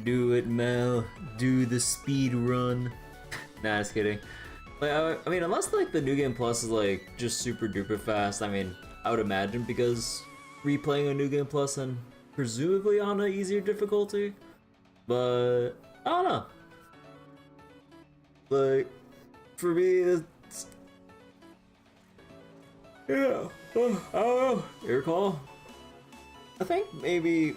Do it, Mel. Do the speed run. Nah, just kidding. Like, I mean, unless like the New Game Plus is like just super duper fast, I mean, I would imagine because replaying a New Game Plus and presumably on an easier difficulty, but I don't know. Like, for me, it's yeah. I don't know. You recall? I think maybe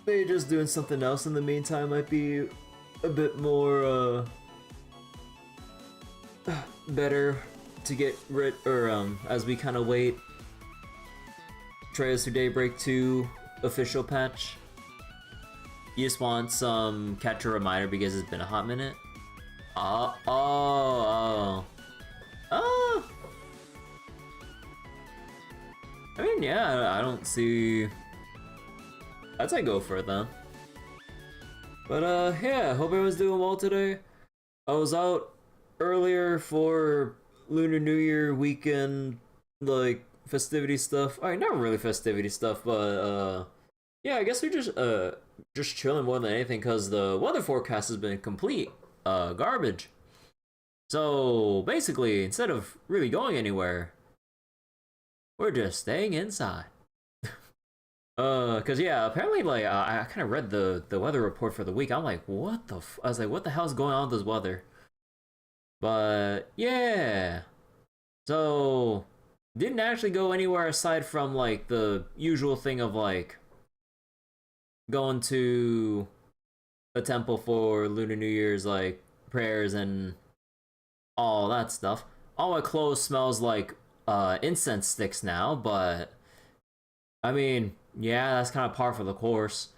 just doing something else in the meantime might be a bit more better to get rid, or as we kind of wait Trails to Daybreak 2 official patch. You just want some catch a reminder because it's been a hot minute. Oh. I mean, yeah, I don't see. I'd say go for it then. But yeah, hope everyone's doing well today. I was out earlier for Lunar New Year weekend, like festivity stuff. Alright, not really festivity stuff, but yeah, I guess we're just chilling more than anything because the weather forecast has been complete garbage. So basically, instead of really going anywhere, we're just staying inside. Cause yeah, apparently like I kind of read the weather report for the week. I'm like, what the? I was like, what the hell's going on with this weather? But yeah, so didn't actually go anywhere aside from like the usual thing of like going to a temple for Lunar New Year's, like prayers and all that stuff. All my clothes smells like incense sticks now, but I mean, yeah, that's kind of par for the course.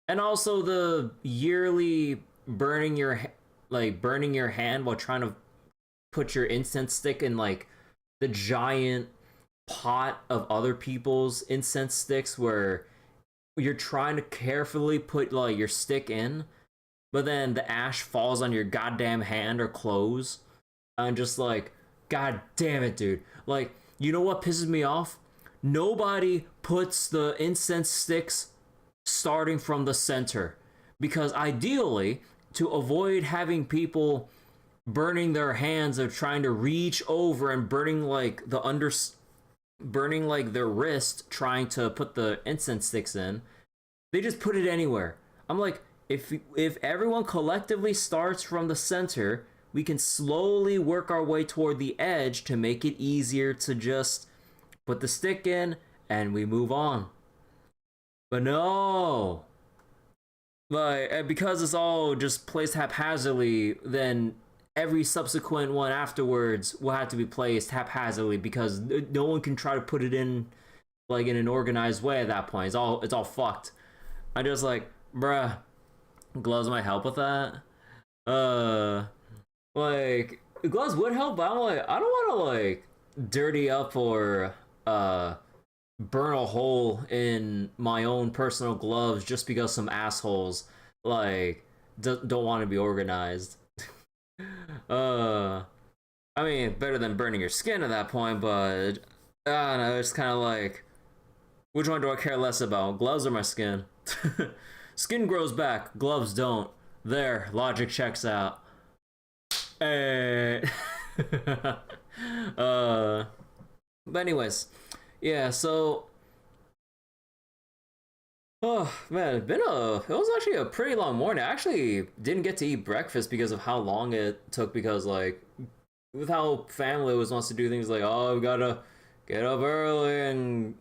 And also the yearly burning your hand while trying to put your incense stick in like the giant pot of other people's incense sticks where you're trying to carefully put like your stick in, but then the ash falls on your goddamn hand or clothes. I'm just like, god damn it, dude. Like, you know what pisses me off? Nobody puts the incense sticks starting from the center. Because ideally, to avoid having people burning their hands or trying to reach over and burning like their wrist trying to put the incense sticks in, they just put it anywhere. I'm like, if everyone collectively starts from the center, we can slowly work our way toward the edge to make it easier to just put the stick in and we move on. But no, like, because it's all just placed haphazardly, then every subsequent one afterwards will have to be placed haphazardly because no one can try to put it in like in an organized way at that point. It's all fucked. I just like, bruh, gloves might help with that. Like gloves would help, but I'm like, I don't want to like dirty up or burn a hole in my own personal gloves just because some assholes like don't want to be organized. I mean, better than burning your skin at that point, but I don't know, it's kind of like, which one do I care less about, gloves or my skin? Skin grows back, gloves don't. There, logic checks out. Hey. But anyways, yeah, so oh man, it was actually a pretty long morning. I actually didn't get to eat breakfast because of how long it took, because like with how family always wants to do things like, oh, we gotta get up early and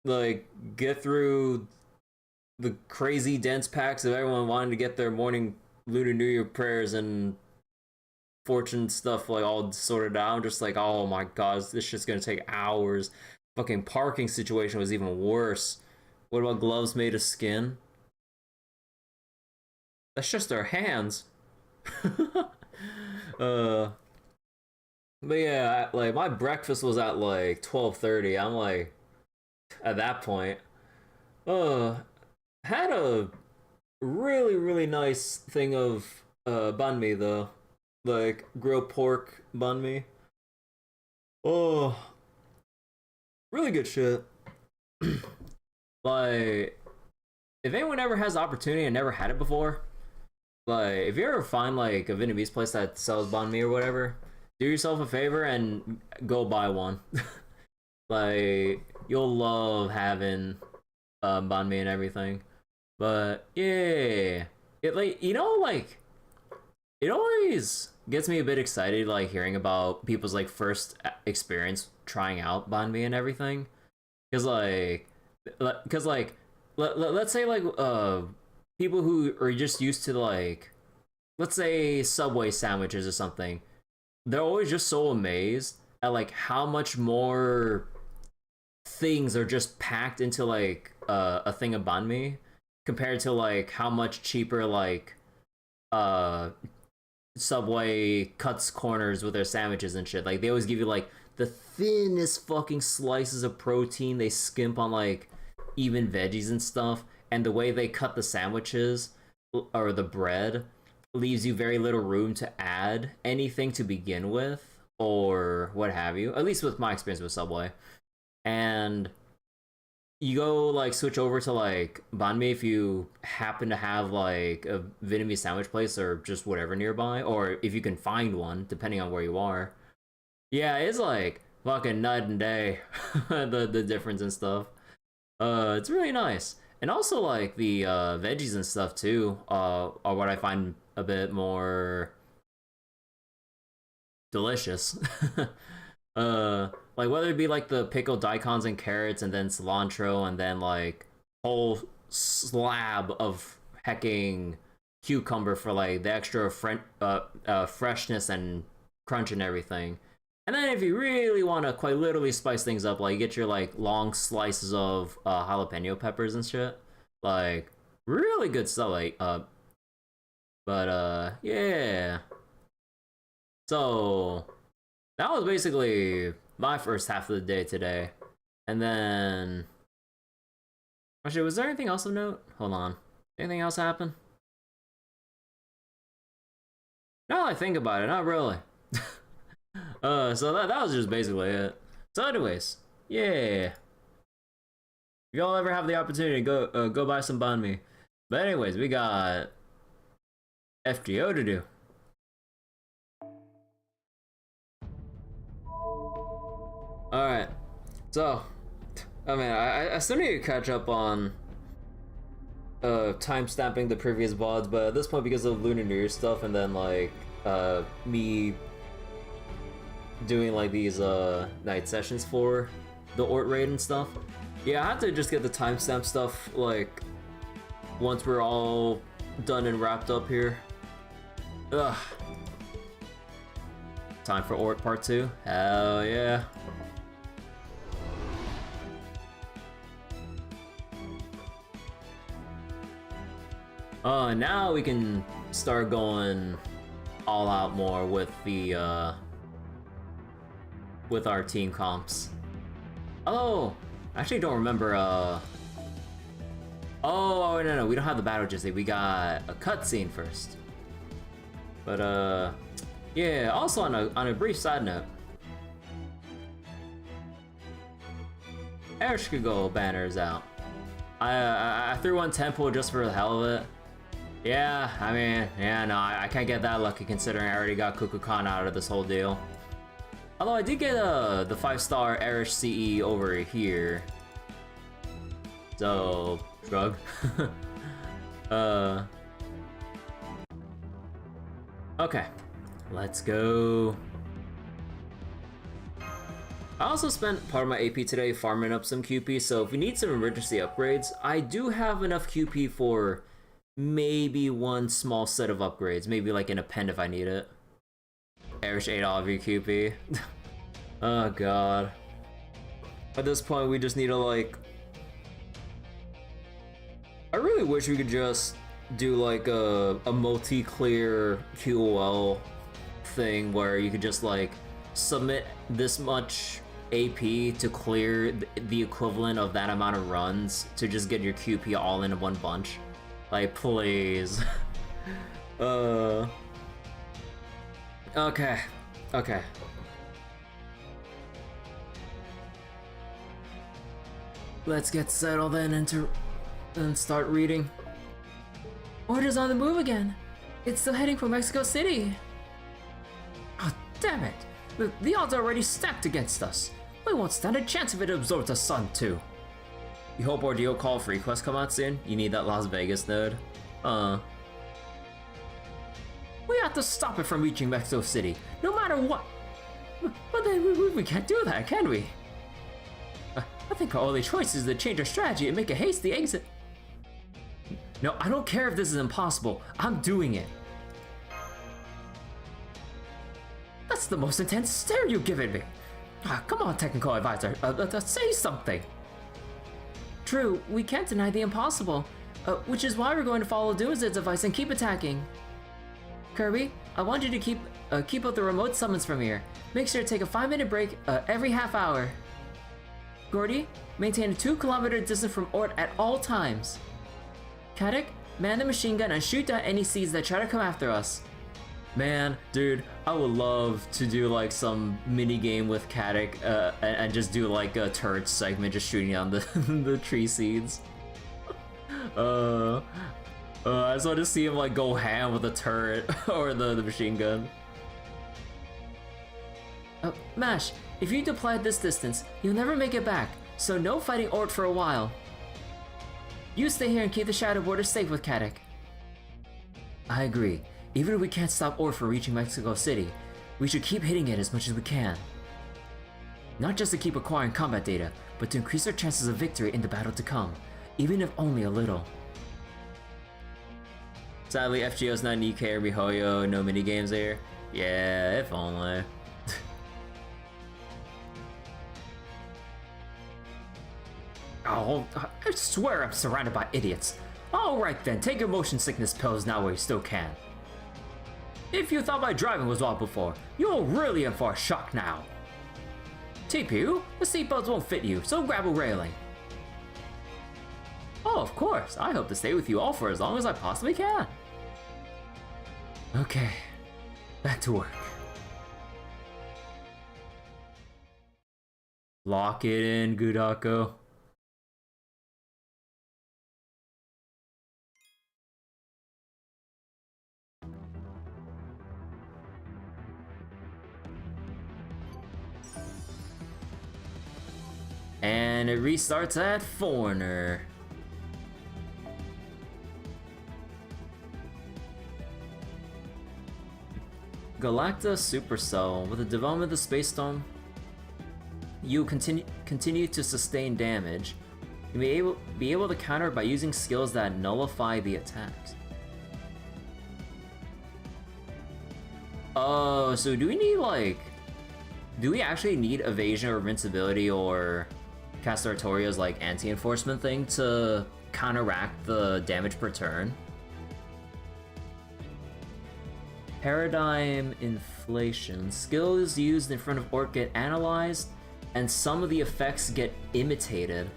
like get through the crazy dense packs of everyone wanting to get their morning Lunar New Year prayers and fortune stuff like all sorted out. I'm just like, oh my god, this shit's gonna take hours. Fucking parking situation was even worse. What about gloves made of skin? That's just our hands. But yeah, like my breakfast was at like 12:30. I'm like, at that point, had a really nice thing of banh mi though, like grilled pork banh mi. Oh, really good shit. Like if anyone ever has the opportunity and never had it before, like if you ever find like a Vietnamese place that sells banh mi or whatever, do yourself a favor and go buy one. Like you'll love having banh mi and everything. But yeah, it like like it always gets me a bit excited like hearing about people's like first experience trying out banh mi and everything. Cause like let's say like people who are just used to like let's say Subway sandwiches or something, they're always just so amazed at like how much more things are just packed into like a thing of banh mi compared to like how much cheaper like uh Subway cuts corners with their sandwiches and shit. Like they always give you like the thinnest fucking slices of protein. They skimp on like even veggies and stuff. And the way they cut the sandwiches or the bread leaves you very little room to add anything to begin with or what have you. At least with my experience with Subway. And you go like switch over to like banh mi if you happen to have like a Vietnamese sandwich place or just whatever nearby, or if you can find one depending on where you are. Yeah, it's like fucking night and day. The difference and stuff. It's really nice. And also like the veggies and stuff too are what I find a bit more delicious. Like whether it be like the pickled daikons and carrots and then cilantro and then like whole slab of hecking cucumber for like the extra freshness and crunch and everything. And then if you really want to quite literally spice things up, like you get your like long slices of jalapeno peppers and shit. Like really good stuff. Like yeah. So that was basically my first half of the day today. And then actually, was there anything else of note? Hold on. Anything else happen? Now I think about it, not really. So that was just basically it. So anyways, yeah. If y'all ever have the opportunity, go buy some banh mi. But anyways, we got FGO to do. Alright, so, I mean, I still need to catch up on time-stamping the previous VODs, but at this point, because of Lunar New Year stuff, and then, like, me doing, like, these, night sessions for the ORT Raid and stuff, yeah, I have to just get the timestamp stuff, like, once we're all done and wrapped up here. Ugh. Time for ORT Part 2? Hell yeah. Now we can start going all out more with the, with our team comps. Oh, I actually don't remember, oh, no, we don't have the battle jersey. We got a cutscene first. But, yeah, also on a brief side note, Erish could go banners out. I threw one tempo just for the hell of it. Yeah, I mean, yeah, no, I can't get that lucky considering I already got Kukulkan out of this whole deal. Although I did get the 5-star Erish CE over here. So, shrug. Okay, let's go. I also spent part of my AP today farming up some QP, so if we need some emergency upgrades, I do have enough QP for maybe one small set of upgrades, maybe like an append if I need it. Erish ate all of your QP. Oh god. At this point we just need to like... I really wish we could just do like a multi-clear QOL thing where you could just like submit this much AP to clear the equivalent of that amount of runs to just get your QP all in one bunch. Like, please. Okay. Okay. Let's get settled in into and start reading. Order's on the move again. It's still heading for Mexico City. Oh, damn it! The odds are already stacked against us. We won't stand a chance if it absorbs the sun too. You hope Ordeal call for request come out soon? You need that Las Vegas node. We have to stop it from reaching Mexico City, no matter what. But then we can't do that, can we? I think our only choice is to change our strategy and make a hasty exit. No, I don't care if this is impossible. I'm doing it. That's the most intense stare you've given me. Come on, technical advisor, say something. True, we can't deny the impossible, which is why we're going to follow Doomsday's advice and keep attacking. Kirby, I want you to keep up the remote summons from here. Make sure to take a 5-minute break every half hour. Gordy, maintain a 2-kilometer distance from Ort at all times. Kadek, man the machine gun and shoot down any seeds that try to come after us. Man, dude, I would love to do like some mini game with Kadek and just do like a turret segment just shooting down the the tree seeds. I just want to see him like go ham with the turret or the machine gun. Mash, if you deploy at this distance, you'll never make it back, so no fighting Ort for a while. You stay here and keep the Shadow Border safe with Kadek. I agree. Even if we can't stop Ort from reaching Mexico City, we should keep hitting it as much as we can. Not just to keep acquiring combat data, but to increase our chances of victory in the battle to come, even if only a little. Sadly, FGO's not Nikkei or MiHoYo, no minigames there. Yeah, if only. Oh, I swear I'm surrounded by idiots. Alright then, take your motion sickness pills now while you still can. If you thought my driving was wild before, you're really in for a shock now. TPU, the seatbelts won't fit you, so grab a railing. Oh, of course, I hope to stay with you all for as long as I possibly can. Okay, back to work. Lock it in, Gudako. And it restarts at Foreigner. Galacta Supercell. With the development of the Space Storm, you continue to sustain damage. You may be able to counter it by using skills that nullify the attacks. Oh, so do we need like... Do we actually need evasion or invincibility or Castor Artoria's like anti-enforcement thing to counteract the damage per turn? Paradigm inflation. Skills used in front of Orc get analyzed, and some of the effects get imitated.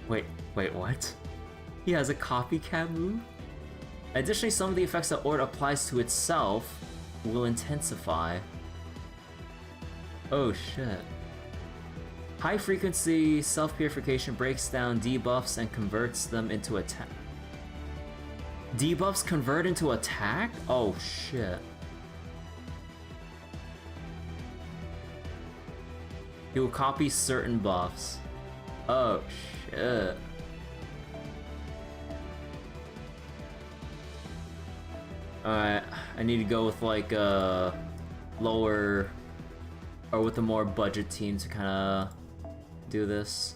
Wait, what? He has a copycat move? Additionally, some of the effects that Orc applies to itself will intensify. Oh shit. High frequency self-purification breaks down debuffs and converts them into attack. Debuffs convert into attack? Oh shit. He will copy certain buffs. Oh shit. Alright, I need to go with like a lower or with a more budget team to kind of do this.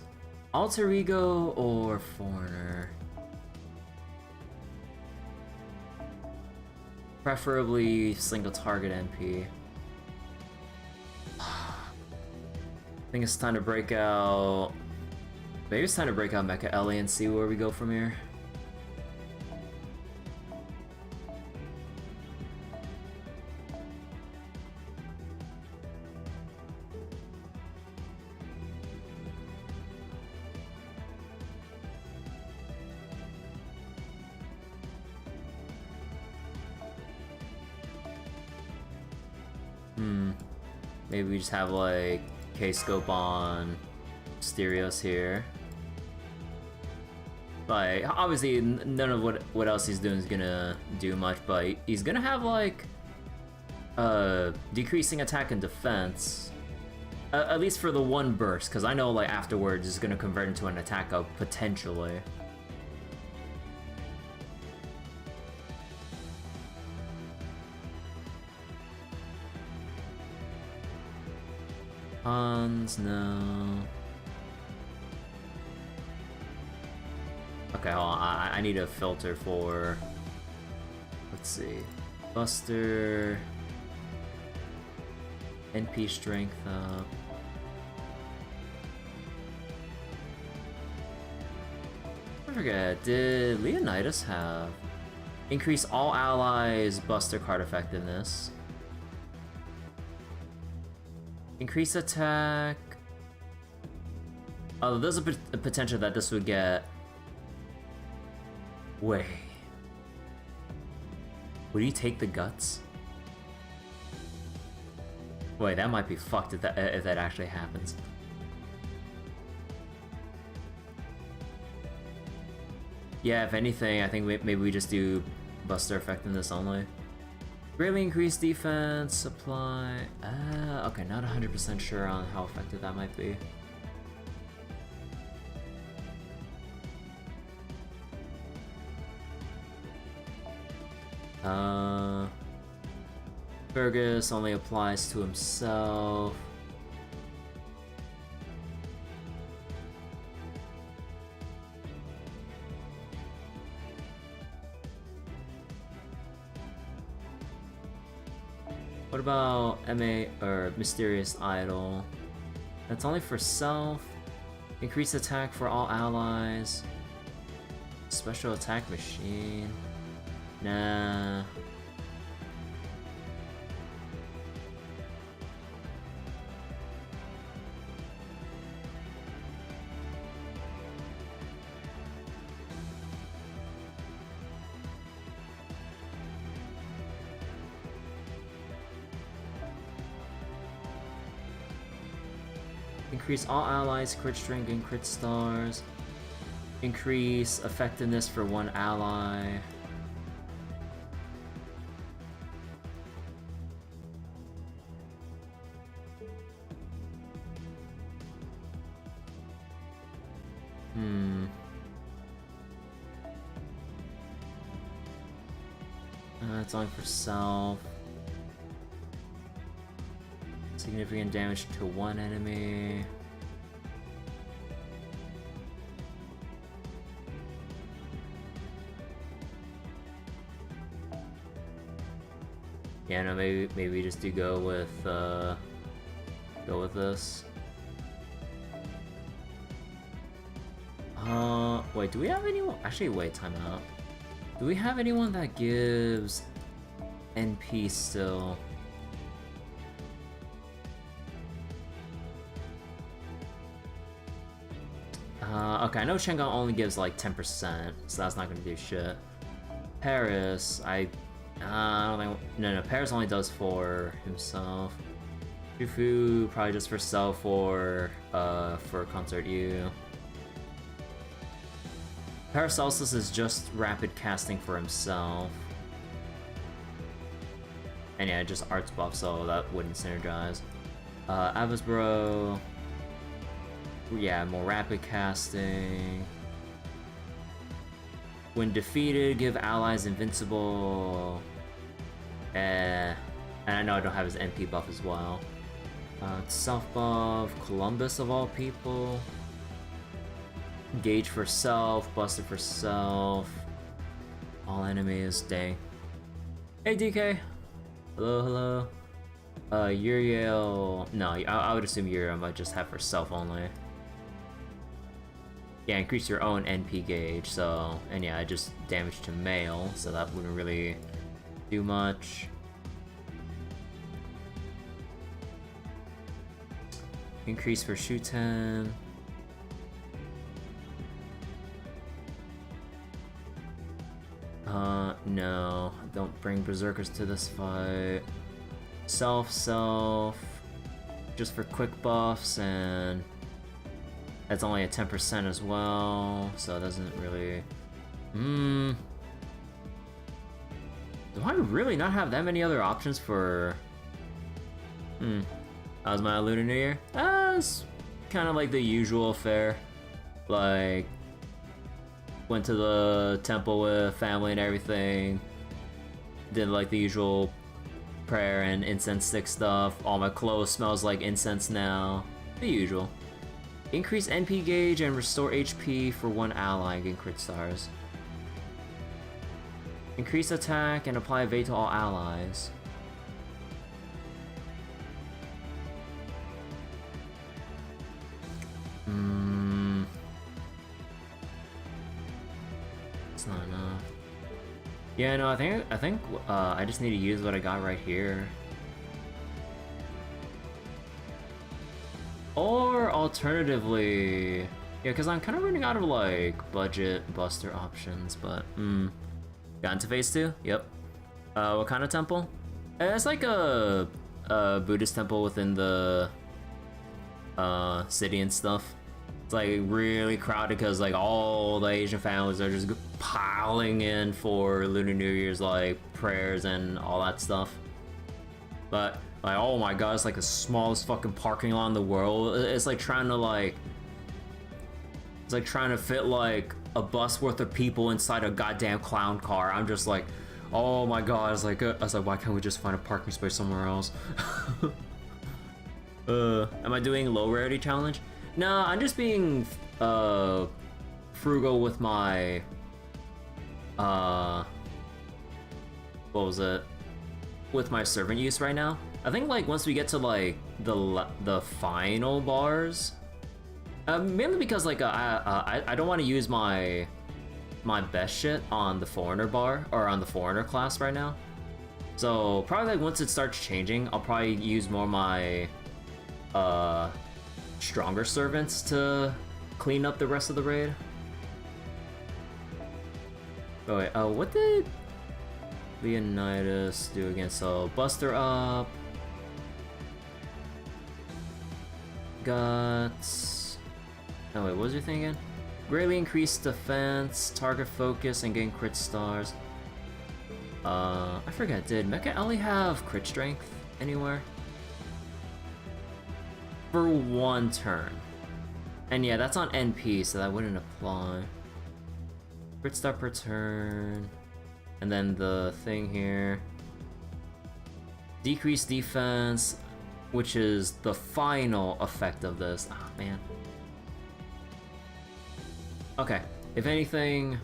Alter Ego or Foreigner? Preferably single target MP. I think it's time to break out... Maybe it's time to break out Mecha Ellie and see where we go from here. Maybe we just have like K-Scope on Stereos here. Like, obviously, none of what else he's doing is gonna do much, but he's gonna have, like, decreasing attack and defense. At least for the one burst, because I know, like, afterwards it's gonna convert into an attack up, potentially. Hans, no. Okay, hold on. I need a filter for... Let's see. Buster... NP strength up. I forget, did Leonidas have... Increase all allies' Buster card effectiveness. Increase attack... Oh, there's a potential that this would get... Wait. Would he take the guts? Wait, that might be fucked if that actually happens. Yeah, if anything, I think maybe we just do Buster effectiveness only. Greatly increased defense, supply... okay, not 100% sure on how effective that might be. Fergus only applies to himself. What about MA or Mysterious Idol? That's only for self. Increase attack for all allies. Special attack machine. Nah. Increase all allies crit strength and crit stars. Increase effectiveness for one ally. It's only for self. Significant damage to one enemy. Yeah, no, maybe we just do go with this. Wait, do we have anyone? Actually, wait, time out. Do we have anyone that gives NP still? Okay, I know Shengon only gives like 10%, so that's not gonna do shit. Paris, I don't think... No, Paris only does for himself. Shufu, probably just for self or for Concert U. Paracelsus is just rapid casting for himself. And yeah, just arts buff, so that wouldn't synergize. Avasbro... Yeah, more rapid casting. When defeated, give allies invincible. And I know I don't have his NP buff as well. Self buff, Columbus of all people. Gauge for self, Buster for self. All enemies, dang. Hey DK! Hello, hello. Uriel... No, I would assume Uriel might just have for self only. Yeah, increase your own NP gauge, so... And yeah, just damage to mail, so that wouldn't really do much. Increase for Shuten. No. Don't bring Berserkers to this fight. Self. Just for quick buffs and That's only at 10% as well, so it doesn't really... Do I really not have that many other options for... How's my Lunar New Year? It's kind of like the usual fare. Like, went to the temple with family and everything. Did like the usual prayer and incense stick stuff. All my clothes smells like incense now. The usual. Increase NP gauge and restore HP for one ally and gain crit stars. Increase attack and apply evade to all allies. It's not enough. Yeah, no, I think I just need to use what I got right here. Or alternatively, yeah, because I'm kind of running out of like budget buster options, but got into phase 2? Yep. What kind of temple? It's like a Buddhist temple within the city and stuff. It's like really crowded because like all the Asian families are just piling in for Lunar New Year's like prayers and all that stuff. But like, oh my god, it's like the smallest fucking parking lot in the world. It's like trying to fit like a bus worth of people inside a goddamn clown car. I'm just like, oh my god. I was like, why can't we just find a parking space somewhere else? Am I doing low rarity challenge? No, I'm just being frugal with my what was it? With my servant use right now. I think like once we get to like the final bars, mainly because like I don't want to use my best shit on the foreigner bar or on the foreigner class right now. So probably like once it starts changing, I'll probably use more my stronger servants to clean up the rest of the raid. Oh wait, what did Leonidas do again? So Buster up. Guts. Oh wait, what was your thing again? Greatly increase defense, target focus, and gain crit stars. I forget, did Mecha Ellie have crit strength anywhere? For one turn. And yeah, that's on NP, so that wouldn't apply. Crit star per turn. And then the thing here. Decrease defense, which is the final effect of this. Ah, man. Okay, if anything,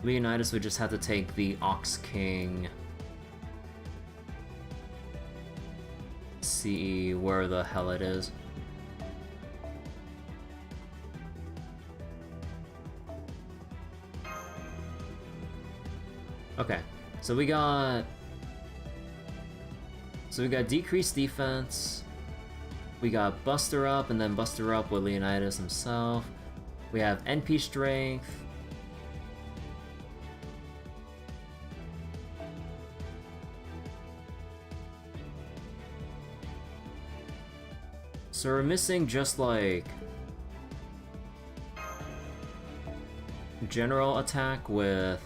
Leonidas would just have to take the Ox King. See where the hell it is. Okay, so we got decreased defense. We got Buster up, and then Buster up with Leonidas himself. We have NP strength. So we're missing just like general attack with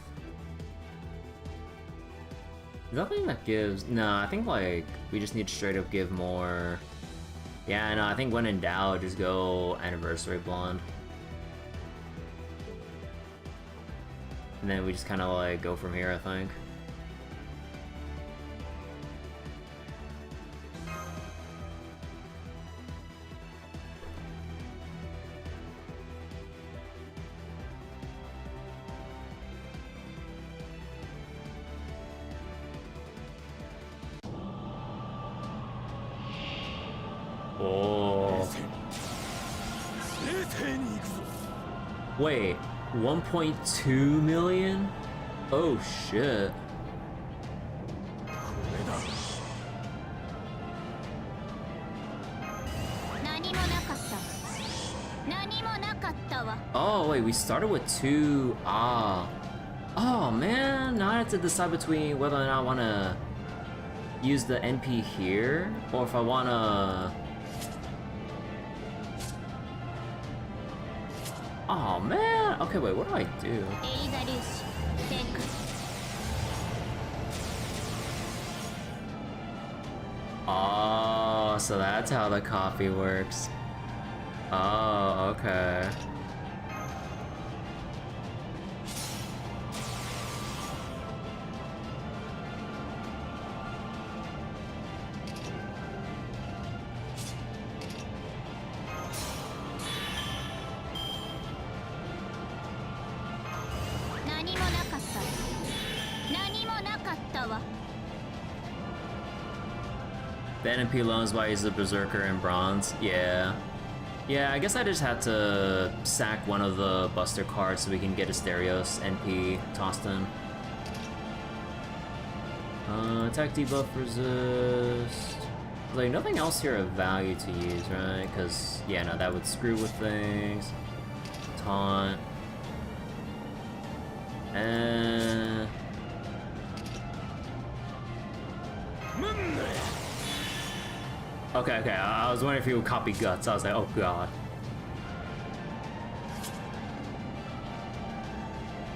nothing that gives. No, I think like we just need to straight up give more. Yeah, no, I think when in doubt, just go Anniversary Blonde. And then we just kind of like go from here, I think. Oh. Wait, 1.2 million? Oh shit. Oh wait, we started with 2. Ah. Oh man, now I have to decide between whether or not I want to use the NP here, or if I want to Oh man. Okay, wait. What do I do? Oh, so that's how the copy works. Oh, okay. The NP loans why he's a berserker in bronze. Yeah. Yeah, I guess I just had to sack one of the Buster cards so we can get Asterios NP tossed in. Attack debuff resist. Like, nothing else here of value to use, right? Because, yeah, no, that would screw with things. Taunt. And... Okay, okay, I was wondering if he would copy Guts. I was like, oh god.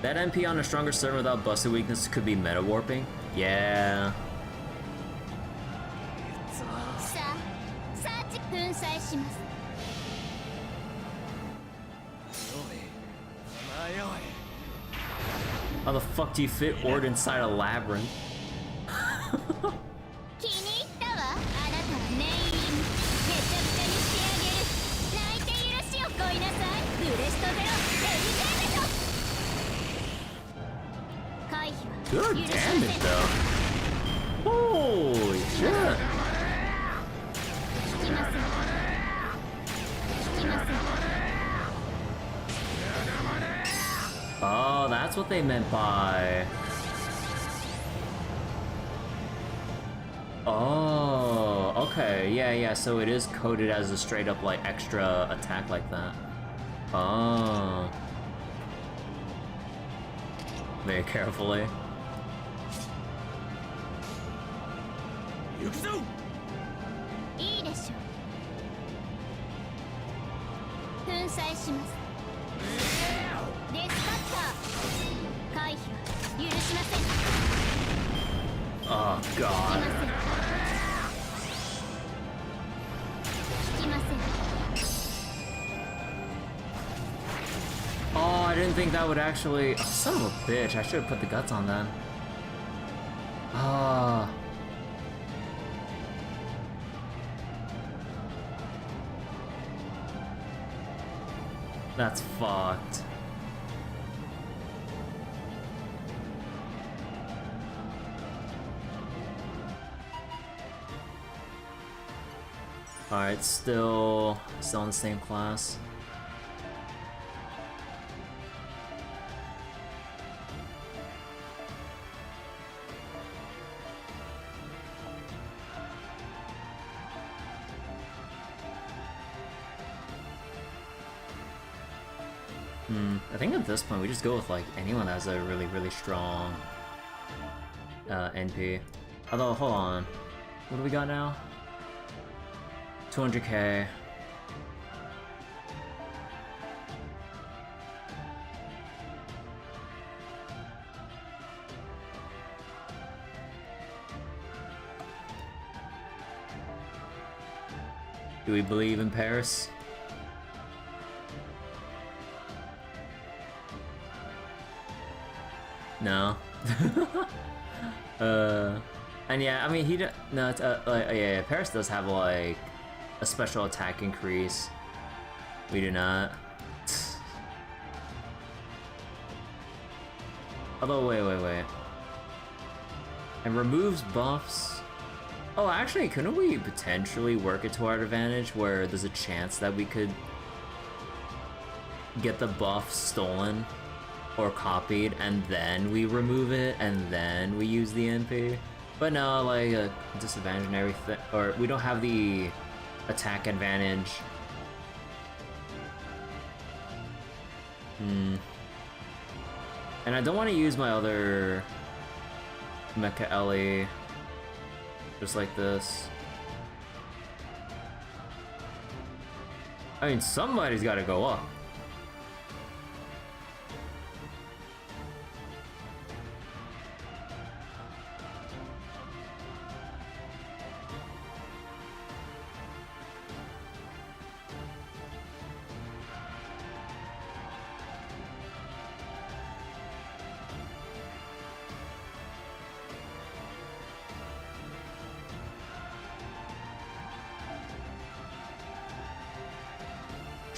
That MP on a stronger server without Buster weakness could be meta warping. Yeah. How the fuck do you fit Ord inside a labyrinth? Good damage though. Holy shit. Oh, that's what they meant by... Oh, okay, yeah, so it is coded as a straight up, like, extra attack like that. Oh. Very carefully. Oh god. Oh, I didn't think that would actually... Oh, son of a bitch, I should have put the Guts on then. Ah. That's fucked. Alright, still in the same class. I think at this point we just go with like anyone that has a really strong NP. Although, hold on. What do we got now? 200k. Do we believe in Paris? No. And yeah, I mean, no, it's, yeah, Paris does have like a special attack increase. We do not. Although, wait. And removes buffs. Oh, actually, couldn't we potentially work it to our advantage where there's a chance that we could get the buff stolen or copied and then we remove it and then we use the NP? But no, like a disadvantage and everything, or we don't have the attack advantage. And I don't want to use my other Mecha Ellie just like this. I mean, somebody's got to go up.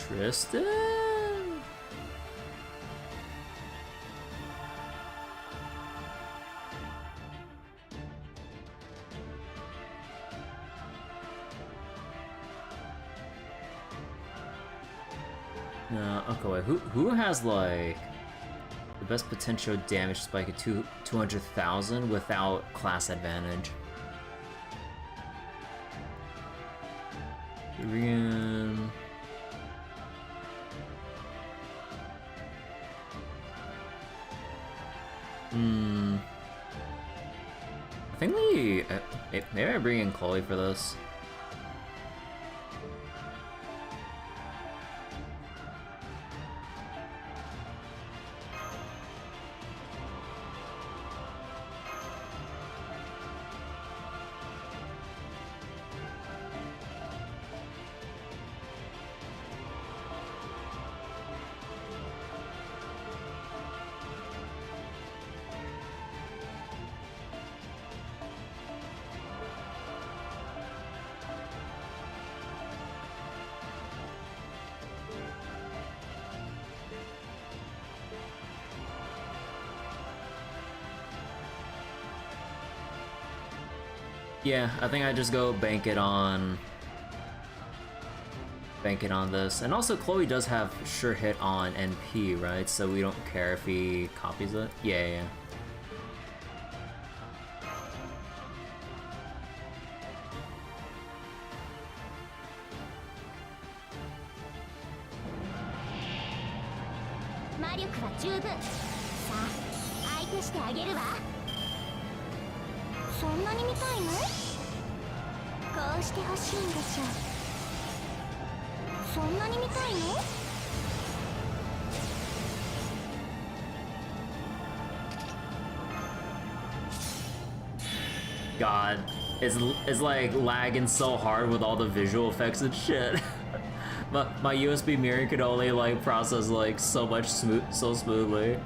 Tristan? No, okay, wait, who has like the best potential damage spike at 200,000 without class advantage? Rian. I think maybe I bring in Chloe for this. Yeah, I think I just go bank it on this. And also Chloe does have sure hit on NP, right? So we don't care if he copies it. Yeah. God, it's like lagging so hard with all the visual effects and shit. my USB mirror could only like process like so smoothly.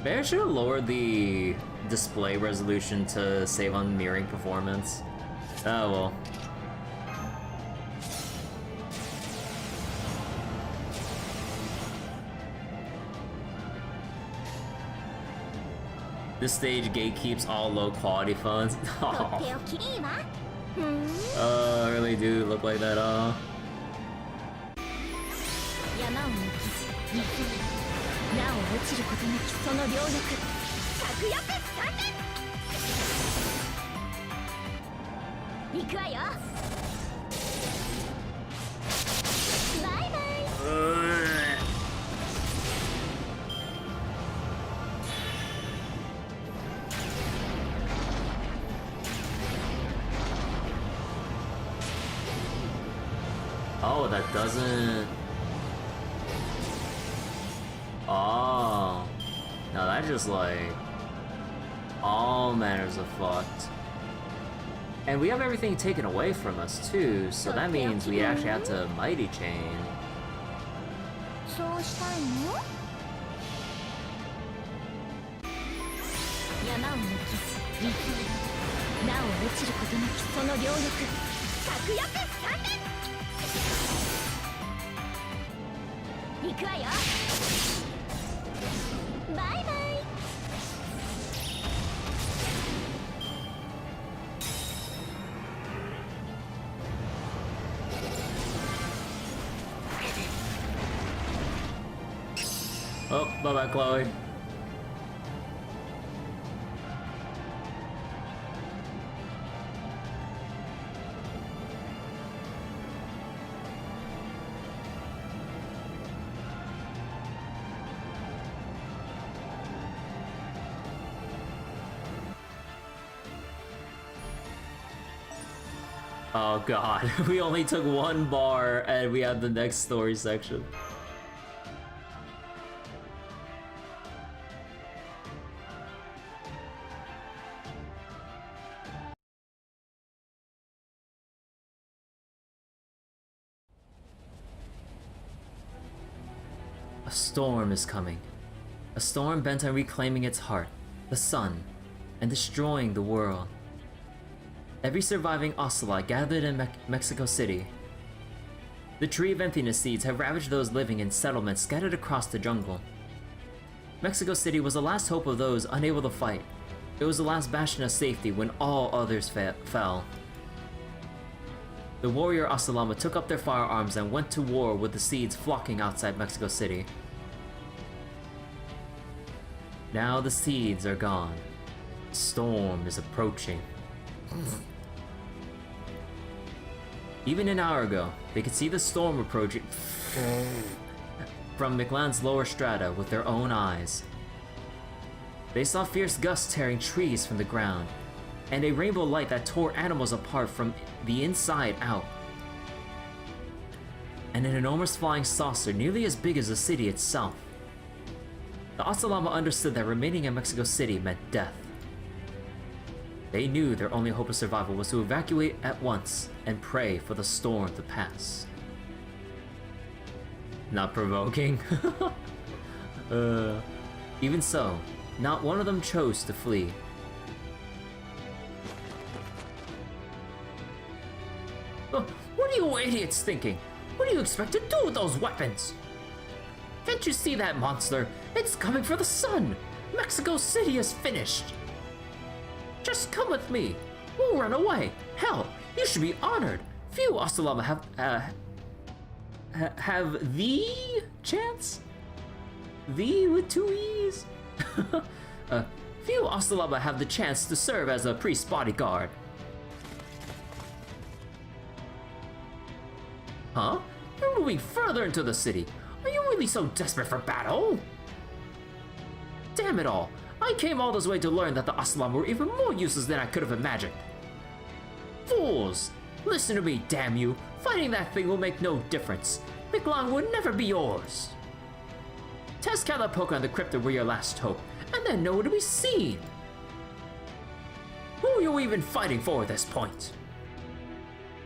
Maybe I should have lowered the display resolution to save on mirroring performance. Oh well. This stage gatekeeps all low quality phones. I really do look like that, Oh, that doesn't... Oh. No, that just like... all manners of fucked. And we have everything taken away from us too, so that means we actually have to Mighty Chain. Oh, bye-bye, Chloe. Oh god, we only took one bar and we have the next story section. A storm is coming. A storm bent on reclaiming its heart, the sun, and destroying the world. Every surviving ocelot gathered in Mexico City. The tree of emptiness seeds have ravaged those living in settlements scattered across the jungle. Mexico City was the last hope of those unable to fight. It was the last bastion of safety when all others fell. The warrior Asalama took up their firearms and went to war with the seeds flocking outside Mexico City. Now the seeds are gone. The storm is approaching. Even an hour ago, they could see the storm approaching from Mictlan's lower strata with their own eyes. They saw fierce gusts tearing trees from the ground, and a rainbow light that tore animals apart from the inside out. And an enormous flying saucer nearly as big as the city itself. The Asalama understood that remaining in Mexico City meant death. They knew their only hope of survival was to evacuate at once and pray for the storm to pass. Not provoking. Even so, not one of them chose to flee. What are you idiots thinking? What do you expect to do with those weapons? Can't you see that monster? It's coming for the sun! Mexico City is finished! Just come with me. We'll run away. Hell, you should be honored. Few Asalama have the chance? The with two E's? Few Asalama have the chance to serve as a priest's bodyguard. Huh? You're moving further into the city. Are you really so desperate for battle? Damn it all. I came all this way to learn that the Asalama were even more useless than I could have imagined. Fools! Listen to me, damn you. Fighting that thing will make no difference. Mictlan will never be yours. Test Calipoca and the cryptid were your last hope, and then nowhere to be seen. Who are you even fighting for at this point?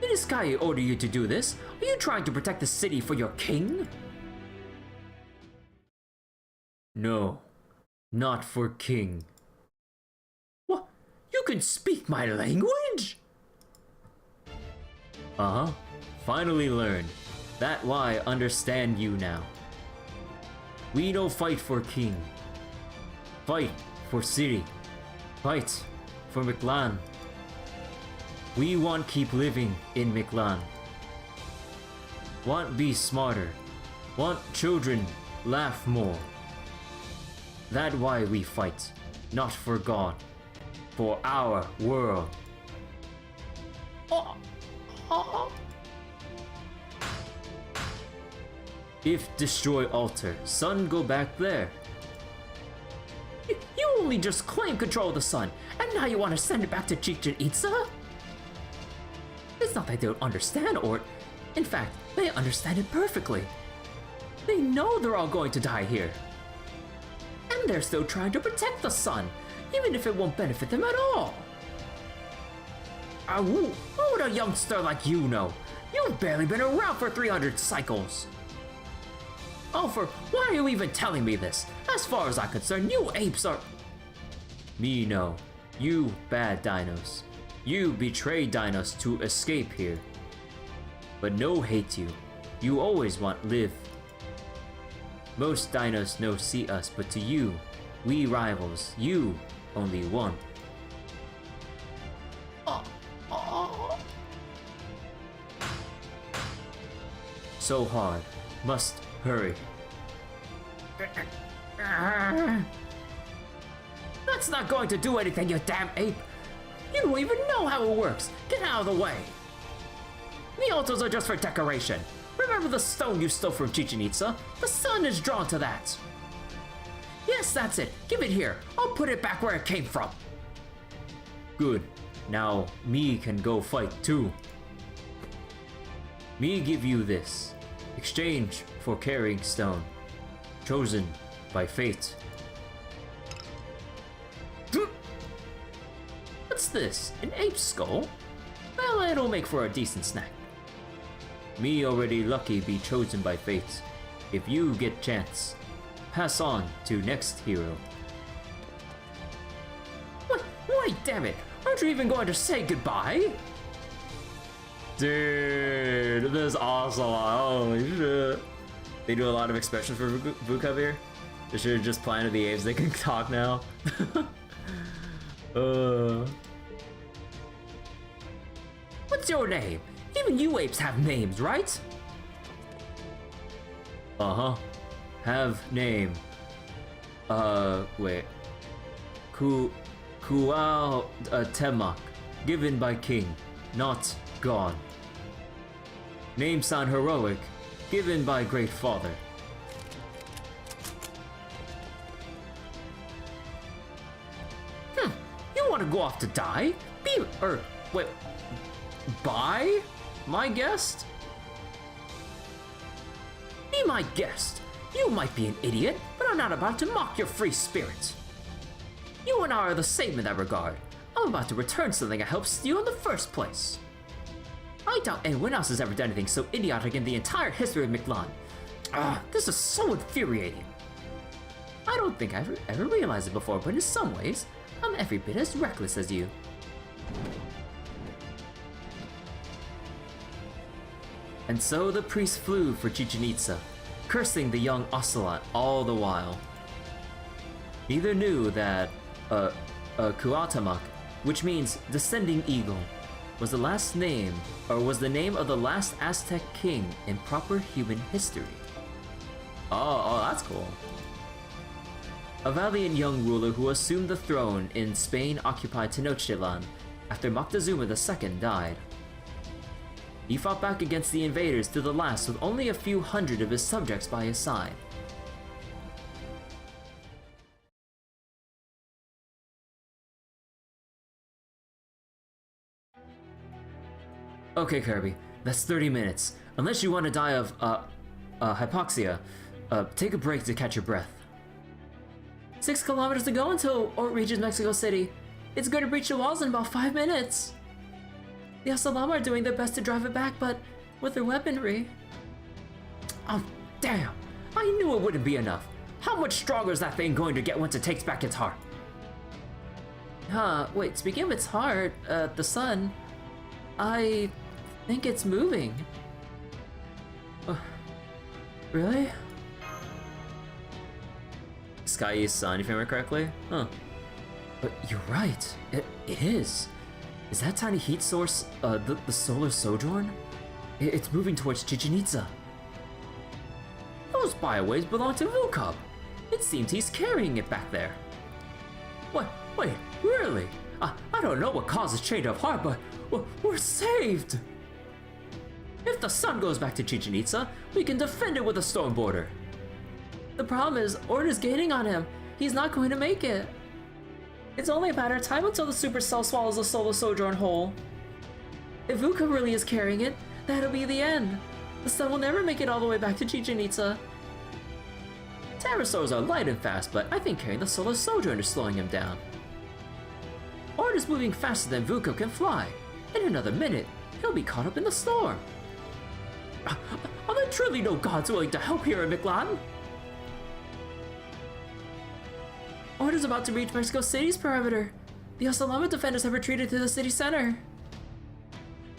Did this guy order you to do this? Are you trying to protect the city for your king? No, not for king. What? You can speak my language? Uh-huh. Finally learned. That why I understand you now. We no fight for king. Fight for city. Fight for Mictlan. We want keep living in Mictlan. Want be smarter. Want children laugh more. That why we fight. Not for God. For our world. If destroy altar, sun go back there. You only just claim control of the sun, and now you want to send it back to Chichen Itza? It's not that they don't understand, or in fact, they understand it perfectly. They know they're all going to die here. And they're still trying to protect the sun, even if it won't benefit them at all. What would a youngster like you know? You've barely been around for 300 cycles. Alfred, why are you even telling me this? As far as I'm concerned, you apes are... Me no. You bad dinos. You betrayed dinos to escape here. But no hate you. You always want live. Most dinos no see us, but to you, we rivals. You only one. So hard. Must hurry. That's not going to do anything, you damn ape! You don't even know how it works! Get out of the way! The altars are just for decoration. Remember the stone you stole from Chichen Itza? The sun is drawn to that. Yes, that's it. Give it here. I'll put it back where it came from. Good. Now, me can go fight too. Me give you this. Exchange for carrying stone. Chosen by fate. What's this? An ape skull? Well, it'll make for a decent snack. Me already lucky be chosen by fate. If you get chance, pass on to next hero. Wait, damn it! Aren't you even going to say goodbye? Dude, this is awesome. Holy shit. They do a lot of expressions for VooCub here. They should have just planted the apes. They can talk now. What's your name? Even you apes have names, right? Uh-huh. Have name. Wait. Kuao Temak. Given by king, not gone. Name sound heroic. Given by great father. You want to go off to die? Wait. By my guest? Be my guest. You might be an idiot, but I'm not about to mock your free spirit. You and I are the same in that regard. I'm about to return something I helped steal in the first place. I doubt anyone else has ever done anything so idiotic in the entire history of Miklan. This is so infuriating. I don't think I've ever realized it before, but in some ways, I'm every bit as reckless as you. And so the priest flew for Chichen Itza, cursing the young ocelot all the while. Neither knew that Kuatamak, which means descending eagle, was the last name, or was the name of the last Aztec king in proper human history. Oh, that's cool. A valiant young ruler who assumed the throne in Spain-occupied Tenochtitlan after Moctezuma II died. He fought back against the invaders to the last with only a few hundred of his subjects by his side. Okay, Kirby, that's 30 minutes. Unless you want to die of, hypoxia, take a break to catch your breath. 6 kilometers to go until ORT reaches Mexico City. It's going to breach the walls in about 5 minutes. The Asalama are doing their best to drive it back, but with their weaponry... Oh, damn! I knew it wouldn't be enough. How much stronger is that thing going to get once it takes back its heart? Wait, speaking of its heart, the sun... I think it's moving. Really? Sky East Sun, if I remember correctly? Huh. But you're right. It is. Is that tiny heat source, the solar sojourn? It's moving towards Chichen Itza. Those biowaves belong to VooCub. It seems he's carrying it back there. What? Wait, really? I don't know what caused this change of heart, but we're saved! If the sun goes back to Chichen Itza, we can defend it with a storm border. The problem is, ORT is gaining on him. He's not going to make it. It's only a matter of time until the supercell swallows the solar sojourn whole. If VooCub really is carrying it, that'll be the end. The sun will never make it all the way back to Chichen Itza. Pterosaurs are light and fast, but I think carrying the solar sojourn is slowing him down. ORT is moving faster than VooCub can fly. In another minute, he'll be caught up in the storm. Are there truly no gods willing to help here in Miklan? ORT is about to reach Mexico City's perimeter. The Asalama defenders have retreated to the city center.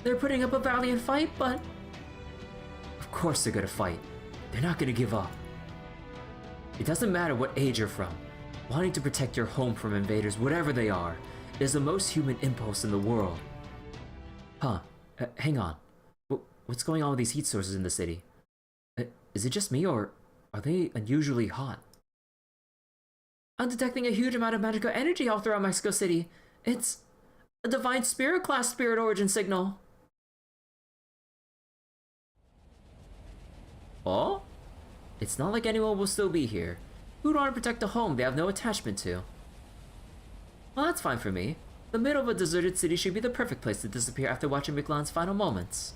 They're putting up a valiant fight, but... Of course they're gonna fight. They're not gonna give up. It doesn't matter what age you're from. Wanting to protect your home from invaders, whatever they are, is the most human impulse in the world. Huh. Hang on. What's going on with these heat sources in the city? Is it just me, or are they unusually hot? I'm detecting a huge amount of magical energy all throughout Mexico City. It's a Divine Spirit class spirit origin signal. Oh? It's not like anyone will still be here. Who'd want to protect a home they have no attachment to? Well, that's fine for me. The middle of a deserted city should be the perfect place to disappear after watching Miklan's final moments.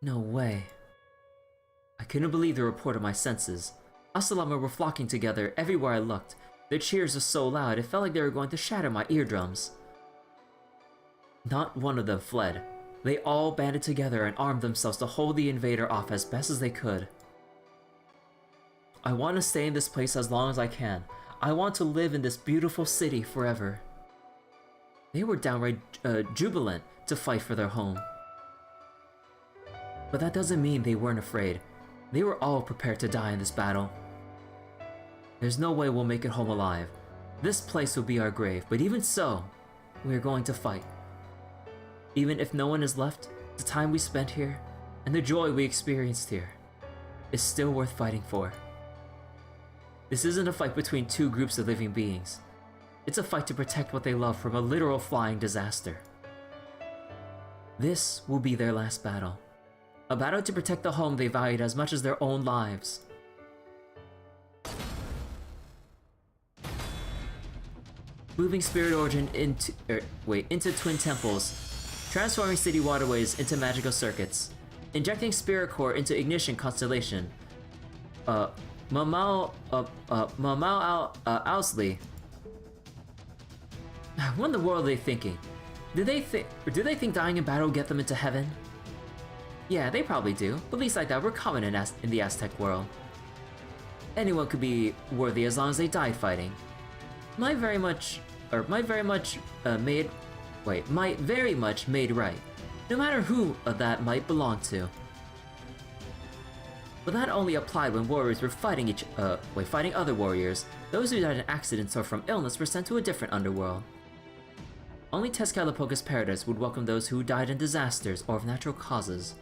No way. I couldn't believe the report of my senses. Asalama were flocking together everywhere I looked. Their cheers were so loud it felt like they were going to shatter my eardrums. Not one of them fled. They all banded together and armed themselves to hold the invader off as best as they could. I want to stay in this place as long as I can. I want to live in this beautiful city forever. They were downright jubilant to fight for their home. But that doesn't mean they weren't afraid. They were all prepared to die in this battle. There's no way we'll make it home alive. This place will be our grave, but even so, we are going to fight. Even if no one is left, the time we spent here, and the joy we experienced here, is still worth fighting for. This isn't a fight between two groups of living beings. It's a fight to protect what they love from a literal flying disaster. This will be their last battle. A battle to protect the home they valued as much as their own lives. Moving Spirit Origin into Twin Temples, transforming city waterways into magical circuits, injecting Spirit Core into Ignition Constellation. Mamau Owsley. What in the world are they thinking? Do they think dying in battle will get them into heaven? Yeah, they probably do. Beliefs like that were common in the Aztec world. Anyone could be worthy as long as they died fighting. Might very much made right, no matter who that might belong to. But that only applied when warriors were fighting fighting other warriors. Those who died in accidents or from illness were sent to a different underworld. Only Tezcatlipoca's paradise would welcome those who died in disasters or of natural causes.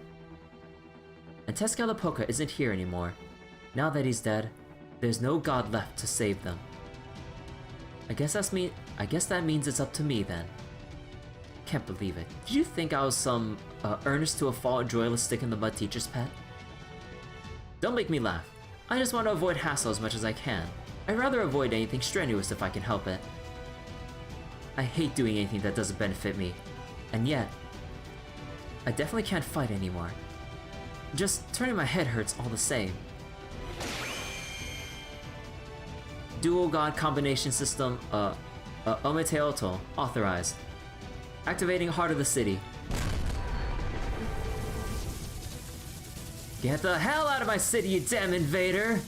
And Tezcatlipoca isn't here anymore. Now that he's dead, there's no god left to save them. I guess that means it's up to me then. Can't believe it. Did you think I was some earnest to a fault, joyless stick in the mud teacher's pet? Don't make me laugh. I just want to avoid hassle as much as I can. I'd rather avoid anything strenuous if I can help it. I hate doing anything that doesn't benefit me. And yet, I definitely can't fight anymore. Just turning my head hurts all the same. Dual God Combination System, Ometeotl, authorized. Activating Heart of the City. Get the hell out of my city, you damn invader!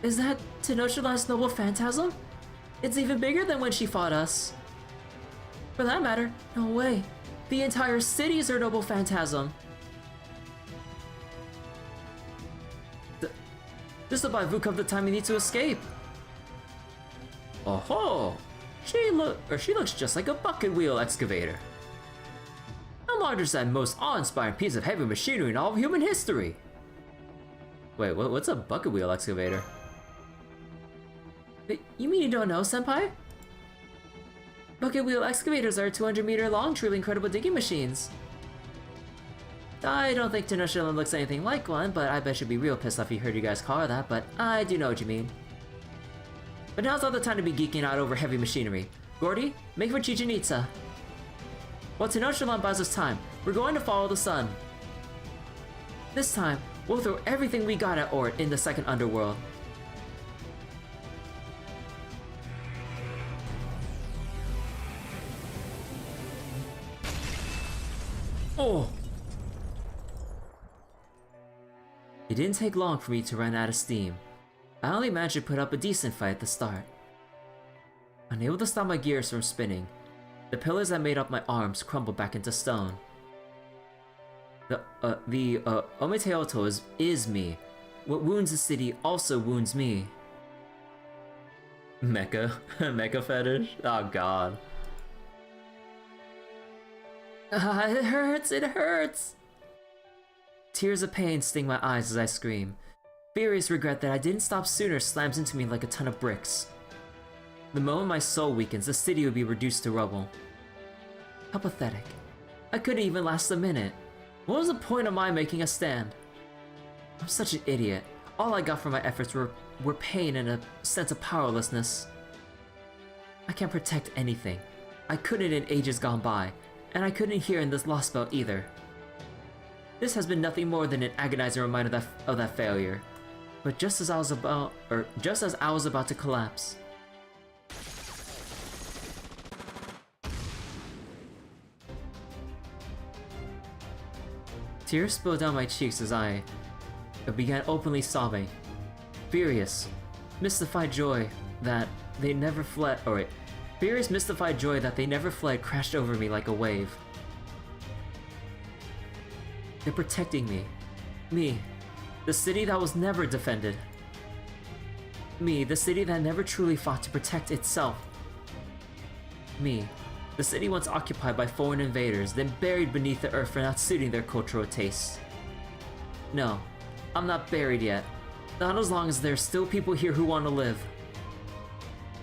Is that Tenochtitlan's noble phantasm? It's even bigger than when she fought us. For that matter, no way. The entire city is her noble phantasm. This'll buy Vukov the time he needs to escape. Oh-ho! She looks just like a bucket wheel excavator. No larger than most awe-inspiring piece of heavy machinery in all of human history. Wait, what's a bucket wheel excavator? You mean you don't know, Senpai? Bucket wheel excavators are 200-meter long, truly incredible digging machines. I don't think Tenochtitlan looks anything like one, but I bet she'd be real pissed off if you heard you guys call her that, but I do know what you mean. But now's not the time to be geeking out over heavy machinery. Gordy, make for Chichen Itza. While Tenochtitlan buys us time, we're going to follow the sun. This time, we'll throw everything we got at ORT in the second underworld. Oh! It didn't take long for me to run out of steam. I only managed to put up a decent fight at the start. Unable to stop my gears from spinning, the pillars that made up my arms crumbled back into stone. The Ometeotl is me. What wounds the city also wounds me. Mecha? Mecha fetish? Oh god. It hurts, it hurts! Tears of pain sting my eyes as I scream. Furious regret that I didn't stop sooner slams into me like a ton of bricks. The moment my soul weakens, the city would be reduced to rubble. How pathetic. I couldn't even last a minute. What was the point of my making a stand? I'm such an idiot. All I got from my efforts were pain and a sense of powerlessness. I can't protect anything. I couldn't in ages gone by, and I couldn't here in this lost spell either. This has been nothing more than an agonizing reminder of that failure. But just as I was about to collapse. Tears spilled down my cheeks as I began openly sobbing. Furious, mystified joy that they never fled. Or wait. Furious, mystified joy that they never fled crashed over me like a wave. They're protecting me. Me. The city that was never defended. Me, the city that never truly fought to protect itself. Me, the city once occupied by foreign invaders, then buried beneath the earth for not suiting their cultural tastes. No, I'm not buried yet. Not as long as there's still people here who want to live.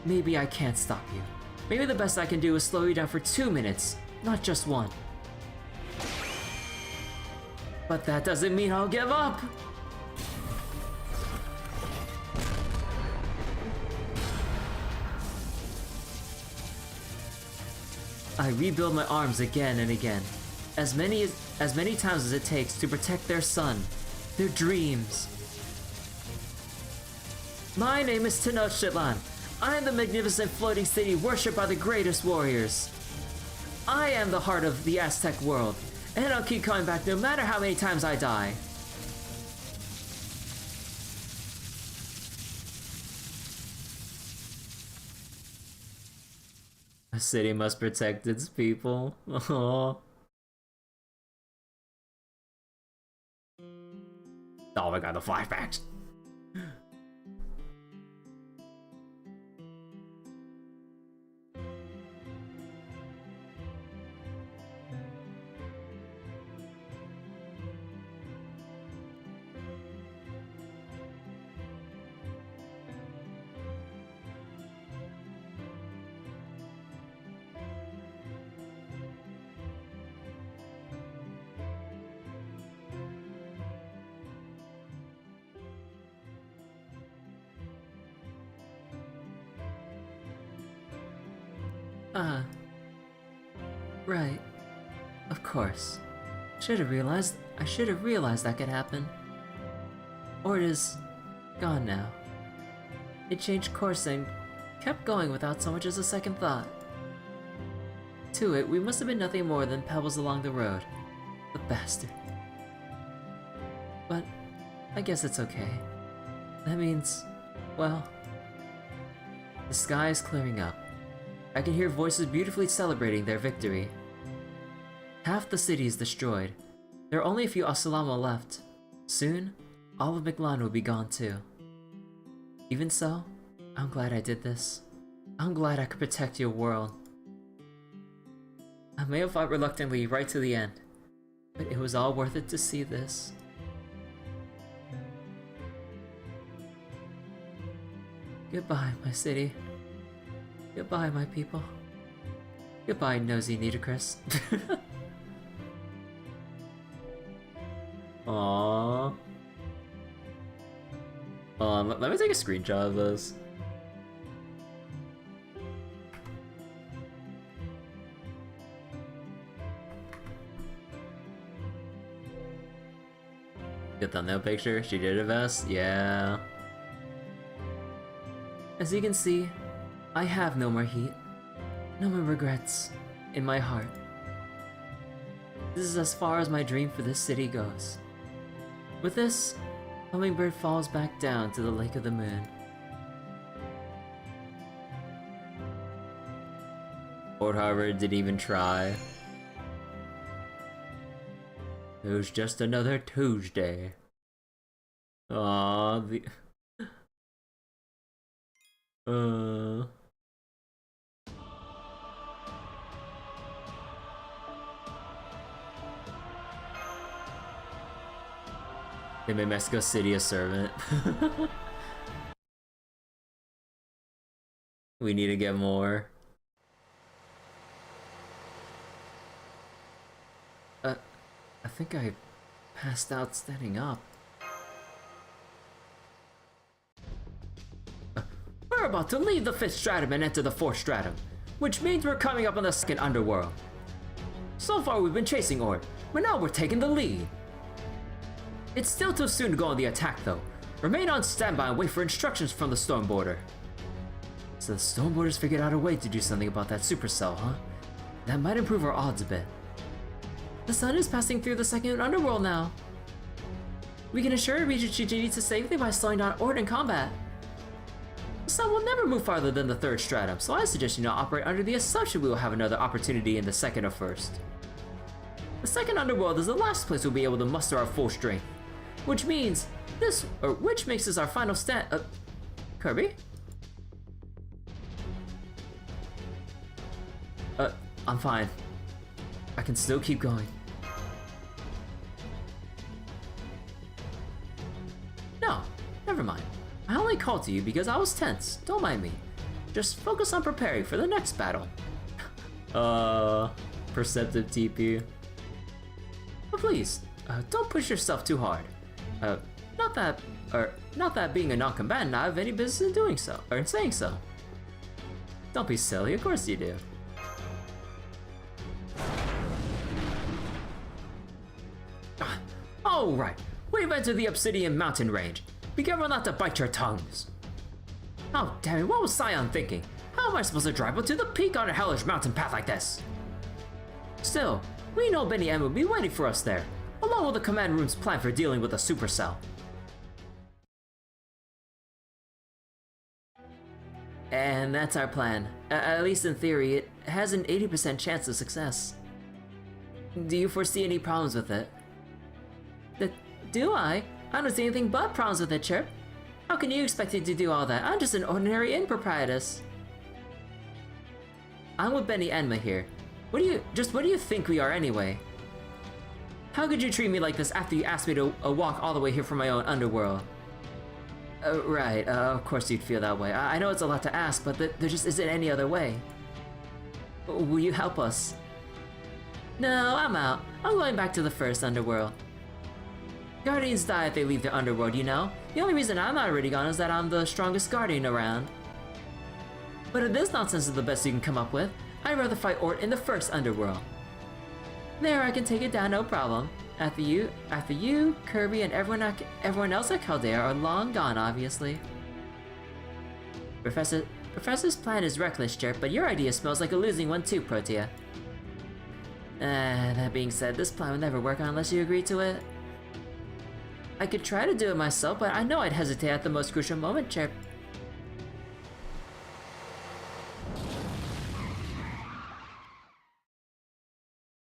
Maybe I can't stop you. Maybe the best I can do is slow you down for 2 minutes, not just 1. But that doesn't mean I'll give up! I rebuild my arms again and again, as many times as it takes to protect their son, their dreams. My name is Tenochtitlan. I am the magnificent floating city worshipped by the greatest warriors. I am the heart of the Aztec world, and I'll keep coming back no matter how many times I die. A city must protect its people. Aww. Oh my god, the flashbacks. Right. Of course. I should have realized that could happen. Or it is gone now. It changed course and kept going without so much as a second thought. To it, we must have been nothing more than pebbles along the road. The bastard. But I guess it's okay. That means, well, the sky is clearing up. I can hear voices beautifully celebrating their victory. Half the city is destroyed. There are only a few Asalama left. Soon, all of Miklan will be gone too. Even so, I'm glad I did this. I'm glad I could protect your world. I may have fought reluctantly right to the end, but it was all worth it to see this. Goodbye, my city. Goodbye, my people. Goodbye, nosy Nitocris. Aww. Let me take a screenshot of this. Good thumbnail picture. She did her best. Yeah. As you can see, I have no more heat, no more regrets in my heart. This is as far as my dream for this city goes. With this, Hummingbird falls back down to the Lake of the Moon. Lord Harvard didn't even try. It was just another Tuesday. Aww, the... They made Mexico City a servant. We need to get more. I think I passed out standing up. We're about to leave the 5th stratum and enter the 4th stratum, which means we're coming up on the 2nd underworld. So far we've been chasing Ord, but now we're taking the lead. It's still too soon to go on the attack though. Remain on standby and wait for instructions from the Stormborder. So the Stormborders figured out a way to do something about that supercell, huh? That might improve our odds a bit. The sun is passing through the 2nd underworld now. We can assure Regent Shijini to safely by slowing down Ord in combat. The sun will never move farther than the third stratum, so I suggest you not operate under the assumption we will have another opportunity in the second or first. The second underworld is the last place we'll be able to muster our full strength, which makes this our final stand. Kirby? I'm fine. I can still keep going. No, never mind. I only called to you because I was tense. Don't mind me. Just focus on preparing for the next battle. Perceptive TP. But please, don't push yourself too hard. Not that being a non-combatant, I have any business in doing so, or in saying so. Don't be silly, of course you do. Oh right, we've entered the Obsidian Mountain Range. Be careful not to bite your tongues. Oh damn it, what was Scion thinking? How am I supposed to drive up to the peak on a hellish mountain path like this? Still, we know Benny M will be waiting for us there, along with the command room's plan for dealing with the supercell. And that's our plan. At least in theory, it has an 80% chance of success. Do you foresee any problems with it? Do I? I don't see anything but problems with it, Chirp. How can you expect me to do all that? I'm just an ordinary improprietus. I'm with Benny Enma here. What do you think we are anyway? How could you treat me like this after you asked me to walk all the way here from my own underworld? Right, of course you'd feel that way. I know it's a lot to ask, but there just isn't any other way. Will you help us? No, I'm out. I'm going back to the first underworld. Guardians die if they leave the underworld, you know? The only reason I'm not already gone is that I'm the strongest guardian around. But if this nonsense is the best you can come up with, I'd rather fight Ort in the first underworld. There, I can take it down, no problem. After you, Kirby, and everyone else at Chaldea are long gone, obviously. Professor's plan is reckless, Jerk, but your idea smells like a losing one too, Protea. That being said, this plan would never work unless you agree to it. I could try to do it myself, but I know I'd hesitate at the most crucial moment, Chirp.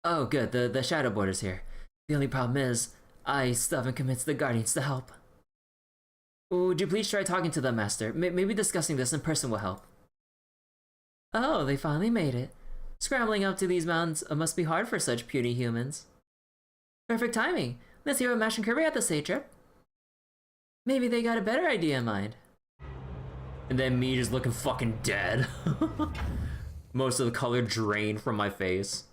Oh good, the Shadow Border's here. The only problem is, I still haven't convinced the Guardians to help. Would you please try talking to them, Master? Maybe discussing this in person will help. Oh, they finally made it. Scrambling up to these mountains must be hard for such puny humans. Perfect timing. Let's hear what Mash and Kirby have to say, Trip. Maybe they got a better idea in mind. And then me just looking fucking dead. Most of the color drained from my face.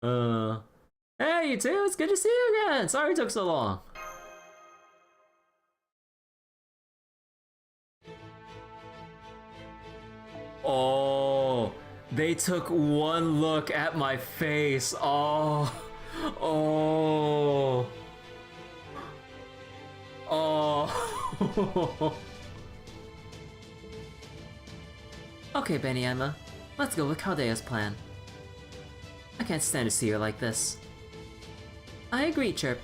Hey, you two, it's good to see you again. Sorry it took so long. Oh, they took one look at my face. Oh. Okay, Benny Emma, let's go with Chaldea's plan. I can't stand to see her like this. I agree, Chirp.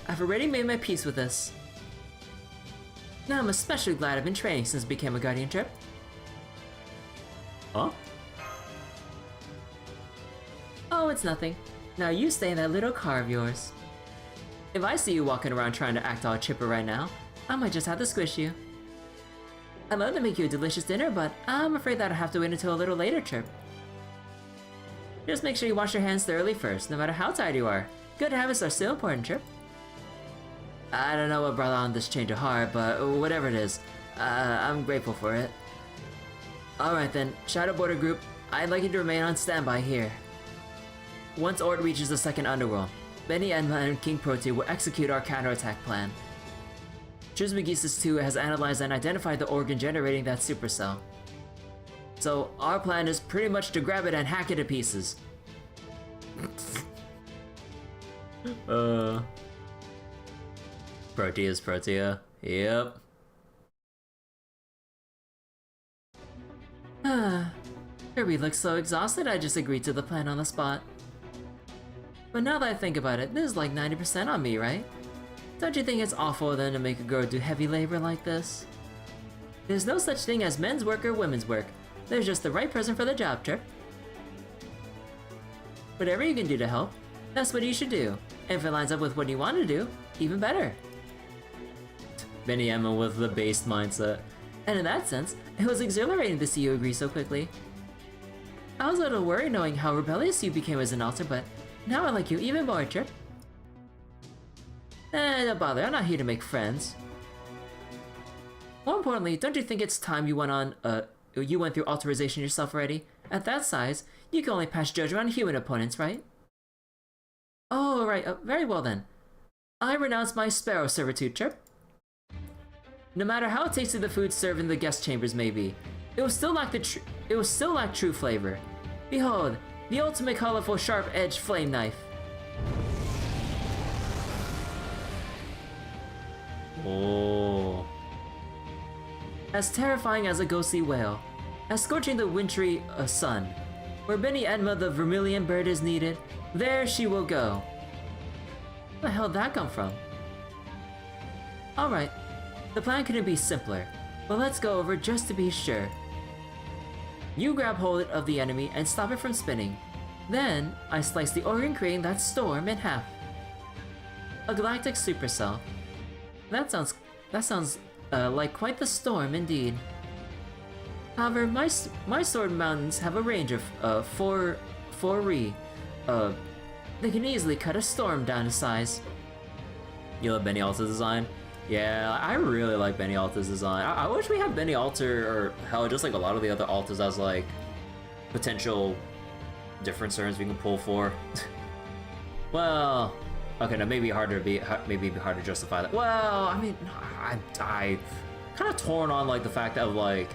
I've already made my peace with this. Now I'm especially glad I've been training since I became a Guardian, Chirp. Huh? Oh, it's nothing. Now you stay in that little car of yours. If I see you walking around trying to act all chipper right now, I might just have to squish you. I'd love to make you a delicious dinner, but I'm afraid that I'll have to wait until a little later, Chirp. Just make sure you wash your hands thoroughly first, no matter how tired you are. Good habits are still important, Chirp. I don't know what brought on this change of heart, but whatever it is, I'm grateful for it. Alright then, Shadow Border Group, I'd like you to remain on standby here. Once Ord reaches the second underworld, Benny Enma and King Protea will execute our counterattack plan. Trismegistus 2 has analyzed and identified the organ generating that supercell. So our plan is pretty much to grab it and hack it to pieces. Protea's Protea. Yep. Kirby looks so exhausted I just agreed to the plan on the spot. But now that I think about it, this is like 90% on me, right? Don't you think it's awful then to make a girl do heavy labor like this? There's no such thing as men's work or women's work. There's just the right person for the job, Trip. Whatever you can do to help, that's what you should do. And if it lines up with what you want to do, even better. Benny Emma with the based mindset. And in that sense, it was exhilarating to see you agree so quickly. I was a little worried knowing how rebellious you became as an alter, but now I like you even more, Trip. Don't bother, I'm not here to make friends. More importantly, don't you think it's time you went through alterization yourself already? At that size, you can only pass judgment on human opponents, right? Oh, right, very well then. I renounce my sparrow servitude, Trip. No matter how tasty the food served in the guest chambers may be, it will still lack true flavor. Behold, the ultimate colorful sharp-edged flame knife. Oh. As terrifying as a ghostly whale, as scorching the wintry sun, where Benny Edma the vermilion bird is needed, there she will go. Where the hell did that come from? Alright, the plan couldn't be simpler, but let's go over just to be sure. You grab hold of the enemy and stop it from spinning. Then, I slice the organ creating that storm in half. A galactic supercell. That sounds like quite the storm indeed. However, my sword mountains have a range of 4 Ri. They can easily cut a storm down to size. You love Benny Alta's design? Yeah, I really like Benny Alta's design. I wish we had Benny Alta, or hell, just like a lot of the other Altas as like potential different turns we can pull for. Well, okay, now maybe hard to justify that. Well, I mean, I kind of torn on like the fact of like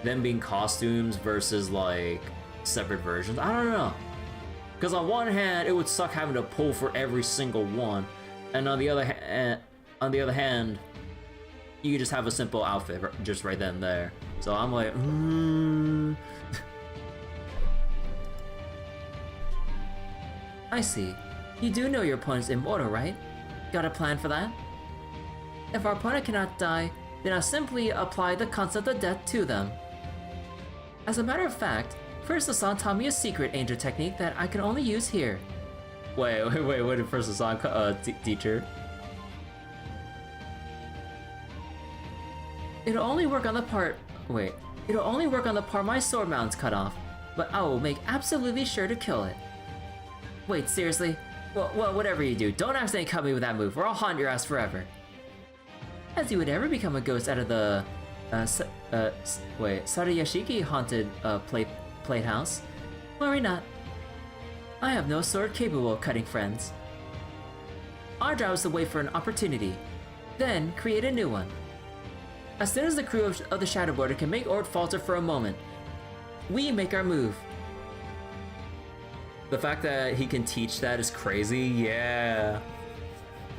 them being costumes versus like separate versions. I don't know, because on one hand it would suck having to pull for every single one, and on the other hand, you could just have a simple outfit just right then and there. So I'm like, I see. You do know your opponent's immortal, right? Got a plan for that? If our opponent cannot die, then I'll simply apply the concept of death to them. As a matter of fact, First Hassan taught me a secret angel technique that I can only use here. wait, what did First Hassan teacher? It'll only work on the part my sword mounts cut off, but I will make absolutely sure to kill it. Wait, seriously? Well, whatever you do, don't accidentally cut me with that move, or I'll haunt your ass forever. As you would ever become a ghost out of the Sarayashiki haunted plate house. Worry not. I have no sword capable of cutting friends. Our job is to wait for an opportunity, then create a new one. As soon as the crew of the Shadow Border can make Ord falter for a moment, we make our move. The fact that he can teach that is crazy, yeah.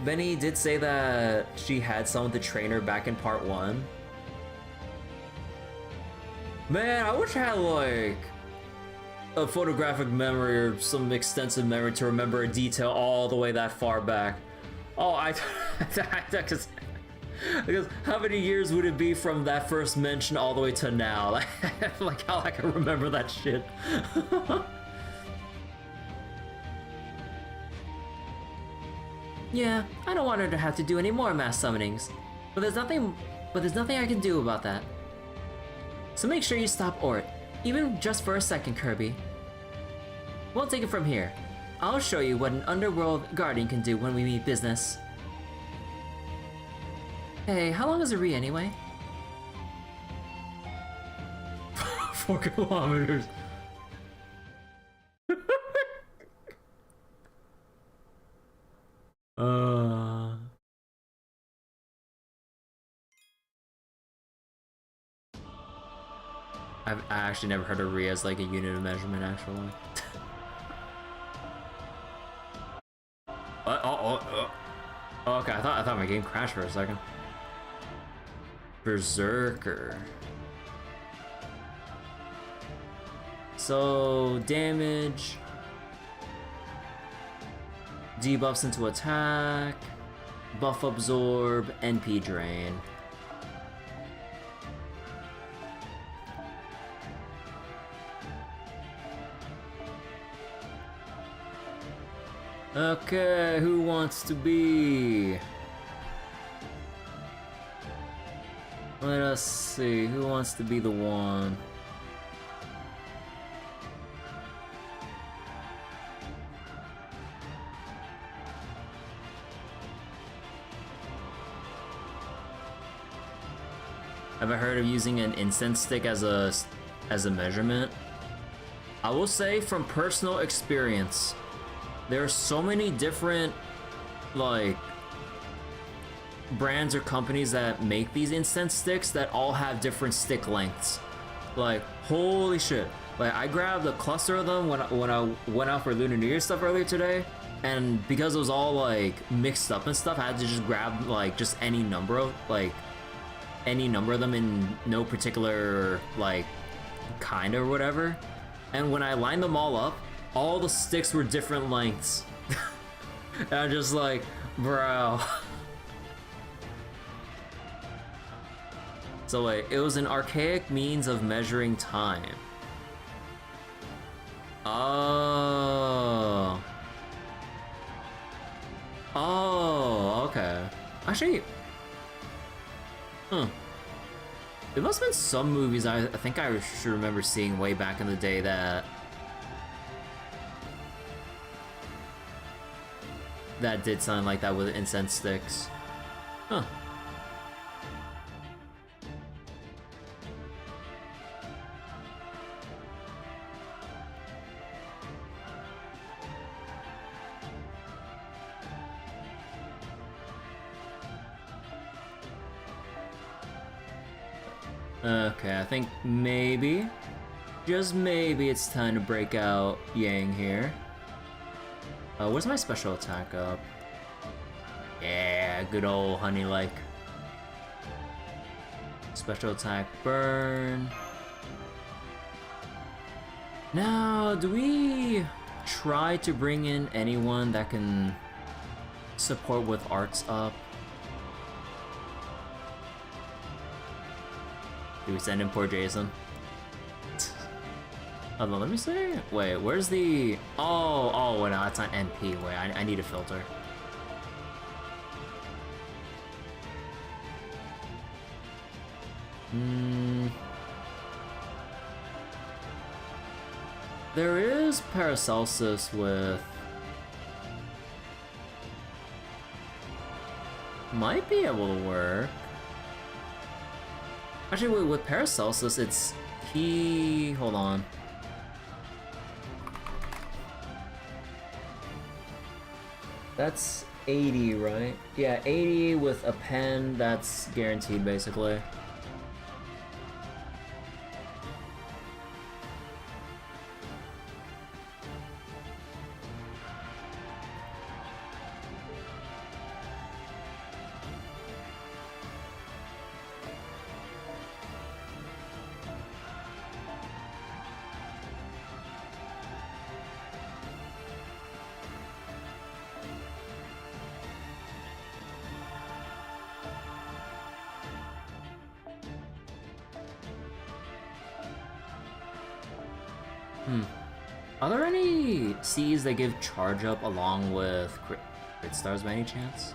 Benny did say that she had someone to train her back in part 1. Man, I wish I had like a photographic memory or some extensive memory to remember a detail all the way that far back. Oh, because how many years would it be from that first mention all the way to now? Like how I can remember that shit. Yeah, I don't want her to have to do any more mass summonings, but there's nothing I can do about that. So make sure you stop Ort, even just for a second, Kirby. We'll take it from here. I'll show you what an underworld guardian can do when we meet business. Hey, how long is a Ri anyway? 4 kilometers. I actually never heard of Ri as like a unit of measurement, actually. Okay, I thought my game crashed for a second. Berserker. So damage, debuffs into attack, buff absorb, NP drain. Okay, who wants to be? Let us see, who wants to be the one? Have I heard of using an incense stick as a measurement? I will say from personal experience, there are so many different like brands or companies that make these incense sticks that all have different stick lengths. Like holy shit! Like I grabbed a cluster of them when I went out for Lunar New Year stuff earlier today, and because it was all like mixed up and stuff, I had to just grab like just any number of them in no particular like kind or whatever. And when I lined them all up, all the sticks were different lengths. And I'm just like, bro. So wait, it was an archaic means of measuring time. Oh. Oh, okay. Actually, there must have been some movies I think I should remember seeing way back in the day that did something like that with incense sticks. Huh. Okay, I think maybe, just maybe it's time to break out Yang here. Where's my special attack up? Yeah, good old honey-like. Special attack burn. Now, do we try to bring in anyone that can support with arts up? Do we send in poor Jason? Hold on, let me see. Wait, where's the... Oh, wait, no, that's not NP. Wait, I need a filter. There is Paracelsus with... Might be able to work. Actually, with Paracelsus, it's... Hold on. That's 80, right? Yeah, 80 with a pen, that's guaranteed, basically. Are there any Cs that give charge up along with crit stars by any chance?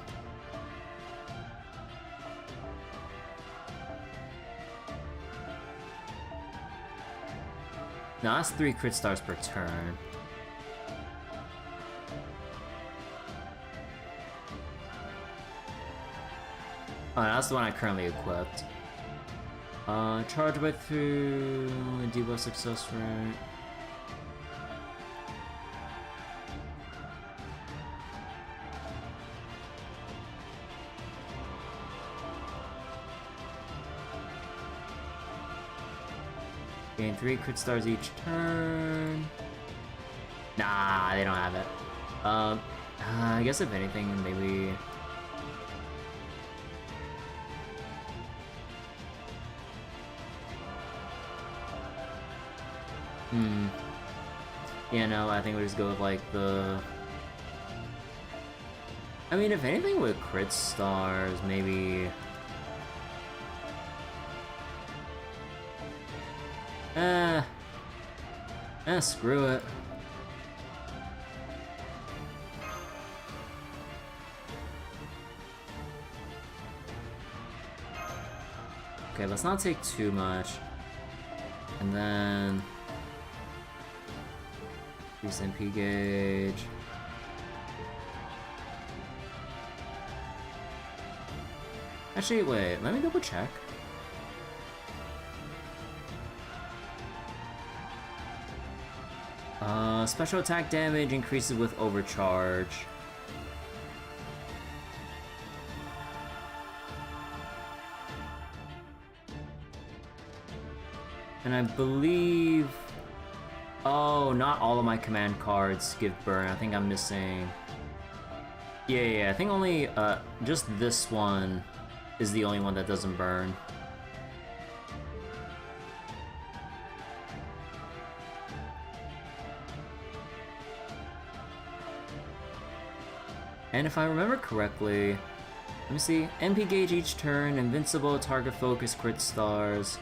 No, that's 3 crit stars per turn. Oh, that's the one I currently equipped. Charge by 2, debuff success rate. Gain 3 crit stars each turn. Nah, they don't have it. I guess if anything, maybe... Yeah, no, I think we just go with, like, the... I mean, if anything with crit stars, maybe... Screw it. Okay, let's not take too much. And then... Increase MP gauge. Actually, wait, let me double check. Special attack damage increases with overcharge. And I believe... Oh, not all of my command cards give burn. I think I'm missing... Yeah, I think only, just this one is the only one that doesn't burn. And if I remember correctly, let me see, MP gauge each turn, invincible, target focus, crit stars.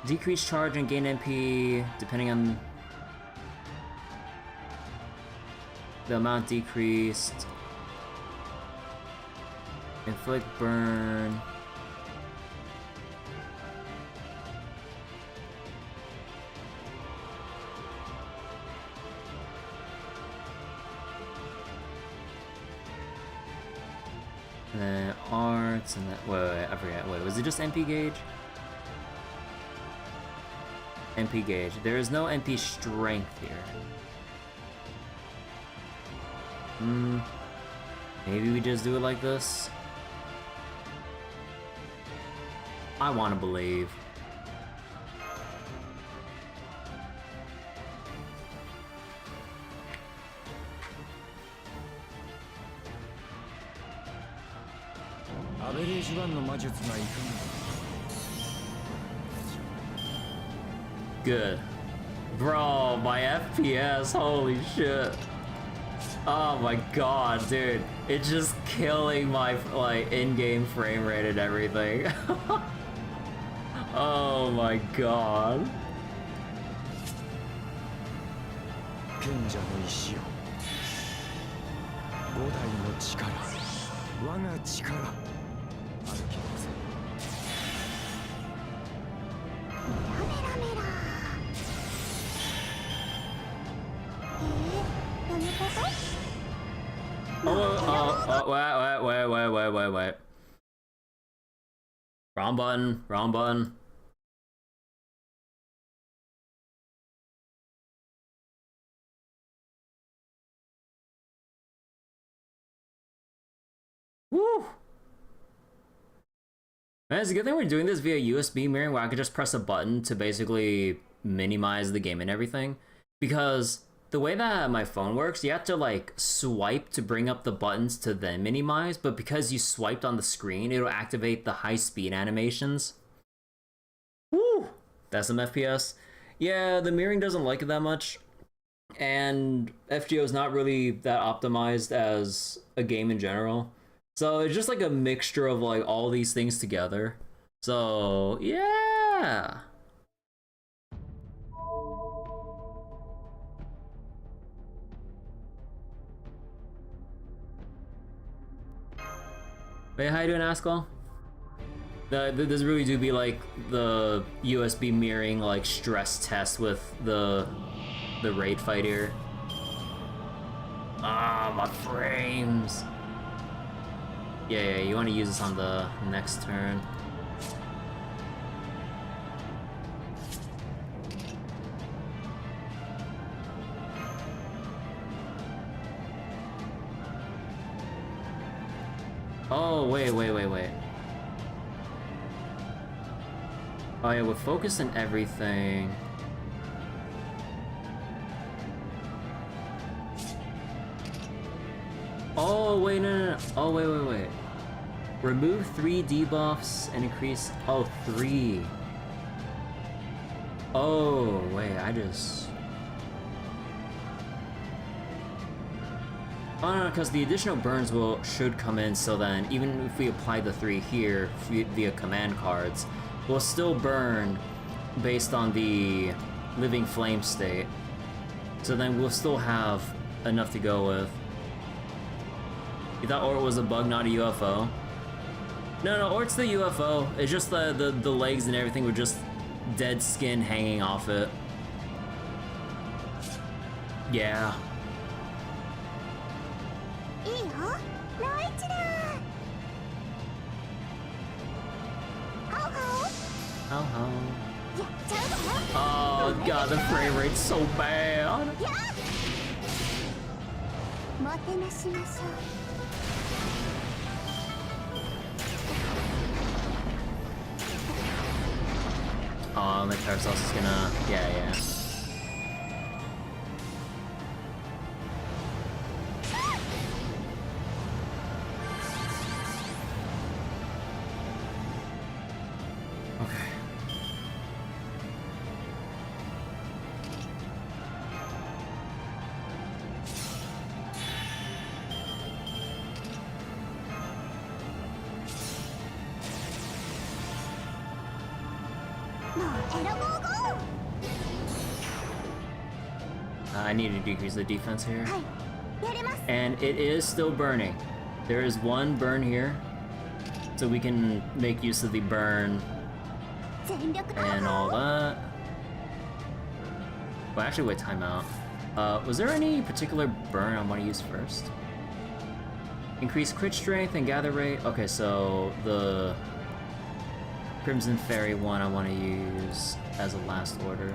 Decrease charge and gain MP, depending on the amount decreased. Inflict burn. And then arts, and then wait, I forget. Wait, was it just MP gauge? MP gauge. There is no MP strength here. Maybe we just do it like this. I want to believe. Good. Bro, my FPS, holy shit. Oh my god, dude. It's just killing my, like, in-game frame rate and everything. Oh my god. Wait. Wrong button. Woo! Man, it's a good thing we're doing this via USB mirroring where I could just press a button to basically minimize the game and everything. Because the way that my phone works, you have to like swipe to bring up the buttons to then minimize, but because you swiped on the screen, it'll activate the high speed animations. Woo! That's some FPS. Yeah, the mirroring doesn't like it that much. And FGO is not really that optimized as a game in general. So it's just like a mixture of like all these things together. So yeah. Wait, how you doing, Askel? This really do be like the USB mirroring like stress test with the raid fight here. Ah, my frames. Yeah, you want to use this on the next turn. Oh, wait. Oh yeah, with focus and everything. Oh, wait, no. Oh, wait. Remove 3 debuffs and increase... Oh, 3. Oh, wait, I just... Oh, no, because the additional burns should come in, so then even if we apply the 3 here via command cards, we'll still burn based on the living flame state. So then we'll still have enough to go with. You thought ORT was a bug, not a UFO? No, or it's the UFO. It's just the legs and everything with just dead skin hanging off it. Yeah. How? Oh god, the frame rate's so bad. Oh, my Paracelsus is gonna... Yeah. Okay. I need to decrease the defense here. And it is still burning. There is one burn here. So we can make use of the burn and all that. Well, actually, wait, timeout. Was there any particular burn I want to use first? Increase crit strength and gather rate. Okay, so the Crimson Fairy one I want to use as a last order.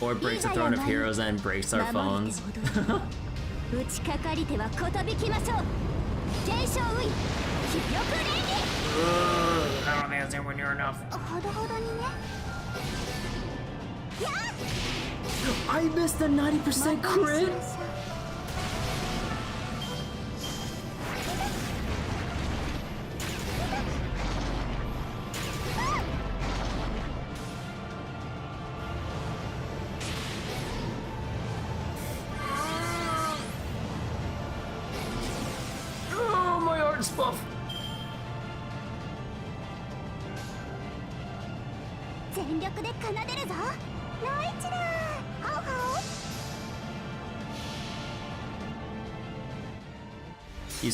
Or breaks the Throne of Heroes and breaks our phones. I don't think that's anywhere near enough. I missed the 90% crit! Oh, my art's buff. You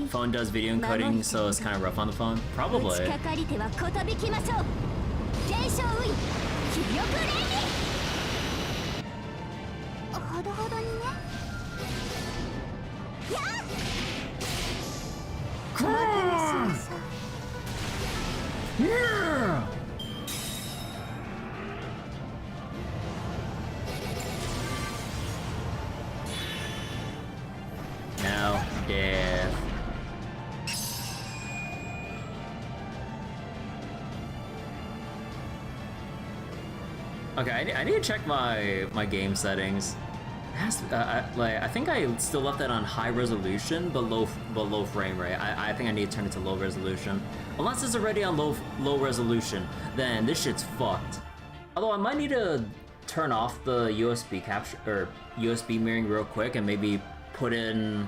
phone does video encoding, so it's kind of rough on the phone? Probably. Yeah! Now, death. Okay, I need to check my game settings. It has to, I think I still left that on high resolution, but low frame rate. I think I need to turn it to low resolution. Unless it's already on low resolution, then this shit's fucked. Although I might need to turn off the USB capture or USB mirroring real quick and maybe put in.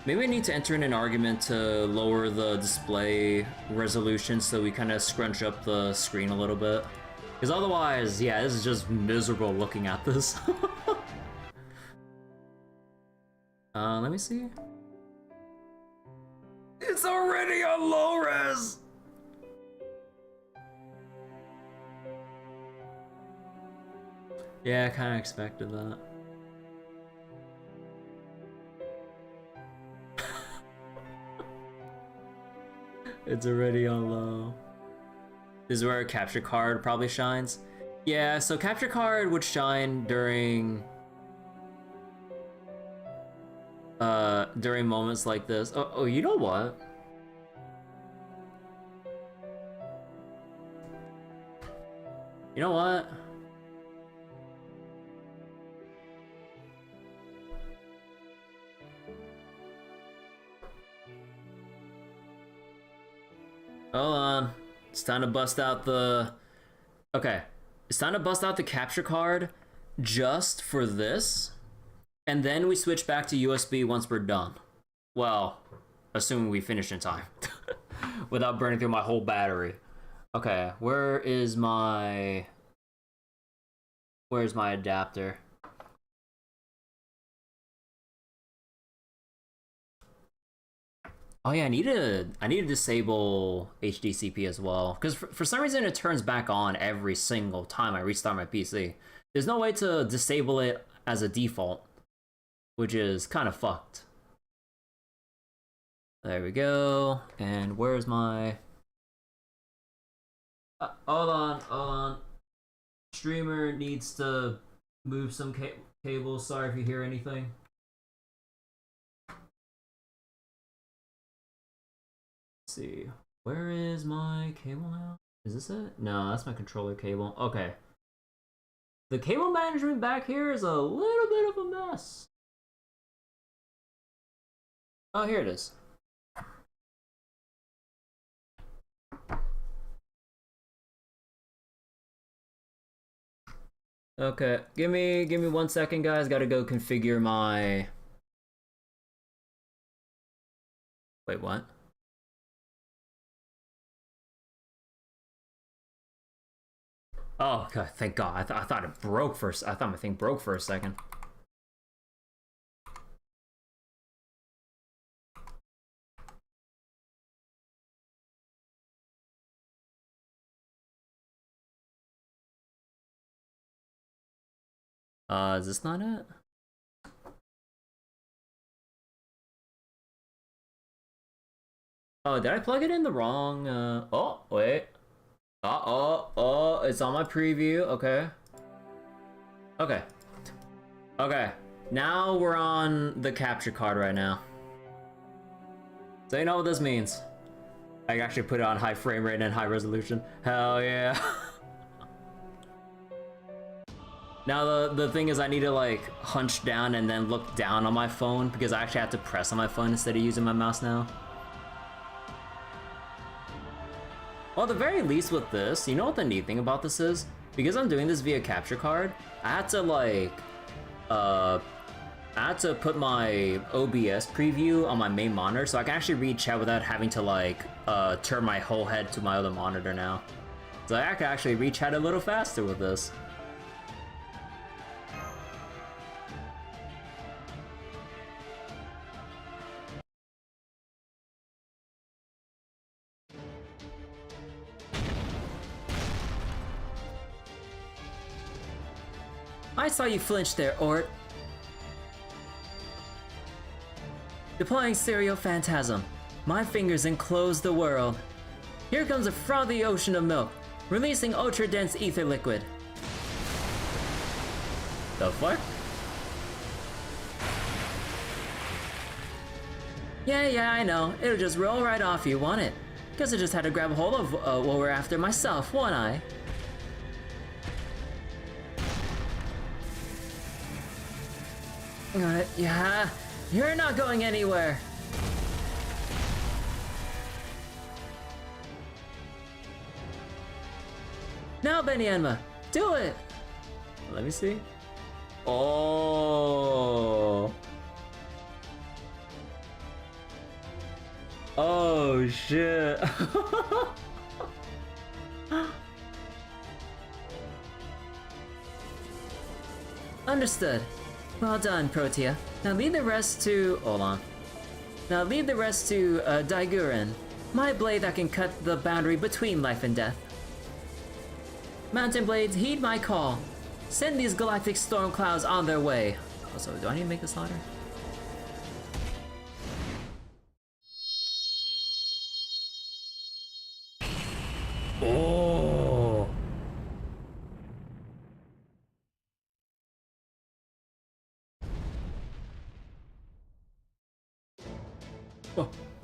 Maybe I need to enter in an argument to lower the display resolution so we kind of scrunch up the screen a little bit. Because otherwise, yeah, this is just miserable looking at this. Let me see. It's already on low res! Yeah, I kind of expected that. It's already on low. This is where a capture card probably shines. Yeah, so capture card would shine during moments like this. Oh, you know what? You know what? Hold on. It's time to bust out the... Okay. It's time to bust out the capture card just for this. And then we switch back to USB once we're done. Well, assuming we finish in time. Without burning through my whole battery. Okay, where's my adapter? Oh yeah, I need to disable HDCP as well, because for some reason it turns back on every single time I restart my PC. There's no way to disable it as a default, which is kind of fucked. There we go. And where's my... hold on. Streamer needs to move some cables. Sorry if you hear anything. Let's see. Where is my cable now? Is this it? No, that's my controller cable. Okay. The cable management back here is a little bit of a mess. Oh, here it is. Okay, give me 1 second, guys. Gotta go configure my... Wait, what? Oh, God, thank God. I thought it broke first. I thought my thing broke for a second. Is this not it? Oh, did I plug it in the wrong, oh, wait. Oh, it's on my preview, okay. Okay, now we're on the capture card right now. So you know what this means. I can actually put it on high frame rate and high resolution. Hell yeah. Now the thing is I need to like hunch down and then look down on my phone because I actually have to press on my phone instead of using my mouse now. Well, at the very least with this, you know what the neat thing about this is? Because I'm doing this via capture card, I had to like, I had to put my OBS preview on my main monitor so I can actually read chat without having to like, turn my whole head to my other monitor now. So I can actually read chat a little faster with this. I saw you flinch there, Ort. Deploying Stereo Phantasm. My fingers enclose the world. Here comes a frothy ocean of milk, releasing ultra-dense ether liquid. The fuck? Yeah, I know. It'll just roll right off you, won't it? Guess I just had to grab a hold of what we're after myself, won't I? Yeah, you're not going anywhere. Now, Benyanma, do it. Let me see. Oh. Oh shit. Understood. Well done, Protea. Now leave the rest to... hold on. Now leave the rest to, Daiguren, my blade that can cut the boundary between life and death. Mountain Blades, heed my call. Send these galactic storm clouds on their way. Also, do I need to make this louder? Oh!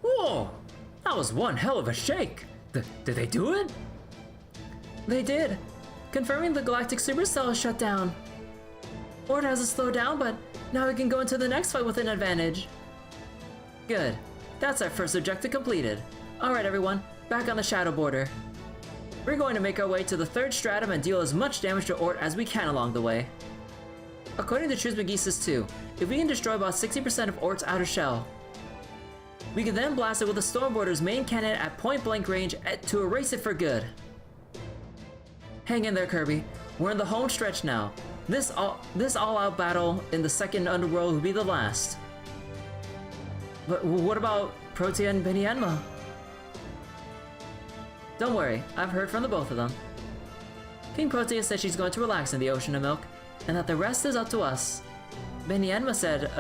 Whoa! That was one hell of a shake! Did they do it? They did! Confirming the galactic supercell is shut down. ORT has to slow down, but now we can go into the next fight with an advantage. Good. That's our first objective completed. Alright everyone, back on the shadow border. We're going to make our way to the third stratum and deal as much damage to ORT as we can along the way. According to Trismegistus 2, if we can destroy about 60% of ORT's outer shell, we can then blast it with the Stormborder's main cannon at point-blank range to erase it for good. Hang in there, Kirby. We're in the home stretch now. This all-out battle in the second underworld will be the last. But what about Protea and Benienma. Don't worry, I've heard from the both of them. King Protea said she's going to relax in the Ocean of Milk, and that the rest is up to us. Benienma said,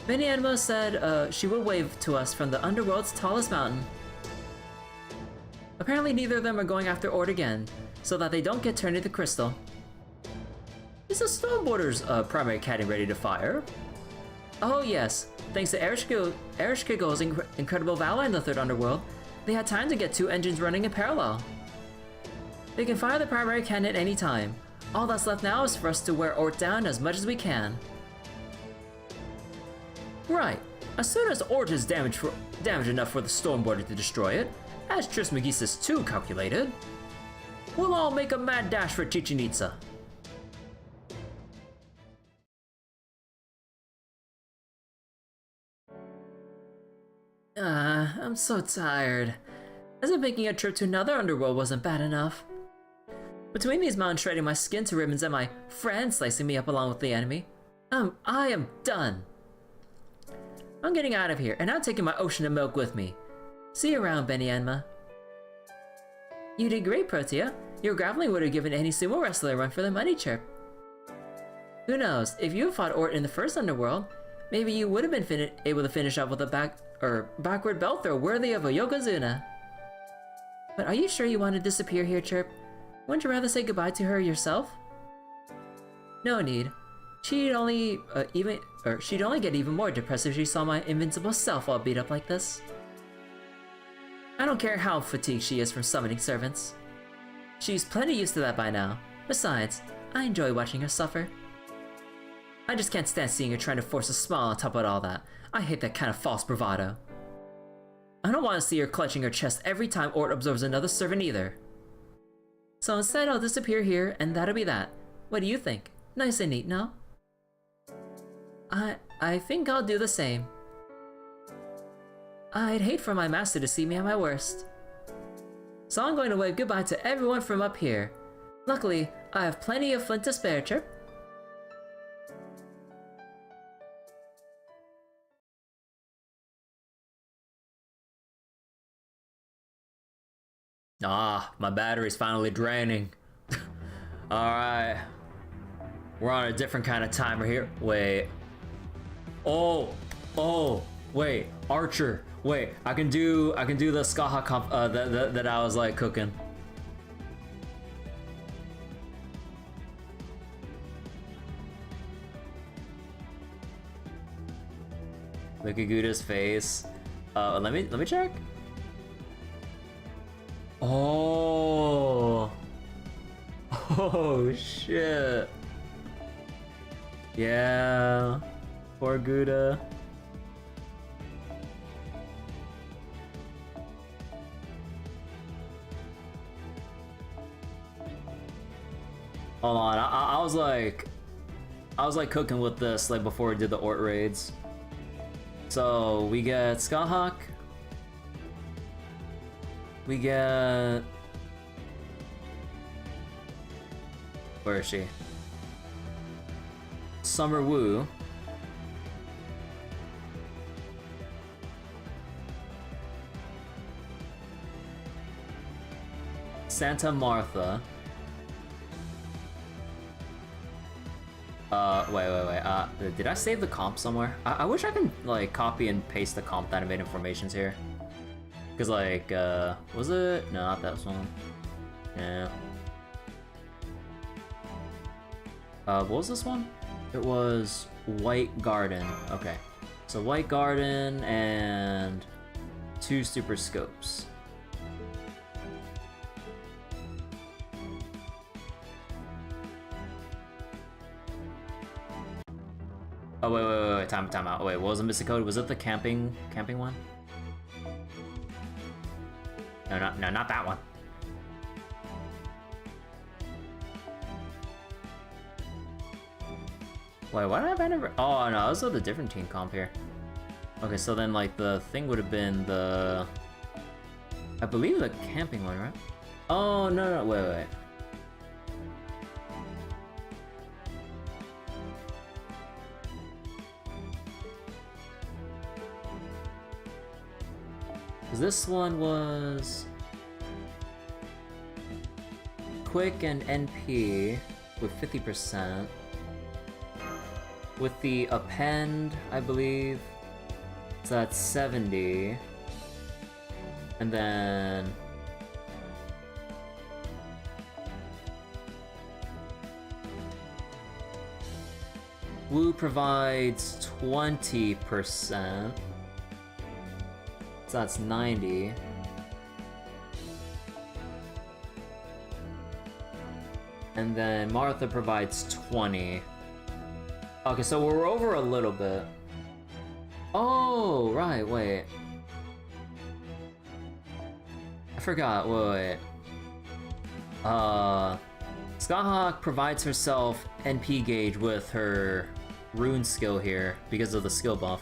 Benienma said, she would wave to us from the underworld's tallest mountain. Apparently neither of them are going after Ord again, so that they don't get turned into crystal. Is the Stormborder's primary cannon ready to fire? Oh yes, thanks to Ereshkigal's incredible valor in the Third Underworld, they had time to get 2 engines running in parallel. They can fire the primary cannon at any time. All that's left now is for us to wear Ort down as much as we can. Right. As soon as Ort is damaged enough for the Stormborder to destroy it, as Trismegistus 2 calculated, we'll all make a mad dash for Chichen Itza. I'm so tired. As if making a trip to another underworld wasn't bad enough. Between these mountains shredding my skin to ribbons and my friends slicing me up along with the enemy, I am done. I'm getting out of here, and I'm taking my Ocean of Milk with me. See you around, Benienma. You did great, Protea. Your grappling would have given any sumo wrestler a run for the money, Chirp. Who knows, if you had fought Ort in the first underworld, maybe you would have been able to finish up with a backward belt throw worthy of a Yokozuna. But are you sure you want to disappear here, Chirp? Wouldn't you rather say goodbye to her yourself? No need. She'd only get even more depressed if she saw my invincible self all beat up like this. I don't care how fatigued she is from summoning servants. She's plenty used to that by now. Besides, I enjoy watching her suffer. I just can't stand seeing her trying to force a smile on top of all that. I hate that kind of false bravado. I don't want to see her clutching her chest every time Ort absorbs another servant either. So instead I'll disappear here and that'll be that. What do you think? Nice and neat, no? I think I'll do the same. I'd hate for my master to see me at my worst. So I'm going to wave goodbye to everyone from up here. Luckily, I have plenty of flint to spare, Chirp. Ah, my battery's finally draining. Alright. We're on a different kind of timer here. Wait. Oh, wait. Archer. Wait, I can do the Skaha comp that I was like cooking. Look at Guda's face. Let me check. Oh shit. Yeah. Poor Gouda. Hold on, I was like cooking with this like before we did the ORT raids. So we get Skahawk. We get... Where is she? Summer Wu. Santa Martha. Wait. Did I save the comp somewhere? I wish I could, like, copy and paste the comp that I made informations here. Because, like, was it? No, not that one. Yeah. What was this one? It was White Garden. Okay. So White Garden and 2 super scopes. Oh, wait, time out. Wait, what was the missing code? Was it the camping one? No, not that one. Wait, why did I never... Oh, no, this was a different team comp here. Okay, so then, like, the thing would have been the... I believe the camping one, right? Oh, no, wait. 'Cause this one was quick and NP with 50%. With the append, I believe, so that's 70. And then Wu provides 20%. So that's 90. And then Martha provides 20. Okay, so we're over a little bit. Oh, right, wait. I forgot, wait. Skyhawk provides herself NP gauge with her rune skill here because of the skill buff.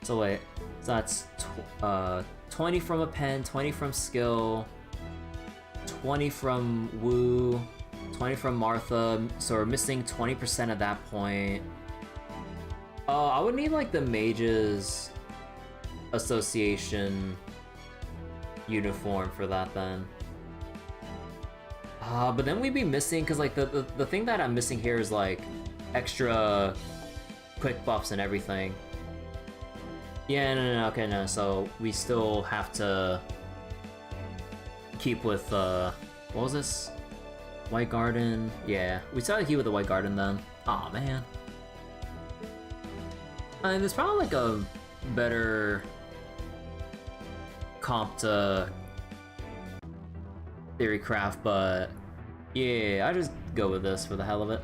So wait, so that's 20 from a pen, 20 from skill, 20 from Wu, 20 from Martha, so we're missing 20% at that point. I would need like the Mages Association uniform for that then. But then we'd be missing, because like the thing that I'm missing here is like extra quick buffs and everything. Yeah, no, okay, no, so we still have to keep with, what was this? White Garden? Yeah, we still have to keep with the White Garden then. Aw, man. I mean, there's probably like a better comp to Theorycraft, but yeah, I just go with this for the hell of it.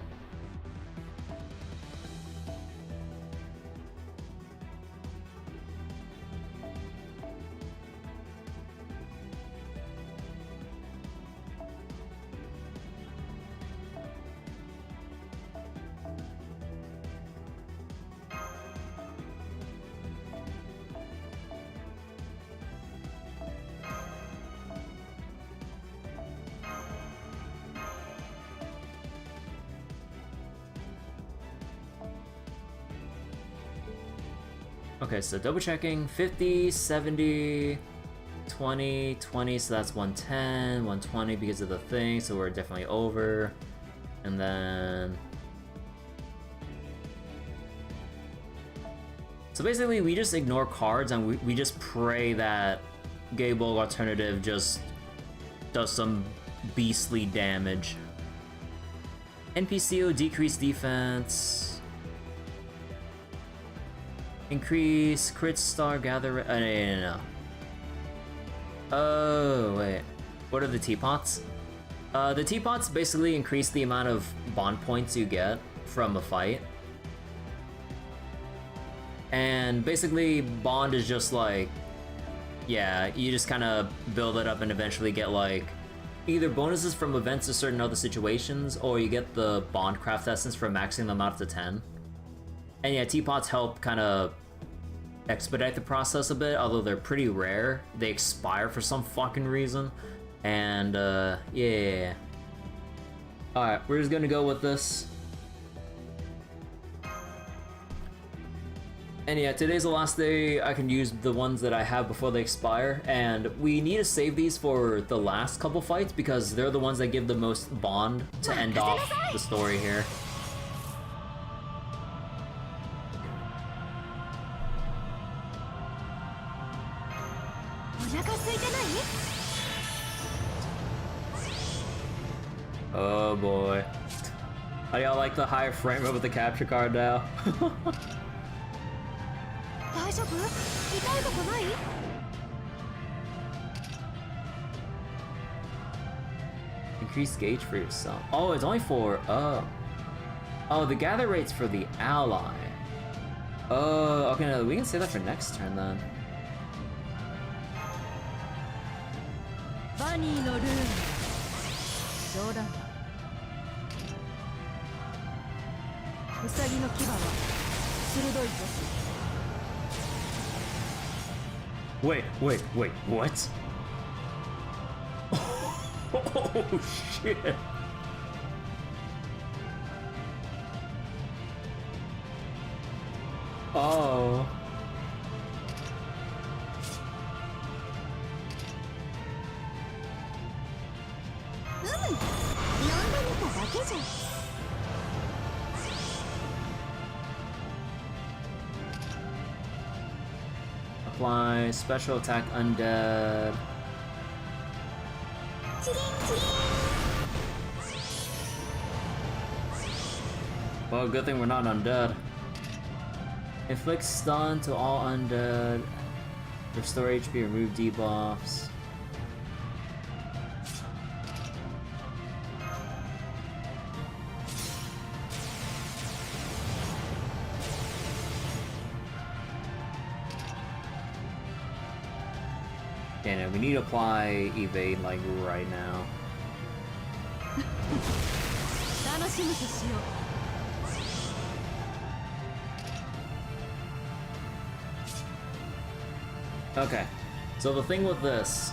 Okay, so double checking, 50, 70, 20, 20, so that's 110, 120 because of the thing, so we're definitely over. And then... so basically we just ignore cards and we just pray that Gable Alternative just does some beastly damage. NPCO decreased defense. Increase crit star gather. No. Oh wait, what are the teapots? The teapots basically increase the amount of bond points you get from a fight, and basically bond is just like, yeah, you just kind of build it up and eventually get like either bonuses from events to certain other situations, or you get the bond craft essence for maxing them out to 10. And yeah, teapots help kind of expedite the process a bit, although they're pretty rare. They expire for some fucking reason. And, yeah. Alright, we're just gonna go with this. And yeah, today's the last day I can use the ones that I have before they expire, and we need to save these for the last couple fights because they're the ones that give the most bond to end off the story here. Oh boy. How do y'all like the higher frame rate with the capture card now? Increase gauge for yourself. Oh, it's only for, oh, the gather rate's for the ally. Oh, okay, no, we can say that for next turn then. Wait, what? Oh shit! Oh. apply special attack undead. Well, good thing we're not undead. Inflict stun to all undead. Restore HP, remove debuffs. Okay, now we need to apply evade like right now. Okay, so the thing with this,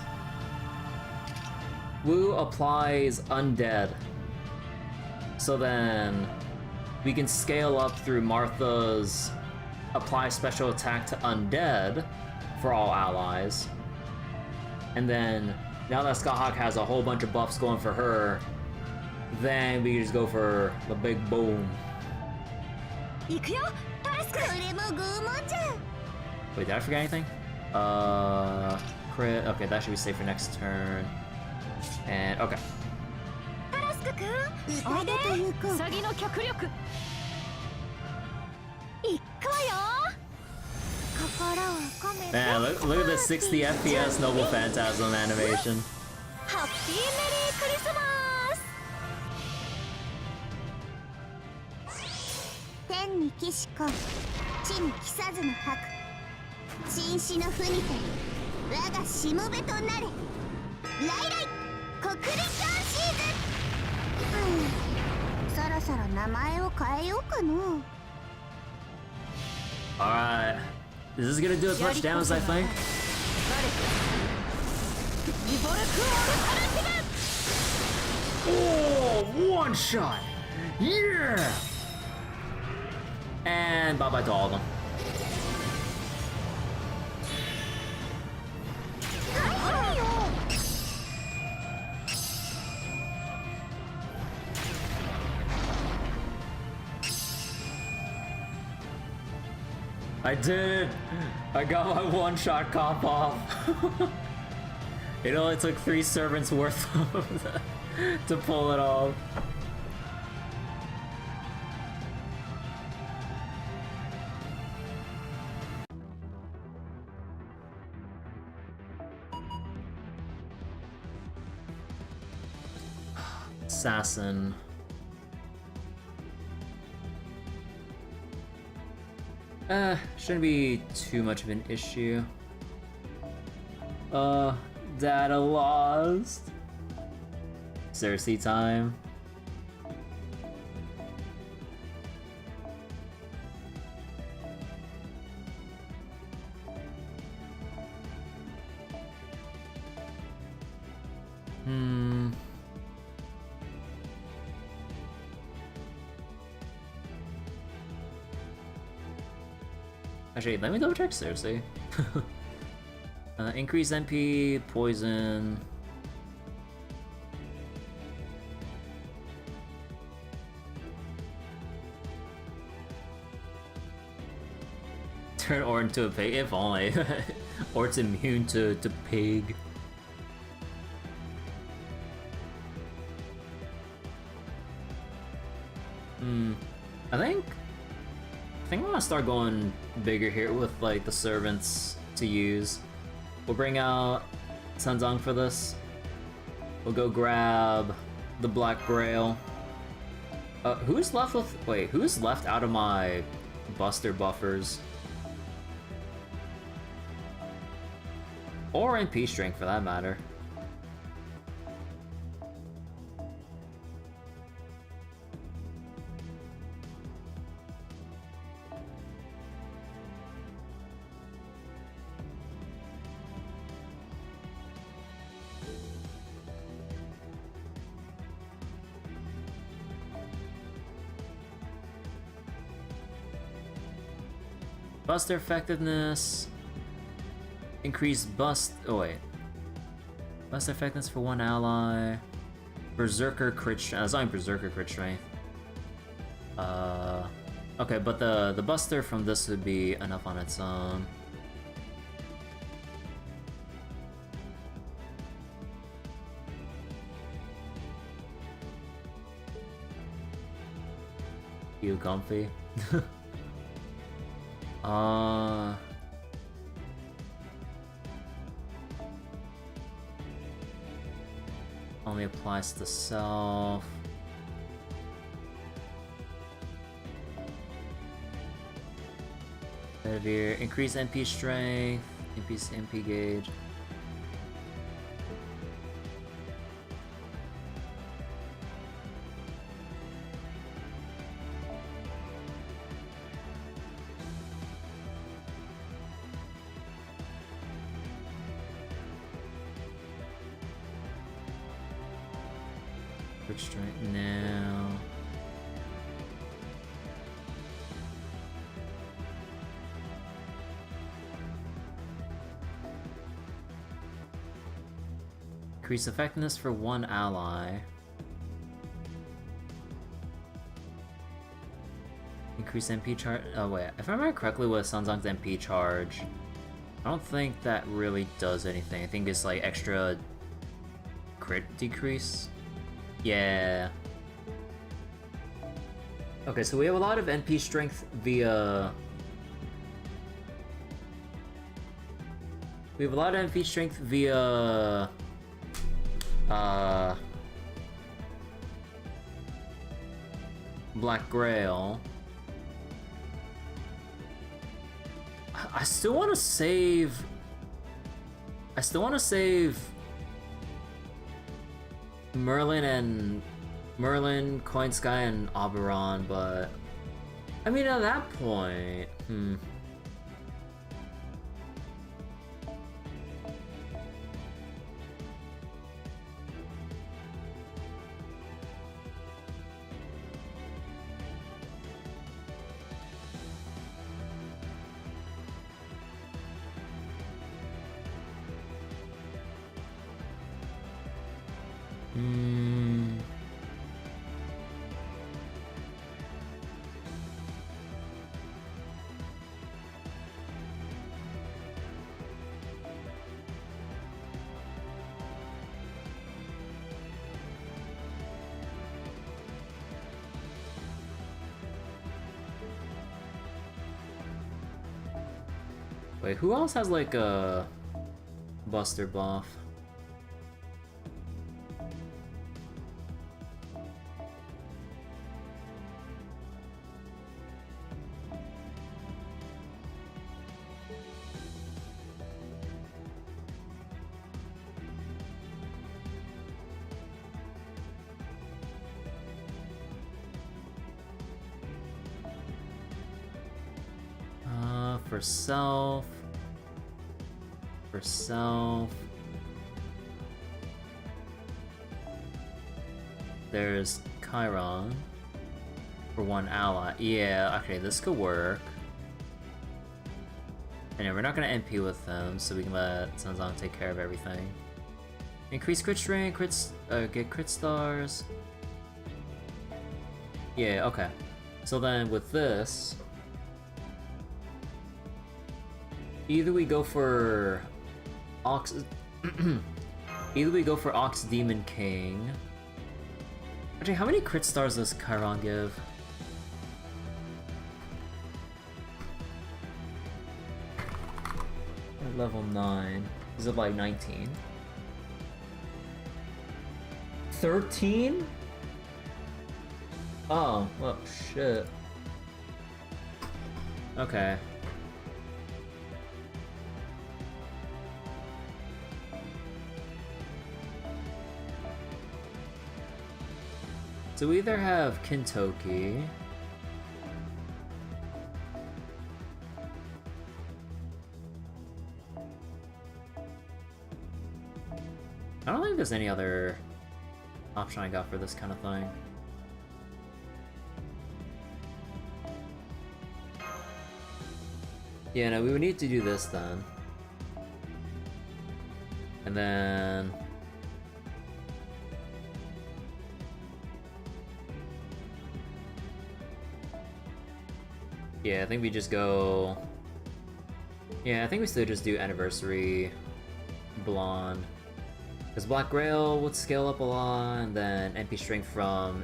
Wu applies undead, so then we can scale up through Martha's apply special attack to undead for all allies, and then now that Skyhawk has a whole bunch of buffs going for her, then we can just go for the big boom. Wait, did I forget anything? Crit. Okay, that should be safe for next turn. And okay. Man, look at the 60 FPS Noble Phantasm animation. Alright. Is this gonna do as much damage as I think? Oh, one shot! Yeah! And bye-bye to all of them. I did! I got my one-shot comp off. It only took 3 servants worth of to pull it off. Assassin. Shouldn't be too much of an issue. Data lost. Cersei time. Actually, let me double check Cersei. Increase MP, poison. Turn Or into a pig, if only. Or it's immune to pig. I think I'm gonna start going bigger here with like the servants to use. We'll bring out Sanzang for this. We'll go grab the Black Grail. Who's left with? Wait, who's left out of my Buster buffers? Or MP strength for that matter. Buster effectiveness. Increase bust. Oh wait. Bust effectiveness for one ally. Berserker crit strength. That's not Berserker crit strength. Okay, but the Buster from this would be enough on its own. You comfy? Only applies to self. Heavier. Increase MP strength. Increase MP gauge. Quick strength now. Increase effectiveness for one ally. Increase MP charge. Oh wait, if I remember correctly with Sanzang's MP charge, I don't think that really does anything. I think it's like extra crit decrease. Yeah. Okay, so we have a lot of NP strength via... We have a lot of NP strength via... Black Grail. I still want to save... Merlin, Coin Sky, and Oberon, but... I mean, at that point... Wait, who else has like a Buster buff? For self. There's Chiron for one ally. Yeah, okay, this could work. And we're not gonna NP with them, so we can let Sanzang take care of everything. Increase crit strength, get crit stars. Yeah, okay. So then with this, either we go for Ox Demon King. Actually, how many crit stars does Chiron give? At level 9. Is it like 19? 13? Oh, well, shit. Okay. So we either have Kintoki, I don't think there's any other option I got for this kind of thing. Yeah, no, we would need to do this then. And then... yeah, I think we just go... yeah, I think we still just do Anniversary Blonde. Because Black Grail would scale up a lot, and then NP Strength from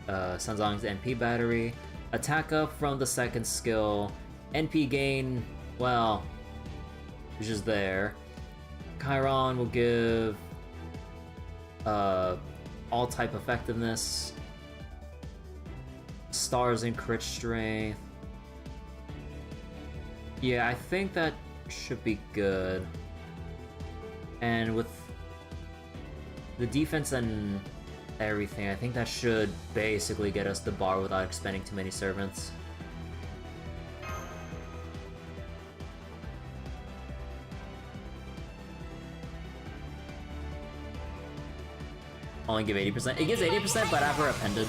Sanzang's NP Battery. attack up from the second skill. NP gain, well, it's just there. Chiron will give all type effectiveness. Stars and crit strength. Yeah, I think that should be good. And with the defense and everything, I think that should basically get us the bar without expending too many servants. Only give 80%. It gives 80%, but I have her appended.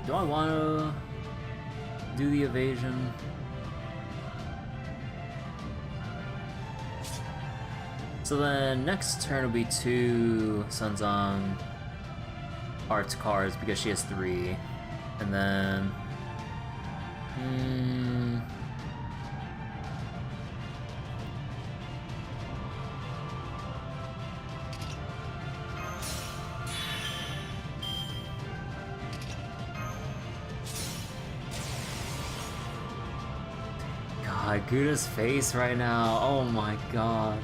Do I want to do the evasion? So then next turn will be 2 Suns on Art's cards because she has 3, and then God, Guda's face right now. Oh my god.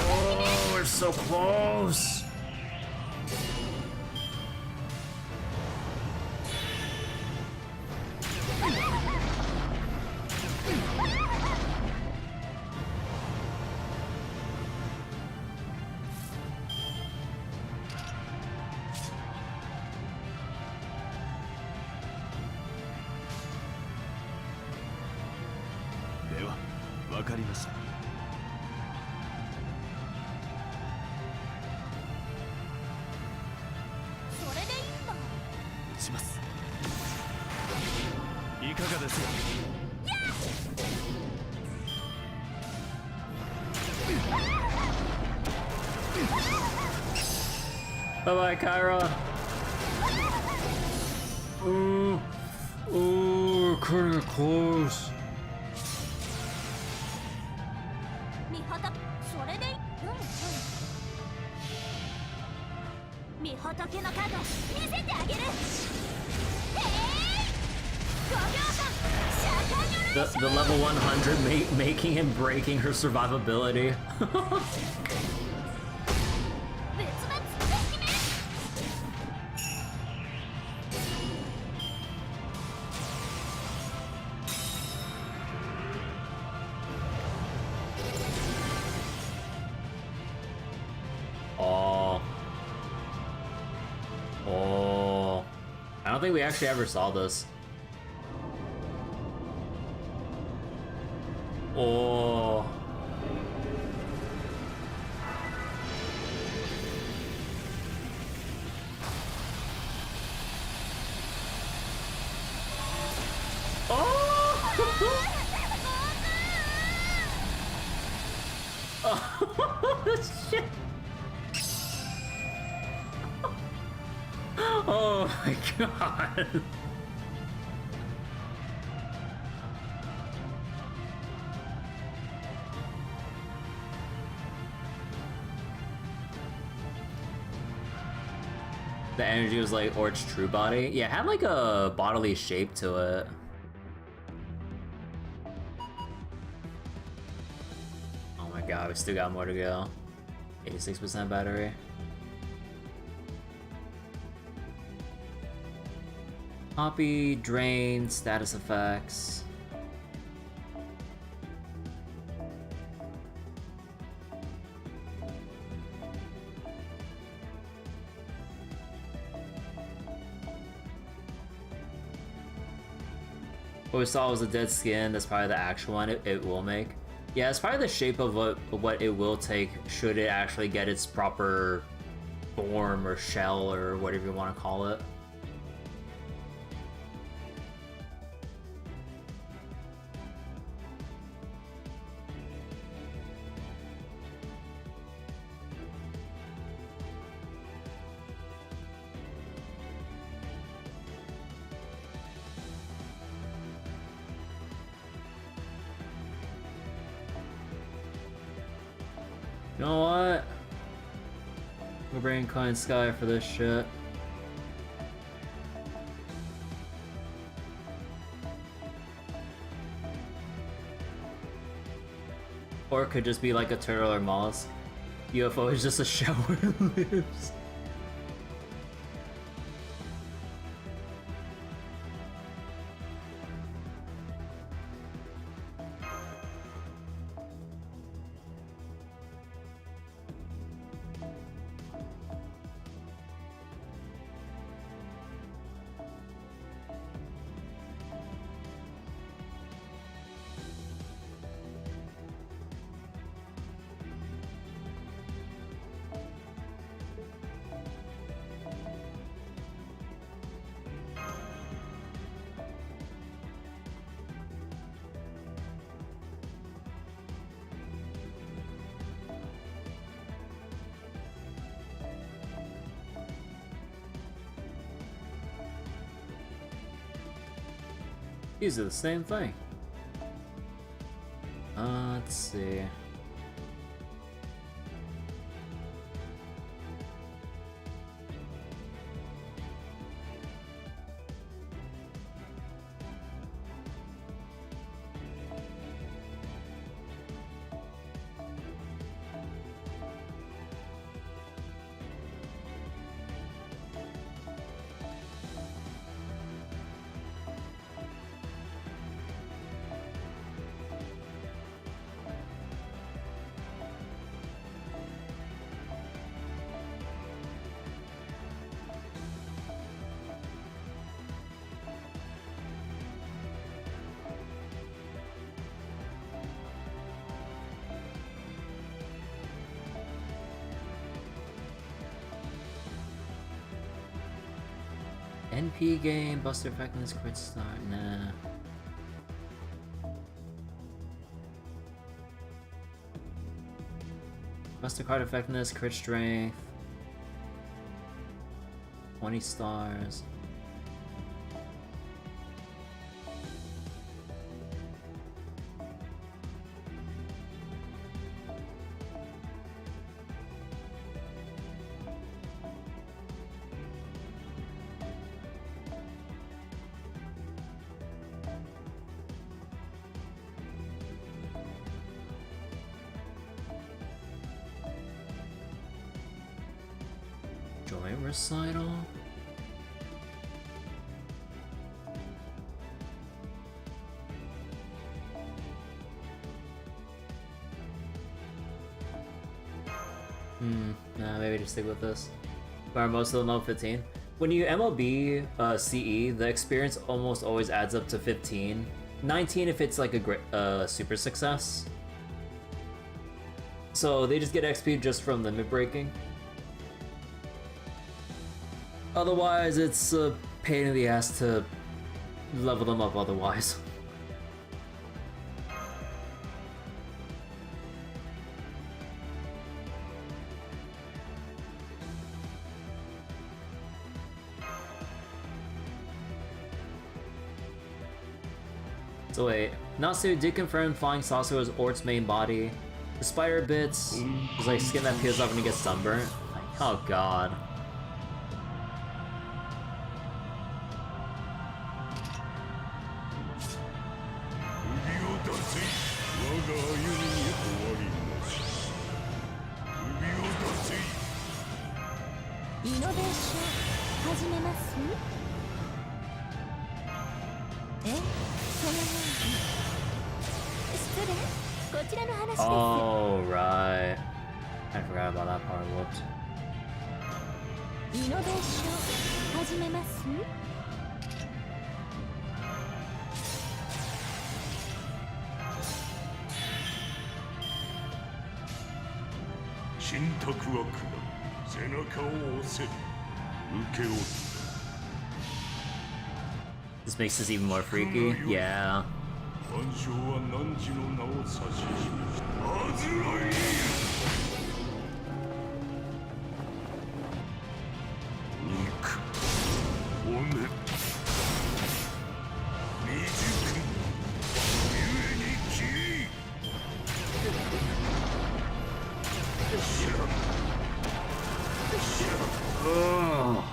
Oh, we're so close. Bye-bye, Kyra. Ooh, ooh, kinda close. The level 100 making and breaking her survivability. I don't think we actually ever saw this. Oh. Oh! Oh, shit. Oh my god. The energy was like Ort's true body. Yeah, it had like a bodily shape to it. Oh my god, we still got more to go. 86% battery. Copy, drain, status effects. What we saw was a dead skin. That's probably the actual one it will make. Yeah, it's probably the shape of what it will take should it actually get its proper form or shell or whatever you want to call it. You know what? We're bringing Coin Sky for this shit. Or it could just be like a turtle or mollusk. UFO is just a shower lives. These are the same thing. Let's see. NP game, Buster Effectiveness, Crit Start, nah. Buster Card Effectiveness, Crit Strength. 20 stars. Joint Recital? Nah, maybe just stick with this. Or most of them level 15. When you MLB CE, the experience almost always adds up to 15. 19 if it's like a great super success. So they just get XP just from limit breaking. Otherwise, it's a pain in the ass to level them up otherwise. So wait, Natsu did confirm Flying Saucer was ORT's main body. The spider bits is like skin that peels off when he gets sunburnt. Oh god. Oh, right. I forgot about that part. Whoops. This makes this even more freaky. Yeah. Oh.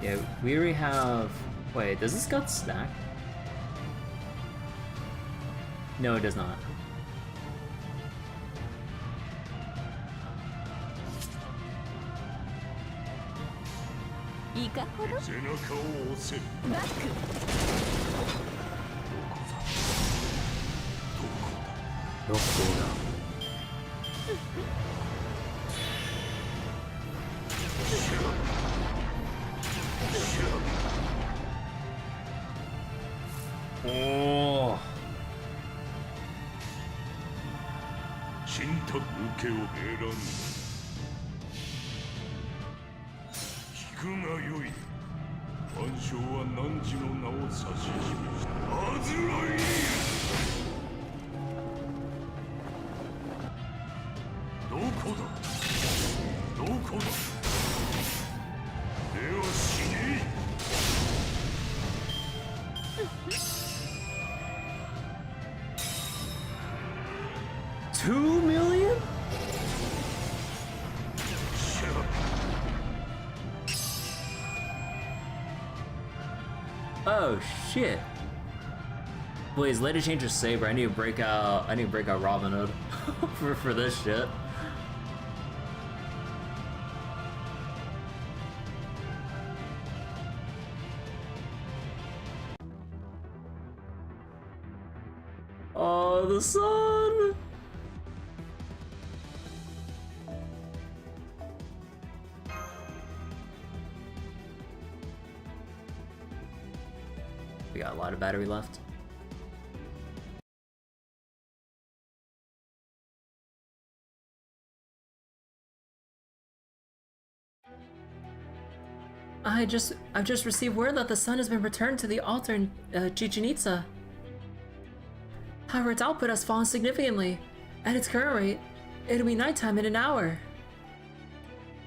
Yeah, we already have... Wait, does this got snack? No, it does not. Oh. 信託受けを選んだ。聞くがよい。万象は汝の名を指し示す。アズライリ。どこだ。どこだ。では死ね。2 million? Oh shit. Please let it change your saber. I need to break out Robin Hood for this shit. Oh, the sun! We got a lot of battery left. I've just received word that the sun has been returned to the altar in Chichen Itza. However, its output has fallen significantly. At its current rate, it'll be nighttime in an hour.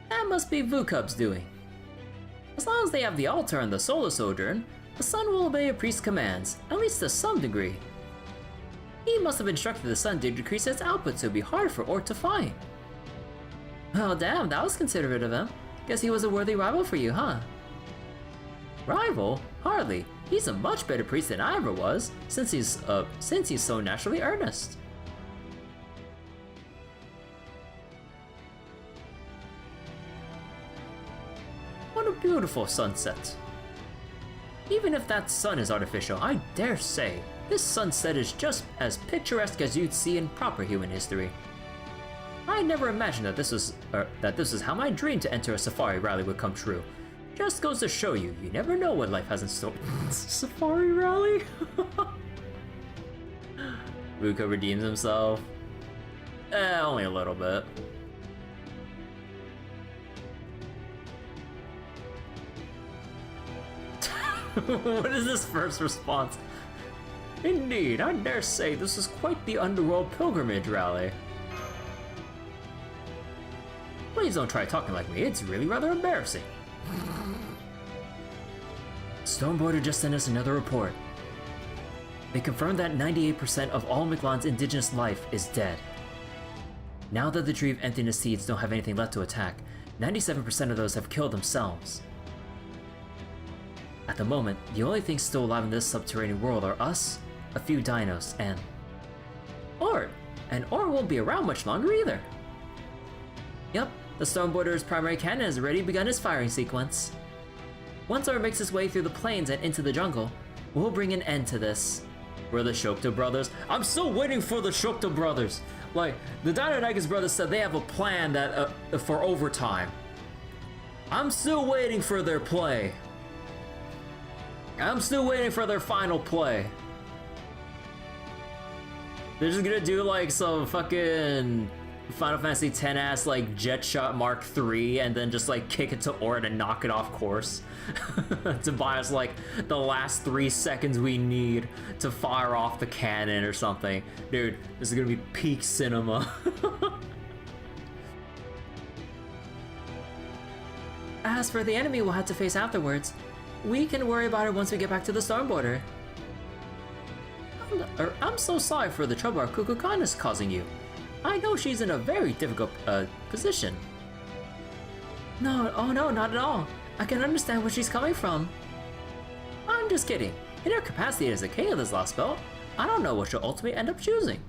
That must be Vukub's doing. As long as they have the altar and the solar sojourn, the sun will obey a priest's commands, at least to some degree. He must have instructed the sun to decrease its output so it'd be hard for Ort to find. Oh damn, that was considerate of him. Guess he was a worthy rival for you, huh? Rival? Hardly. He's a much better priest than I ever was, since he's so naturally earnest. What a beautiful sunset. Even if that sun is artificial, I dare say, this sunset is just as picturesque as you'd see in proper human history. I never imagined that this was how my dream to enter a safari rally would come true. Just goes to show you, you never know what life has in store. Safari rally? Ruka redeems himself. Only a little bit. What is this first response? Indeed, I dare say this is quite the underworld pilgrimage rally. Please don't try talking like me, it's really rather embarrassing. Stormborder just sent us another report. They confirmed that 98% of all Miklan's indigenous life is dead. Now that the tree of emptiness seeds don't have anything left to attack, 97% of those have killed themselves. At the moment, the only things still alive in this subterranean world are us, a few dinos, and Ort. And Ort won't be around much longer either. Yep, the Stormborder's primary cannon has already begun its firing sequence. Once Ort makes its way through the plains and into the jungle, we'll bring an end to this. We're the Shokta brothers. I'm still waiting for the Shokta brothers. Like, the Dino Nagas brothers said they have a plan that for overtime. I'm still waiting for their play. I'm still waiting for their final play. They're just gonna do like some fucking Final Fantasy X ass like Jet Shot Mark III and then just like kick it to Ort and knock it off course to buy us like the last 3 seconds we need to fire off the cannon or something. Dude, this is gonna be peak cinema. As for the enemy we'll have to face afterwards, we can worry about it once we get back to the storm border. I'm so sorry for the trouble our Kukulkan is causing you. I know she's in a very difficult position. No, oh no, not at all. I can understand where she's coming from. I'm just kidding. In her capacity as a king of this last belt, I don't know what she'll ultimately end up choosing.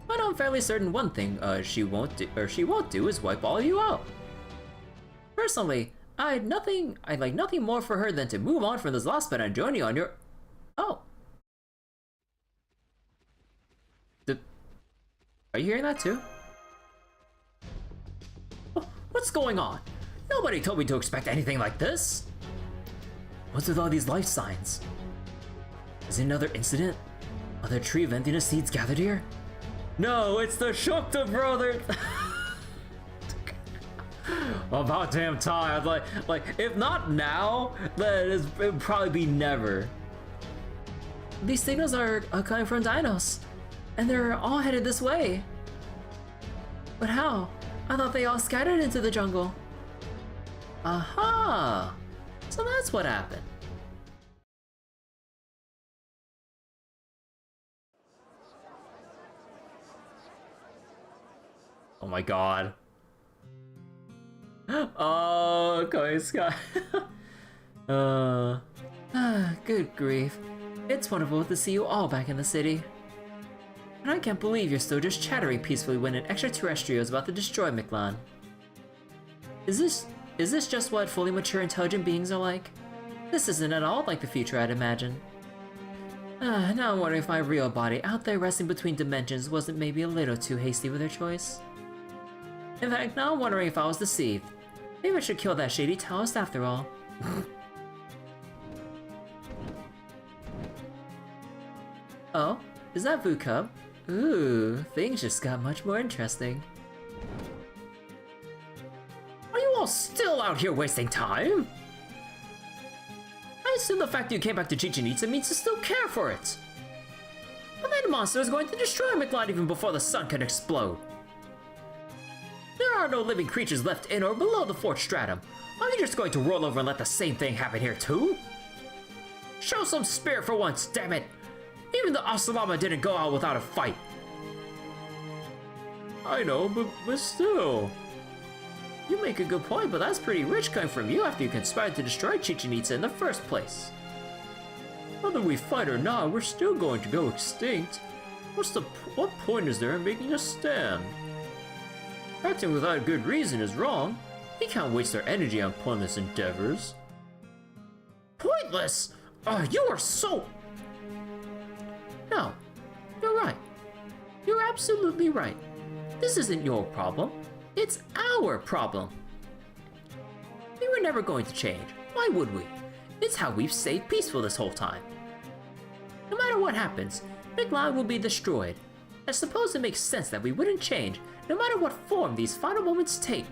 But I'm fairly certain one thing she won't do is wipe all of you out. Personally, I'd like nothing more for her than to move on from this last bit and join you on your... Oh. Are you hearing that too? What's going on? Nobody told me to expect anything like this. What's with all these life signs? Is it another incident? Are there tree of emptiness seeds gathered here? No, it's the Shukta brothers. About damn time. Like, if not now, then it'd probably be never. These signals are coming from Dinos, and they're all headed this way. But how? I thought they all scattered into the jungle. Aha! So that's what happened. Oh my god. Oh, Koi Sky. Good grief. It's wonderful to see you all back in the city. And I can't believe you're still just chattering peacefully when an extraterrestrial is about to destroy Miklan. Is this just what fully mature intelligent beings are like? This isn't at all like the future I'd imagined. Now I'm wondering if my real body out there resting between dimensions wasn't maybe a little too hasty with her choice. In fact, now I'm wondering if I was deceived. Maybe I should kill that shady Taoist after all. Oh, is that Vu-Cub? Ooh, things just got much more interesting. Are you all still out here wasting time? I assume the fact that you came back to Chichen Itza means you still care for it. But that monster is going to destroy Miklan even before the sun can explode. There are no living creatures left in or below the fourth stratum. Are you just going to roll over and let the same thing happen here too? Show some spirit for once, damn it! Even the Asalama didn't go out without a fight. I know, but still. You make a good point, but that's pretty rich coming from you after you conspired to destroy Chichen Itza in the first place. Whether we fight or not, we're still going to go extinct. What point is there in making a stand? Acting without good reason is wrong. We can't waste our energy on pointless endeavors. Pointless? You are so... No, you're right. You're absolutely right. This isn't your problem. It's our problem. We were never going to change. Why would we? It's how we've stayed peaceful this whole time. No matter what happens, Miklan will be destroyed. I suppose it makes sense that we wouldn't change, no matter what form these final moments take.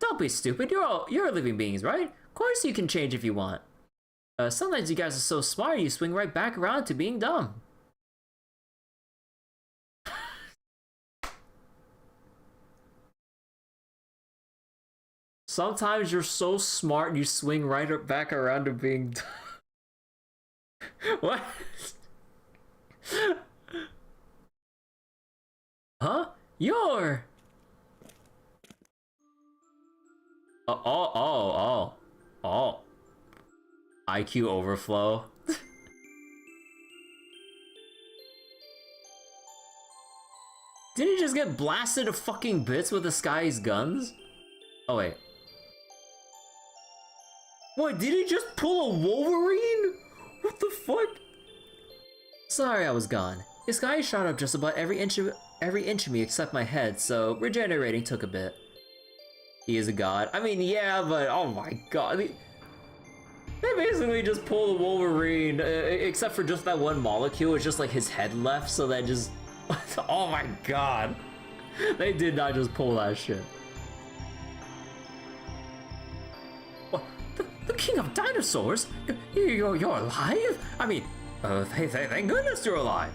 Don't be stupid. You're living beings, right? Of course you can change if you want. Sometimes you guys are so smart you swing right back around to being dumb. Sometimes you're so smart you swing right back around to being dumb. What? Huh? You're... Oh. IQ overflow. Didn't he just get blasted to fucking bits with the sky's guns? Oh wait. What, did he just pull a Wolverine? What the fuck? Sorry I was gone. The sky shot up just about every inch of every inch of me except my head, so regenerating took a bit. He is a god. I mean, yeah, but oh my god. They basically just pull the Wolverine, except for just that one molecule. It's just like his head left, so that just... oh my god. They did not just pull that shit. What? The king of dinosaurs? You're alive? I mean, thank goodness you're alive.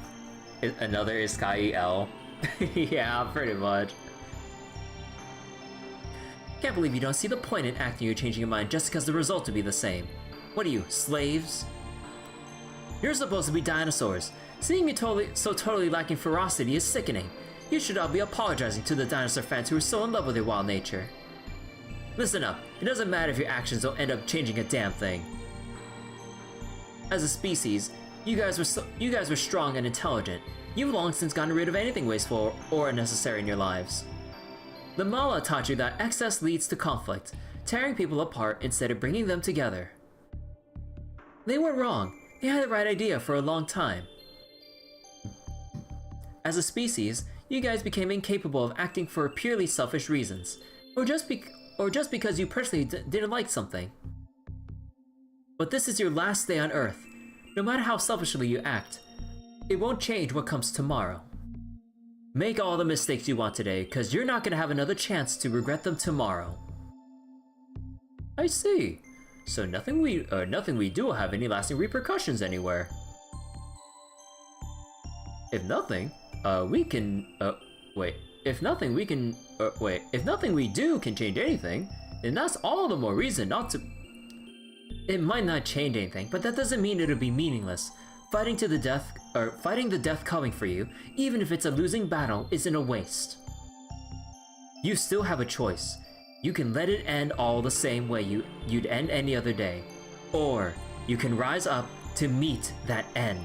Another Iskai L. Yeah, pretty much. Can't believe you don't see the point in acting or changing your mind just because the result would be the same. What are you, slaves? You're supposed to be dinosaurs. Seeing you totally lacking ferocity is sickening. You should all be apologizing to the dinosaur fans who are so in love with your wild nature. Listen up, it doesn't matter if your actions don't end up changing a damn thing. As a species, you guys were strong and intelligent. You've long since gotten rid of anything wasteful or unnecessary in your lives. The Mala taught you that excess leads to conflict, tearing people apart instead of bringing them together. They weren't wrong. They had the right idea for a long time. As a species, you guys became incapable of acting for purely selfish reasons, or just because you personally didn't like something. But this is your last day on Earth. No matter how selfishly you act, it won't change what comes tomorrow. Make all the mistakes you want today, cause you're not gonna have another chance to regret them tomorrow. I see. So nothing we do will have any lasting repercussions anywhere. If nothing, if nothing we do can change anything, then that's all the more reason not to. It might not change anything, but that doesn't mean it'll be meaningless. Fighting the death coming for you, even if it's a losing battle, isn't a waste. You still have a choice. You can let it end all the same way you'd end any other day. Or, you can rise up to meet that end.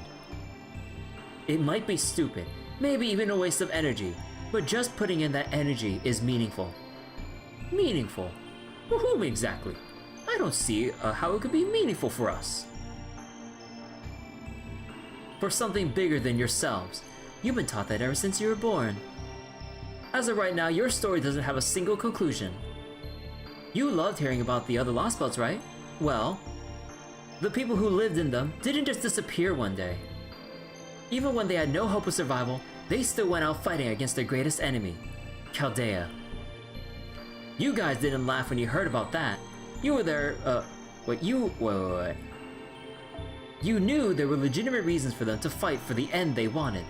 It might be stupid, maybe even a waste of energy, but just putting in that energy is meaningful. Meaningful? For whom exactly? I don't see how it could be meaningful for us. For something bigger than yourselves. You've been taught that ever since you were born. As of right now, your story doesn't have a single conclusion. You loved hearing about the other Lost Belts, right? Well, the people who lived in them didn't just disappear one day. Even when they had no hope of survival, they still went out fighting against their greatest enemy, Chaldea. You guys didn't laugh when you heard about that. You were there, You knew there were legitimate reasons for them to fight for the end they wanted.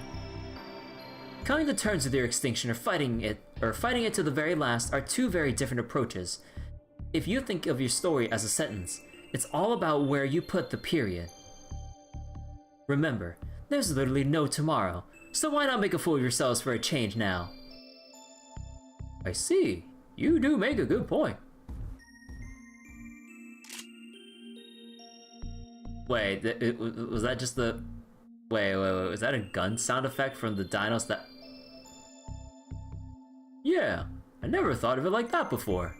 Coming to terms with their extinction or fighting it to the very last are two very different approaches. If you think of your story as a sentence, it's all about where you put the period. Remember, there's literally no tomorrow, so why not make a fool of yourselves for a change now? I see. You do make a good point. Wait, was that just the... Wait, was that a gun sound effect from the dinos that... Yeah, I never thought of it like that before.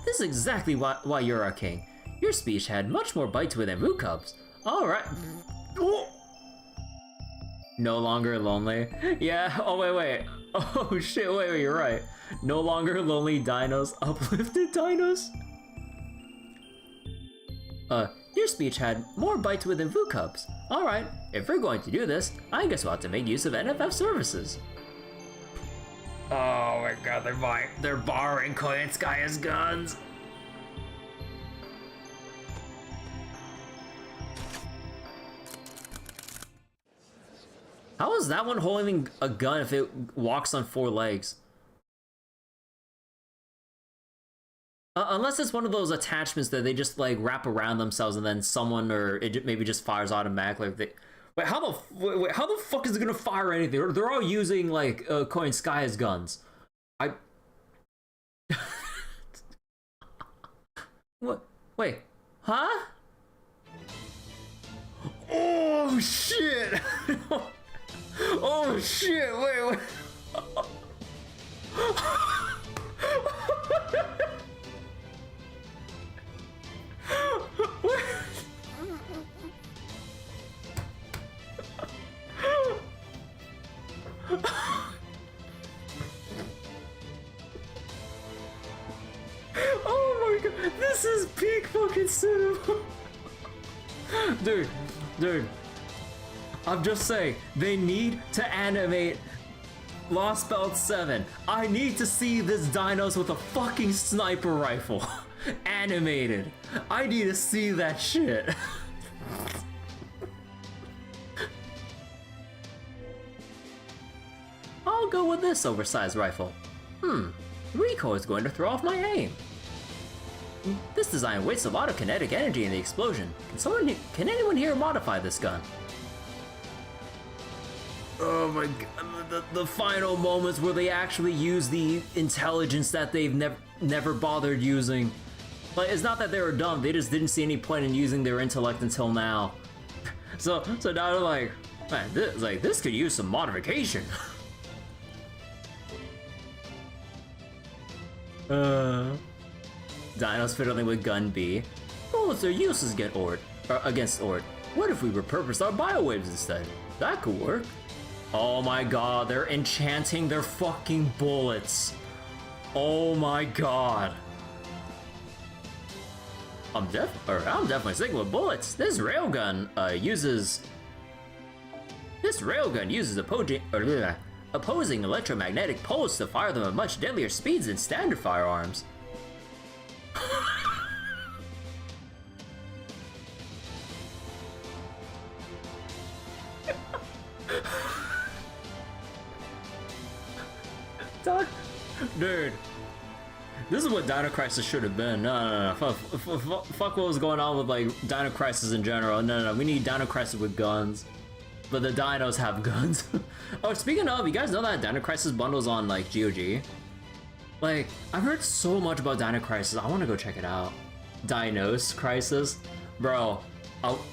This is exactly why you're our king. Your speech had much more bite to it than Vukub's. Alright. Oh. No longer lonely? Yeah, oh wait. Oh shit, wait, you're right. No longer lonely dinos, uplifted dinos? Your speech had more bite to it than Vukub's. Alright, if we're going to do this, I guess we'll have to make use of NFF services. Oh my god, they're borrowing Koyanskaya's guns! How is that one holding a gun if it walks on 4 legs? Unless it's one of those attachments that they just like wrap around themselves and then someone or it maybe just fires automatically. Wait, how the fuck is it gonna fire anything? They're all using like Koyanskaya's guns. What? Wait, huh? Oh shit! Oh shit! Wait. This is peak fucking cinema. Dude. I'm just saying, they need to animate Lost Belt 7. I need to see this dinos with a fucking sniper rifle. Animated. I need to see that shit. I'll go with this oversized rifle. Recoil is going to throw off my aim. This design wastes a lot of kinetic energy in the explosion. Can anyone here modify this gun? Oh my god, the final moments where they actually use the intelligence that they've never bothered using. Like, it's not that they were dumb, they just didn't see any point in using their intellect until now. So now they're like, man, this could use some modification. Dinos fiddling with gun B. Bullets are useless against ORT. What if we repurpose our biowaves instead? That could work. Oh my god, they're enchanting their fucking bullets. Oh my god. I'm definitely sticking with bullets. This railgun uses opposing electromagnetic pulse to fire them at much deadlier speeds than standard firearms. Dude, this is what Dino Crisis should have been. No. Fuck what was going on with like Dino Crisis in general. No. We need Dino Crisis with guns. But the dinos have guns. Oh, speaking of, you guys know that Dino Crisis bundles on like GOG? Like, I've heard so much about Dino Crisis. I want to go check it out. Dinos Crisis, bro.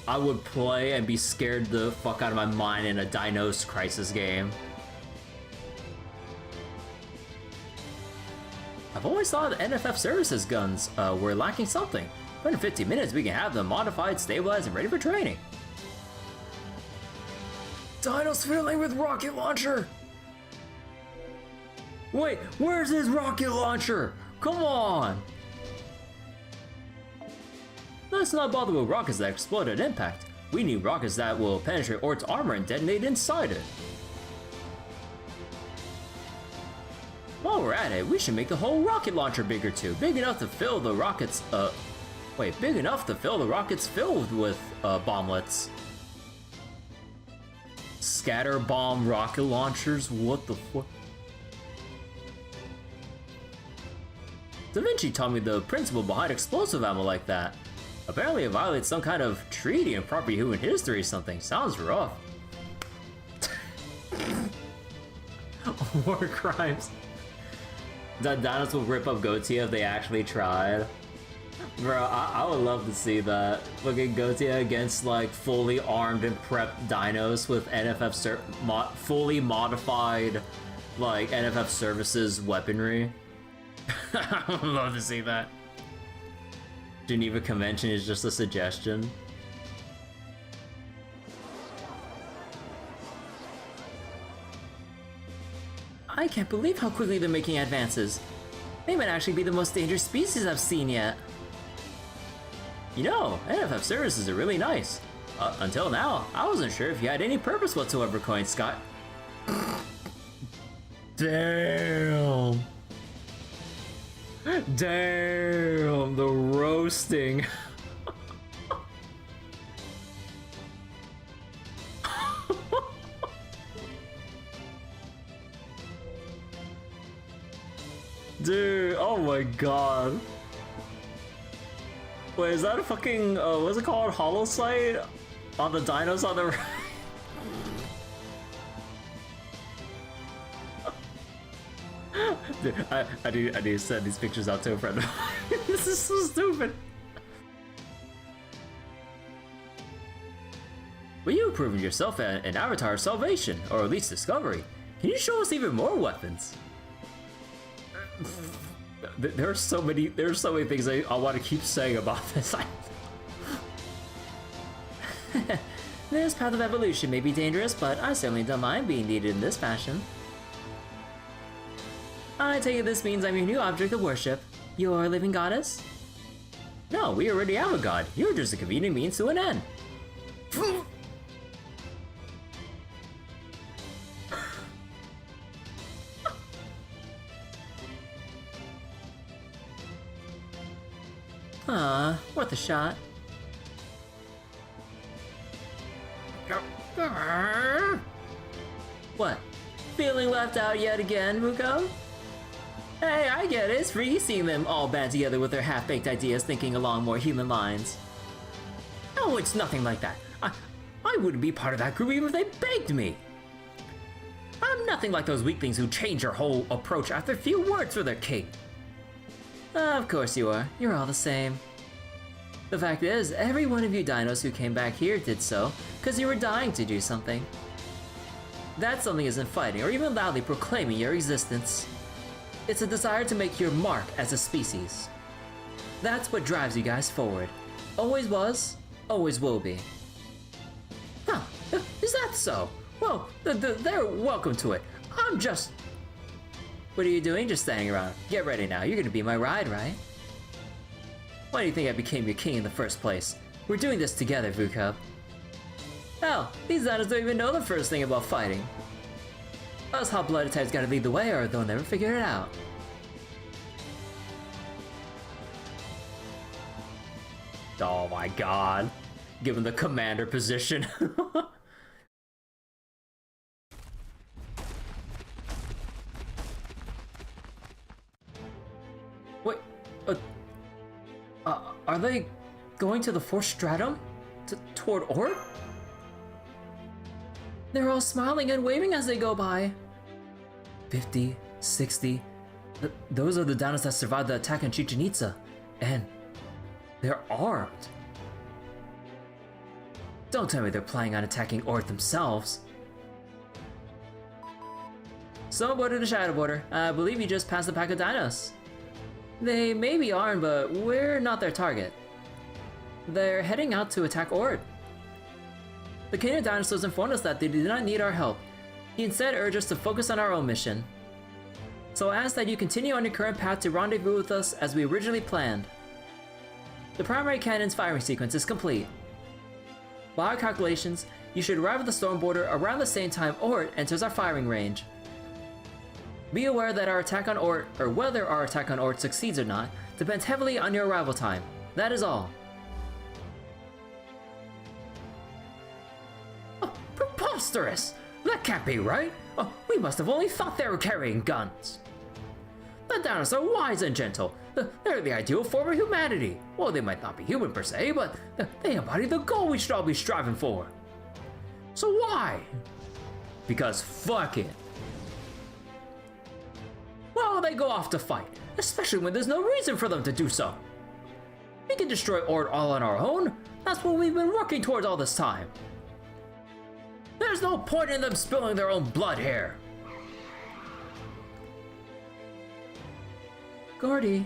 I would play and be scared the fuck out of my mind in a Dinos Crisis game. I've always thought NFF Services guns were lacking something, but in 15 minutes we can have them modified, stabilized, and ready for training. Dinos fiddling with rocket launcher! Wait, where's his rocket launcher? Come on! Let's not bother with rockets that explode at impact. We need rockets that will penetrate ORT's armor and detonate inside it. While we're at it, we should make the whole rocket launcher bigger too. Big enough to fill the rockets, big enough to fill the rockets filled with, bomblets. Scatter bomb rocket launchers? What the fuck? Da Vinci taught me the principle behind explosive ammo like that. Apparently it violates some kind of treaty in proper human history or something. Sounds rough. War crimes. That dinos will rip up Gotia if they actually tried. Bro, I would love to see that. Fucking Gotia against like fully armed and prepped dinos with NFF fully modified like NFF Services weaponry. I would love to see that. Geneva Convention is just a suggestion. I can't believe how quickly they're making advances. They might actually be the most dangerous species I've seen yet. You know, NFF services are really nice. Until now, I wasn't sure if you had any purpose whatsoever, Coin Scott. Damn. Damn, the roasting. Dude, oh my god. Wait, is that a fucking, what's it called? Hollow sight? On the dinos on the right? Dude, I need to send these pictures out to a friend. This is so stupid. Well, you've proven yourself an avatar of salvation, or at least discovery. Can you show us even more weapons? There are so many things I want to keep saying about this. This path of evolution may be dangerous, but I certainly don't mind being needed in this fashion. I take it this means I'm your new object of worship. Your living goddess? No, we already have a god. You're just a convenient means to an end. Worth a shot. What? Feeling left out yet again, Muko? Hey, I get it. It's freaky seeing them all band together with their half-baked ideas thinking along more human lines. Oh, it's nothing like that. I wouldn't be part of that group even if they begged me. I'm nothing like those weaklings who change their whole approach after a few words for their king. Of course you are. You're all the same. The fact is, every one of you dinos who came back here did so because you were dying to do something. That something isn't fighting or even loudly proclaiming your existence. It's a desire to make your mark as a species. That's what drives you guys forward. Always was, always will be. Huh, is that so? Well, they're welcome to it. I'm just... What are you doing? Just standing around. Get ready now, you're gonna be my ride, right? Why do you think I became your king in the first place? We're doing this together, Vukub. Hell, these dinos don't even know the first thing about fighting. Us hot-blooded types gotta lead the way or they'll never figure it out. Oh my god. Given the commander position. Wait, are they going to the fourth stratum? Toward Ort? They're all smiling and waving as they go by. 50, 60. Those are the dinos that survived the attack on Chichen Itza. And they're armed. Don't tell me they're planning on attacking Ort themselves. So, border to Shadow Border. I believe you just passed the pack of dinos. They may be armed, but we're not their target. They're heading out to attack Ort. The King of Dinosaurs informed us that they do not need our help. He instead urged us to focus on our own mission. So I ask that you continue on your current path to rendezvous with us as we originally planned. The primary cannon's firing sequence is complete. By our calculations, you should arrive at the storm border around the same time Ort enters our firing range. Be aware that our attack on Ort, or whether our attack on Ort succeeds or not, depends heavily on your arrival time. That is all. Oh, preposterous! That can't be right! Oh, we must have only thought they were carrying guns! The dinos are wise and gentle. They're the ideal form of humanity. Well, they might not be human per se, but they embody the goal we should all be striving for. So why? Because fuck it. Why will they go off to fight? Especially when there's no reason for them to do so. We can destroy Ort all on our own. That's what we've been working towards all this time. There's no point in them spilling their own blood here. Gordy.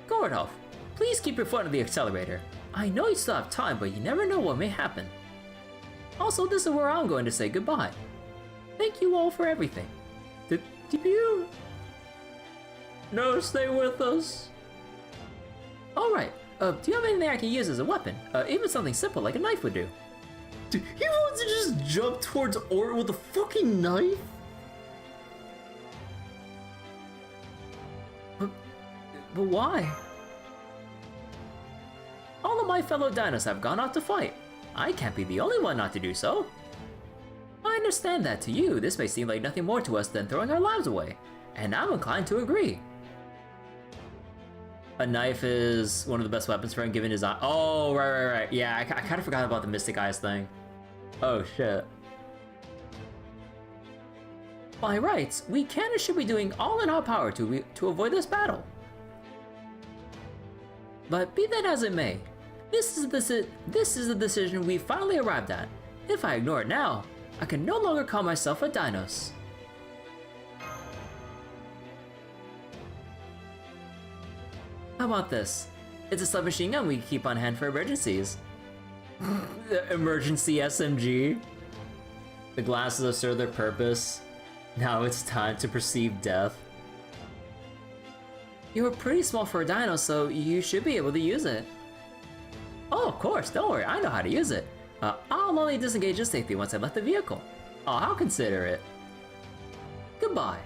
Gordolf, please keep your foot on the accelerator. I know you still have time, but you never know what may happen. Also, this is where I'm going to say goodbye. Thank you all for everything. Did you... No, stay with us. Alright, do you have anything I can use as a weapon? Even something simple like a knife would do. Dude, he wants to just jump towards Ort with a fucking knife? But why? All of my fellow dinos have gone out to fight. I can't be the only one not to do so. I understand that to you, this may seem like nothing more to us than throwing our lives away, and I'm inclined to agree. A knife is one of the best weapons for him given his eye. Oh, right. Yeah, I kind of forgot about the Mystic Eyes thing. Oh, shit. By rights, we can and should be doing all in our power to avoid this battle. But be that as it may, this is the decision we finally arrived at. If I ignore it now, I can no longer call myself a Dinos. How about this? It's a submachine gun we can keep on hand for emergencies. Emergency SMG. The glasses have served their purpose. Now it's time to perceive death. You're pretty small for a dino, so you should be able to use it. Oh, of course, don't worry, I know how to use it. I'll only disengage it safely once I left the vehicle. Oh, I'll consider it. Goodbye.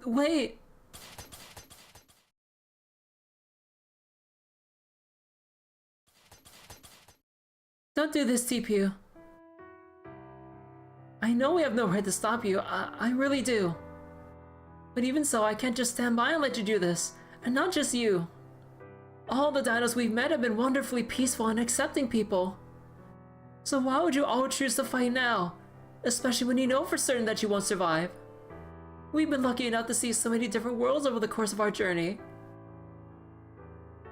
Wait. Don't do this, TPU. I know we have no right to stop you, I really do. But even so, I can't just stand by and let you do this. And not just you. All the dinos we've met have been wonderfully peaceful and accepting people. So why would you all choose to fight now? Especially when you know for certain that you won't survive. We've been lucky enough to see so many different worlds over the course of our journey.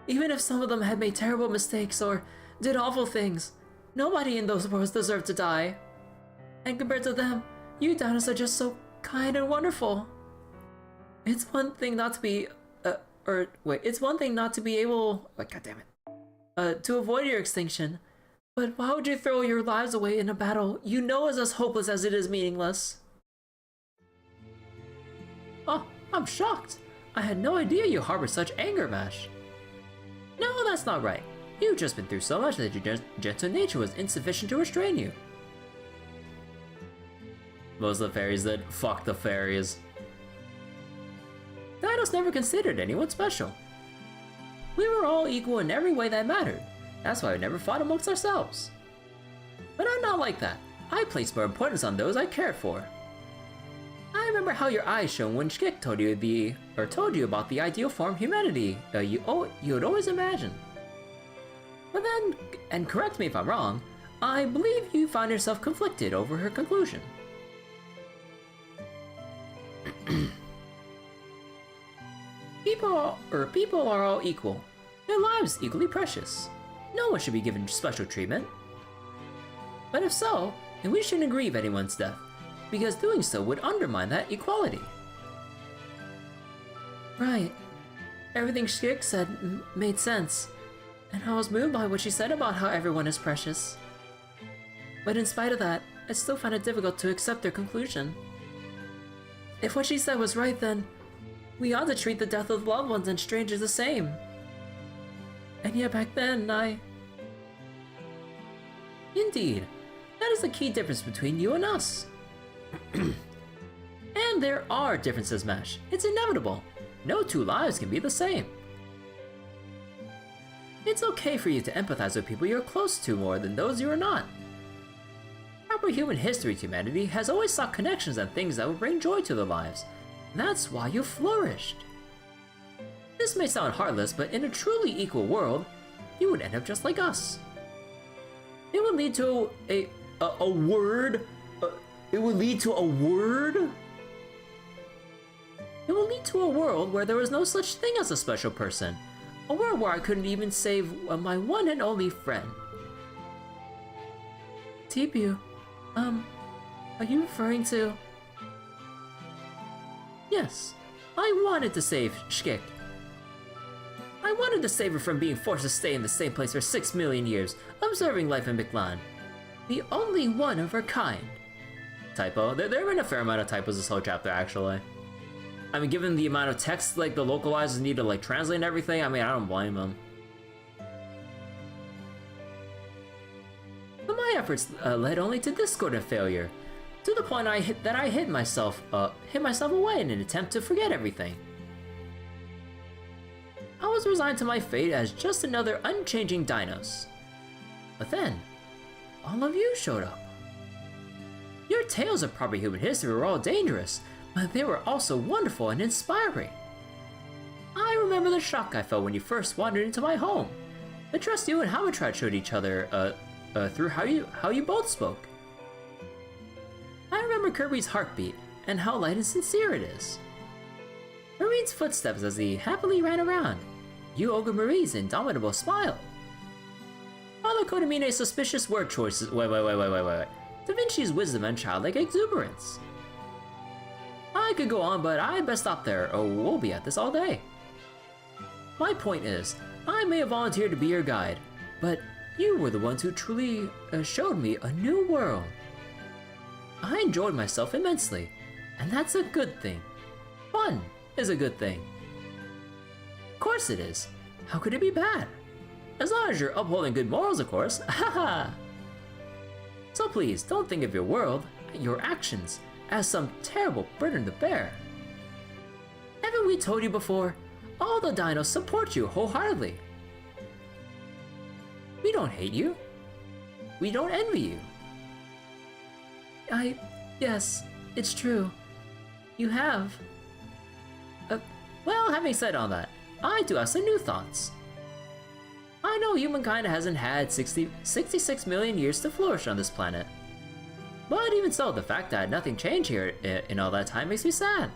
Even if some of them had made terrible mistakes or did awful things, nobody in those worlds deserved to die. And compared to them, you dinos are just so kind and wonderful. It's one thing not to be, it's one thing not to be able, to avoid your extinction. But why would you throw your lives away in a battle you know is as hopeless as it is meaningless? Oh, I'm shocked. I had no idea you harbor such anger, Mash. No, that's not right. You've just been through so much that your gentle nature was insufficient to restrain you. Most of the fairies did. Fuck the fairies. Dinos never considered anyone special. We were all equal in every way that mattered. That's why we never fought amongst ourselves. But I'm not like that. I place more importance on those I cared for. I remember how your eyes shone when Shkik told you about the ideal form of humanity you had always imagined. But then, and correct me if I'm wrong, I believe you found yourself conflicted over her conclusion. People are all equal. Their lives equally precious. No one should be given special treatment. But if so, then we shouldn't grieve anyone's death, because doing so would undermine that equality. Right. Everything Shkik said made sense, and I was moved by what she said about how everyone is precious. But in spite of that, I still found it difficult to accept their conclusion. If what she said was right, then we ought to treat the death of loved ones and strangers the same. And yet back then, Indeed, that is the key difference between you and us. And there are differences, Mash. It's inevitable. No two lives can be the same. It's okay for you to empathize with people you're close to more than those you are not. Proper human history to humanity has always sought connections and things that would bring joy to their lives. That's why you flourished. This may sound heartless, but in a truly equal world, you would end up just like us. It would lead to a word. It would lead to a word. It would lead to a world where there was no such thing as a special person. A world where I couldn't even save my one and only friend. Tipu, are you referring to? Yes, I wanted to save Shkik. I wanted to save her from being forced to stay in the same place for 6 million years, observing life in Miklan. The only one of her kind. Typo. There have been a fair amount of typos this whole chapter, actually. I mean, given the amount of text, like, the localizers need to, like, translate and everything, I mean, I don't blame them. But my efforts led only to discord and failure, to the point that I hid myself away in an attempt to forget everything. I was resigned to my fate as just another unchanging Dinos. But then, all of you showed up. Your tales of proper human history were all dangerous, but they were also wonderful and inspiring. I remember the shock I felt when you first wandered into my home. The trust you and Hamatrat showed each other through how you both spoke. I remember Kirby's heartbeat and how light and sincere it is. Marine's footsteps as he happily ran around. U-Olga Marie's indomitable smile. Father Kodamine's suspicious word choices. Wait. Da Vinci's wisdom and childlike exuberance. I could go on, but I'd best stop there, or we'll be at this all day. My point is, I may have volunteered to be your guide, but You were the ones who truly showed me a new world. I enjoyed myself immensely, and that's a good thing. Fun is a good thing. Of course it is. How could it be bad? As long as you're upholding good morals, of course. Haha! So please, don't think of your world, your actions, as some terrible burden to bear. Haven't we told you before? All the dinos support you wholeheartedly. We don't hate you. We don't envy you. Yes, it's true. You have. Well, having said all that, I do have some new thoughts. I know humankind hasn't had 66 million years to flourish on this planet. But even so, the fact that nothing changed here in all that time makes me sad.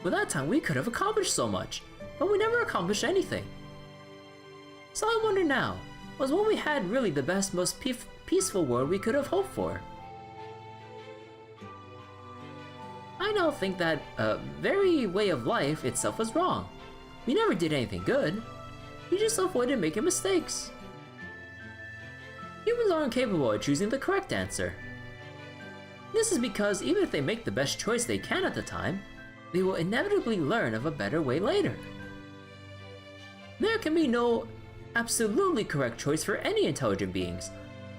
With that time, we could have accomplished so much, but we never accomplished anything. So I wonder now, was what we had really the best, most peaceful world we could have hoped for? I now think that very way of life itself was wrong. We never did anything good. We just avoided making mistakes. Humans are incapable of choosing the correct answer. This is because even if they make the best choice they can at the time, they will inevitably learn of a better way later. There can be no absolutely correct choice for any intelligent beings.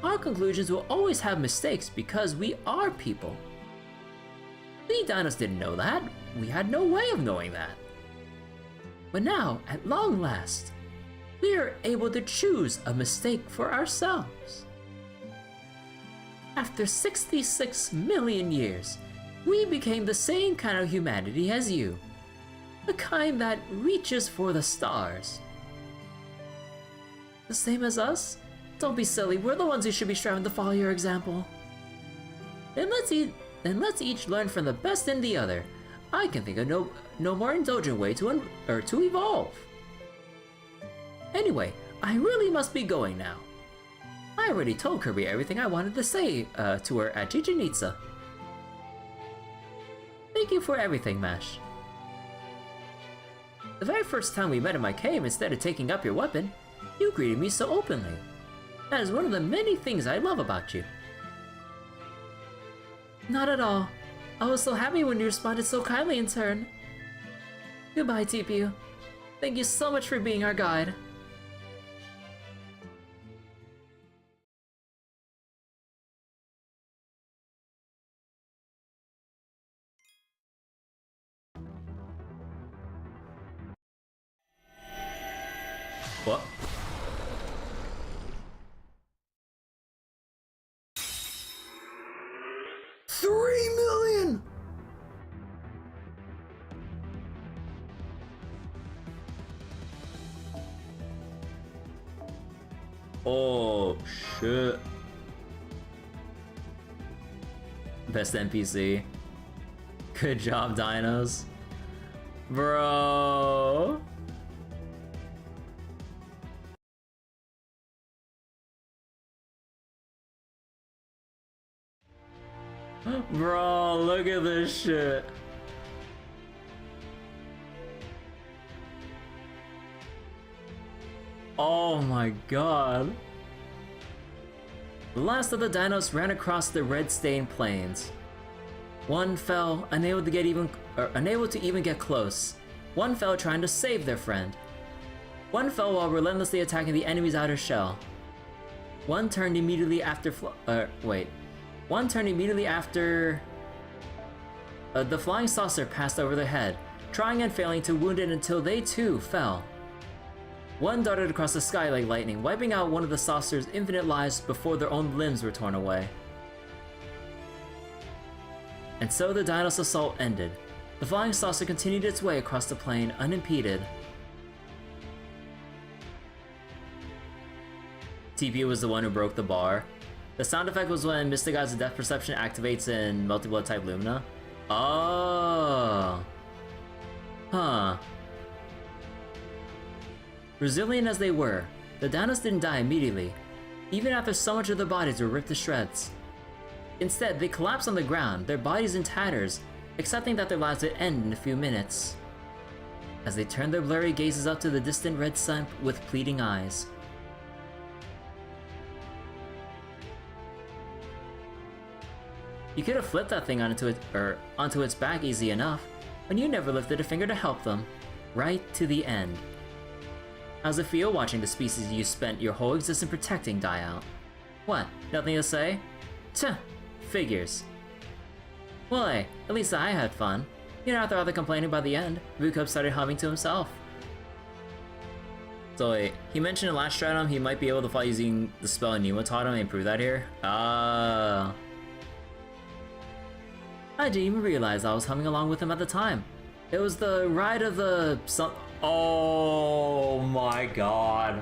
Our conclusions will always have mistakes because we are people. We dinos didn't know that. We had no way of knowing that. But now, at long last, we are able to choose a mistake for ourselves. After 66 million years, we became the same kind of humanity as you. The kind that reaches for the stars. The same as us? Don't be silly, we're the ones who should be striving to follow your example. Then let's each learn from the best in the other. I can think of no more indulgent way to evolve. Anyway, I really must be going now. I already told Kirby everything I wanted to say to her at Chichen Itza. Thank you for everything, Mash. The very first time we met in my cave, instead of taking up your weapon, you greeted me so openly. That is one of the many things I love about you. Not at all. I was so happy when you responded so kindly in turn. Goodbye, TPU. Thank you so much for being our guide. What? $3 million! Oh shit. Best NPC. Good job, dinos. Bro. Bro, look at this shit. Oh my god. The last of the dinos ran across the red-stained plains. One fell, unable to even get close. One fell trying to save their friend. One fell while relentlessly attacking the enemy's outer shell. One turned immediately after the flying saucer passed over their head, trying and failing to wound it until they too fell. One darted across the sky like lightning, wiping out one of the saucer's infinite lives before their own limbs were torn away. And so the dinos' assault ended. The flying saucer continued its way across the plain, unimpeded. TPU was the one who broke the bar. The sound effect was when Mystic Eyes of Death Perception activates in Multi-Blood type Lumina. Oh. Huh. Resilient as they were, the dinos didn't die immediately, even after so much of their bodies were ripped to shreds. Instead, they collapsed on the ground, their bodies in tatters, accepting that their lives would end in a few minutes. As they turned their blurry gazes up to the distant red sun with pleading eyes, You could have flipped that thing onto its back easy enough, and you never lifted a finger to help them. Right to the end. How's it feel watching the species you spent your whole existence protecting die out? What, nothing to say? Tch, figures. Well, hey, at least I had fun. You know, after all the complaining by the end, Vucub started humming to himself. So wait, he mentioned in last stratum he might be able to fly using the spell Nemo taught him and improve that here? Ah. I didn't even realize I was humming along with him at the time. It was the ride of the oh my god.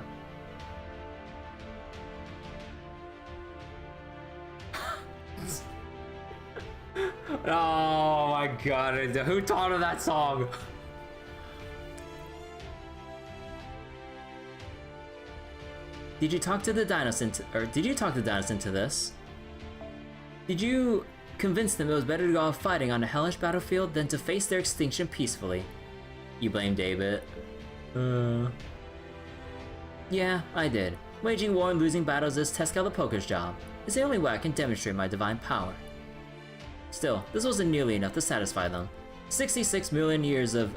Oh my god, who taught him that song? Did you talk to the Dinos into this? Did you convince them it was better to go out fighting on a hellish battlefield than to face their extinction peacefully? You blame David. Yeah, I did. Waging war and losing battles is Teskalapoka's job. It's the only way I can demonstrate my divine power. Still, this wasn't nearly enough to satisfy them. 66 million years of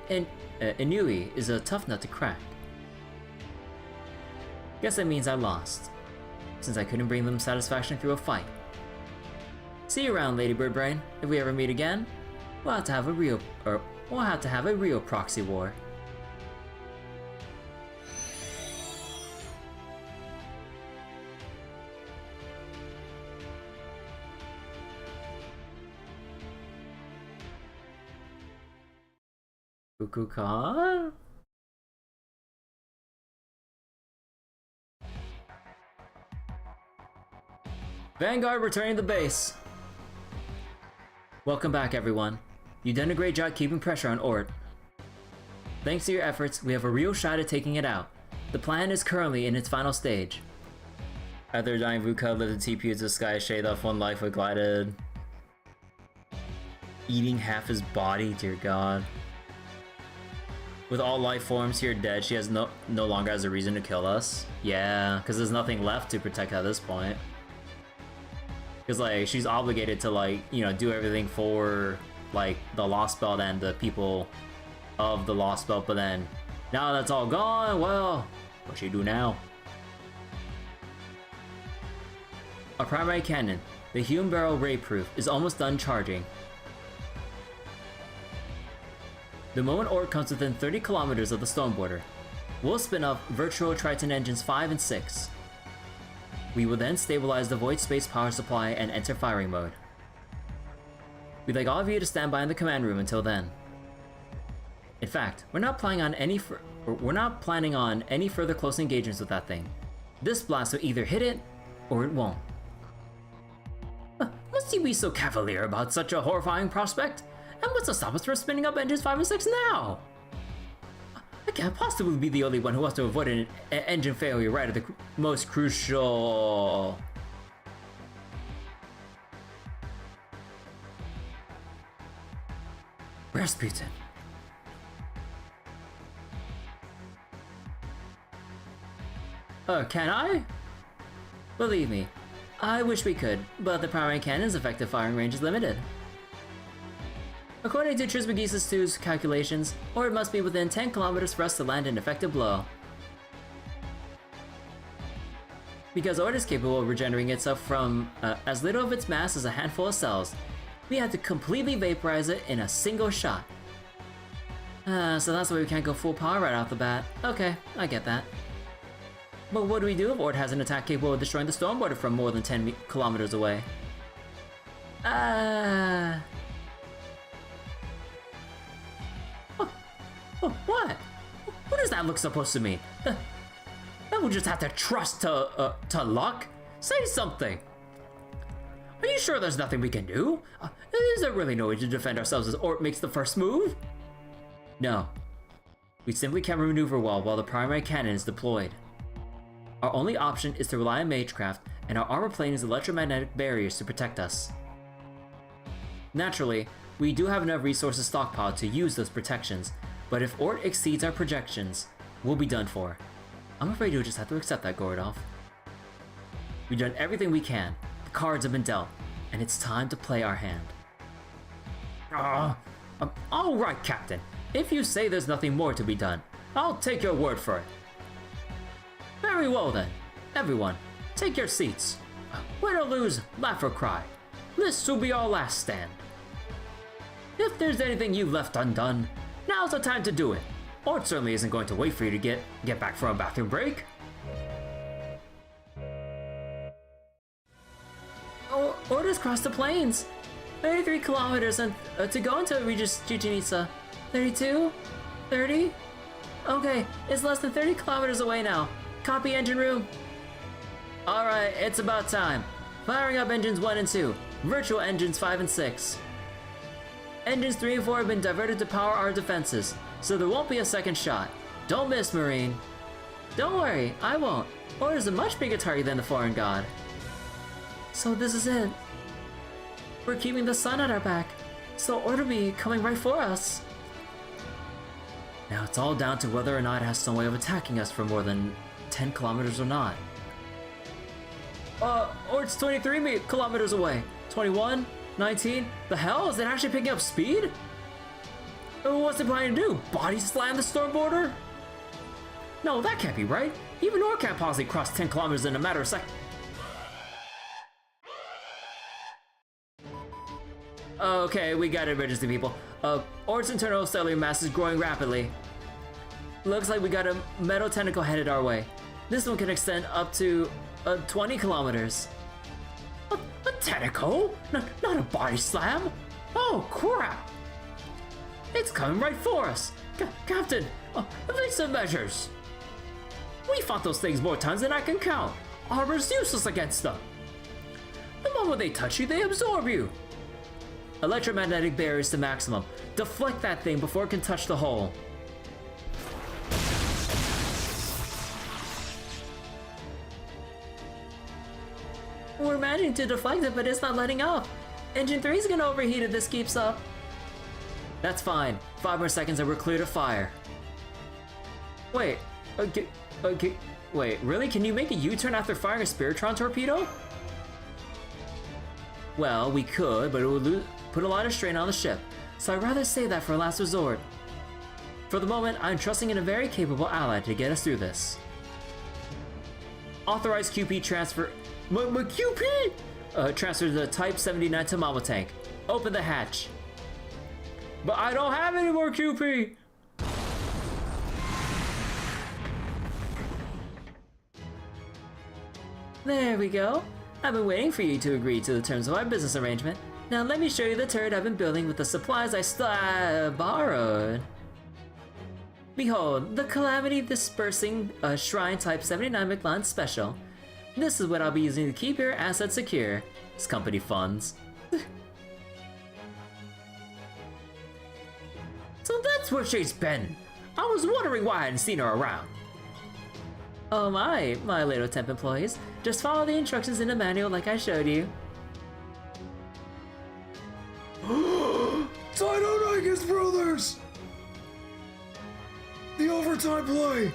Inui is a tough nut to crack. Guess that means I lost, since I couldn't bring them satisfaction through a fight. See you around, Lady Birdbrain. If we ever meet again, we'll have to have a real proxy war. Kukuka? Vanguard returning to base. Welcome back, everyone. You've done a great job keeping pressure on ORT. Thanks to your efforts, we have a real shot at taking it out. The plan is currently in its final stage. After dying, Vuka lived in TP to the sky, shaved off one life with glided. Eating half his body, dear god. With all life forms here dead, she has no longer has a reason to kill us. Yeah, because there's nothing left to protect at this point. Because, like, she's obligated to, like, you know, do everything for, like, the Lost Belt and the people of the Lost Belt, but then, now that's all gone, well, what should she do now? Our primary cannon, the Hume Barrel Ray Proof, is almost done charging. The moment ORT comes within 30 kilometers of the storm border, we'll spin up virtual Triton engines 5 and 6. We will then stabilize the void space power supply and enter firing mode. We'd like all of you to stand by in the command room until then. In fact, we're not planning on any further close engagements with that thing. This blast will either hit it, or it won't. Must you be so cavalier about such a horrifying prospect? And what's to stop us from spinning up engines 5 and 6 now? I can't possibly be the only one who wants to avoid an engine failure right at the most crucial... Rasputin. Can I? Believe me, I wish we could, but the primary cannon's effective firing range is limited. According to Trismegistus 2's calculations, ORT must be within 10 kilometers for us to land an effective blow. Because ORT is capable of regenerating itself from as little of its mass as a handful of cells, we had to completely vaporize it in a single shot. So that's why we can't go full power right off the bat. Okay, I get that. But what do we do if ORT has an attack capable of destroying the storm border from more than 10 kilometers away? What? What does that look supposed to mean? That we'll just have to trust to luck? Say something! Are you sure there's nothing we can do? Is there really no way to defend ourselves as ORT makes the first move? No. We simply can't maneuver well while the primary cannon is deployed. Our only option is to rely on Magecraft, and our armor plane is electromagnetic barriers to protect us. Naturally, we do have enough resources stockpiled to use those protections, but if ORT exceeds our projections, we'll be done for. I'm afraid you'll just have to accept that, Gorodov. We've done everything we can. The cards have been dealt. and it's time to play our hand. Alright, Captain. If you say there's nothing more to be done, I'll take your word for it. Very well then. Everyone, take your seats. Win or lose, laugh or cry. This will be our last stand. If there's anything you've left undone, now's the time to do it. Ort certainly isn't going to wait for you to get back from a bathroom break. Ort has crossed the plains. 33 kilometers to go into Regis Chichen Itza. 32? 30? Okay, it's less than 30 kilometers away now. Copy engine room. Alright, it's about time. Firing up engines 1 and 2. Virtual engines 5 and 6. Engines 3 and 4 have been diverted to power our defenses, so there won't be a second shot. Don't miss, Marine. Don't worry, I won't. Ort is a much bigger target than the foreign god. So this is it. We're keeping the sun at our back, so Ort will be coming right for us. Now it's all down to whether or not it has some way of attacking us for more than 10 kilometers or not. Ort's 23 kilometers away. 21? 19? The hell? Is it actually picking up speed? What's it planning to do? Body slam the storm border? No, that can't be right. Even Ort can't possibly cross 10 kilometers in a matter of seconds. Okay, we got emergency, people. Ort's internal cellular mass is growing rapidly. Looks like we got a metal tentacle headed our way. This one can extend up to 20 kilometers. A tentacle? Not a body slam? Oh, crap! It's coming right for us! Captain, evasive measures! We fought those things more times than I can count. Armor's useless against them. The moment they touch you, they absorb you. Electromagnetic barriers to maximum. Deflect that thing before it can touch the hull. We're managing to deflect it, but it's not letting up. Engine 3 is gonna overheat if this keeps up. That's fine. 5 more seconds and we're clear to fire. Wait. Okay. Wait, really? Can you make a U-turn after firing a Spiritron torpedo? Well, we could, but it would put a lot of strain on the ship, so I'd rather save that for a last resort. For the moment, I'm trusting in a very capable ally to get us through this. Authorized QP transfer. My QP? Transfer the Type 79 to Mama Tank. Open the hatch. But I don't have any more QP! There we go. I've been waiting for you to agree to the terms of our business arrangement. Now let me show you the turret I've been building with the supplies I borrowed. Behold, the Calamity Dispersing Shrine Type 79 McLaren Special. This is what I'll be using to keep your assets secure. It's company funds. So that's where she's been. I was wondering why I hadn't seen her around. Oh my little temp employees. Just follow the instructions in the manual like I showed you. Dino Brothers! The overtime play!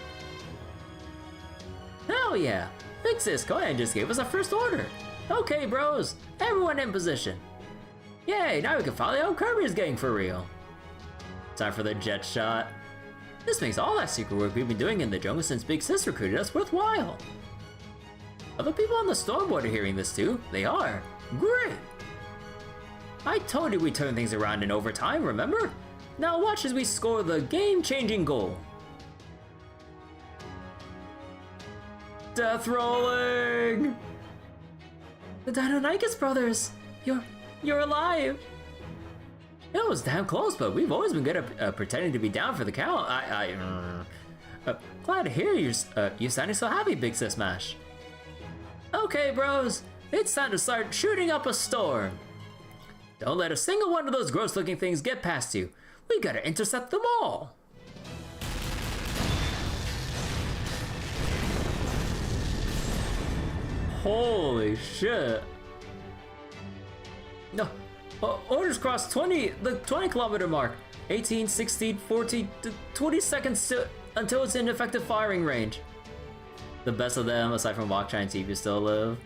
Hell yeah! Big Cisco and just gave us our first order. Okay, bros, everyone in position. Yay, now we can finally hope Kirby is getting for real. Time for the jet shot. This makes all that secret work we've been doing in the jungle since Big Sis recruited us worthwhile. Other people on the stormboard are hearing this too. They are. Great! I told you we'd turn things around in overtime, remember? Now watch as we score the game-changing goal. Death rolling! The Deinonychus brothers! You're alive! It was damn close, but we've always been good at pretending to be down for the count. Glad to hear you're sounding so happy, Big Sis Mash. Okay, bros, it's time to start shooting up a storm. Don't let a single one of those gross-looking things get past you. We gotta intercept them all. Holy shit. No. Orders cross the 20 kilometer mark. 18, 16, 14, 20 seconds until it's in effective firing range. The best of them, aside from Walkshine and TV, still live.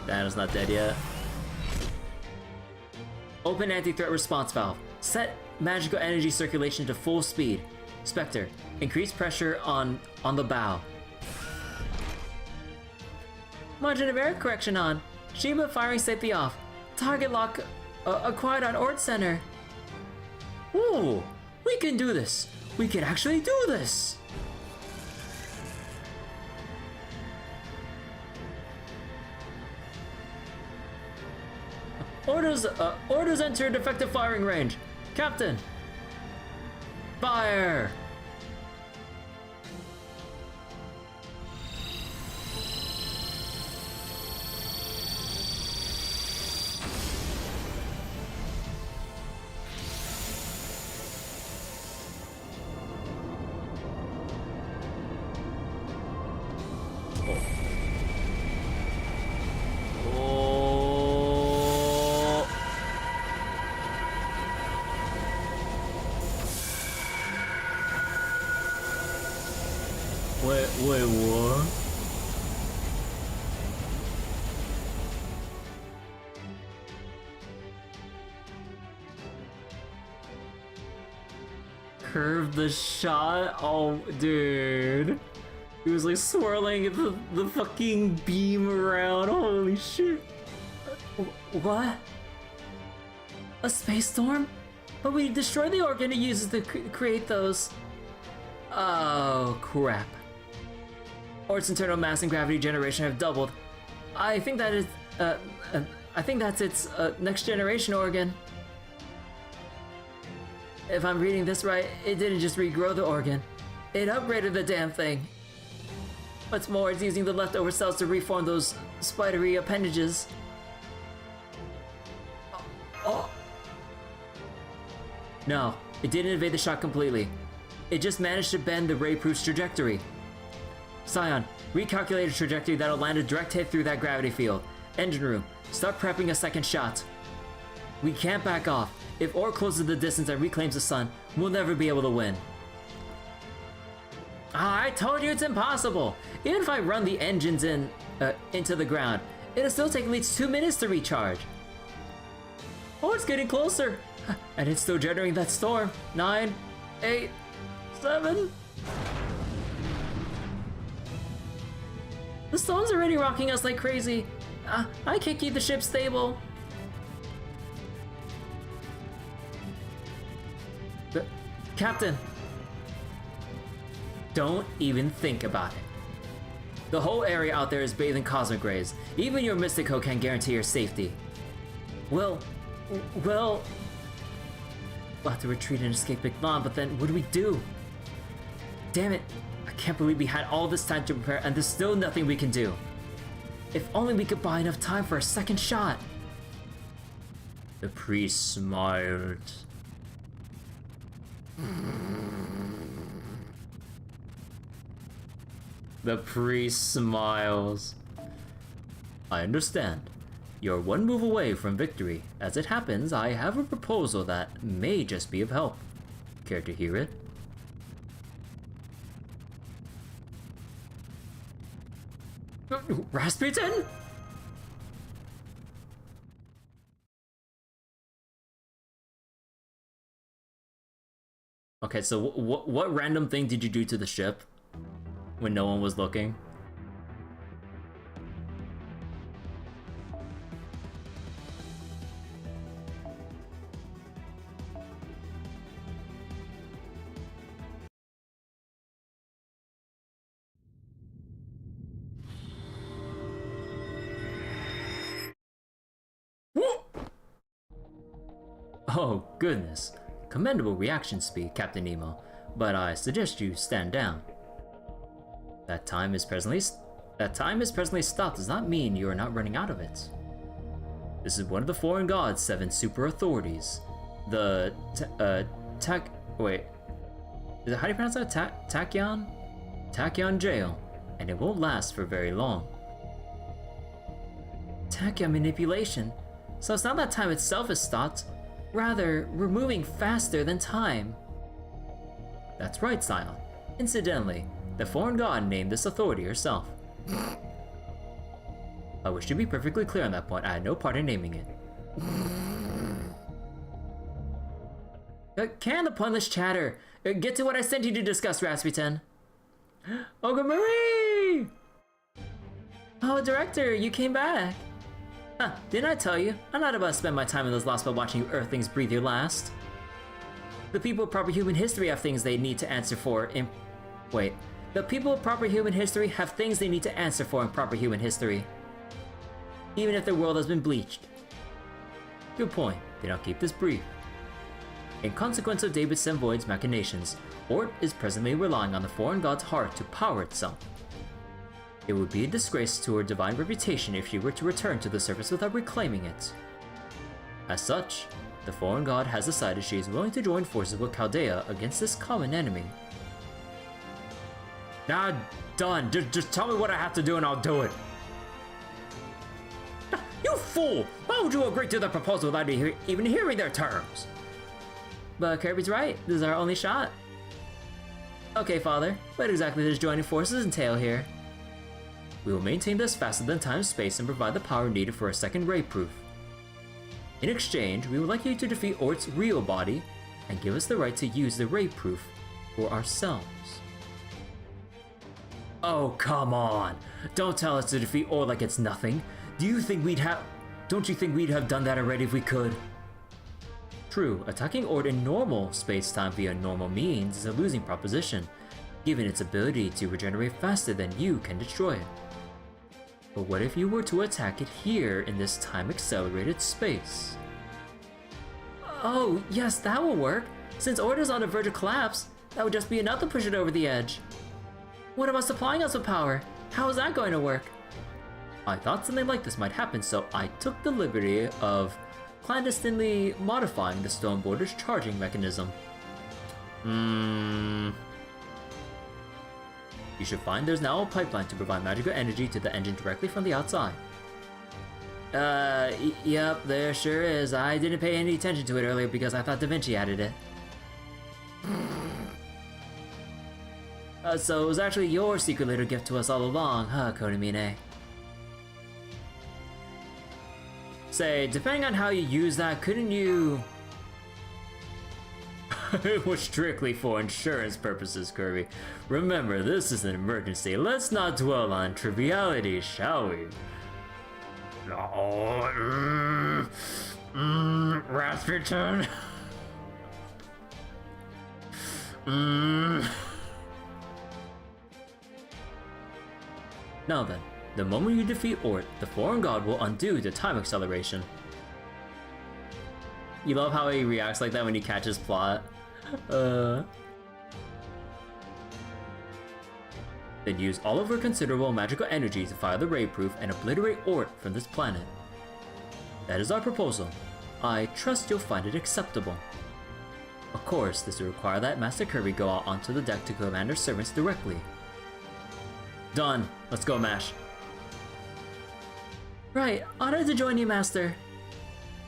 Diana's not dead yet. Open anti-threat response valve. Set magical energy circulation to full speed. Spectre, increase pressure on the bow. Margin of error correction on. Shima firing safety off. Target lock acquired on Ort Center. Ooh, we can do this. We can actually do this. Orders enter defective firing range. Captain, fire! Wait, what? Curve the shot? Oh, dude. He was like swirling the fucking beam around. Holy shit. What? A space storm? But we destroyed the organ it uses to create those. Oh, crap. Ort's internal mass and gravity generation have doubled. I think that is, I think that's its next generation organ. If I'm reading this right, it didn't just regrow the organ. It upgraded the damn thing. What's more, it's using the leftover cells to reform those spidery appendages. Oh. No, it didn't evade the shot completely. It just managed to bend the ray-proof's trajectory. Scion, recalculate a trajectory that'll land a direct hit through that gravity field. Engine room, start prepping a second shot. We can't back off. If Orc closes the distance and reclaims the sun, we'll never be able to win. I told you it's impossible! Even if I run the engines into the ground, it'll still take at least 2 minutes to recharge. Oh, it's getting closer! And it's still generating that storm. 9, 8, 7... The storm's already rocking us like crazy. I can't keep the ship stable. Captain, don't even think about it. The whole area out there is bathed in cosmic rays. Even your Mystico can't guarantee your safety. We'll have to retreat and escape Biglan, but then what do we do? Damn it. I can't believe we had all this time to prepare and there's still nothing we can do. If only we could buy enough time for a second shot. The priest smiled. The priest smiles. I understand. You're one move away from victory. As it happens, I have a proposal that may just be of help. Care to hear it? Rasputin? Okay, so what random thing did you do to the ship when no one was looking? Oh, goodness. Commendable reaction speed, Captain Nemo, but I suggest you stand down. That time is presently stopped does not mean you are not running out of it. This is one of the foreign gods' 7 super authorities. The how do you pronounce that? Tachyon jail, and it won't last for very long. Tachyon manipulation. So it's not that time itself is stopped. Rather, we're moving faster than time. That's right, Scion. Incidentally, the foreign god named this authority herself. I wish to be perfectly clear on that point. I had no part in naming it. Can the pointless chatter. Get to what I sent you to discuss, Rasputin. Olga Marie! Oh, Director, you came back. Huh, didn't I tell you? I'm not about to spend my time in this lost spot watching you Earthlings breathe your last. The people of proper human history have things they need to answer for in... Wait. The people of proper human history have things they need to answer for in proper human history. Even if their world has been bleached. Good point. Then I'll keep this brief. In consequence of David Semvoid's machinations, ORT is presently relying on the foreign god's heart to power itself. It would be a disgrace to her divine reputation if she were to return to the surface without reclaiming it. As such, the foreign god has decided she is willing to join forces with Chaldea against this common enemy. Nah, done. Just tell me what I have to do and I'll do it. You fool! Why would you agree to the proposal without even hearing their terms? But Kirby's right. This is our only shot. Okay, Father. What exactly does joining forces entail here? We will maintain this faster than time-space and provide the power needed for a second raid proof. In exchange, we would like you to defeat ORT's real body and give us the right to use the raid proof for ourselves. Oh, come on! Don't tell us to defeat ORT like it's nothing. Don't you think we'd have done that already if we could? True, attacking ORT in normal space-time via normal means is a losing proposition, given its ability to regenerate faster than you can destroy it. But what if you were to attack it here in this time-accelerated space? Oh, yes, that will work. Since ORT is on the verge of collapse, that would just be enough to push it over the edge. What about supplying us with power? How is that going to work? I thought something like this might happen, so I took the liberty of clandestinely modifying the Stone Border's charging mechanism. You should find there's now a pipeline to provide magical energy to the engine directly from the outside. Yep, there sure is. I didn't pay any attention to it earlier because I thought Da Vinci added it. So it was actually your secret little gift to us all along, huh, Konamine? Say, depending on how you use that, couldn't you... It was strictly for insurance purposes, Kirby. Remember, this is an emergency. Let's not dwell on trivialities, shall we? No, Rasputin. Now then, the moment you defeat ORT, the foreign god will undo the time acceleration. You love how he reacts like that when he catches plot. Then use all of her considerable magical energy to fire the raid proof and obliterate ORT from this planet. That is our proposal. I trust you'll find it acceptable. Of course, this will require that Master Kirby go out onto the deck to command her servants directly. Done. Let's go, Mash. Right, honored to join you, Master.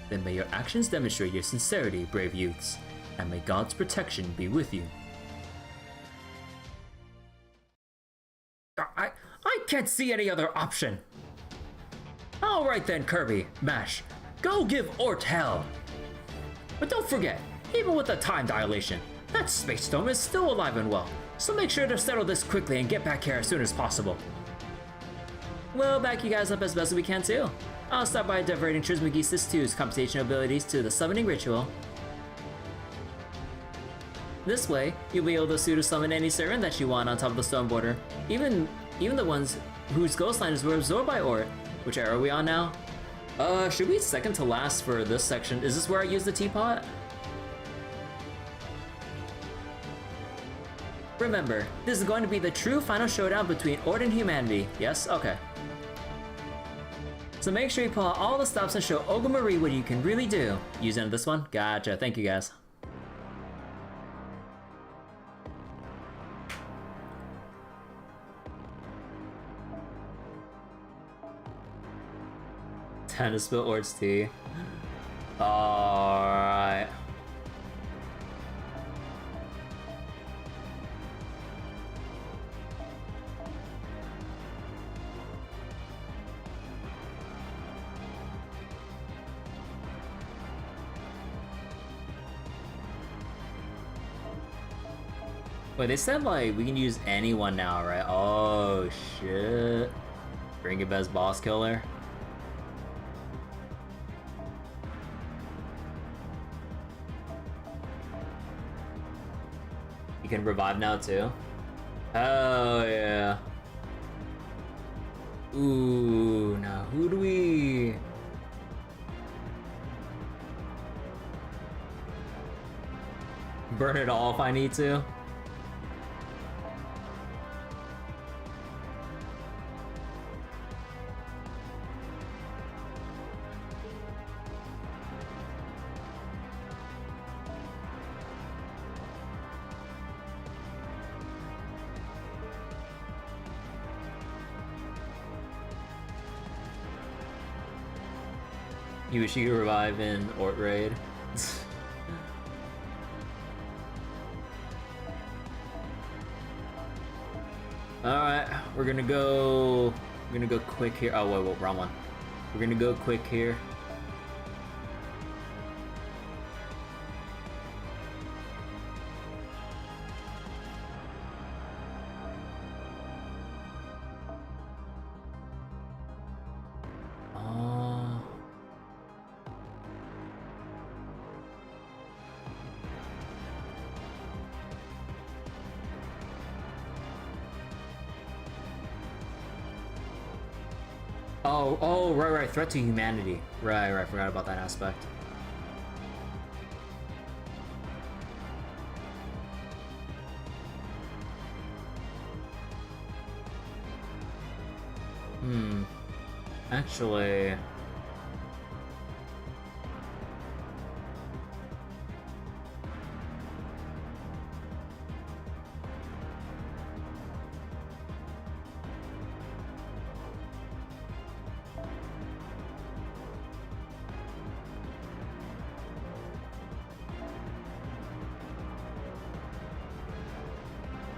Then may your actions demonstrate your sincerity, brave youths, and may God's protection be with you. I can't see any other option. Alright then, Kirby, Mash, go give ORT hell. But don't forget, even with the time dilation, that space storm is still alive and well, so make sure to settle this quickly and get back here as soon as possible. We'll back you guys up as best as we can too. I'll start by diverting Trismegistus 2's computational abilities to the summoning ritual. This way, you'll be able to pseudo-summon any servant that you want on top of the stone border, even the ones whose ghost liners were absorbed by ORT. Which era are we on now? Should we second to last for this section? Is this where I use the teapot? Remember, this is going to be the true final showdown between ORT and humanity. Yes? Okay. So make sure you pull out all the stops and show Olga Marie what you can really do. Using this one? Gotcha. Thank you, guys. Time to spill ORT's tea. Alright. Wait, they said like we can use anyone now, right? Oh shit. Bring your best boss killer. You can revive now too. Oh yeah. Ooh, now who do we... Burn it all if I need to. You wish you could revive in ORT Raid. Alright, we're gonna go quick here. Oh wait, wrong one. We're gonna go quick here. Oh, right, threat to humanity. Right, forgot about that aspect. Actually...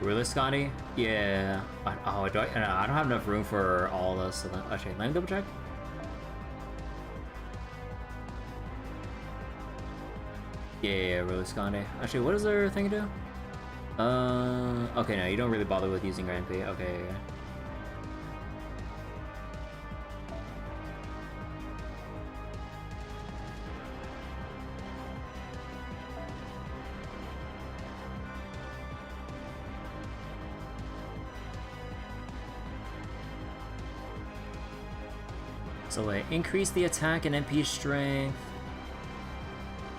Really, Scotty? Yeah. Oh, I don't have enough room for all this. So then, actually, let me double check. Yeah, really, Scotty. Actually, what does their thing do? Okay, no, you don't really bother with using Grand P. Okay. So wait, increase the attack and MP strength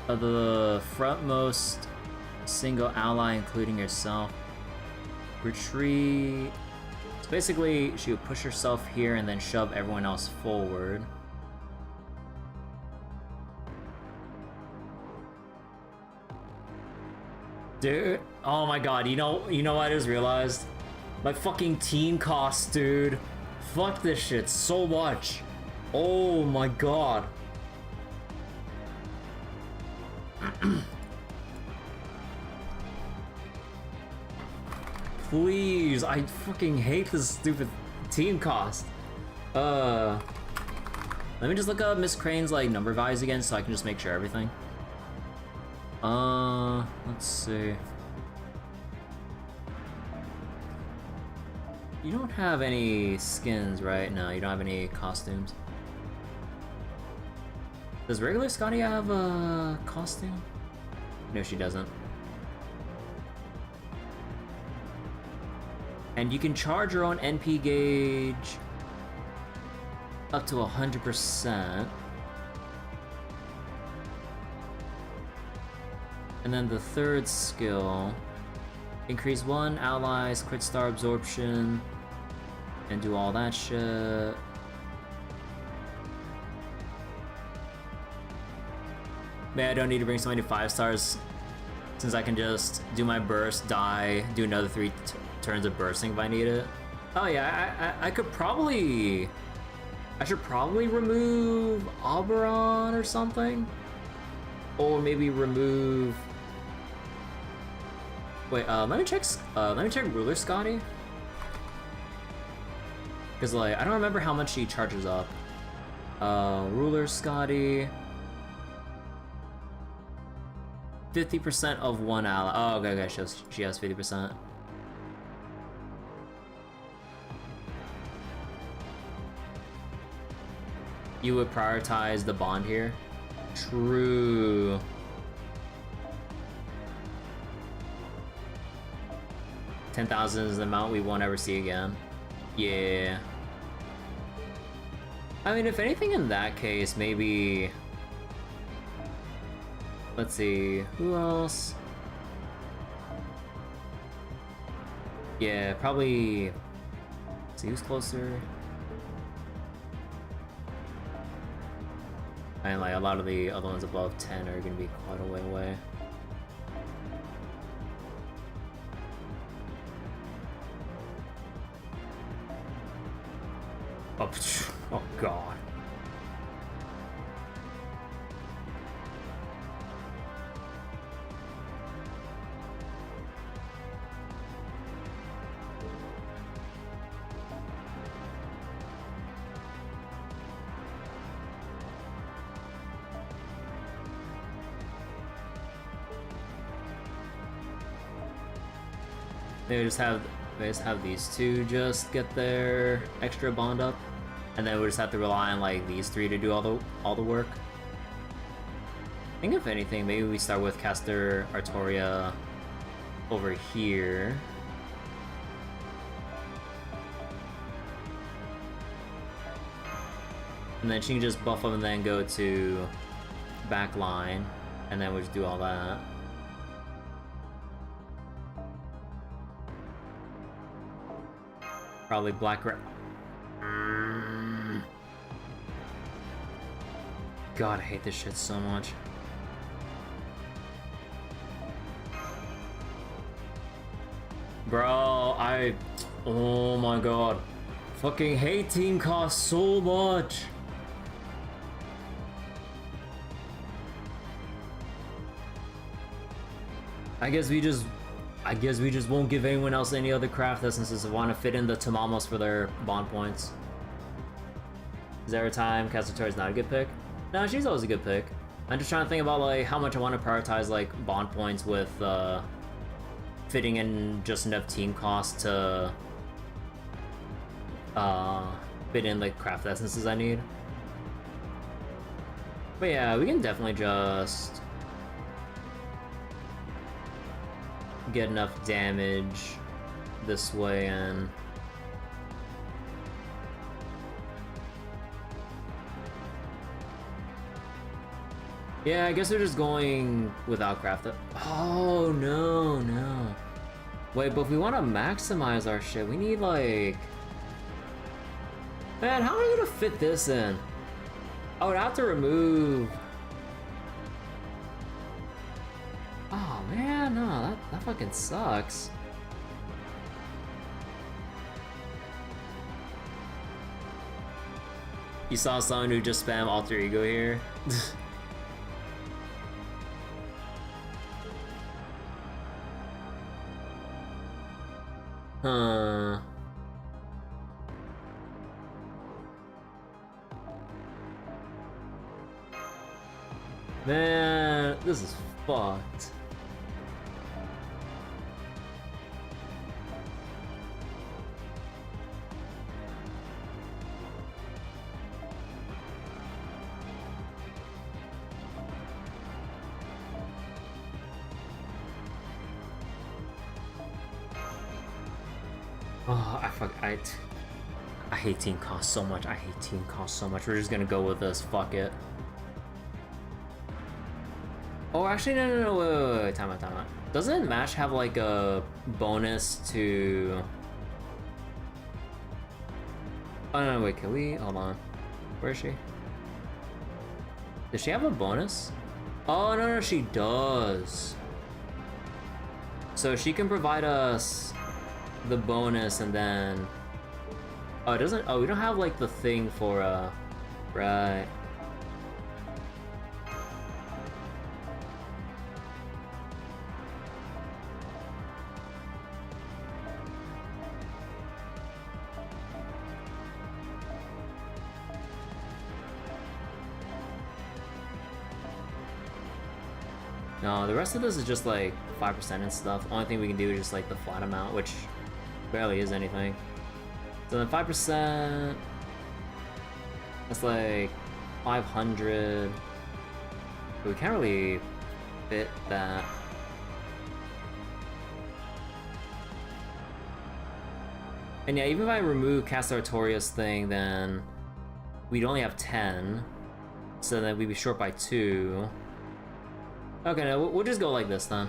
of the frontmost single ally, including yourself. Retreat. So basically, she would push herself here and then shove everyone else forward. Dude, oh my god, you know what I just realized? My fucking team cost, dude. Fuck this shit so much. Oh my god. Please, I fucking hate this stupid team cost. Let me just look up Miss Crane's like number values again so I can just make sure everything. Let's see. You don't have any skins, right? No, you don't have any costumes. Does regular Scotty have a costume? No, she doesn't. And you can charge your own NP gauge up to 100%. And then the third skill, increase one ally's crit star absorption and do all that shit. Maybe I don't need to bring so many 5 stars since I can just do my burst, die, do another 3 turns of bursting if I need it. Oh yeah, I could probably... I should probably remove Oberon or something? Or maybe remove... Wait, let me check Ruler Scotty. Because like, I don't remember how much she charges up. Ruler Scotty... 50% of one ally. Oh, okay, she has 50%. you would prioritize the bond here. True. $10,000 is the amount we won't ever see again. Yeah. I mean, if anything in that case, maybe... Let's see, who else? Yeah, probably... Let's see, who's closer? And like, a lot of the other ones above 10 are gonna be quite a way away. Oh god. They just have these two just get their extra bond up, and then we just have to rely on like these three to do all the work. I think if anything, maybe we start with Caster Artoria over here. And then she can just buff up and then go to back line, and then we'll just do all that. Probably Black God, I hate this shit so much. Bro, oh my god. Fucking hate team costs so much. I guess we just won't give anyone else any other craft essences that want to fit in the Tamamos for their bond points. Is there a time Castator is not a good pick? No, she's always a good pick. I'm just trying to think about like how much I want to prioritize like bond points with fitting in just enough team cost to fit in like craft essences I need. But yeah, we can definitely just get enough damage this way and yeah, I guess we're just going without craft. Oh no. Wait, but if we want to maximize our shit, we need like... Man, how am I gonna fit this in? I would have to remove... Oh man, no, that fucking sucks. You saw someone who just spam alter ego here? Huh. Man, this is fucked. Oh, I hate team cost so much. I hate team cost so much. We're just gonna go with this. Fuck it. Oh, actually, no, wait, time out. Doesn't match have like a bonus to... Oh no, wait, can we? Hold on. Where is she? Does she have a bonus? Oh no, she does. So she can provide us the bonus and then... Oh, it doesn't... Oh, we don't have like the thing for right. No, the rest of this is just like 5% and stuff. Only thing we can do is just like the flat amount, which barely is anything. So then 5%, that's like 500. We can't really fit that. And yeah, even if I remove Cast Artorias thing, then we'd only have 10. So then we'd be short by 2. Okay, no, we'll just go like this then.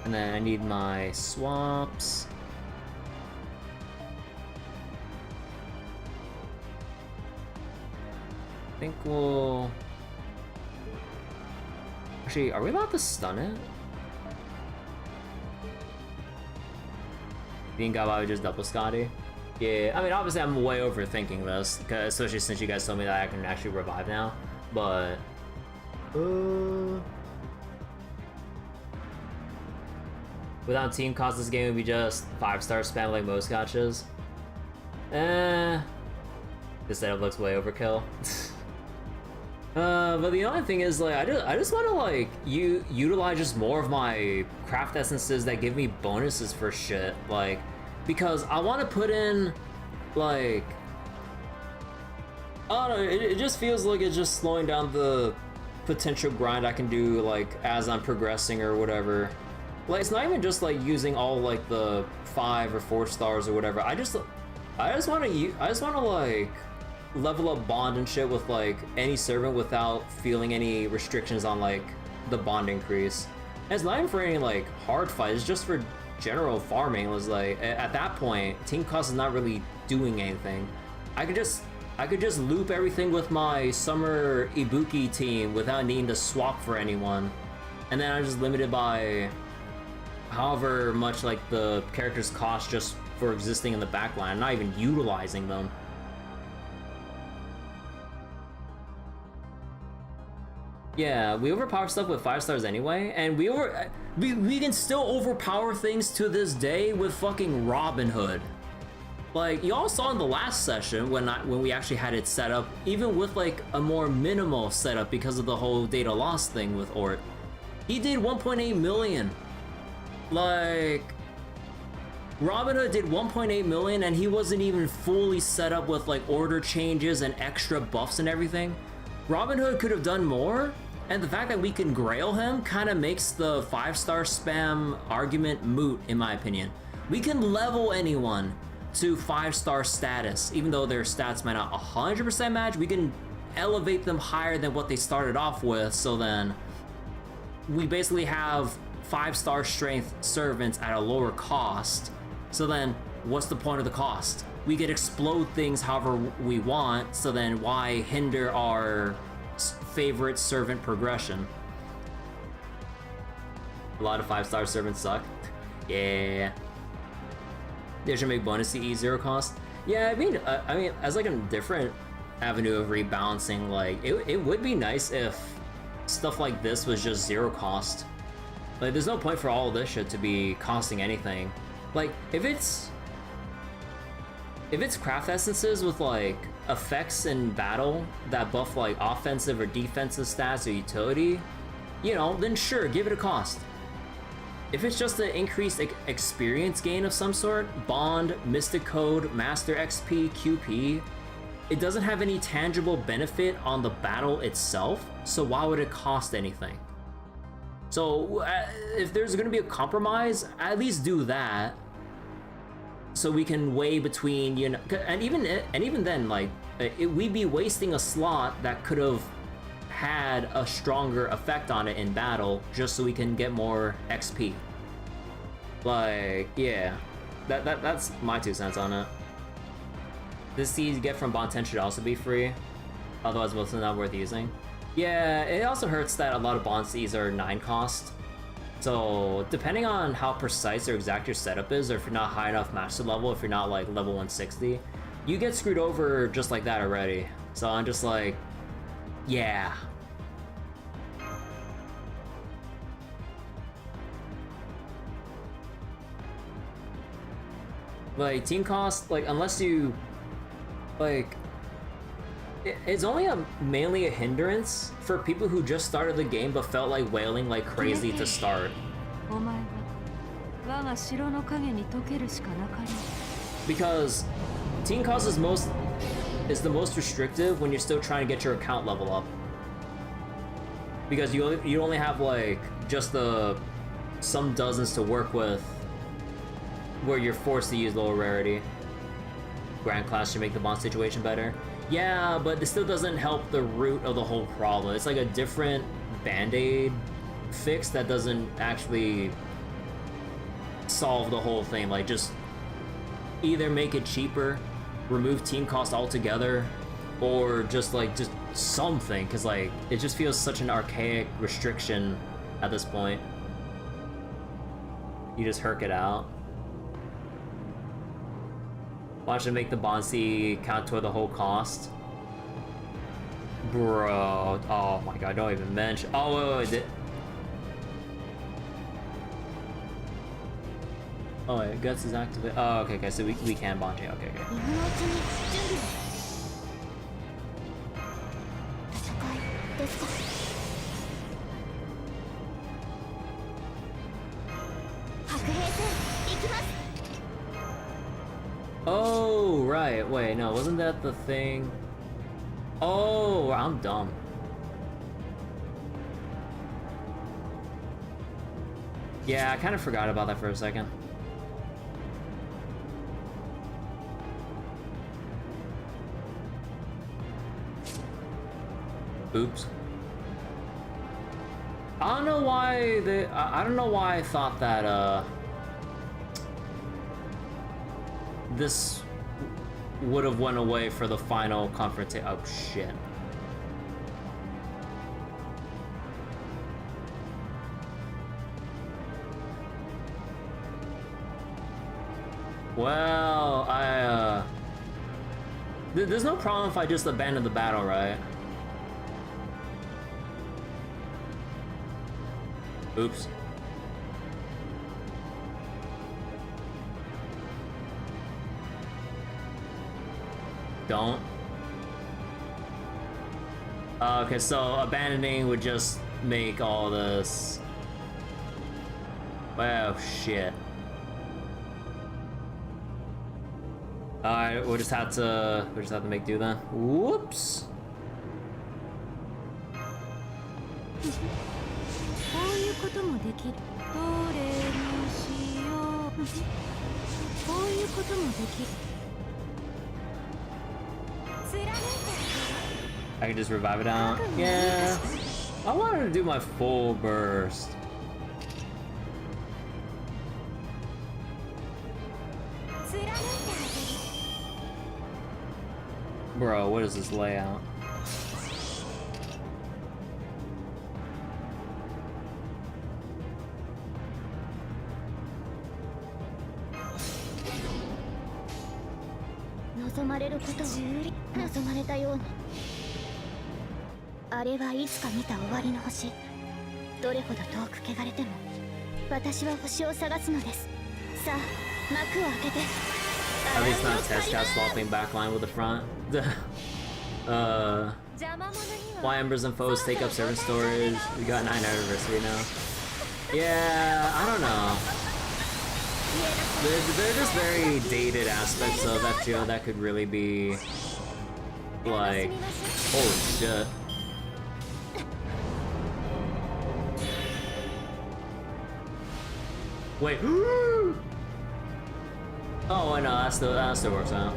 And then I need my swaps. I think we'll... Actually, are we allowed to stun it? Think I would just double Scotty? Yeah, I mean, obviously I'm way overthinking this, especially since you guys told me that I can actually revive now, but... Without team cost, this game would be just 5-star spam like most gotchas. This setup looks way overkill. But the only thing is, like, I just want to, like, utilize just more of my craft essences that give me bonuses for shit, like, because I want to put in, like, I don't know, it just feels like it's just slowing down the potential grind I can do, like, as I'm progressing or whatever. Like, it's not even just, like, using all, like, the 5 or 4 stars or whatever. I just want to, like, level up bond and shit with, like, any servant without feeling any restrictions on, like, the bond increase. And it's not even for any, like, hard fights, it's just for general farming. It was like, at that point, team cost is not really doing anything. I could just loop everything with my summer Ibuki team without needing to swap for anyone. And then I'm just limited by however much, like, the characters cost just for existing in the backline, not even utilizing them. Yeah, we overpower stuff with 5 stars anyway, and we can still overpower things to this day with fucking Robin Hood. Like, y'all saw in the last session when we actually had it set up, even with, like, a more minimal setup because of the whole data loss thing with ORT, he did 1.8 million. Like, Robin Hood did 1.8 million and he wasn't even fully set up with, like, order changes and extra buffs and everything. Robin Hood could have done more, and the fact that we can grail him kind of makes the 5-star spam argument moot, in my opinion. We can level anyone to 5-star status, even though their stats might not 100% match. We can elevate them higher than what they started off with, so then we basically have 5-star strength servants at a lower cost. So then what's the point of the cost? We could explode things however we want, so then why hinder our favorite servant progression? A lot of 5-star servants suck. Yeah. They should make bonus to E0 cost. Yeah, I mean, as like a different avenue of rebalancing, like, it would be nice if stuff like this was just 0 cost. Like, there's no point for all of this shit to be costing anything. Like, if it's craft essences with, like, effects in battle that buff, like, offensive or defensive stats or utility, you know, then sure, give it a cost. If it's just an increased experience gain of some sort, Bond, Mystic Code, Master XP, QP, it doesn't have any tangible benefit on the battle itself, so why would it cost anything? So, if there's gonna be a compromise, at least do that, so we can weigh between, you know, and even then, like, we'd be wasting a slot that could have had a stronger effect on it in battle just so we can get more XP. Like, yeah, that's my 2 cents on it. This seed you get from Bonten should also be free, otherwise most of them not worth using. Yeah, it also hurts that a lot of Bond Seeds are 9 cost. So depending on how precise or exact your setup is, or if you're not high enough master level, if you're not like level 160, you get screwed over just like that already. So I'm just like, yeah. Like, team cost, like, unless you, like, it's only mainly a hindrance for people who just started the game but felt like wailing like crazy to start. Because team cost is is the most restrictive when you're still trying to get your account level up. Because you only have like just some dozens to work with where you're forced to use lower rarity. Grand class should make the bond situation better. Yeah, but it still doesn't help the root of the whole problem. It's like a different band-aid fix that doesn't actually solve the whole thing. Like, just either make it cheaper, remove team cost altogether, or just something, because like it just feels such an archaic restriction at this point. You just herc it out. Watch it make the Bonsi count toward the whole cost. Bro, oh my god, don't even mention. Oh, wait. Oh, wait, Guts is activated. Oh, okay, so we can Bonsi. Okay. Oh, right. Wait, no, wasn't that the thing? Oh, I'm dumb. Yeah, I kind of forgot about that for a second. Oops. I don't know why I don't know why I thought that this would have went away for the final confrontation. Oh shit. Well, there's no problem if I just abandon the battle, right? Oops. Don't. Okay, so abandoning would just make all this. Oh shit. Alright, we'll just have to make do then. Whoops. I can just revive it out. Yeah. I wanted to do my full burst. Bro, what is this layout? At least not test cat swapping backline with the front. Why Embers and Foes take up servant storage? We got 9th anniversary now. Yeah, I don't know. They're just very dated aspects of FGO that could really be like, holy shit. Wait. Oh, wait, no, that still works out.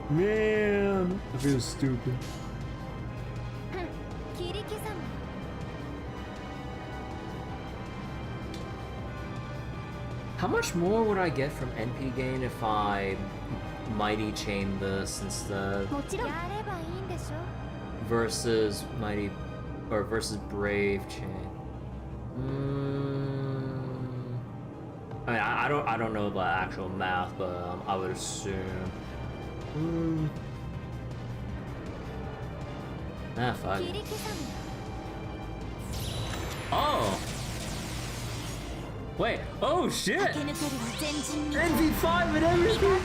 Man, I feel stupid. How much more would I get from NP gain if I Mighty Chain this instead? Versus Mighty, or versus Brave Chain. I mean, I don't know the actual math, but I would assume. Ah, fuck. Oh! Wait, oh shit! NV5 and everything!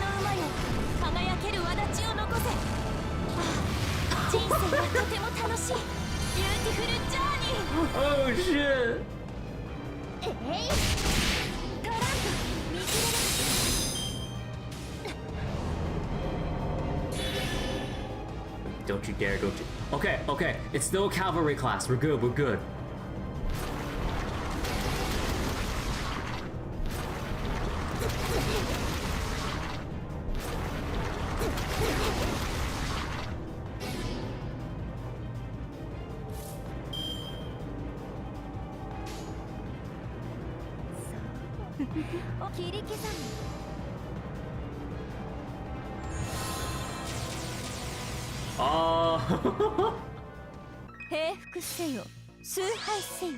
Oh shit! Don't you dare, don't you. Okay, okay. It's still a cavalry class. We're good, we're good. Oh. 平服せよ、崇拝せよ。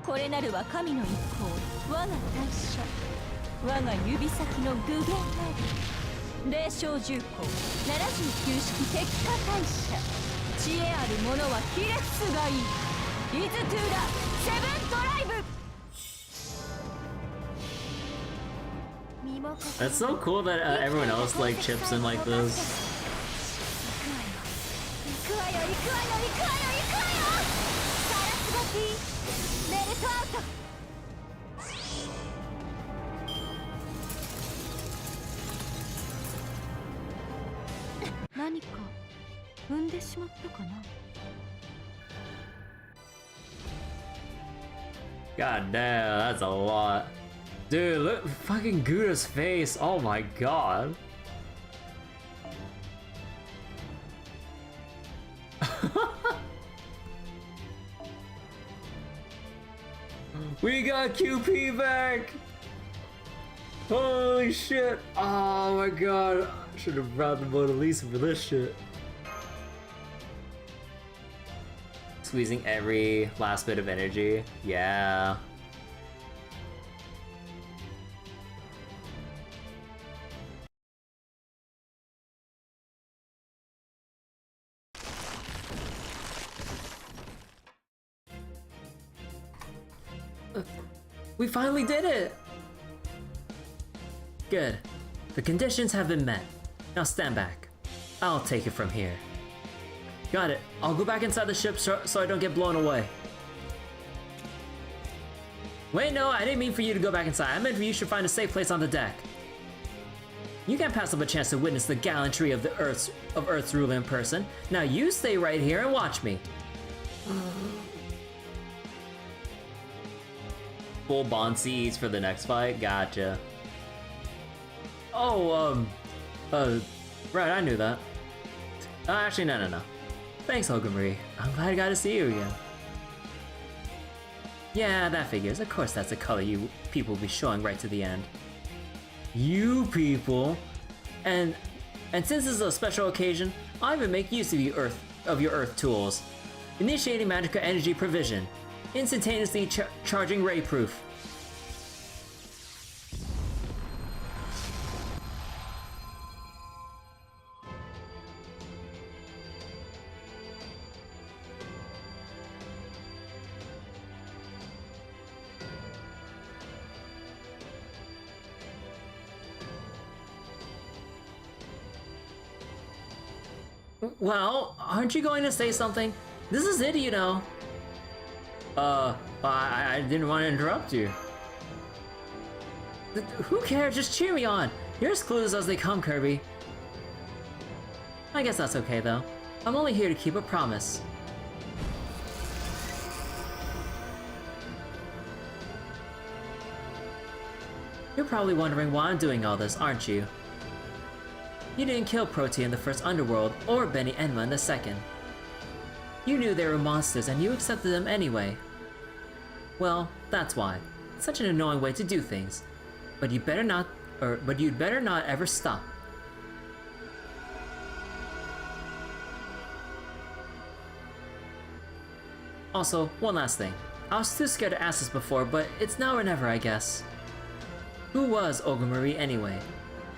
これなるは神の一行、我が大社。我が指先の具現なり。霊障重工、79式鉄火大社。知恵ある者はひれ伏すがいい。イズトゥーラ、セブンドライブ。 That's so cool that everyone else like chips in like this. 行くわよ行くわよ行くわよ行くわよ。サラスバティ、メルトアウト。何か踏んでしまったかな。 God damn, that's a lot. Dude, look fucking Gouda's face. Oh my god. We got QP back! Holy shit! Oh my god. I should have brought the Mona Lisa for this shit. Squeezing every last bit of energy. Yeah. We finally did it! Good. The conditions have been met. Now stand back. I'll take it from here. Got it. I'll go back inside the ship so I don't get blown away. Wait, no, I didn't mean for you to go back inside. I meant for you should find a safe place on the deck. You can't pass up a chance to witness the gallantry of Earth's ruler in person. Now you stay right here and watch me. Full bond seeds for the next fight? Gotcha. Oh, right, I knew that. Actually, no. Thanks, Olga Marie. I'm glad I got to see you again. Yeah, that figures. Of course that's the color you people will be showing right to the end. You people! And since this is a special occasion, I'll even make use of your Earth tools. Initiating magical energy provision. Instantaneously charging ray proof. Well, aren't you going to say something? This is it, you know. I didn't want to interrupt you. Who cares? Just cheer me on. You're as clueless as they come, Kirby. I guess that's okay, though. I'm only here to keep a promise. You're probably wondering why I'm doing all this, aren't you? You didn't kill Protea in the first Underworld, or Benny Enma in the second. You knew they were monsters and you accepted them anyway. Well, that's why. It's such an annoying way to do things. But you'd better not ever stop. Also, one last thing. I was too scared to ask this before, but it's now or never, I guess. Who was Olga Marie anyway?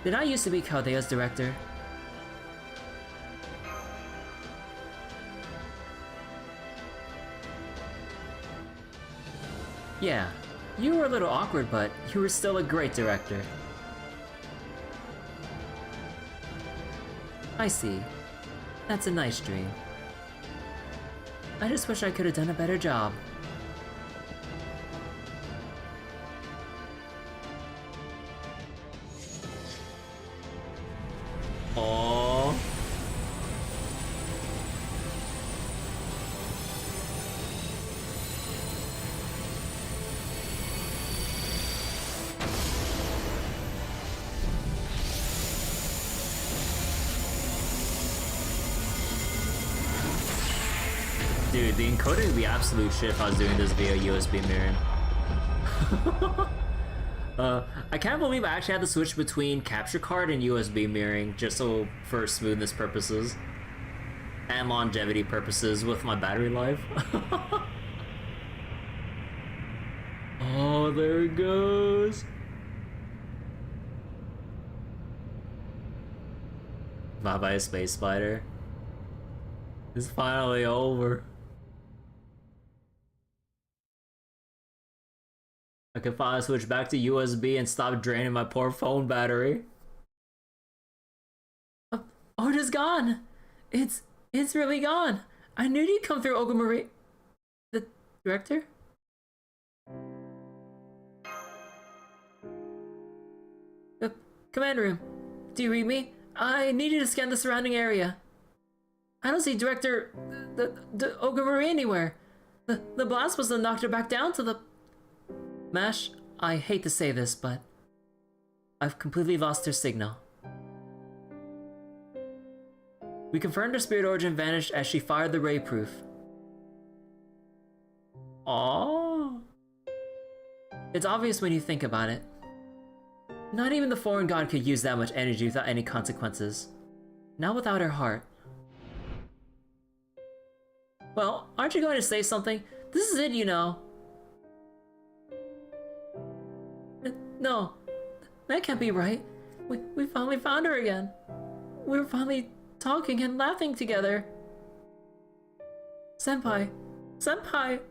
Did I used to be Chaldea's director? Yeah, you were a little awkward, but you were still a great director. I see. That's a nice dream. I just wish I could have done a better job. Oh. Dude, the encoding would be absolute shit if I was doing this via USB mirroring. I can't believe I actually had to switch between capture card and USB mirroring just so for smoothness purposes and longevity purposes with my battery life. Oh, there it goes. Bye bye, Space Spider. It's finally over. I can finally switch back to USB and stop draining my poor phone battery. Order's gone. It's really gone. I knew you'd come through, Olga Marie. The director? Command room. Do you read me? I need you to scan the surrounding area. I don't see Director the Olga Marie anywhere. The blast was knocked her back down to the... Mash, I hate to say this, but I've completely lost her signal. We confirmed her spirit origin vanished as she fired the ray proof. Aww. It's obvious when you think about it. Not even the foreign god could use that much energy without any consequences. Not without her heart. Well, aren't you going to say something? This is it, you know. No, that can't be right. We finally found her again. We were finally talking and laughing together. Senpai. Senpai!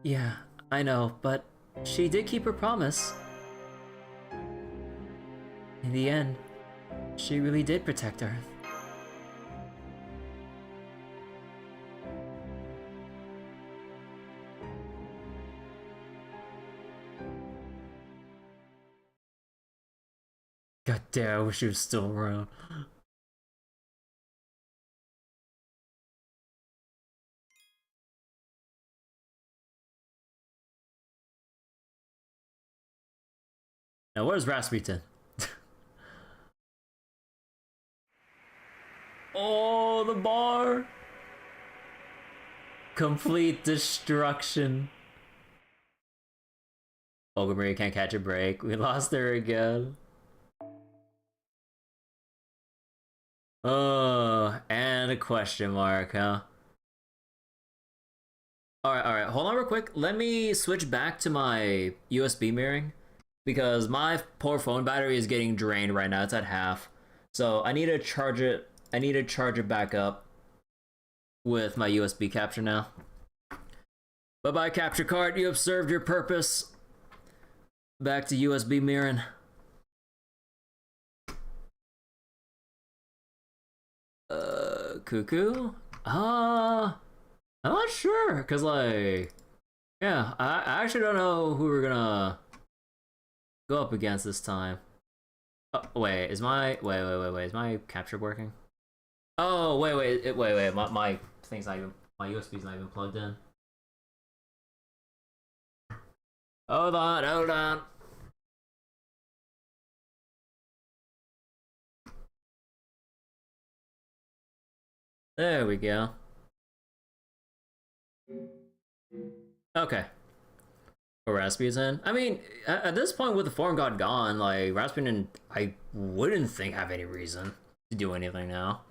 Yeah, I know, but she did keep her promise. In the end, she really did protect Earth. God damn, I wish she was still around. Now where's Rasputin? Oh, the bar! Complete destruction. Olga Marie can't catch a break. We lost her again. Oh, and a question mark, huh? Alright, hold on real quick. Let me switch back to my USB mirroring because my poor phone battery is getting drained right now. It's at half. So I need to charge it. I need to charge it back up with my USB capture now. Bye-bye, capture card. You have served your purpose. Back to USB mirroring. Cuckoo? I'm not sure, cause like, yeah, I actually don't know who we're gonna go up against this time. Oh, wait, is my is my capture working? Oh, wait, my thing's not even, my USB's not even plugged in. Hold on. There we go. Okay. Rasputin. I mean, at this point with the foreign god gone, like, Rasputin, I wouldn't think have any reason to do anything now.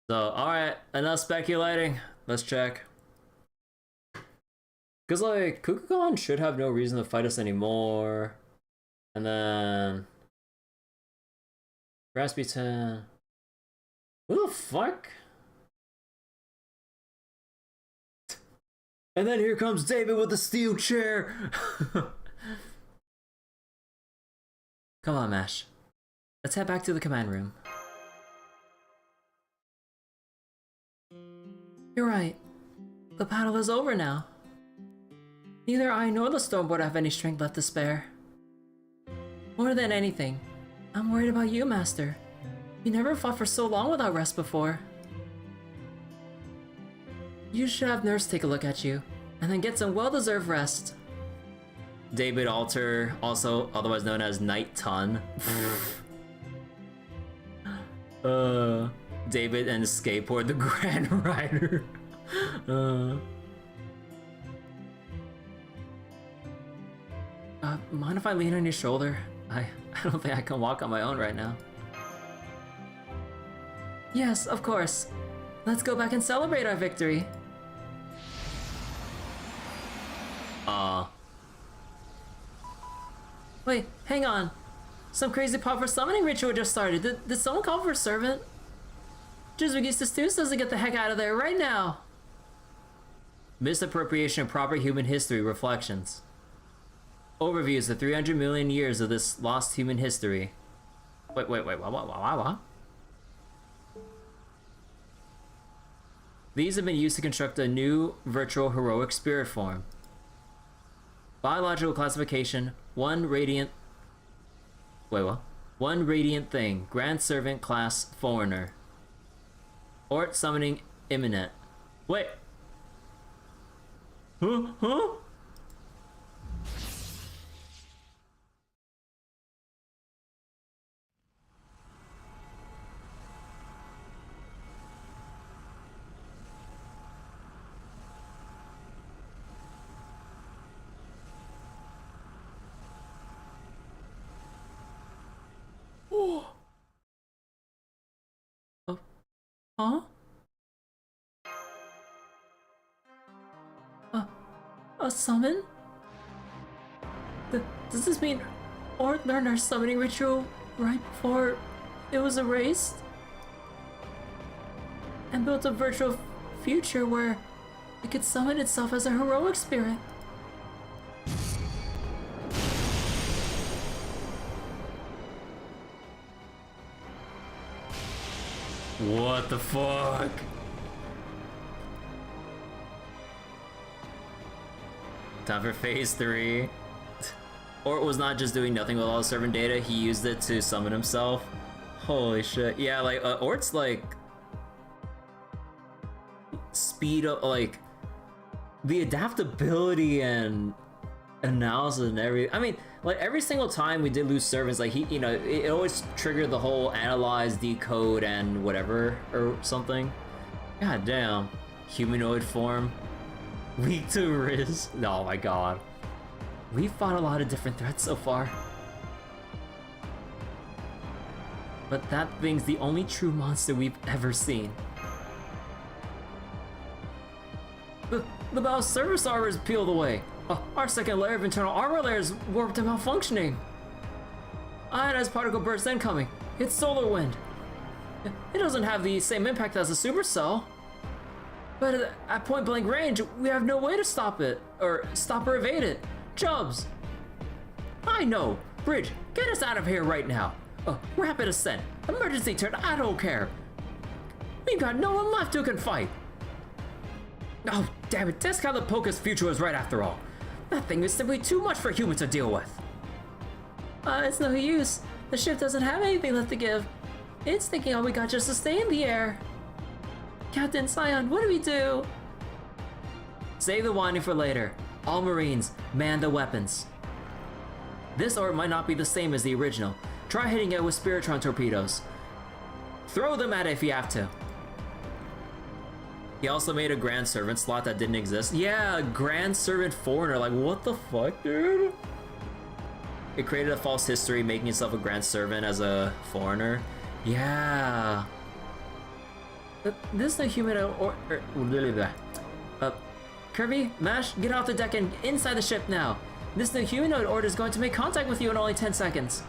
So, alright, enough speculating. Let's check. Because, like, Kukulkan should have no reason to fight us anymore. And then... Rasputin... Who the fuck? And then here comes David with the steel chair! Come on, Mash. Let's head back to the command room. You're right. The battle is over now. Neither I nor the Stormboard have any strength left to spare. More than anything, I'm worried about you, Master. You never fought for so long without rest before. You should have Nurse take a look at you, and then get some well-deserved rest. David Alter, also otherwise known as Knight Ton. David and Skateboard the Grand Rider. Mind if I lean on your shoulder? I don't think I can walk on my own right now. Yes, of course. Let's go back and celebrate our victory. Wait, hang on. Some crazy pauper summoning ritual just started. Did someone call for a servant? Trismegistus doesn't get the heck out of there right now. Misappropriation of proper human history reflections. Overviews the 300 million years of this lost human history. Wait, what? These have been used to construct a new virtual heroic spirit form. Biological classification, 1 radiant... Wait, what? 1 radiant thing, Grand Servant class foreigner. ORT summoning imminent. Wait! Huh? Huh? A summon? Does this mean ORT learned our summoning ritual right before it was erased? And built a virtual future where it could summon itself as a heroic spirit? What the fuck? Time for phase 3. ORT was not just doing nothing with all the servant data, he used it to summon himself. Holy shit. Yeah, like, ORT's like... speed up, like... the adaptability and analysis and everything. I mean, like, every single time we did lose servants, like, he, you know, it always triggered the whole analyze, decode, and whatever, or something. God damn. Humanoid form. Weak to Riz. Oh my god. We've fought a lot of different threats so far. But that thing's the only true monster we've ever seen. The bow's surface armor is peeled away. Our second layer of internal armor layers warped and malfunctioning. Ionized particle burst incoming. It's solar wind. It doesn't have the same impact as a supercell. But at point blank range, we have no way to stop it, or evade it. Chubbs! I know! Bridge, get us out of here right now! Rapid ascent! Emergency turn, I don't care! We got no one left who can fight! Oh, damn it, Descalipoca's future was right after all. That thing is simply too much for humans to deal with. It's no use. The ship doesn't have anything left to give. It's thinking all we got just to stay in the air. Captain Scion, what do we do? Save the whining for later. All Marines, man the weapons. This ORT might not be the same as the original. Try hitting it with Spiritron torpedoes. Throw them at it if you have to. He also made a Grand Servant slot that didn't exist. Yeah, a Grand Servant Foreigner, like what the fuck, dude? It created a false history, making itself a Grand Servant as a foreigner. Yeah. This is a human Kirby, Mash, get off the deck and inside the ship now. This new humanoid ORT is going to make contact with you in only 10 seconds.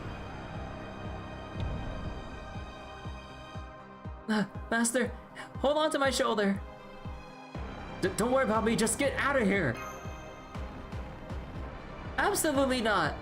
Master, hold on to my shoulder. Don't worry about me, just get out of here. Absolutely not.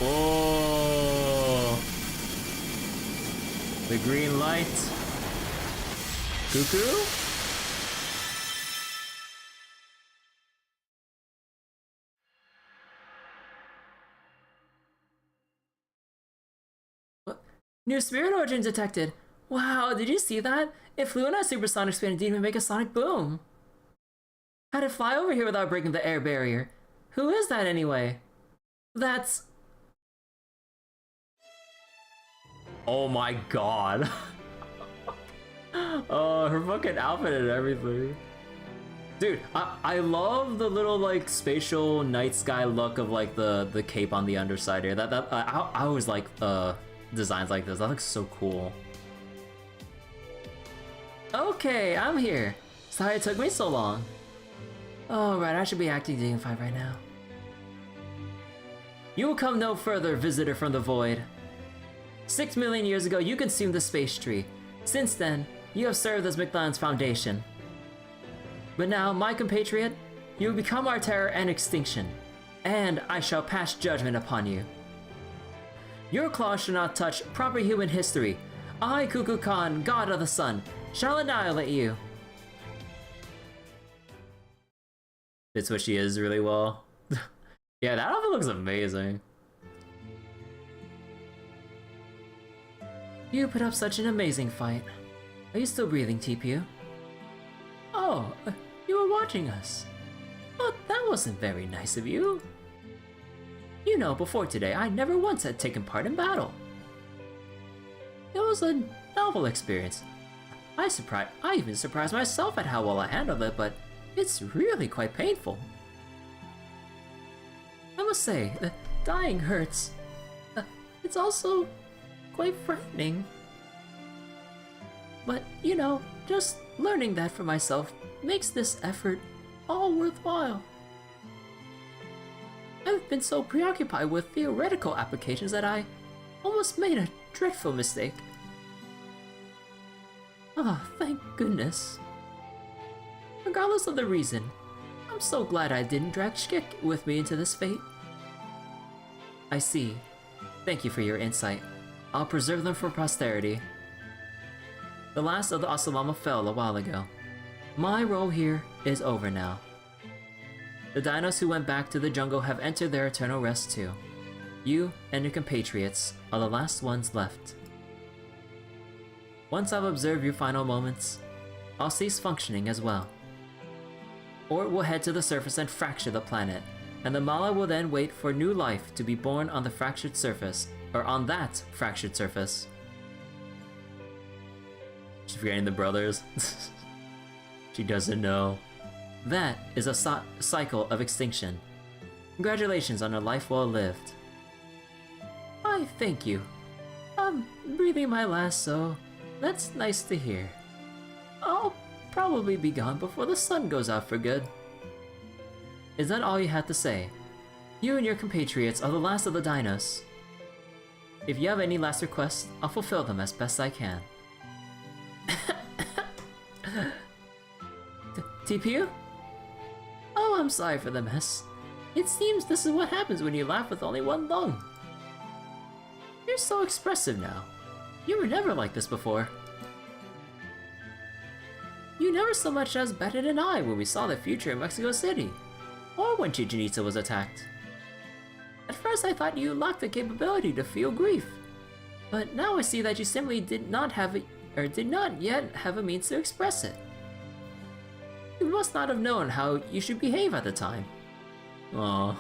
Oh, the green light. Cuckoo? New spirit origin detected. Wow, did you see that? It flew in a supersonic spin and didn't even make a sonic boom. How'd it fly over here without breaking the air barrier? Who is that anyway? That's... Oh my god. Oh, her fucking outfit and everything. Dude, I love the little like spatial night sky look of like the cape on the underside here. I always like designs like this. That looks so cool. Okay, I'm here. Sorry it took me so long. Oh, right, I should be acting dignified right now. You will come no further, visitor from the void. 6 million years ago, you consumed the space tree. Since then, you have served as McLean's foundation. But now, my compatriot, you will become our terror and extinction, and I shall pass judgment upon you. Your claws shall not touch proper human history. I, Cuckoo Khan, god of the sun, shall annihilate you. Fits what she is really well. Yeah, that outfit looks amazing. You put up such an amazing fight. Are you still breathing, TPU? Oh, you were watching us. Well, that wasn't very nice of you. You know, before today, I never once had taken part in battle. It was a novel experience. I even surprised myself at how well I handled it, but it's really quite painful. I must say, dying hurts. It's also quite frightening. But, you know, just learning that for myself makes this effort all worthwhile. I've been so preoccupied with theoretical applications that I almost made a dreadful mistake. Ah, thank goodness. Regardless of the reason, I'm so glad I didn't drag Shkik with me into this fate. I see. Thank you for your insight. I'll preserve them for posterity. The last of the Asamama fell a while ago. My role here is over now. The dinos who went back to the jungle have entered their eternal rest too. You and your compatriots are the last ones left. Once I've observed your final moments, I'll cease functioning as well. Ort will head to the surface and fracture the planet, and the Mala will then wait for new life to be born on the fractured surface, or on that fractured surface. She's forgetting the brothers. She doesn't know. That is a cycle of extinction. Congratulations on a life well lived. I thank you. I'm breathing my last, so that's nice to hear. I'll probably be gone before the sun goes out for good. Is that all you had to say? You and your compatriots are the last of the dinos. If you have any last requests, I'll fulfill them as best I can. TPU? Oh, I'm sorry for the mess. It seems this is what happens when you laugh with only one lung. You're so expressive now. You were never like this before. You never so much as batted an eye when we saw the future in Mexico City, or when Chichen Itza was attacked. At first I thought you lacked the capability to feel grief, but now I see that you simply did not yet have a means to express it. You must not have known how you should behave at the time. Aww.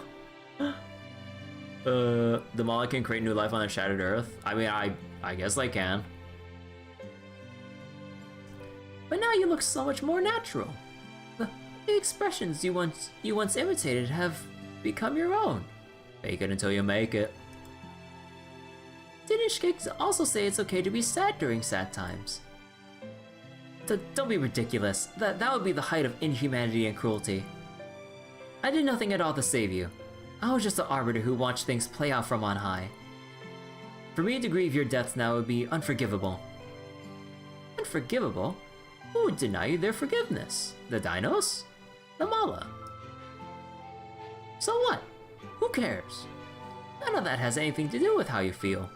The Mala can create new life on a shattered Earth? I mean, I guess I can. But now you look so much more natural. The expressions you once imitated have become your own. Fake it until you make it. Didn't Shkik also say it's okay to be sad during sad times? Don't be ridiculous. That would be the height of inhumanity and cruelty. I did nothing at all to save you. I was just an arbiter who watched things play out from on high. For me to grieve your deaths now would be unforgivable. Unforgivable? Who would deny you their forgiveness? The dinos? The Mala? So what? Who cares? None of that has anything to do with how you feel.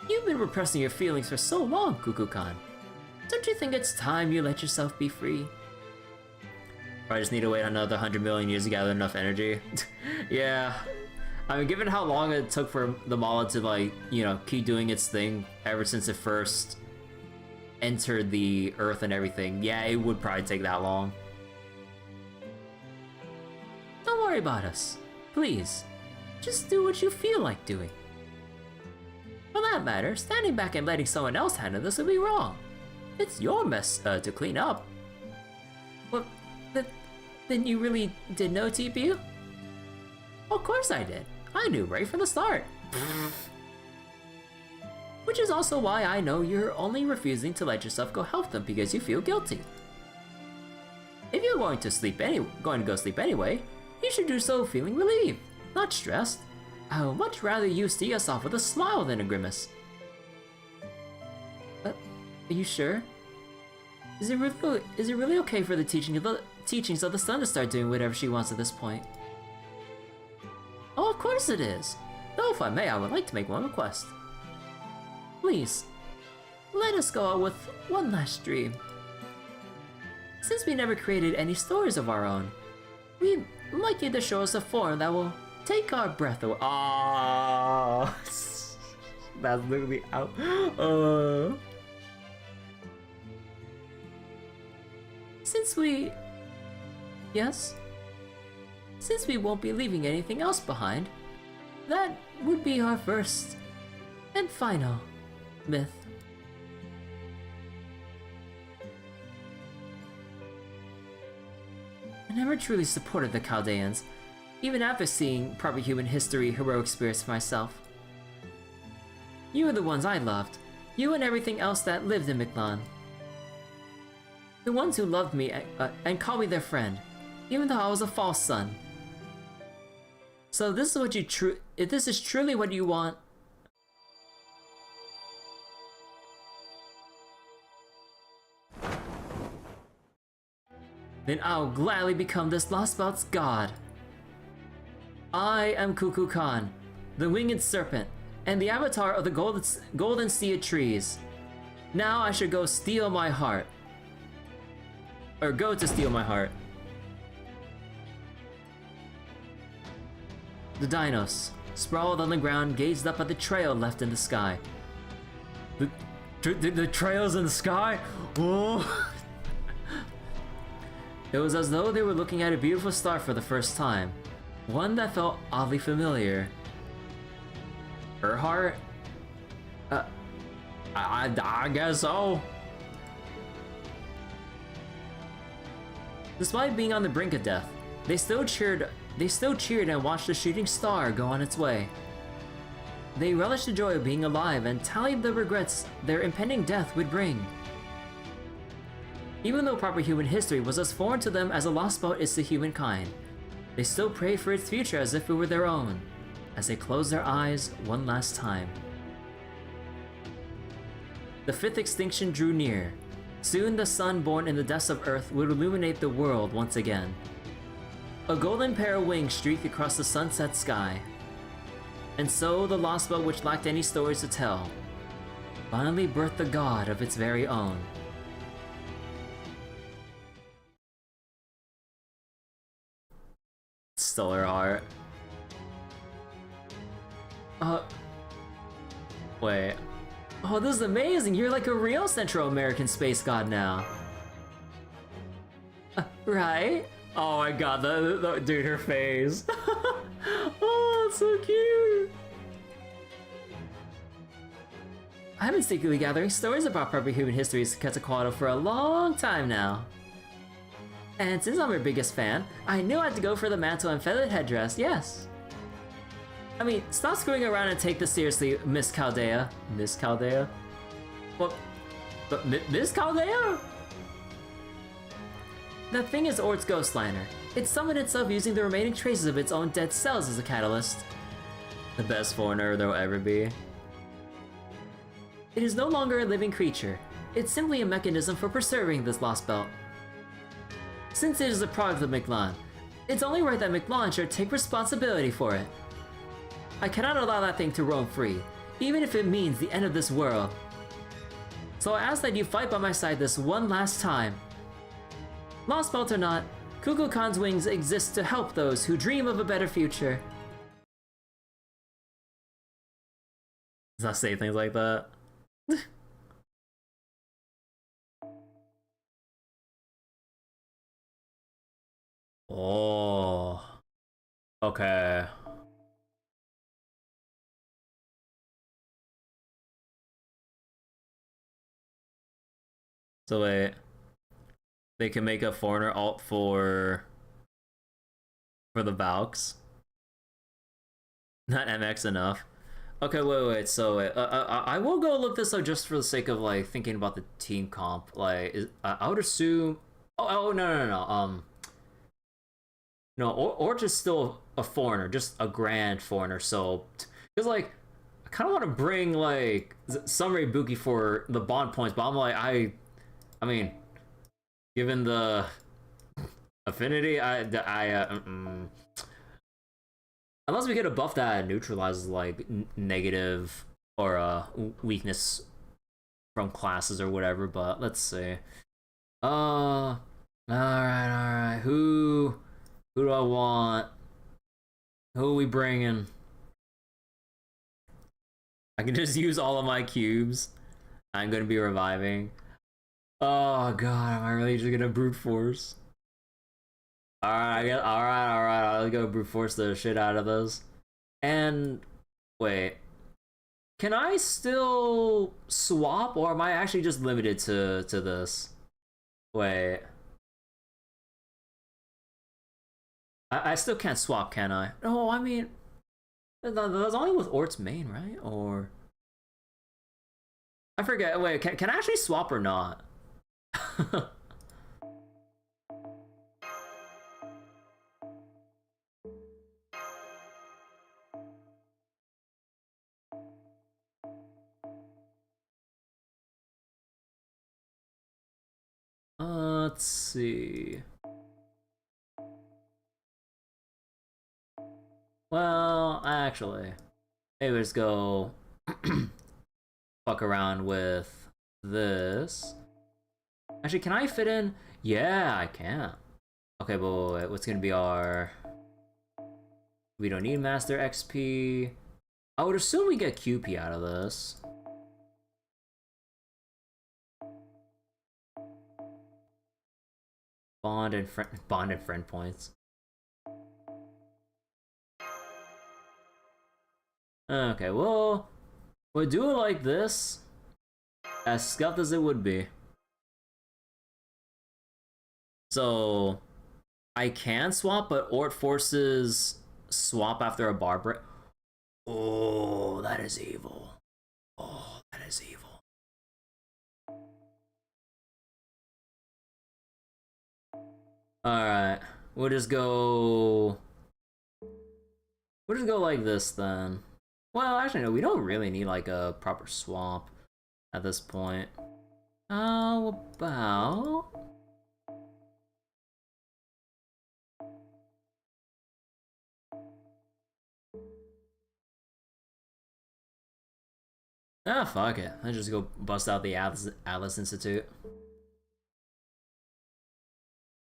You've been repressing your feelings for so long, Cuckoo-Khan. Don't you think it's time you let yourself be free? Or I just need to wait another 100 million years to gather enough energy. Yeah, I mean, given how long it took for the mala to, like, you know, keep doing its thing ever since it first entered the Earth and everything, yeah, it would probably take that long. Don't worry about us. Please, just do what you feel like doing. For that matter, standing back and letting someone else handle this would be wrong. It's your mess to clean up. What? Then you really did know TPU? Of course I did. I knew right from the start. Which is also why I know you're only refusing to let yourself go help them because you feel guilty. If you're going to go sleep anyway, you should do so feeling relieved, not stressed. I would much rather you see us off with a smile than a grimace. Are you sure? Is it really okay for the teachings of the sun to start doing whatever she wants at this point? Oh, of course it is. Though if I may, I would like to make one request. Please, let us go out with one last dream. Since we never created any stories of our own, we'd like you to show us a form that will take our breath away. Ah, that's literally out. Since we won't be leaving anything else behind, that would be our first and final myth. I never truly supported the Chaldeans, even after seeing proper human history heroic spirits for myself. You were the ones I loved, you and everything else that lived in Mictlan. The ones who loved me and called me their friend, even though I was a false son. So this is what if this is truly what you want, then I'll gladly become this lost belt's god. I am Cuckoo Khan, the winged serpent, and the avatar of the golden sea of trees. Now I should go steal my heart. Or go to steal my heart. The dinos, sprawled on the ground, gazed up at the trail left in the sky. The trails in the sky? Whoa! It was as though they were looking at a beautiful star for the first time. One that felt oddly familiar. Her heart? I guess so. Despite being on the brink of death, they still cheered and watched the shooting star go on its way. They relished the joy of being alive and tallied the regrets their impending death would bring. Even though proper human history was as foreign to them as a lost belt is to humankind, they still prayed for its future as if it were their own, as they closed their eyes one last time. The fifth extinction drew near. Soon the sun born in the depths of Earth would illuminate the world once again. A golden pair of wings streaked across the sunset sky. And so the lost belt, which lacked any stories to tell, finally birthed a god of its very own. Stellar art. Wait. Oh, this is amazing! You're like a real Central American space god now. Right? Oh my god, dude, her face. Oh, it's so cute. I've been secretly gathering stories about proper human histories of Quetzalcoatl for a long time now. And since I'm your biggest fan, I knew I had to go for the mantle and feathered headdress, yes. I mean, stop screwing around and take this seriously, Miss Chaldea. Miss Chaldea? What? But Miss Chaldea? That thing is ORT's ghost liner. It summoned itself using the remaining traces of its own dead cells as a catalyst. The best foreigner there'll ever be. It is no longer a living creature. It's simply a mechanism for preserving this lost belt. Since it is a product of Mictlan, it's only right that Mictlan should take responsibility for it. I cannot allow that thing to roam free, even if it means the end of this world. So I ask that you fight by my side this one last time. Lost belt or not, Cuckoo Khan's wings exist to help those who dream of a better future. not say things like that. Oh. Okay. So wait, they can make a foreigner alt for the Valks. Not MX enough. Okay, wait. So I will go look this up just for the sake of like thinking about the team comp. Like, I would assume. Oh no. No, or just still a foreigner, just a grand foreigner. So, because like, I kind of want to bring like Summary Buki for the bond points, but I'm like, I mean, given the affinity, unless we get a buff that neutralizes like negative or weakness from classes or whatever. But let's see. All right. Who do I want? Who are we bringing? I can just use all of my cubes. I'm gonna be reviving. Oh god, am I really just gonna brute force? Alright, I'll go brute force the shit out of those. And wait. Can I still swap, or am I actually just limited to this? Wait. I still can't swap, can I? No, I mean, that's only with Ort's main, right? Or I forget. Wait, can I actually swap or not? Let's see. Well, actually, maybe let's go fuck around with this. Actually, can I fit in? Yeah, I can. Okay, but wait, what's gonna be our... We don't need Master XP. I would assume we get QP out of this. Bond and friend points. Okay, well, we'll do it like this. As scuffed as it would be. So, I can swap, but Ort forces swap after a bar break. Oh, that is evil. Oh, that is evil. Alright, we'll just go like this then. Well, actually no, we don't really need like a proper swap at this point. How about... Ah, fuck it. Let's just go bust out the Atlas Institute.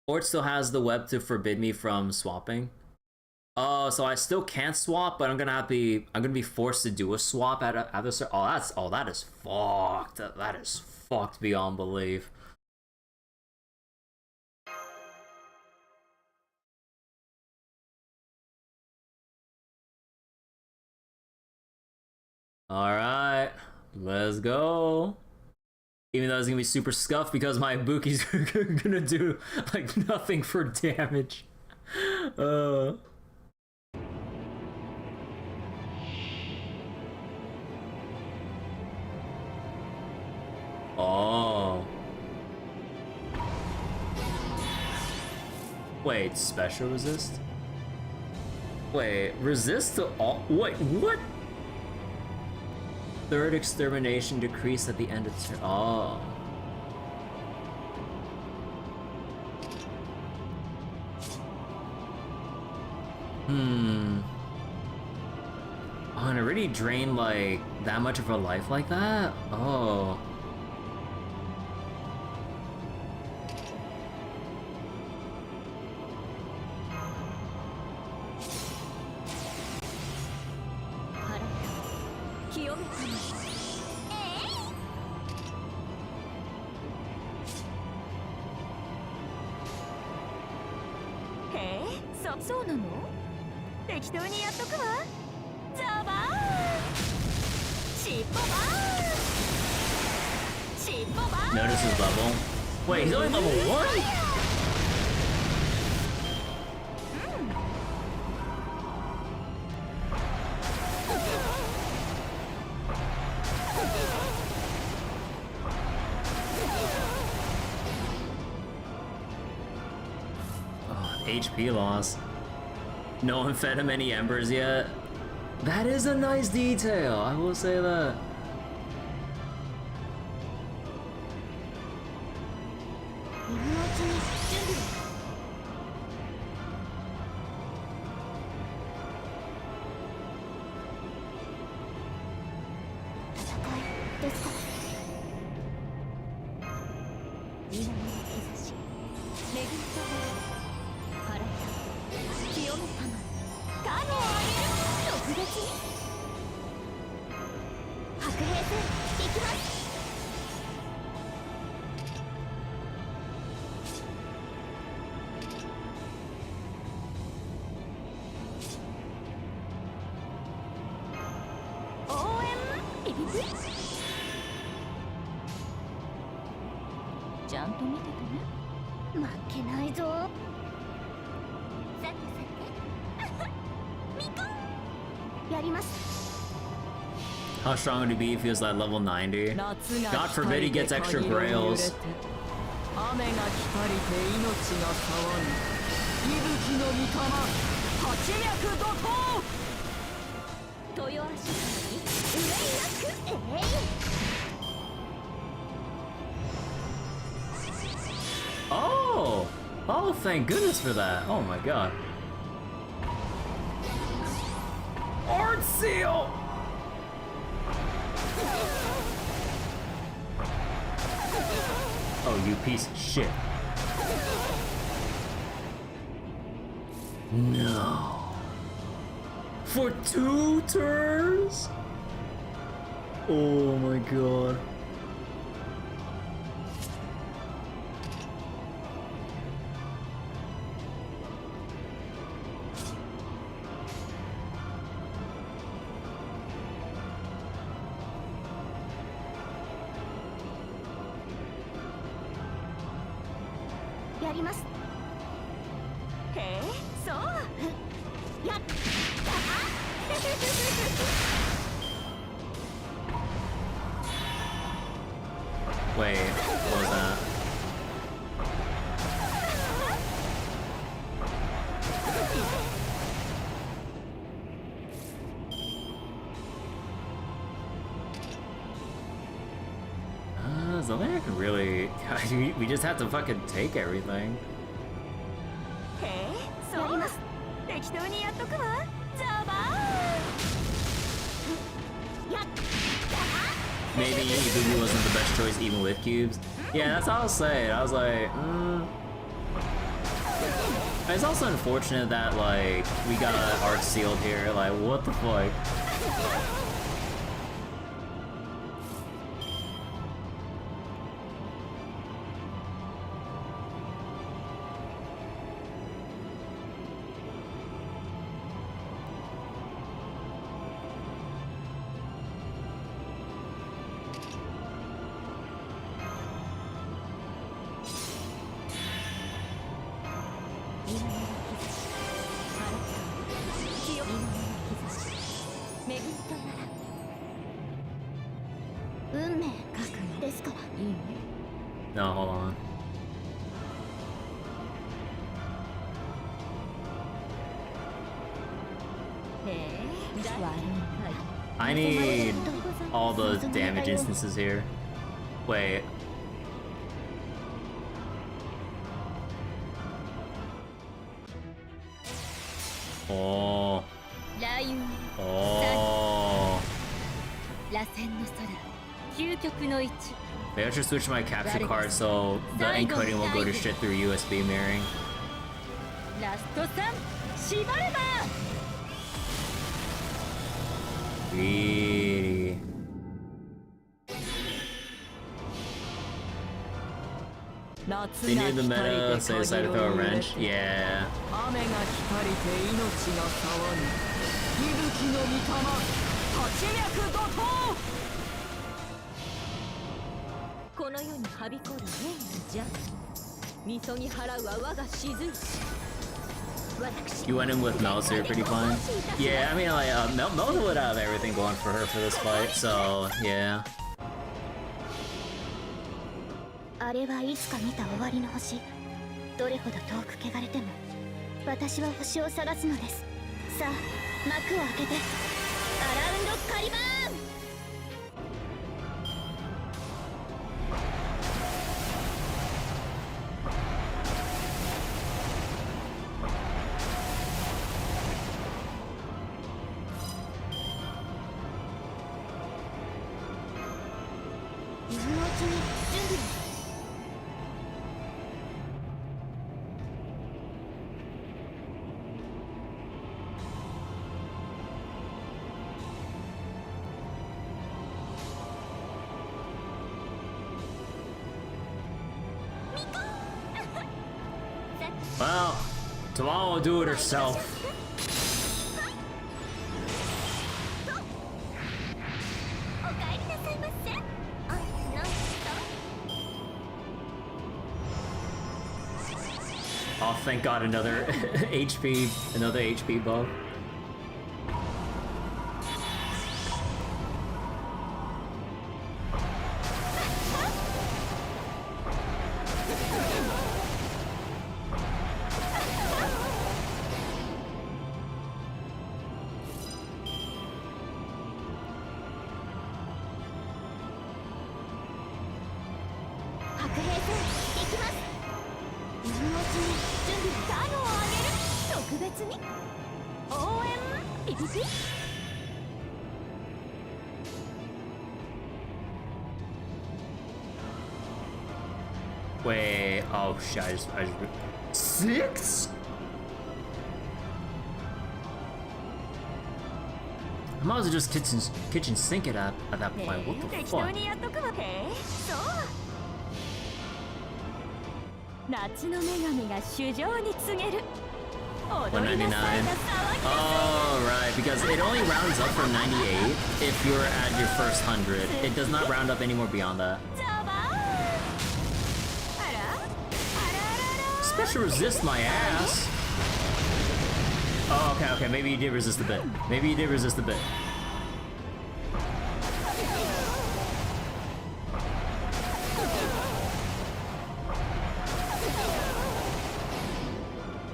Ort still has the web to forbid me from swapping. So I still can't swap, but I'm gonna be forced to do a swap at this. That is fucked. That is fucked beyond belief. Alright, let's go. Even though it's gonna be super scuffed because my Buki's gonna do like nothing for damage. Oh. Wait, special resist? Wait, resist to all. Wait, what? Third extermination decrease at the end of turn. Oh. Oh, and it already drained like that much of her life like that? Oh. 清めたの。へえ、そうなの？適当にやっとくわ。ザバーン、尻尾バーン、尻尾バーン。 Notice his level. Wait, he's only level 1? HP loss. No one fed him any embers yet. That is a nice detail, I will say that. How strong would he be if he was like level 90? God forbid he gets extra grails. Oh! Oh, thank goodness for that. Oh my god. Art seal! Oh, you piece of shit. No. For 2 turns? Oh my god. Wait, what was that? There's nothing I can really... we just have to fucking take everything. Maybe Ibuki wasn't the best choice even with cubes. Yeah, that's what I was saying. I was like, It's also unfortunate that, like, we got art sealed here. Like, what the fuck? No, hold on. I need all the damage instances here. Wait. Oh. Oh. Maybe I should switch my capture card so the encoding will go to shit through USB mirroring. Greedy. They knew the meta, so they decided to throw a wrench. Yeah. 雨が光りて命が騒ぎ息吹の御霊八脈怒涛この世にはびこる霊の邪みそぎ払うは我が雫石 You went in with Melzer, pretty fun. Yeah, I mean, like, Melzer would have everything going for her for this fight, so, yeah. あれはいつか見た終わりの星。どれほど遠く汚れても私は星を探すのです。さあ幕を開けてアラウンドカリバーン。今のうちに準備を。Well, Tamara will do it herself. Oh, thank God, another HP buff. Wait, oh shit, I just 6? I might as well just kitchen sink it at that point. What the fuck? 夏の女神が衆生に告げる $199. Oh, right, because it only rounds up from 98 if you're at your first 100. It does not round up anymore beyond that. Special resist my ass. Oh, okay, maybe you did resist a bit.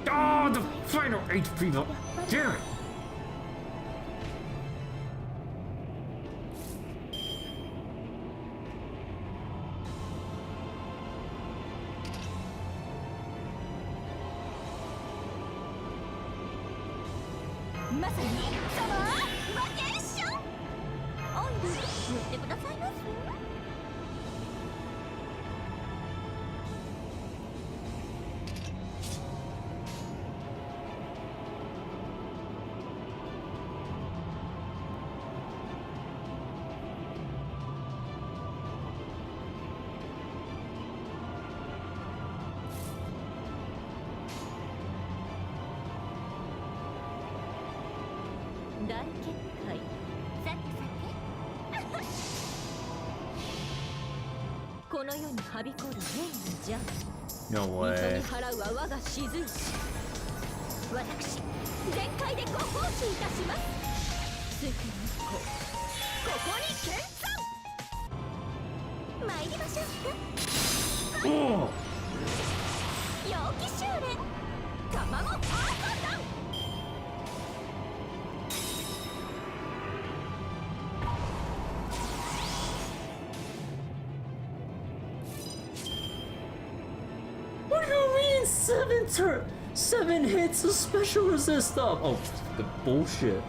Oh, the final HP though. Damn it. No way. 7 hits of special resist up. Oh, fucking bullshit.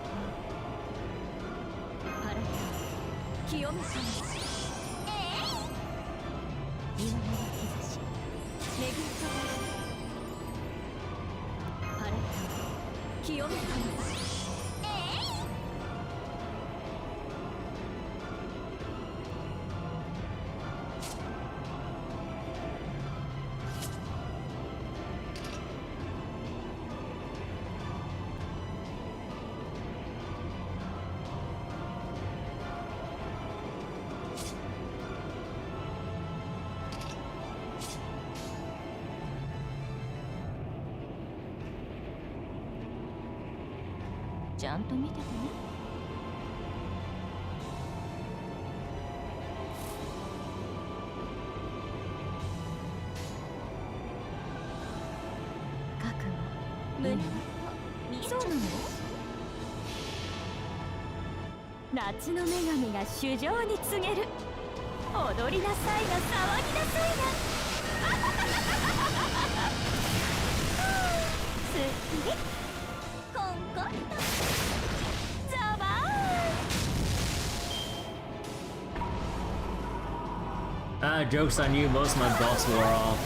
ちゃんと見ててね。覚悟胸のそうなの？夏の女神が衆生に告げる。踊りなさいな、騒ぎなさいな。すっきりコンコンとザバーン。Joke's on you, most of my buffs wore off.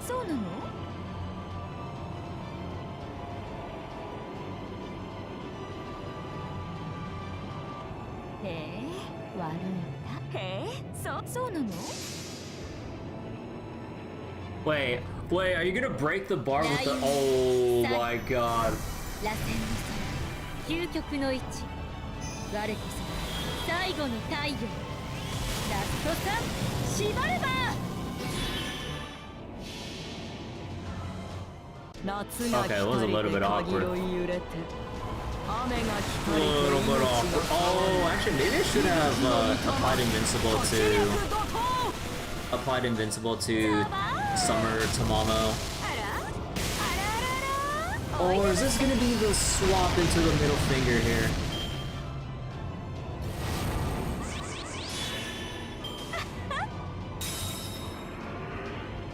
そうなの？へえ、悪いんだ。へえ、そうなの？ Wait, are you gonna break the bar with the- Oh my god. 螺旋の空、究極の位置。我こそ最後の太陽。ラスト3、縛ればOkay, it was a little bit awkward. A little bit awkward. Oh, actually, maybe I should have applied invincible to Summer Tamamo. Or is this gonna be the swap into the middle finger here?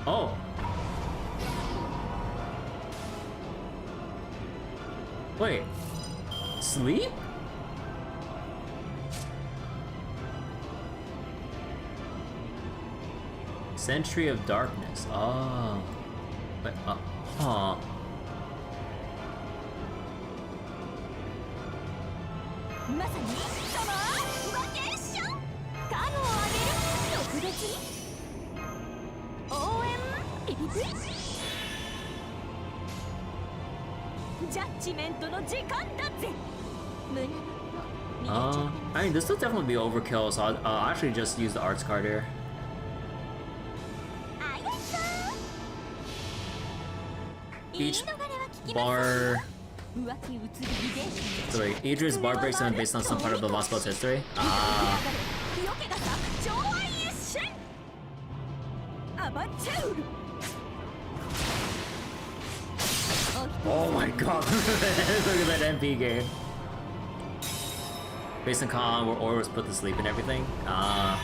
Oh. Wait. Sleep? Century of Darkness. Oh. Wait, huh. まさにそのバケーション。カノをあげる。特別に応援ピピピ。ジャッジメントの時間だぜ。胸の I mean, this will definitely be overkill, so I'll actually just use the arts card here. Each bar... So wait, Idris bar breaks down based on some part of the lost spell's history? Ah. Oh my god, look at that MP game. Based on Khan, where Aura was put to sleep and everything? Ah.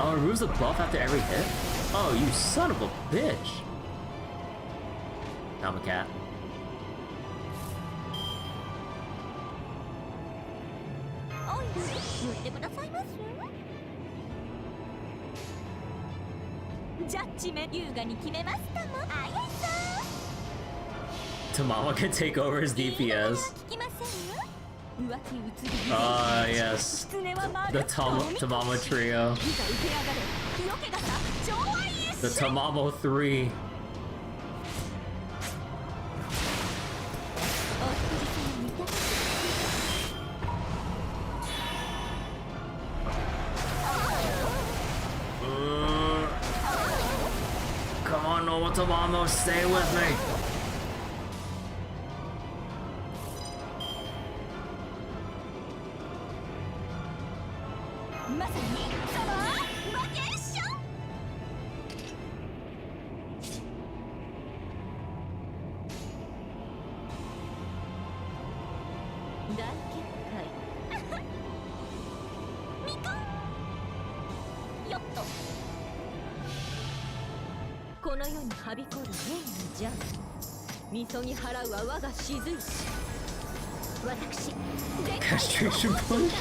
Oh, it removes a buff after every hit? Oh, you son of a bitch! I'm a cat. Tamama can take over his DPS. Yes. The Tamama trio. The Tamamo 3. Come on, Noah Tamamo, stay with me. Castration punch?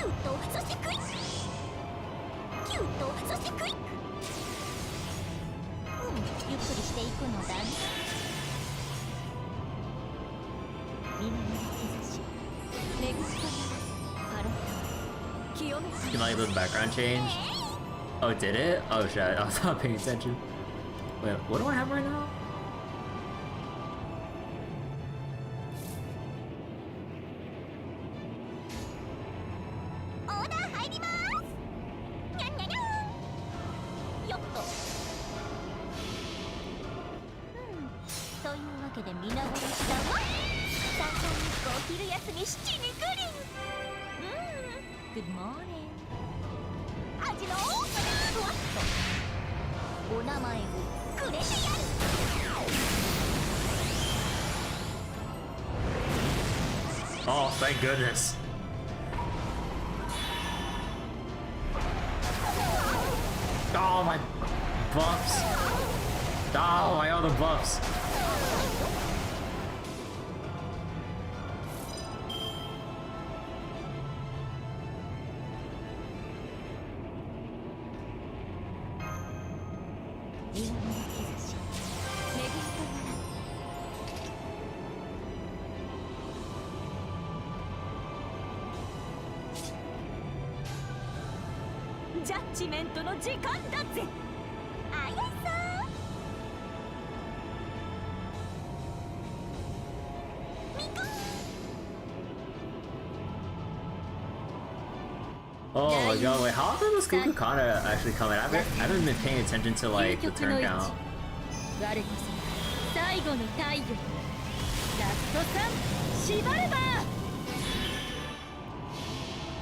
ュッとそしてクイックキュッとそしてクイックゆっくりしていくのだね南の日差し巡ったなら新た清め You like the background change? Oh, did it? Oh shit, I was not paying attention. Wait, what do I have right now? Good morning 味のふわっとお名前をくれてやる Oh, thank goodness. Oh, my buffs. Oh, my other buffs.ジャッジメントの時間だぜあやさ Oh my god, wait, how often was Kukukana actually coming? I haven't been paying attention to like the turn count. 我こそ最後の太陽ラスト3縛れば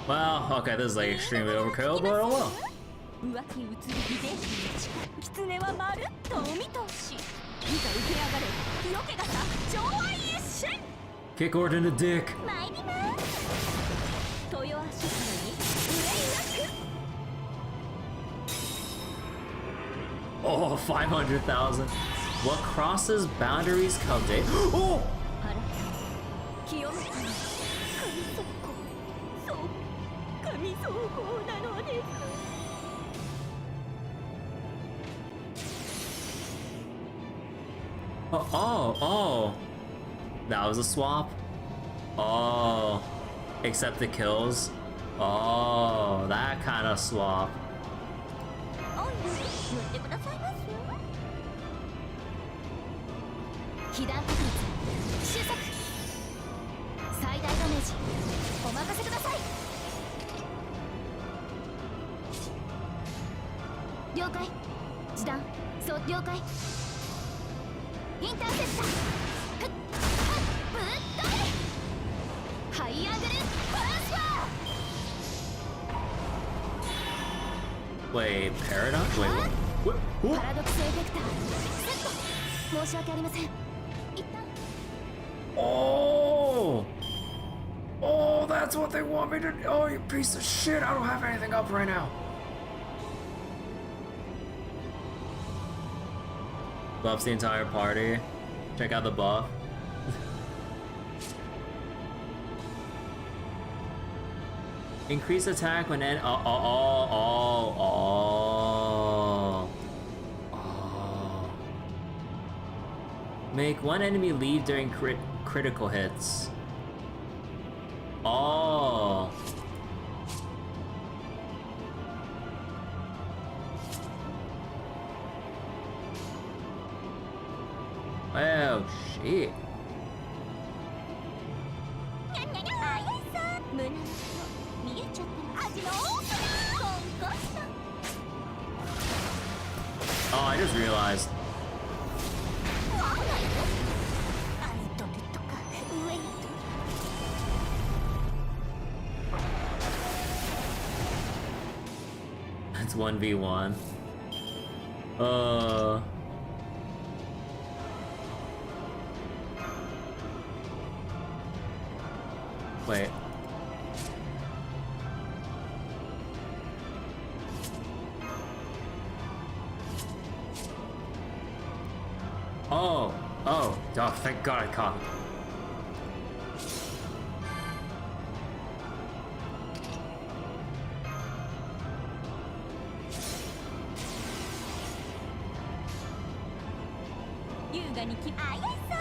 Well, okay, this is like extremely overkill, but oh well. 浮気移る遺伝子の力狐はまるっとお見通しいざ受け上がれ火よけがさ上愛一瞬 Kick Ord in the dick. 参ります豊橋原に憂いなく Oh, 500,000. What crosses boundaries come day? Oh! あら清めたの神底そう神総合なのです Oh. That was a swap? Oh. Except the kills? Oh, that kind of swap. おい塗ってくださいます被弾確率収束最大ダメージお任せください了解示弾そう了解インターセプターふっぶっ飛べハイアングルトランスファー Wait, Paradox? Wait, what? パラドクスエフェクターセット申し訳ありません一旦 Oh! Oh, that's what they want me to do. Oh, you piece of shit. I don't have anything up right now. Buffs the entire party. Check out the buff. Increase attack when Make one enemy leave during critical hits. Oh. Oh shit. にゃんにゃにゃあやさ胸の見えちゃってます味のオープナーコンコスト Oh, I just realized. わないよアイドルとかウェイト It's 1v1. Wait. Oh, thank God I caught it. 雅にきあやさ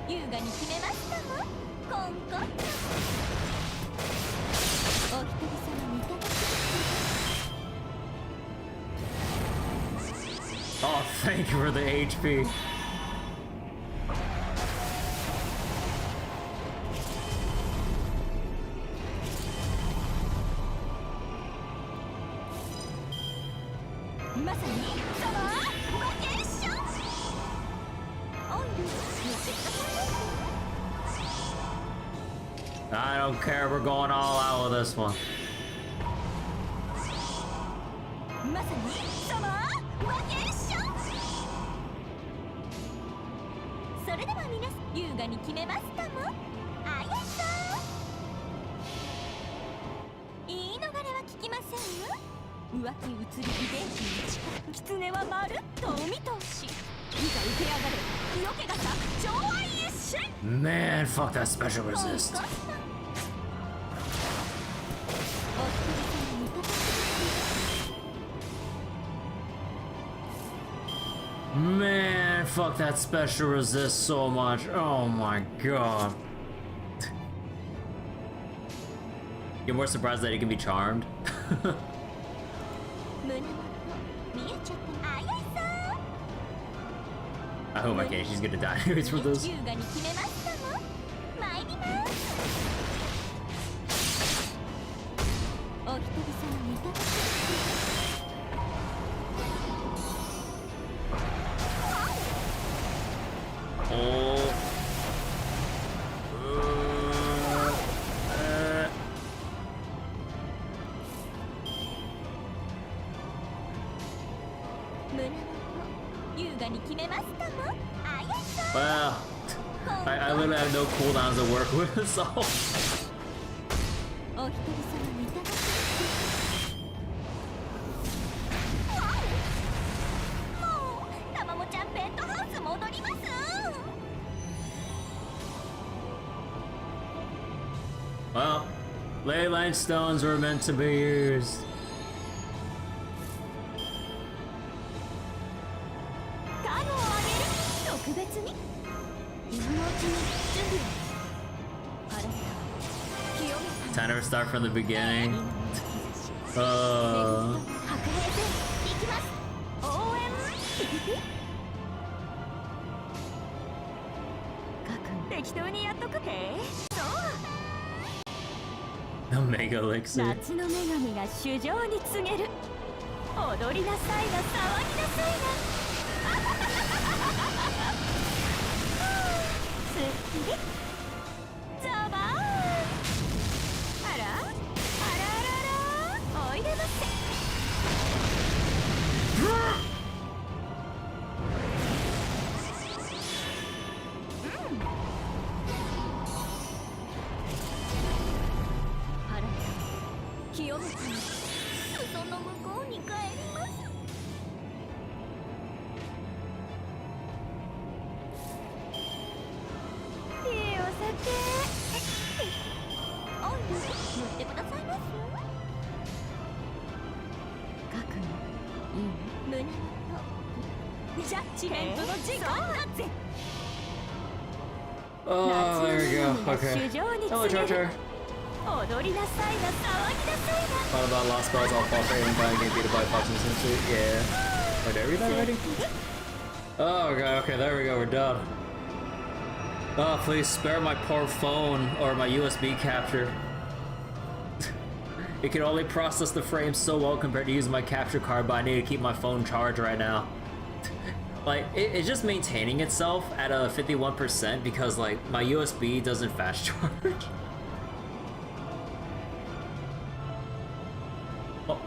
優雅に決めましたもコンコンお一人様にいただき Oh, thank you for the HP. まさにサマーバケーションオイル見てください I don't care, we're going all out with this one. まさにサマーバケーションそれでは皆さん優雅に決めましたもあやさ言い逃れは聞きませんよ浮気移り遺伝子に近く狐はまるっとお見通しいざ受け上がれ色気がさ超愛一瞬 Man, fuck that special resist. Man, fuck that special resist so much. Oh my god. You're more surprised that he can be charmed? I hope I can. She's gonna die anyways from this. Oh. Well, I literally have no cooldowns to work with, so. Well, ley line stones were meant to be used. Time to start from the beginning. Uh. 適当にやっとくへそう The Mega Elixir. 夏の女神が主情に告げる踊りなさいな騒ぎなさいなすっきりザバーンあらあらあらおいでませ清めたの裾の向こうに帰りますいいお酒オイル塗ってくださいます書くのいい胸元ジャッジメントの時間だぜ Oh, there we go. Okay. Hello, Charger. What about Lost Spells all fall for and buying game beat by Fox and Sensu? Yeah. Oh, did I read that already? Oh, okay, there we go, we're done. Oh, please spare my poor phone or my USB capture. It can only process the frames so well compared to using my capture card, but I need to keep my phone charged right now. Like, it's just maintaining itself at a 51% because, like, my USB doesn't fast charge.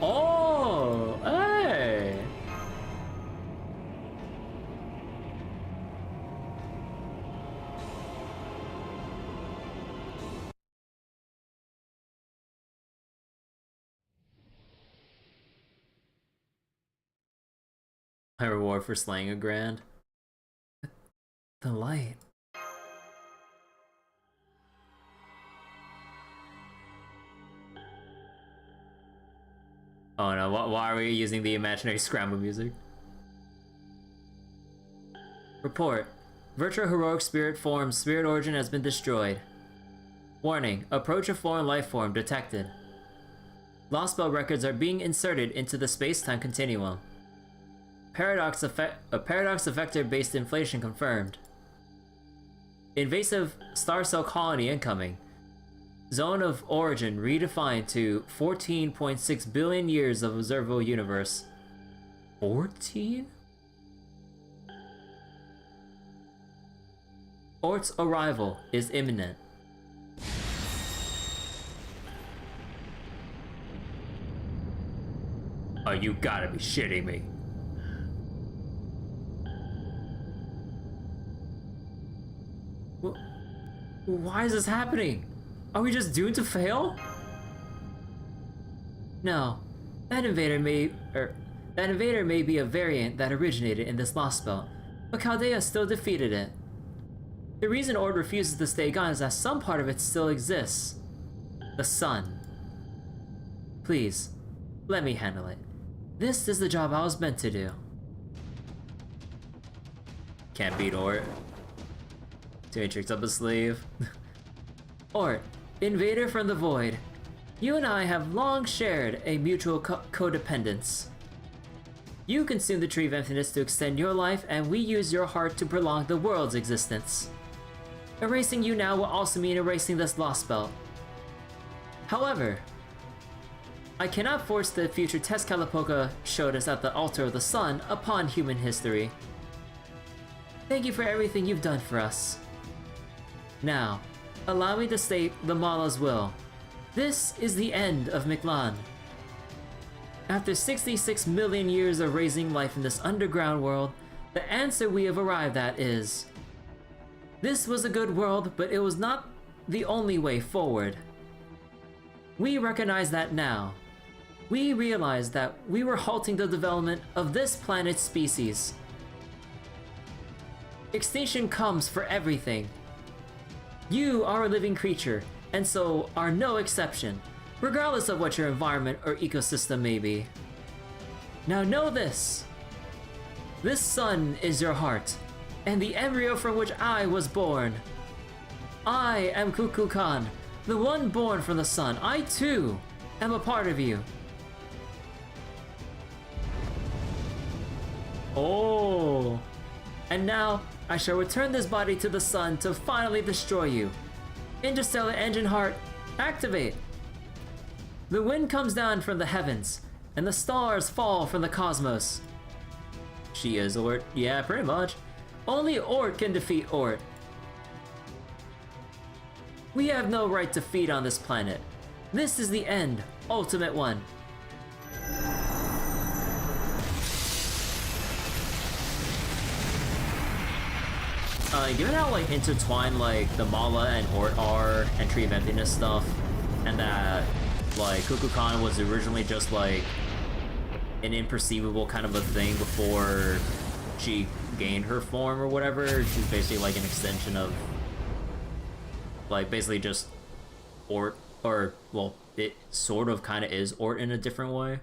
Oh, hey! My reward for slaying a grand. The light. Oh no, why are we using the imaginary scramble music? Report. Virtual Heroic Spirit Form's spirit origin has been destroyed. Warning. Approach of foreign life form detected. Lost spell records are being inserted into the space-time continuum. Paradox effector-based inflation confirmed. Invasive star cell colony incoming. Zone of origin redefined to 14.6 billion years of observable universe. 14? ORT's arrival is imminent. Oh, you gotta be shitting me. Why is this happening? Are we just doomed to fail? No. That invader may be a variant that originated in this lost spell, but Chaldea still defeated it. The reason ORT refuses to stay gone is that some part of it still exists. The sun. Please, let me handle it. This is the job I was meant to do. Can't beat ORT. Too many tricks up his sleeve. ORT, invader from the void. You and I have long shared a mutual codependence. You consume the Tree of Emptiness to extend your life, and we use your heart to prolong the world's existence. Erasing you now will also mean erasing this lost spell. However, I cannot force the future test Kalapoka showed us at the altar of the sun upon human history. Thank you for everything you've done for us. Now, allow me to state the Mala's will. This is the end of Miklan. After 66 million years of raising life in this underground world, the answer we have arrived at is... This was a good world, but it was not the only way forward. We recognize that now. We realize that we were halting the development of this planet's species. Extinction comes for everything. You are a living creature, and so are no exception, regardless of what your environment or ecosystem may be. Now know this. This sun is your heart, and the embryo from which I was born. I am Kukulkan, the one born from the sun. I too am a part of you. Oh. And now, I shall return this body to the sun to finally destroy you. Interstellar engine heart, activate! The wind comes down from the heavens, and the stars fall from the cosmos. She is ORT. Yeah, pretty much. Only ORT can defeat ORT. We have no right to feed on this planet. This is the end, ultimate one. Given how like intertwined like the Mala and ORT are and Tree of Emptiness stuff, and that like Kukulkan was originally just like an imperceivable kind of a thing before she gained her form or whatever. She's basically like an extension of like basically just ORT, or well, it sort of kind of is ORT in a different way.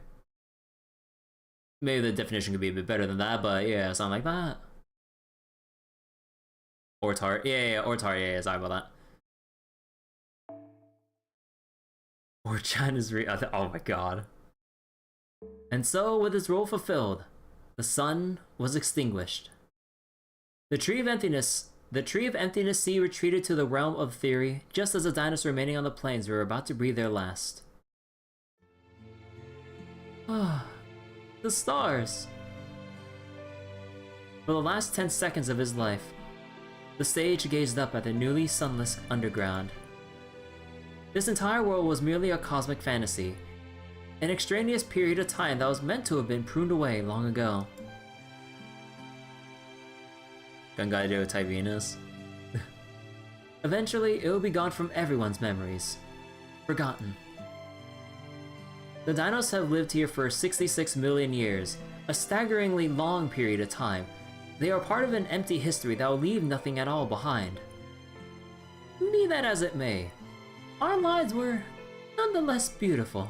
Maybe the definition could be a bit better than that, but yeah, something like that. ORT heart, yeah, ORT heart, yeah, sorry about that. ORT-chan is oh my god. And so, with its role fulfilled, the sun was extinguished. The Tree of Emptiness Sea retreated to the realm of theory, just as the dinosaurs remaining on the plains were about to breathe their last. Ah, the stars! For the last 10 seconds of his life, the sage gazed up at the newly sunless underground. This entire world was merely a cosmic fantasy, an extraneous period of time that was meant to have been pruned away long ago. Gangaido type Venus. Eventually, it will be gone from everyone's memories. Forgotten. The dinos have lived here for 66 million years, a staggeringly long period of time. They are part of an empty history that will leave nothing at all behind. Be that as it may, our lives were nonetheless beautiful.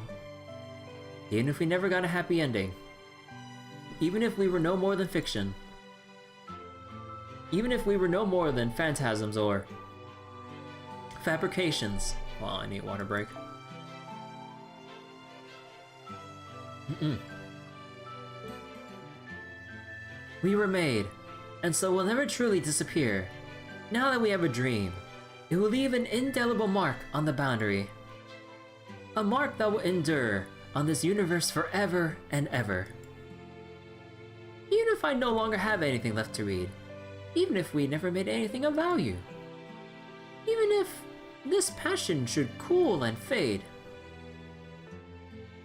Even if we never got a happy ending. Even if we were no more than fiction. Even if we were no more than phantasms or fabrications. Well, I need a water break. We were made, and so will never truly disappear. Now that we have a dream, it will leave an indelible mark on the boundary. A mark that will endure on this universe forever and ever. Even if I no longer have anything left to read, even if we never made anything of value, even if this passion should cool and fade.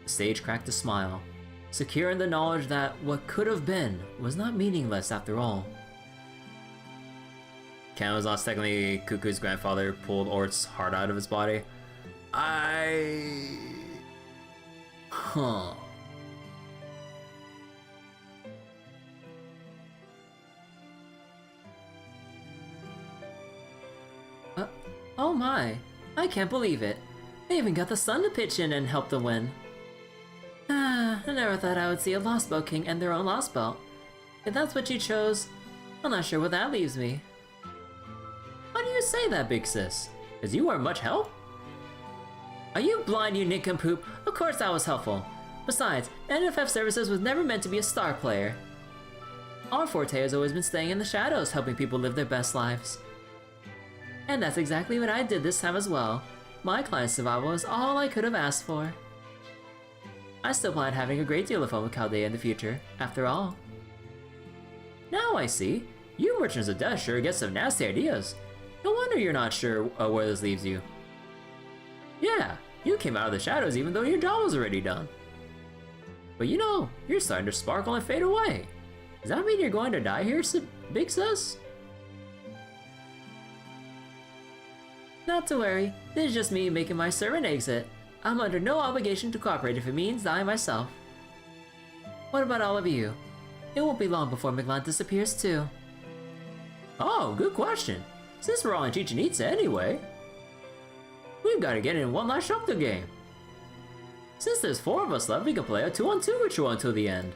The sage cracked a smile, secure in the knowledge that what could have been was not meaningless after all. Ken was not technically Cuckoo's grandfather pulled Ort's heart out of his body. Huh. Oh my, I can't believe it. They even got the sun to pitch in and help them win. I never thought I would see a Lost Belt King and their own Lost Belt. If that's what you chose, I'm not sure what that leaves me. Why do you say that, big sis? Cause you weren't much help? Are you blind, you nincompoop? Of course that was helpful. Besides, NFF Services was never meant to be a star player. Our forte has always been staying in the shadows, helping people live their best lives. And that's exactly what I did this time as well. My client's survival is all I could have asked for. I still plan on having a great deal of fun with Chaldea in the future, after all. Now I see. You merchants of death sure get some nasty ideas. No wonder you're not sure where this leaves you. Yeah, you came out of the shadows even though your job was already done. But you know, you're starting to sparkle and fade away. Does that mean you're going to die here, big sis? Not to worry, this is just me making my servant exit. I'm under no obligation to cooperate if it means dying myself. What about all of you? It won't be long before Miglan disappears too. Oh, good question. Since we're all in Chichen Itza anyway, we've got to get in one last Shokta game. Since there's 4 of us left, we can play a 2-on-2 ritual until the end.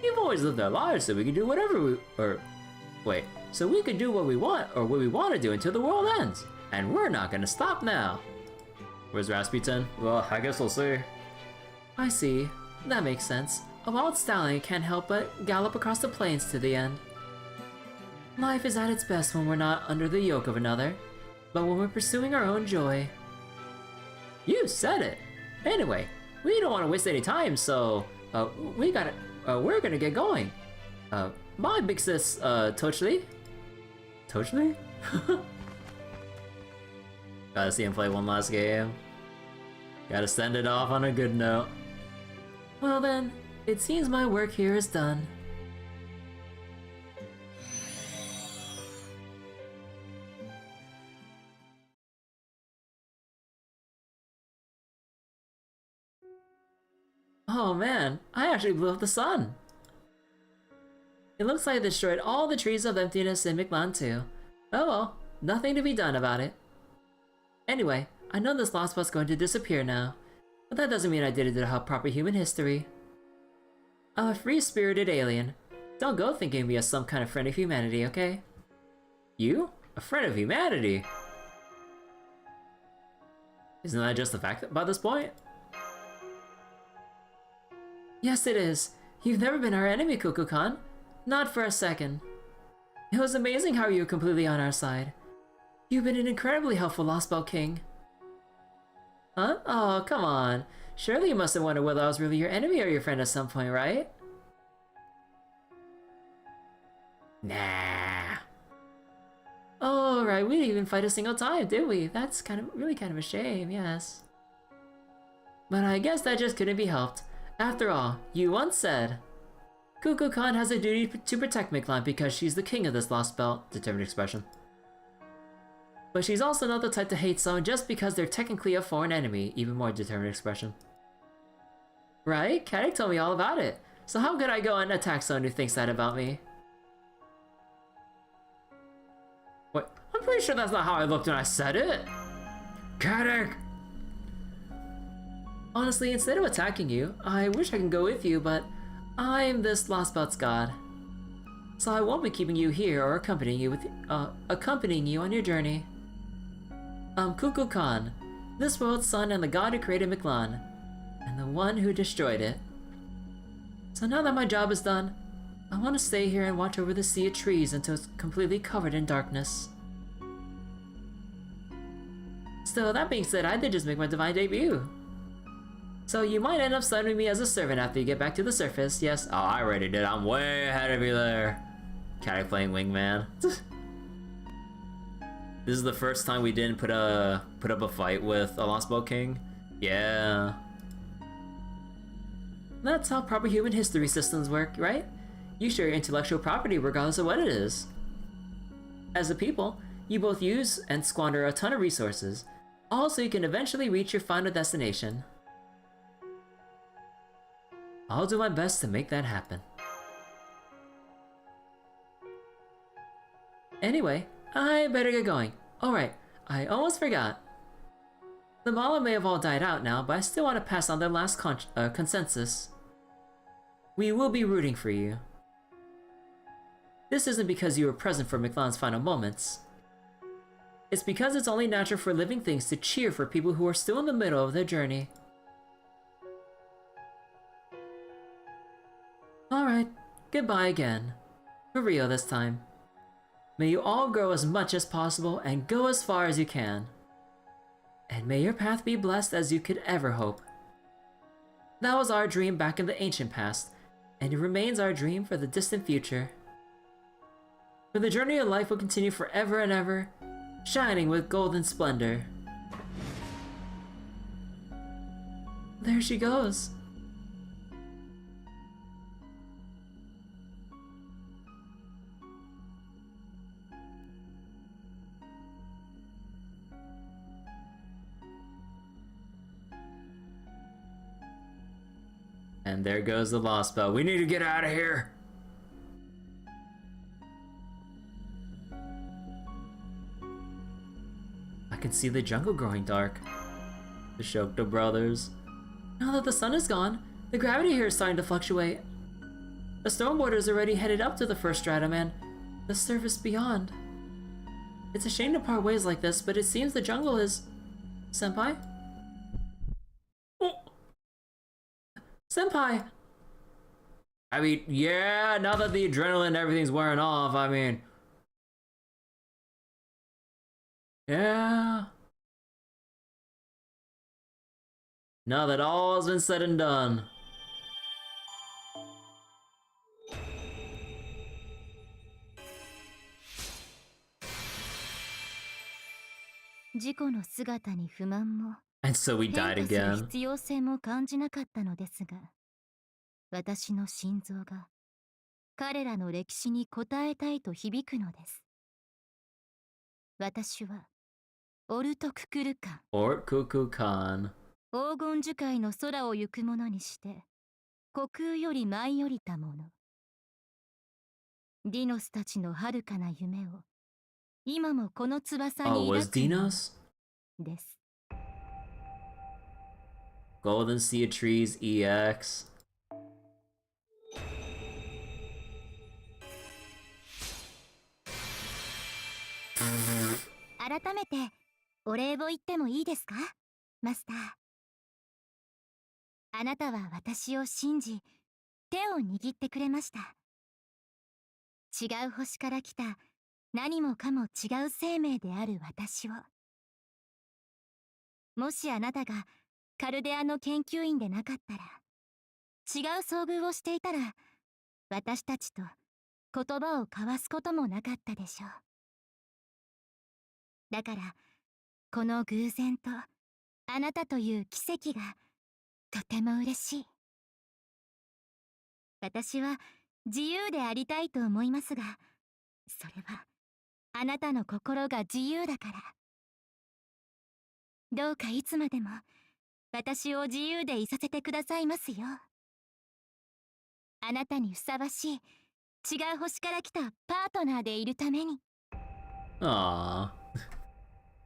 We've always lived our lives so we can do whatever so we can do what we want or what we want to do until the world ends. And we're not gonna stop now. Where's Rasputin? Well, I guess we'll see. I see. That makes sense. A wild stallion can't help but gallop across the plains to the end. Life is at its best when we're not under the yoke of another, but when we're pursuing our own joy. You said it! Anyway, we don't want to waste any time, so we're gonna get going. Bye, big sis, Tochli? Tochli? Gotta see him play one last game. Gotta send it off on a good note. Well then, it seems my work here is done. Oh man, I actually blew up the sun! It looks like I destroyed all the trees of emptiness in Miglan too. Oh well, nothing to be done about it. Anyway, I know this lost spot's going to disappear now, but that doesn't mean I did it to help proper human history. I'm a free-spirited alien. Don't go thinking of me as some kind of friend of humanity, okay? You? A friend of humanity? Isn't that just the fact by this point? Yes, it is. You've never been our enemy, Kukulkan. Not for a second. It was amazing how you were completely on our side. You've been an incredibly helpful Lost Belt King. Huh? Oh, come on. Surely you must have wondered whether I was really your enemy or your friend at some point, right? Nah. Oh, right, we didn't even fight a single time, did we? That's really kind of a shame, yes. But I guess that just couldn't be helped. After all, you once said, Kukulkan has a duty to protect Miglan because she's the king of this lost belt. Determined expression. But she's also not the type to hate someone just because they're technically a foreign enemy. Even more determined expression. Right? Kadik told me all about it. So how could I go and attack someone who thinks that about me? What? I'm pretty sure that's not how I looked when I said it. Kadik! Honestly, instead of attacking you, I wish I could go with you, but I'm this Lost Belt's god. so I won't be keeping you here or accompanying you on your journey. I'm Kuku Khan, this world's son and the god who created Miklan, and the one who destroyed it. So now that my job is done, I want to stay here and watch over the sea of trees until it's completely covered in darkness. Still, that being said, I did just make my divine debut. So you might end up summoning me as a servant after you get back to the surface, yes. Oh, I already did, I'm way ahead of you there. Cat playing wingman. This is the first time we didn't put up a fight with a Lost Boat King. Yeah. That's how proper human history systems work, right? You share your intellectual property regardless of what it is. As a people, you both use and squander a ton of resources, all so you can eventually reach your final destination. I'll do my best to make that happen. Anyway, I better get going. Alright, I almost forgot. The Mala may have all died out now, but I still want to pass on their last consensus. We will be rooting for you. This isn't because you were present for Miklan's final moments. It's because it's only natural for living things to cheer for people who are still in the middle of their journey. Alright, goodbye again. For real this time. May you all grow as much as possible and go as far as you can. And may your path be blessed as you could ever hope. That was our dream back in the ancient past, and it remains our dream for the distant future. For the journey of life will continue forever and ever, shining with golden splendor. There she goes. And there goes the Lost Belt. We need to get out of here! I can see the jungle growing dark. The Shokta brothers. Now that the sun is gone, the gravity here is starting to fluctuate. The stormboarder is already headed up to the first stratum and the surface beyond. It's a shame to part ways like this, but it seems the jungle is... Senpai? Senpai! I mean, yeah, now that the adrenaline and everything's wearing off, I mean... Yeah... Now that all's been said and done. And so we died again. 必要性も感じなかったのですが、私の心臓が彼らの歴史に応えたいと響くのです。私はオルト・ククルカン、黄金樹海の空を行くものにして虚空より舞い降りたもの。ディノスたちの遥かな夢を今もこの翼に抱くのです。Golden Sea of Trees EX. 改めてお礼を言ってもいいですか、マスター。あなたは私を信じ、手を握ってくれました。違う星から来た何もかも違う生命である私を。もしあなたがカルデアの研究員でなかったら、違う遭遇をしていたら、私たちと言葉を交わすこともなかったでしょう。だから、この偶然とあなたという奇跡がとても嬉しい。私は自由でありたいと思いますが、それはあなたの心が自由だから。どうかいつまでも私を自由でいさせてくださいますよ。あなたにふさわしい違う星から来たパートナーでいるために。Aww.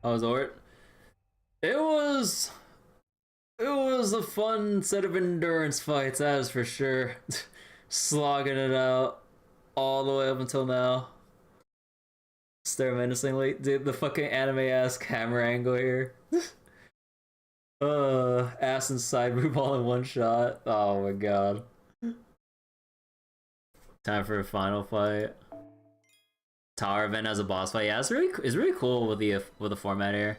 I was It was a fun set of endurance fights, that is for sure. Slogging it out. all the way up until now. Stare menacingly. Dude, the fucking anime-ass camera angle here. Ass and side boob all in one shot. Oh my god. Time for a final fight. Tower event as a boss fight. Yeah, it's really cool with the format here.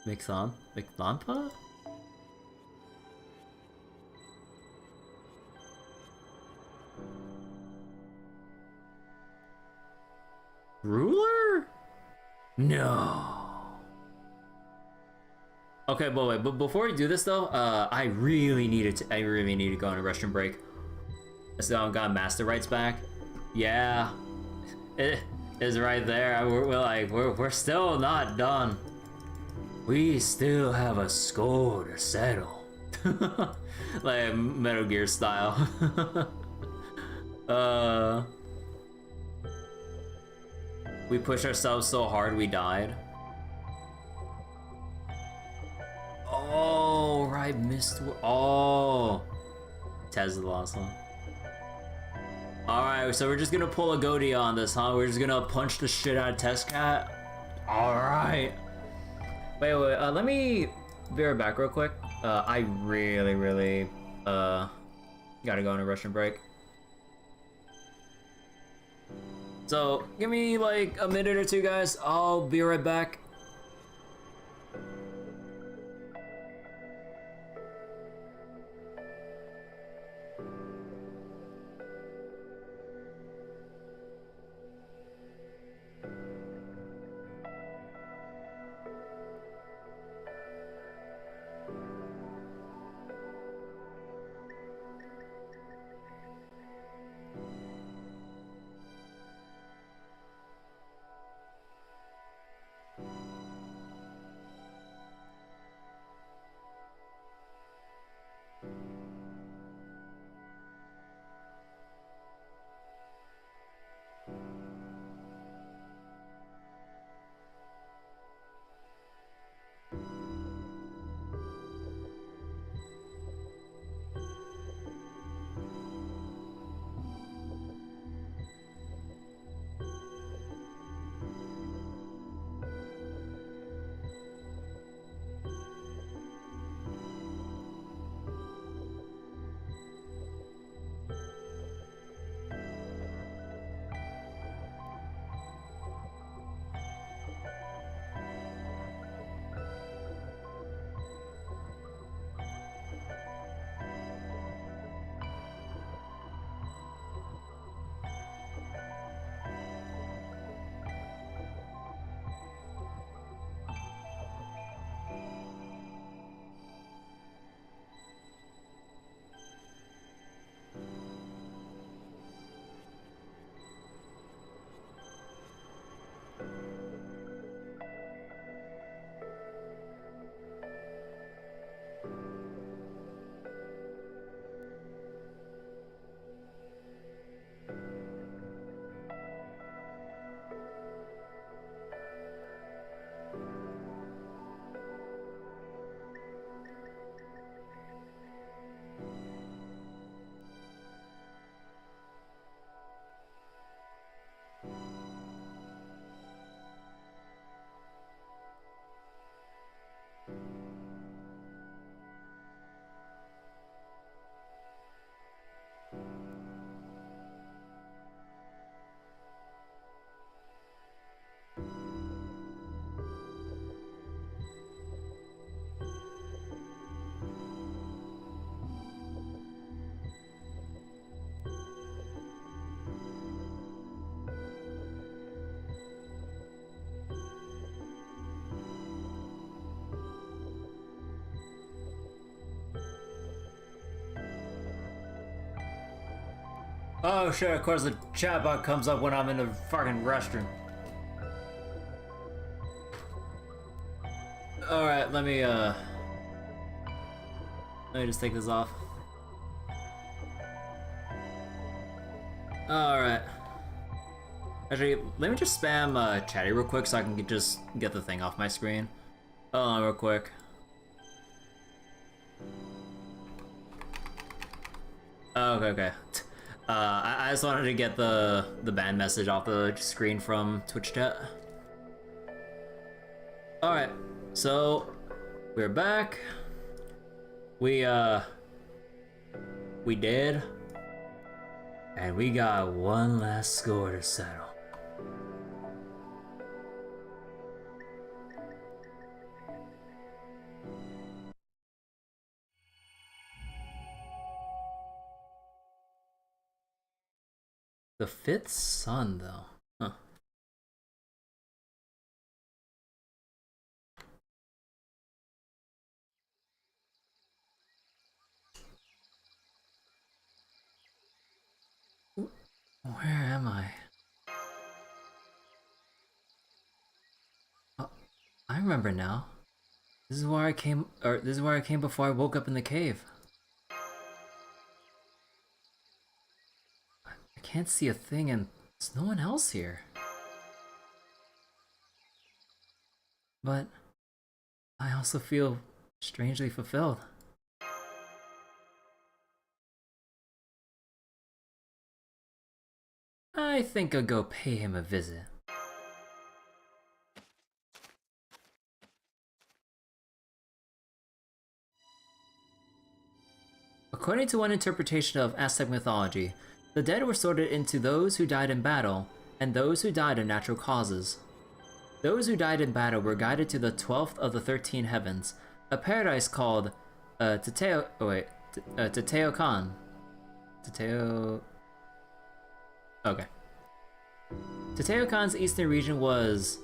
McLampa? Ruler? No. Okay, but wait, but before we do this though, I really need to go on a restroom break. So I got master rights back. Yeah, it is right there. We're still not done. We still have a score to settle. Like Metal Gear style. We pushed ourselves so hard we died. Oh, right, missed. Oh, Tez the last one. Alright, so we're just gonna pull a Godia on this, huh? We're just gonna punch the shit out of Test Cat. Alright. Wait, let me be right back real quick. I really, gotta go on a Russian break. So, give me like a minute or two, guys. I'll be right back. Oh shit, of course the chatbot comes up when I'm in the fucking restroom. Alright, let me just take this off. Alright. Actually, let me just spam chatty real quick so I can just get the thing off my screen. Hold on real quick. Oh, okay. I just wanted to get the ban message off the screen from Twitch chat. Alright, so we're back. We did. And we got one last score to settle. The fifth son, though. Huh. Where am I? Oh, I remember now. This is where I came, or this is where I came before I woke up in the cave. I can't see a thing, and there's no one else here. But I also feel strangely fulfilled. I think I'll go pay him a visit. According to one interpretation of Aztec mythology, the dead were sorted into those who died in battle and those who died of natural causes. Those who died in battle were guided to the 12th of the 13 heavens, a paradise called Teteokan. Okay. Teteokan's eastern region was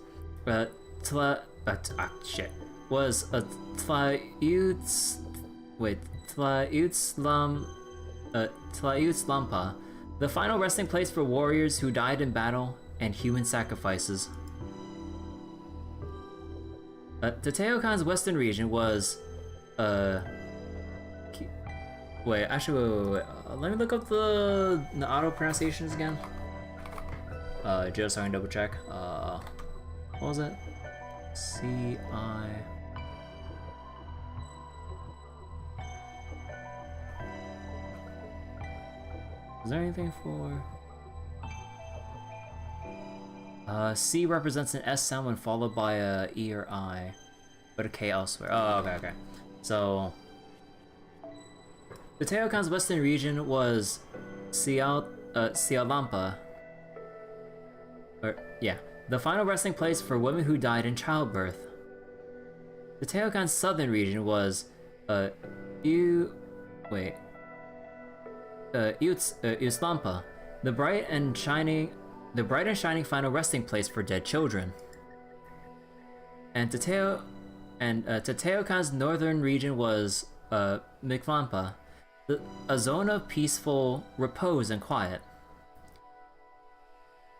Tlayutslampa, the final resting place for warriors who died in battle and human sacrifices. Teteokan's western region was wait, let me look up the auto pronunciations again. Just so I can double check. What was it? C-I... Is there anything for... C represents an S sound when followed by a E or I, but a K elsewhere. Oh, okay. So... The Teokan's western region was Sialampa. The final resting place for women who died in childbirth. The Teokan's southern region was Uslampa, the bright and shining final resting place for dead children. And Teokan's northern region was Miklampa, a zone of peaceful repose and quiet.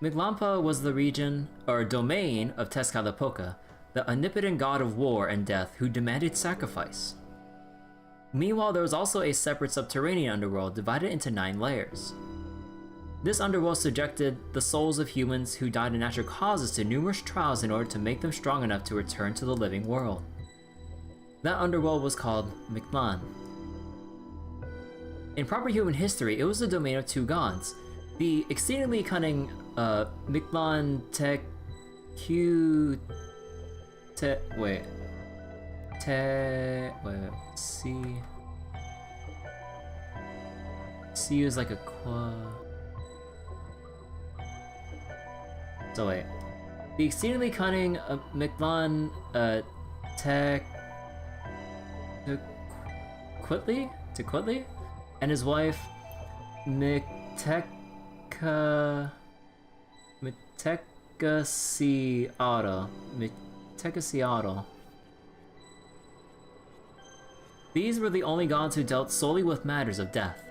Miklampa was the region, or domain, of Tezcatlipoca, the omnipotent god of war and death who demanded sacrifice. Meanwhile, there was also a separate subterranean underworld divided into 9 layers. This underworld subjected the souls of humans who died in natural causes to numerous trials in order to make them strong enough to return to the living world. That underworld was called Mictlan. In proper human history, it was the domain of 2 gods, the exceedingly cunning Mictlan C is like a qua. So wait, the exceedingly cunning Mictlan Tecuhtli and his wife Mictecaciatl. These were the only gods who dealt solely with matters of death.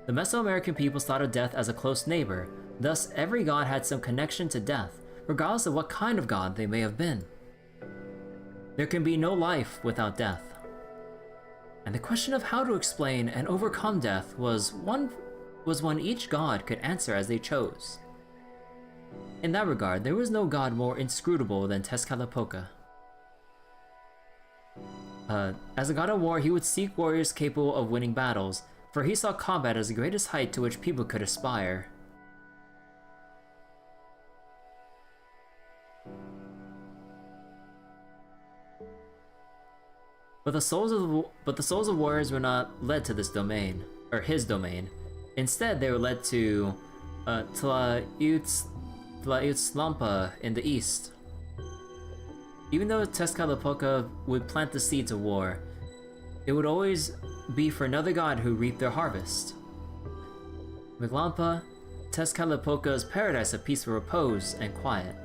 The Mesoamerican peoples thought of death as a close neighbor, thus every god had some connection to death, regardless of what kind of god they may have been. There can be no life without death. And the question of how to explain and overcome death was one each god could answer as they chose. In that regard, there was no god more inscrutable than Tezcatlipoca. As a god of war, he would seek warriors capable of winning battles, for he saw combat as the greatest height to which people could aspire. But the souls of warriors were not led to this domain, or his domain. Instead, they were led to Tlauyutslampa in the east. Even though Tezcatlipoca would plant the seeds of war, it would always be for another god who reaped their harvest. Mictlanpa, Tezcatlipoca's paradise of peaceful repose and quiet.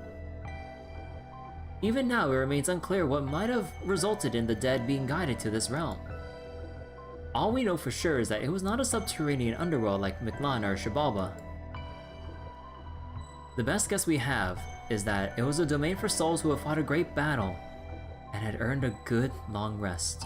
Even now, it remains unclear what might have resulted in the dead being guided to this realm. All we know for sure is that it was not a subterranean underworld like Mictlan or Xibalba. The best guess we have is that it was a domain for souls who have fought a great battle and had earned a good long rest.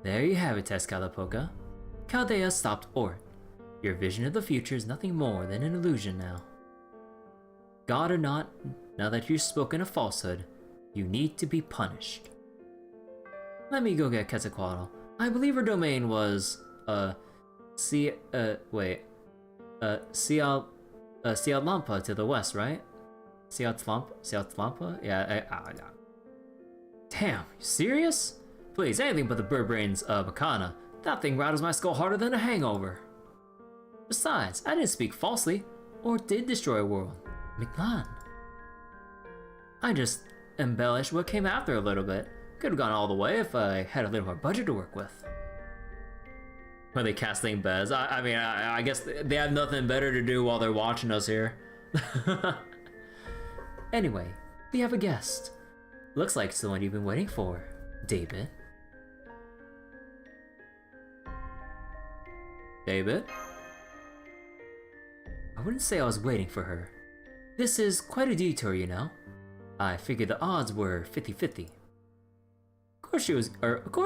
There you have it, Tezcatlipoca. Chaldea stopped ORT. Your vision of the future is nothing more than an illusion now. God or not, now that you've spoken a falsehood, you need to be punished. Let me go get Quetzalcoatl. I believe her domain was, Ciatlampa to the west, right? Ciatlampa? Yeah, Damn, you serious? Please, anything but the bird brains of Makana. That thing rattles my skull harder than a hangover. Besides, I didn't speak falsely, or did destroy a world. Mictlan. I just embellished what came after a little bit. Could have gone all the way if I had a little more budget to work with. Are they casting Bez? I mean, I guess they have nothing better to do while they're watching us here. Anyway, we have a guest. Looks like it's the one you've been waiting for, David. David? I wouldn't say I was waiting for her. This is quite a detour, you know. I figured the odds were 50-50. Of course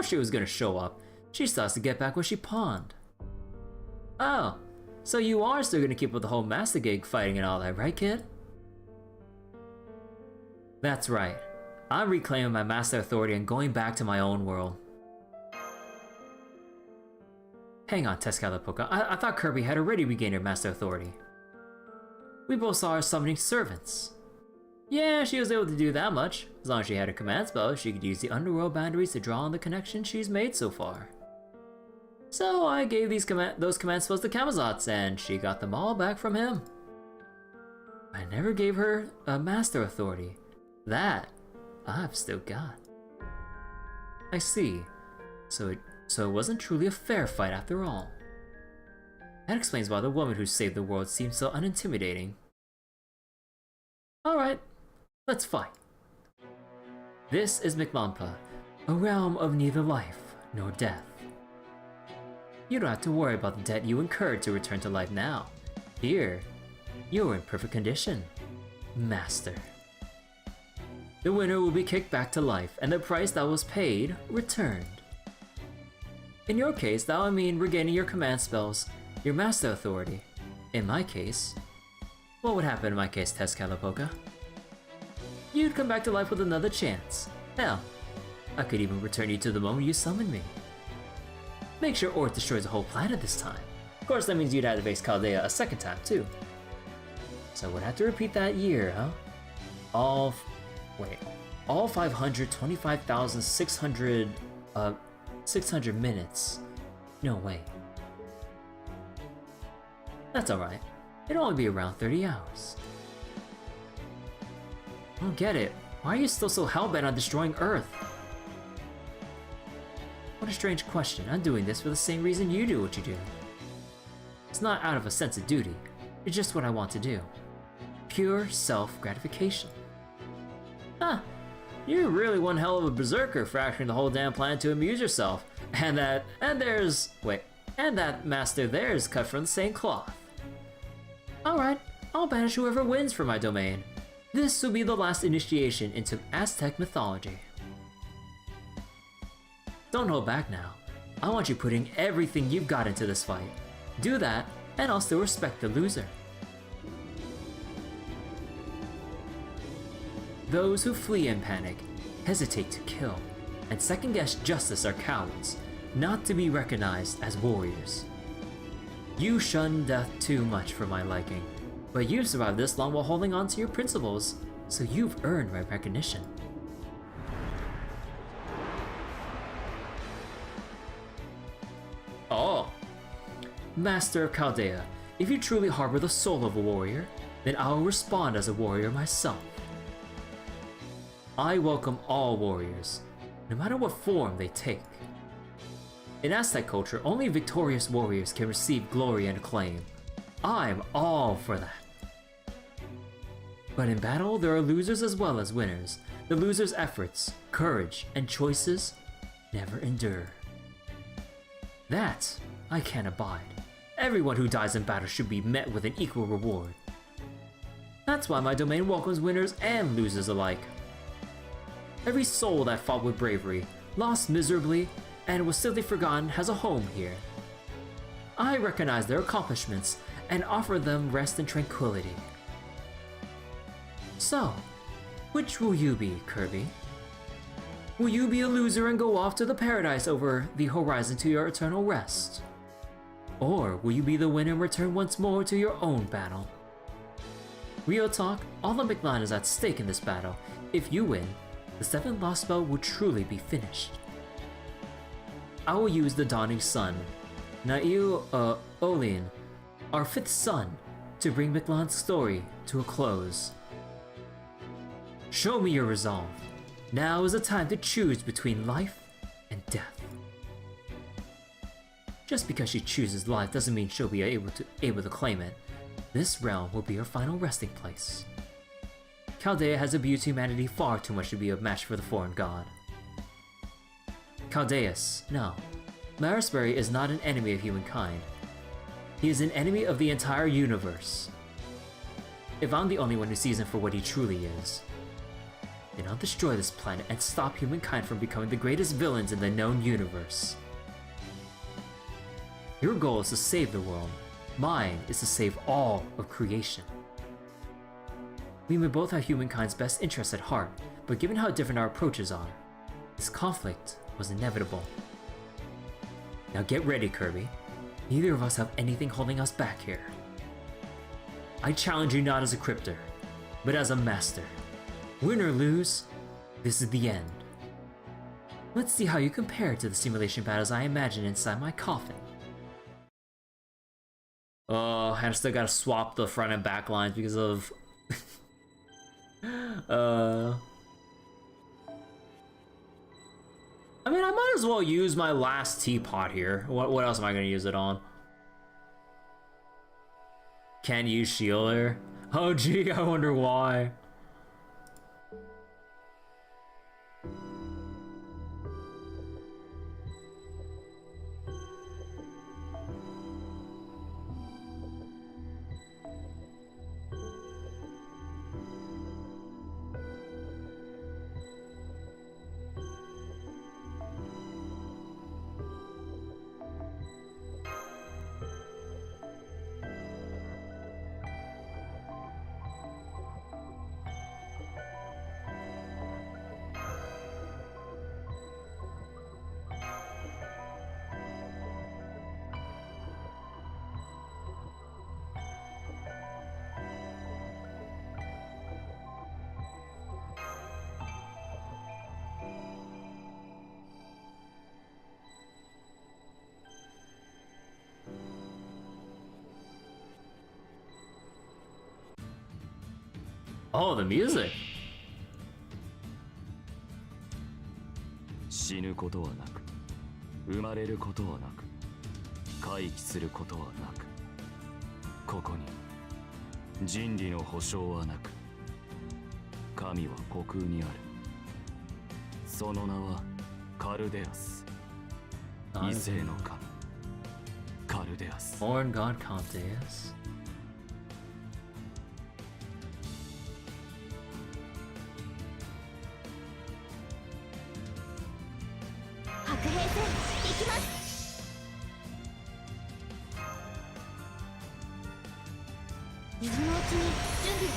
she was gonna show up. She still has to get back what she pawned. Oh, so you are still gonna keep with the whole master gig fighting and all that, right, kid? That's right. I'm reclaiming my master authority and going back to my own world. Hang on, Tezcatlipoca. I thought Kirby had already regained her master authority. We both saw her summoning servants. Yeah, she was able to do that much. As long as she had her command spell, she could use the underworld boundaries to draw on the connections she's made so far. So I gave those command spells to Camazotz, and she got them all back from him. I never gave her a master authority. That I've still got. I see. So it wasn't truly a fair fight after all. That explains why the woman who saved the world seems so unintimidating. Alright, let's fight. This is Mictlanpa, a realm of neither life nor death. You don't have to worry about the debt you incurred to return to life now. Here, you're in perfect condition, Master. The winner will be kicked back to life, and the price that was paid returned. In your case, that would mean regaining your command spells, your master authority. In my case, what would happen in my case, Tezcatlipoca? You'd come back to life with another chance. Hell, I could even return you to the moment you summoned me. Make sure ORT destroys the whole planet this time. Of course, that means you'd have to face Chaldea a second time, too. So we'd have to repeat that year, huh? All 525,600 minutes. No way. That's alright. It'd only be around 30 hours. I don't get it. Why are you still so hellbent on destroying Earth? What a strange question. I'm doing this for the same reason you do what you do. It's not out of a sense of duty. It's just what I want to do. Pure self-gratification. Huh. You're really one hell of a berserker fracturing the whole damn planet to amuse yourself. And that master there is cut from the same cloth. Alright, I'll banish whoever wins from my domain. This will be the last initiation into Aztec mythology. Don't hold back now. I want you putting everything you've got into this fight. Do that, and I'll still respect the loser. Those who flee in panic, hesitate to kill, and second-guess justice are cowards, not to be recognized as warriors. You shun death too much for my liking, but you've survived this long while holding on to your principles, so you've earned my recognition. Oh! Master of Chaldea, if you truly harbor the soul of a warrior, then I will respond as a warrior myself. I welcome all warriors, no matter what form they take. In Aztec culture, only victorious warriors can receive glory and acclaim. I'm all for that. But in battle, there are losers as well as winners. The loser's efforts, courage, and choices never endure. That I can't abide. Everyone who dies in battle should be met with an equal reward. That's why my domain welcomes winners and losers alike. Every soul that fought with bravery, lost miserably, and was simply forgotten has a home here. I recognize their accomplishments and offer them rest and tranquility. So, which will you be, Kirby? Will you be a loser and go off to the paradise over the horizon to your eternal rest? Or will you be the winner and return once more to your own battle? Real talk, all of McLean is at stake in this battle. If you win, the 7th Lost Spell will truly be finished. I will use the Dawning Sun, Olin, our 5th son, to bring McLean's story to a close. Show me your resolve. Now is the time to choose between life and death. Just because she chooses life doesn't mean she'll be able to claim it. This realm will be her final resting place. Chaldea has abused humanity far too much to be a match for the foreign god. Chaldeus, no. Marisbury is not an enemy of humankind. He is an enemy of the entire universe. If I'm the only one who sees him for what he truly is, then I'll destroy this planet and stop humankind from becoming the greatest villains in the known universe. Your goal is to save the world. Mine is to save all of creation. We may both have humankind's best interests at heart, but given how different our approaches are, this conflict was inevitable. Now get ready, Kirby. Neither of us have anything holding us back here. I challenge you not as a cryptor, but as a master. Win or lose, this is the end. Let's see how you compare to the simulation battles I imagine inside my coffin. Oh, and I still gotta swap the front and back lines because of... I mean, I might as well use my last teapot here. What else am I gonna use it on? Can't use Shieldar? Oh gee, I wonder why. Oh, the music. 死ぬことはなく、生まれることはなく、回帰することはなく、ここに人理の保証はなく、神は虚空にある。その名はカルデアス。異性の神、カルデアス。 Foreign god Chaldeus. 白兵戦行きます。今のうちに準備を。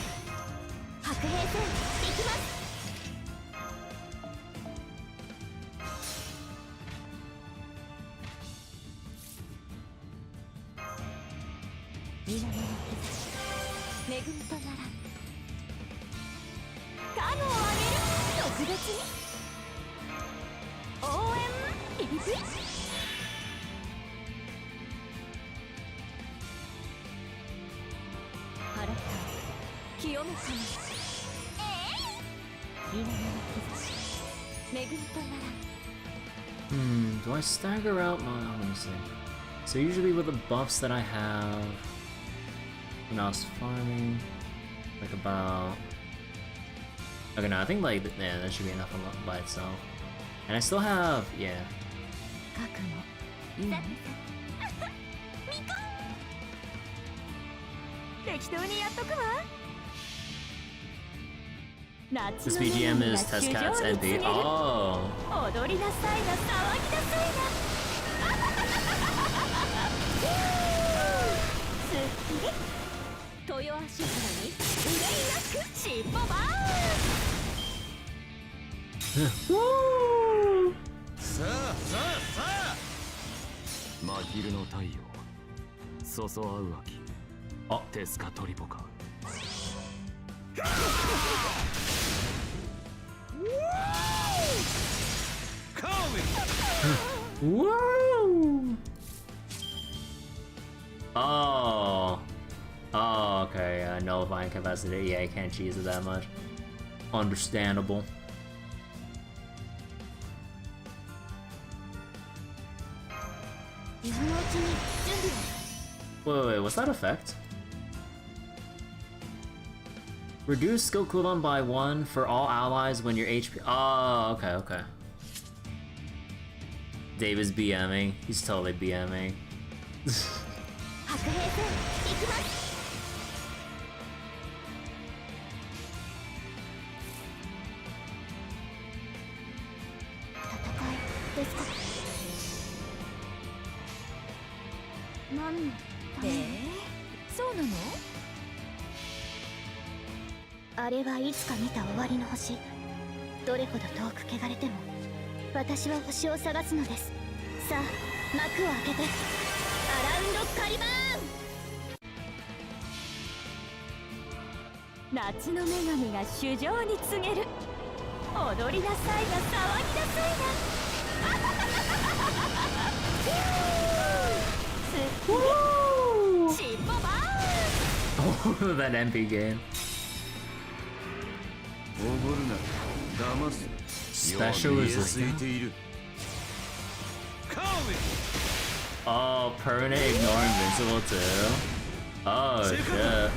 白兵戦行きます。南の兆し恵みとならん。カムを上げる。特別に応援ピピピ。腹か清め様。南の兆し恵みとならん。Do I stagger out my... let me see. So usually with the buffs that I have when I was farming, like about... Okay, no, I think like, yeah, that should be enough by itself. And I still have, yeah. 覚悟いいね。適当にやっとくわ。 This BGM is Test Cat's NP. Oh! 踊りなさいな、騒ぎなさいな。すっきり豊足原に憂いなく尻尾バーン。さあ真昼の太陽そそ合う秋。あ、テスカトリポか。Whoa! Oh. Oh, okay, nullifying capacity. Yeah, I can't cheese it that much. Understandable. Wait, what's that effect? Reduce skill cooldown by 1 for all allies when your HP... Oh, okay. Dave is BMing. He's totally BMing.そうなの？あれはいつか見た終わりの星。どれほど遠く汚れても私は星を探すのです。さあ幕を開けてアラウンドカリバーン。夏の女神が主情に告げる。踊りなさいな、騒ぎなさいな。すっきり尻尾バーン。 That MP game. Special resistance. Oh, permanent ignore invincible too. Oh shit.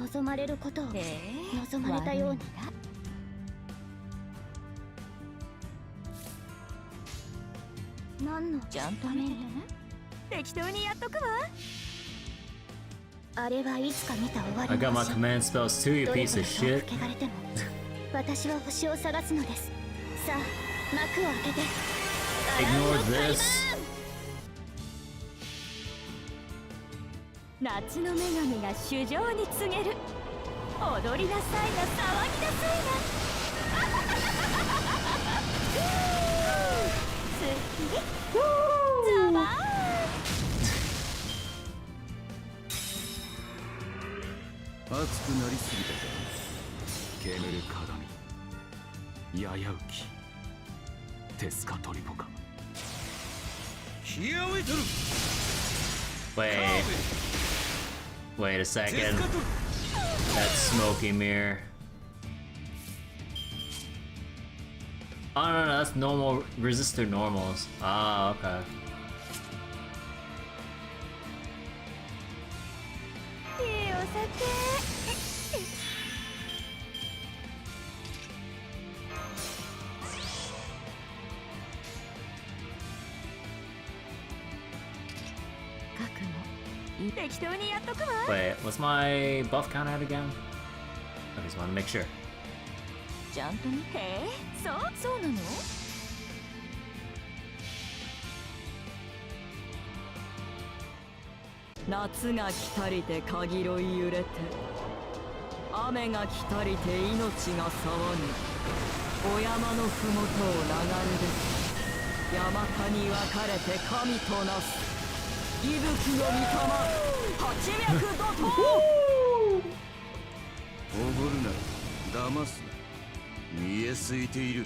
「望まれることを望まれたように」何のジャンプメン適当にやっとくわ。あれはいつか見た終わり I の got my 星。 command spells too, you どれ piece ほ of ど遠 shit. く汚れても私は星を探すのです。さあ幕を開けてアラウン Ignore ドカリバ this. ーン。夏の女神が主情に告げる。踊りなさいな、騒ぎなさいな。すっきりザバーン。熱くなりすぎたか。煙る鏡ややうきテスカトリポか。冷やおいとる。 Wait a second. That smoky mirror. Oh no, that's normal resistor normals. Ah, okay. いいお酒。適当にやっとくわ。 Wait, what's my buff count at again? I just want to make sure. ちゃんとね。へえ、そうなの？夏が来たりてかぎろい揺れて、雨が来たりて命が騒ぐ。お山のふもとを流れ出す。山田に分かれて神となす。息吹の御霊、八脈怒涛。おごるな、騙すな。見えすいている。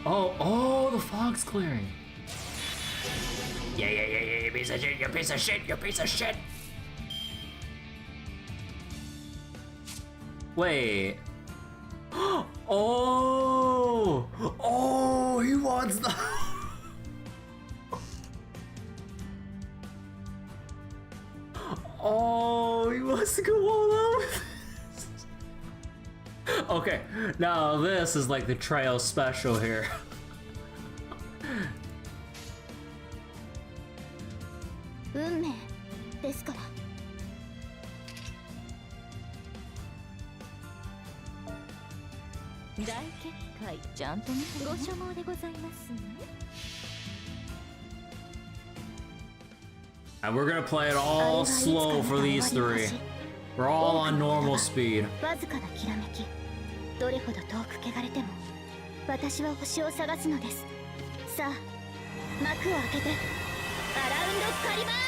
Oh, the fog's clearing. Yeah, you piece of shit, you piece of shit, you piece of shit. Wait. Oh, he wants the. Oh, he wants to go all out with this. Okay, now this is like the trail special here. And we're gonna play it all slow for these three. We're all on normal speed. わずかなきらめき、どれほど遠く汚れても私は星を探すのです。さあ、幕を開けてアラウンドカリバーン。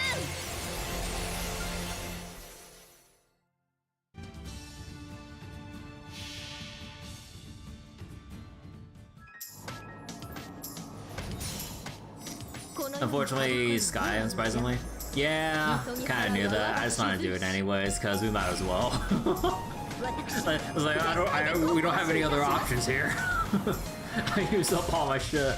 Unfortunately, Sky, unsurprisingly. Yeah, kind of knew that. I just wanted to do it anyways, because we might as well. I was like, we don't have any other options here. I used up all my shit.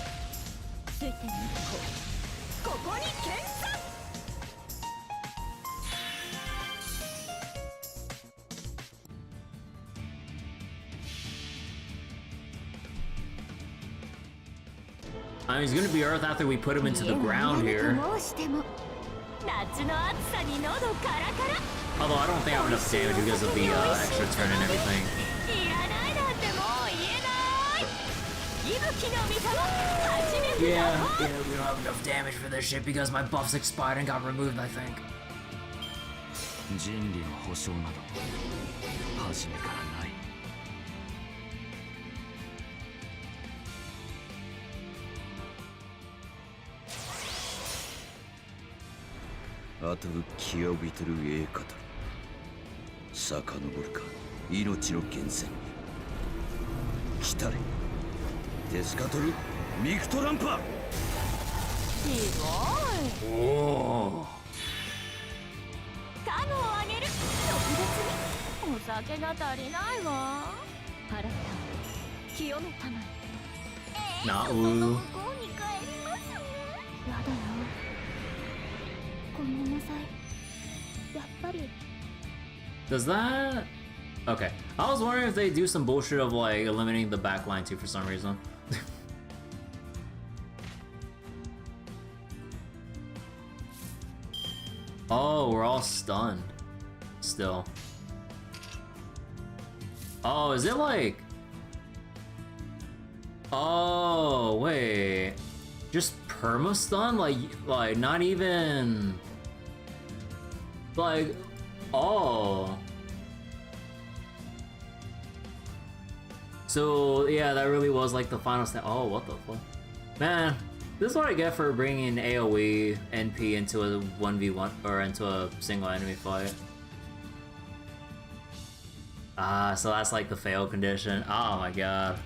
I mean, he's gonna be Earth after we put him into the ground here. Although I don't think I have enough damage because of the extra turn and everything. Yeah, we don't have enough damage for this shit because my buffs expired and got removed, I think. 人理の保証など初めからない。あと気をびてる栄華と遡るか命の源泉に来たれデスカトルミクトランパ。すごい。おお。カムをあげる。特別にお酒が足りないわ。払った清めたまえ。なう。向こうに帰りますね。やだよ。 ごめんなさい。やっぱり。 Does that? Okay, I was wondering if they do some bullshit of like eliminating the backline too for some reason. Oh, we're all stunned. Still. Oh, is it like? Oh, wait. Just perma stun? Like not even. Like, oh. So yeah, that really was like the final step. Oh, what the fuck, man! This is what I get for bringing AOE NP into a 1v1 or into a single enemy fight. Ah, so that's like the fail condition. Oh my god.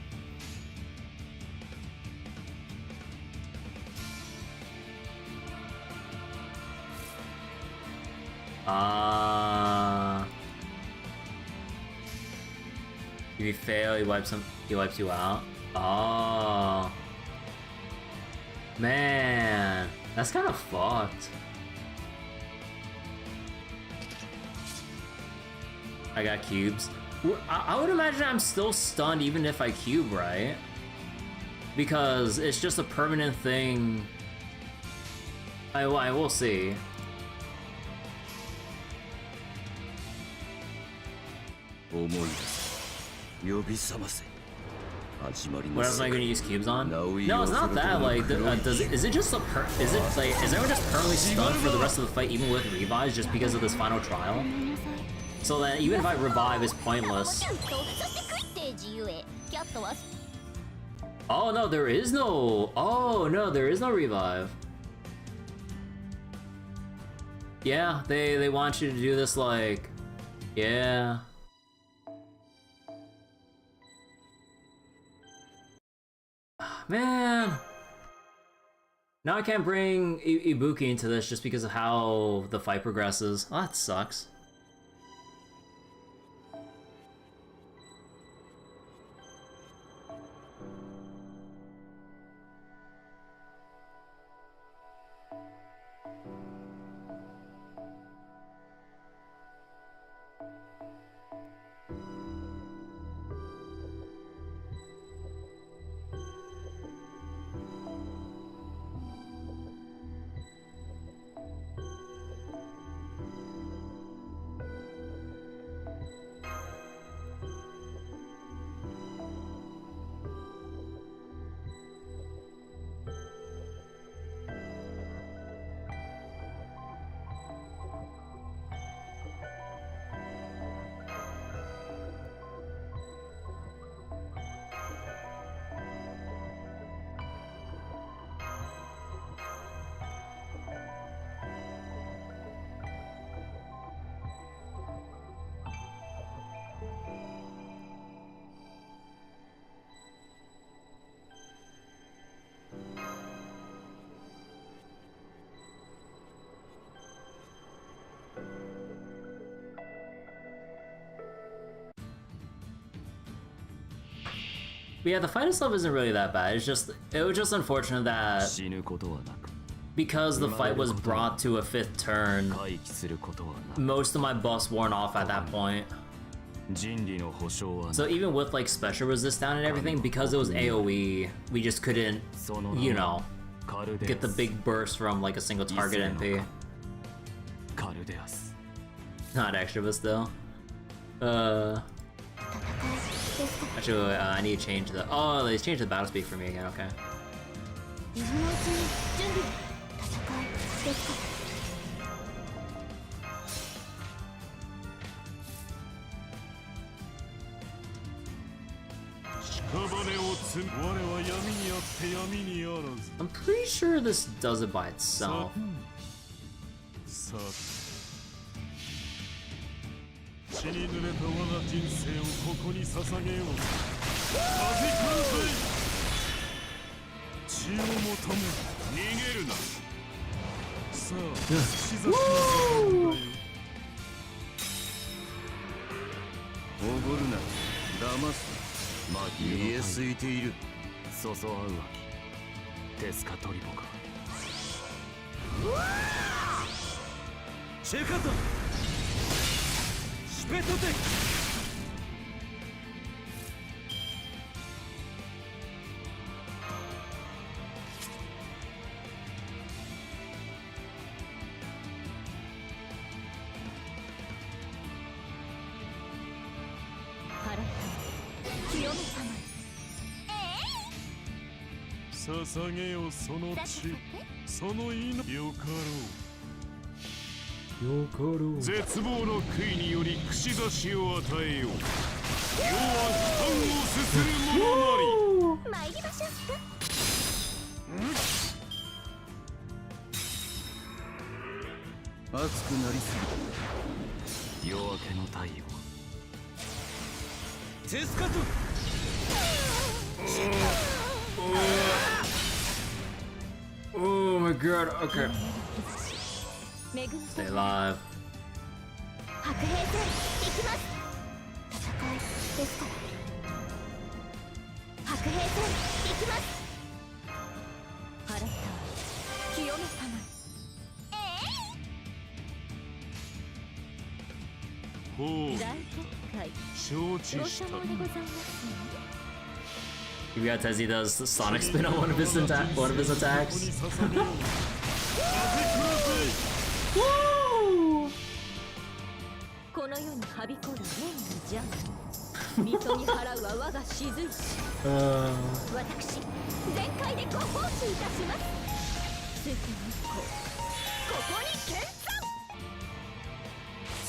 If you fail, he wipes you out. Oh. Man, that's kind of fucked. I got cubes. I would imagine I'm still stunned even if I cube, right? Because it's just a permanent thing. I will see. What else am I gonna use cubes on? No, it's not that. Like, is it just is everyone just permanently stunned for the rest of the fight, even with revives, just because of this final trial? So then, even if I revive, it's pointless. Oh no, there is no. Oh no, there is no revive. Yeah, they want you to do this, like, yeah. Man, now I can't bring Ibuki into this just because of how the fight progresses. Oh, that sucks. But yeah, the fight itself isn't really that bad. It was just unfortunate that because the fight was brought to a 5th turn, most of my buffs worn off at that point. So even with like special resist down and everything, because it was AoE, we just couldn't, you know, get the big burst from like a single target MP. Not extra, but still. Actually, I need to change the. Oh, they changed the battle speed for me again. Okay. I'm pretty sure this does it by itself. 血に濡れた我が人生をここに捧げよう。風完済。血を求め逃げるな。さあ、死崎の時間だよ。おごるな、騙すな。見えすいている。そそ合うわき。テスカトリボか。チェカト。 ベトテ捧げよその血その命よかろう 絶望の杭により串刺しを与えよう。世は負担をすする者なり。参りましょう。熱くなりすぎた。夜明けの太陽。テスカト。Oh my god. Okay. Stay alive. You got Tezzy does the Sonic spin on one of his attacks. この世にはびこる年のジャン水に払うは我が雫石私全開でご奉仕いたします水天日光ここに見参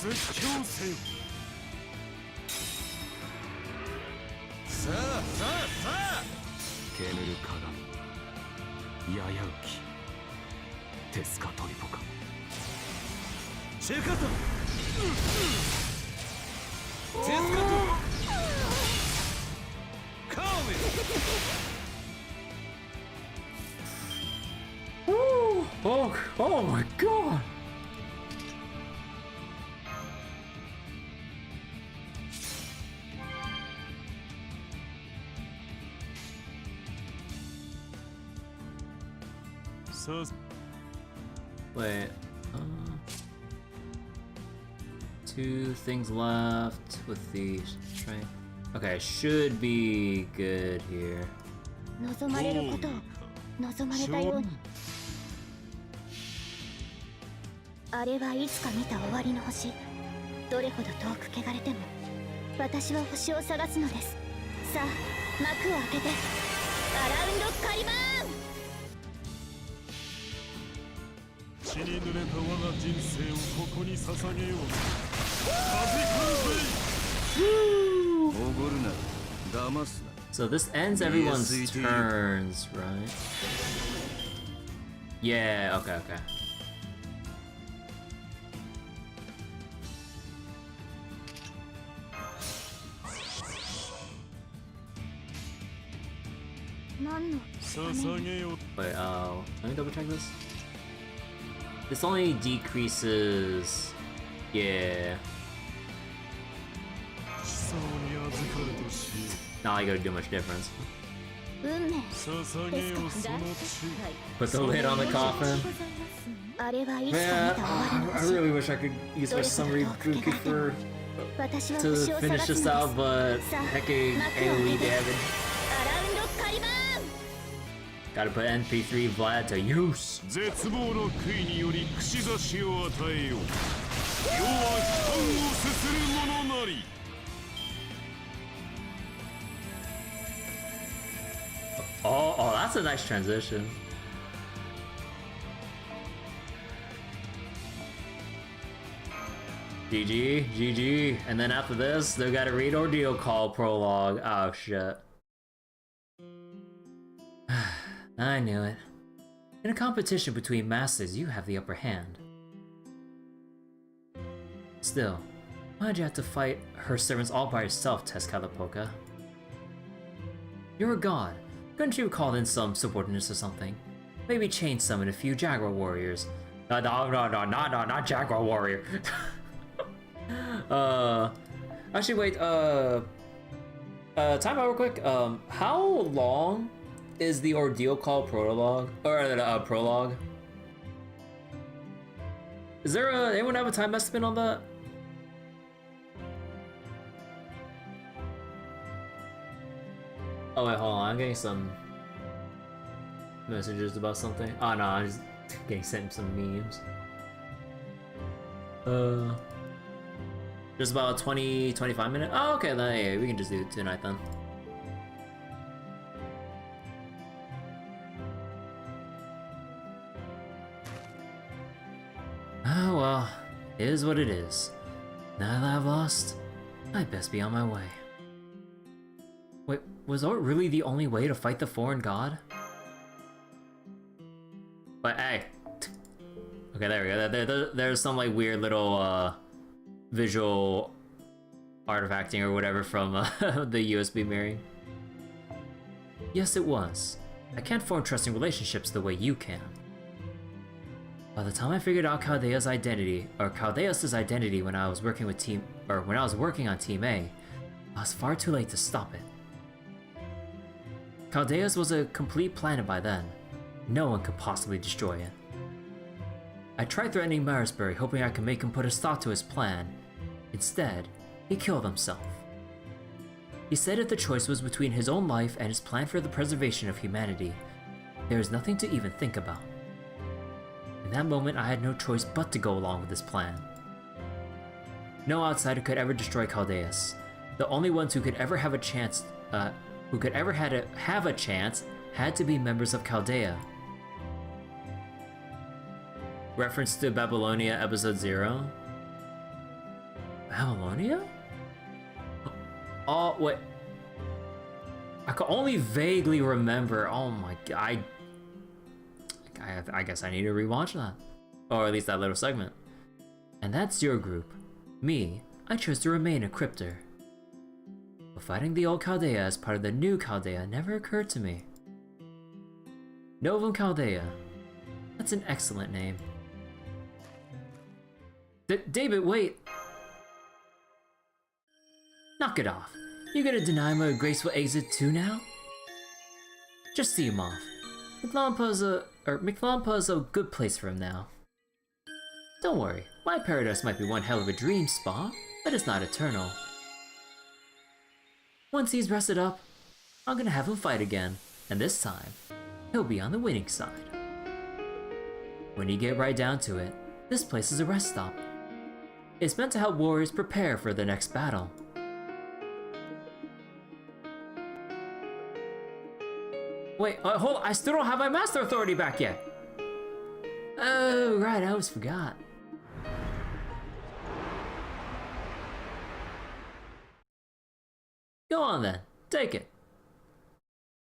絶叫せよ。さあさあさあ煙る鏡ややうきテスカトリポカチェカトテスカトカーメン Oh my god! Wait, two things left with the strength. Okay, should be good here. 望まれることを望まれたように。あれはいつか見た終わりの星。どれほど遠く汚れても私は星を探すのです。さあ幕を開けてアラウンドカリバーン。血に濡れた我が人生をここに捧げよう。風風おごるな騙すな So this ends everyone's turns, right? Yeah, okay, okay. Wait, let me double check this. This only decreases. Yeah. Not like it'll do much difference. 運命ですか。 Put the lid on the coffin. あれはいつか見 Man, た終わりの I 星。 really wish I could use my summary Buki for 私は to 星を探 finish す this の out, で but す。さあ hecking 幕を AoE 開けて damage. アラウンドカリバーン。 Gotta put NP3 Vlad to use. 絶望の杭により串刺しを与えよう。世は悲嘆をすする者なり。Oh, that's a nice transition. GG, and then after this, they gotta read Ordeal call prologue. Oh shit. I knew it. In a competition between masters, you have the upper hand. Still, why'd you have to fight her servants all by yourself, Tezcatlipoca? You're a god. Couldn't you have called in some subordinates or something? Maybe chain summon a few Jaguar warriors. No, not Jaguar warrior. Actually, wait. Time out real quick. How long is the Ordeal call prologue or prologue? Is there anyone have a time estimate on that? Oh wait, hold on. I'm getting some messages about something. Oh no, I'm just getting sent some memes. Just about 20-25 minutes. Oh, okay, then yeah, we can just do it tonight then. Oh well, it is what it is. Now that I've lost, I'd best be on my way. Wait, was Ort really the only way to fight the foreign god? But hey, okay, there we go. There's some like weird little visual artifacting or whatever from the USB mirroring. Yes, it was. I can't form trusting relationships the way you can. By the time I figured out Chaldea's identity, or Chaldeus' identity when I was working with when I was working on Team A, I was far too late to stop it. Chaldeus was a complete planet by then. No one could possibly destroy it. I tried threatening Marisbury, hoping I could make him put a stop to his plan. Instead, he killed himself. He said if the choice was between his own life and his plan for the preservation of humanity, there is nothing to even think about. In that moment, I had no choice but to go along with this plan. No outsider could ever destroy Chaldeus. The only ones who could ever have a chance, had to be members of Chaldea. Reference to Babylonia Episode 0. Babylonia? Oh, wait. I can only vaguely remember. Oh my god. I guess I need to rewatch that. Or at least that little segment. And that's your group. Me, I chose to remain a cryptor. But fighting the old Chaldea as part of the new Chaldea never occurred to me. Novum Chaldea. That's an excellent name. David, wait! Knock it off. You gonna deny me a graceful exit too now? Just see him off. Mictlanpa's a good place for him now. Don't worry, my paradise might be one hell of a dream spa, but it's not eternal. Once he's rested up, I'm gonna have him fight again, and this time, he'll be on the winning side. When you get right down to it, this place is a rest stop. It's meant to help warriors prepare for the next battle. Wait, hold on, I still don't have my Master Authority back yet! Oh, right, I always forgot. Go on then, take it.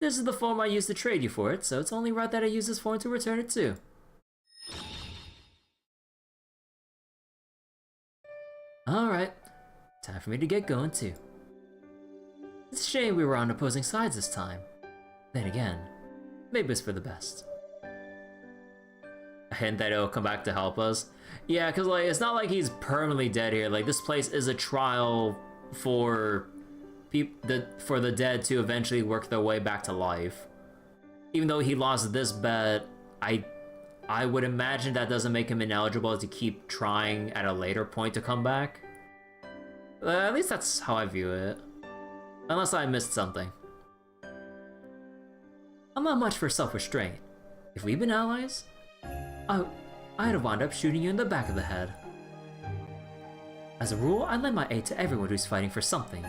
This is the form I used to trade you for it, so it's only right that I use this form to return it too. Alright, time for me to get going too. It's a shame we were on opposing sides this time. Then again, maybe it's for the best. A hint that it'll come back to help us. Yeah, cause like, it's not like he's permanently dead here. Like, this place is a trial for the dead to eventually work their way back to life. Even though he lost this bet, I would imagine that doesn't make him ineligible to keep trying at a later point to come back. At least that's how I view it. Unless I missed something. I'm not much for self-restraint. If we'd been allies, I'd have wound up shooting you in the back of the head. As a rule, I lend my aid to everyone who's fighting for something.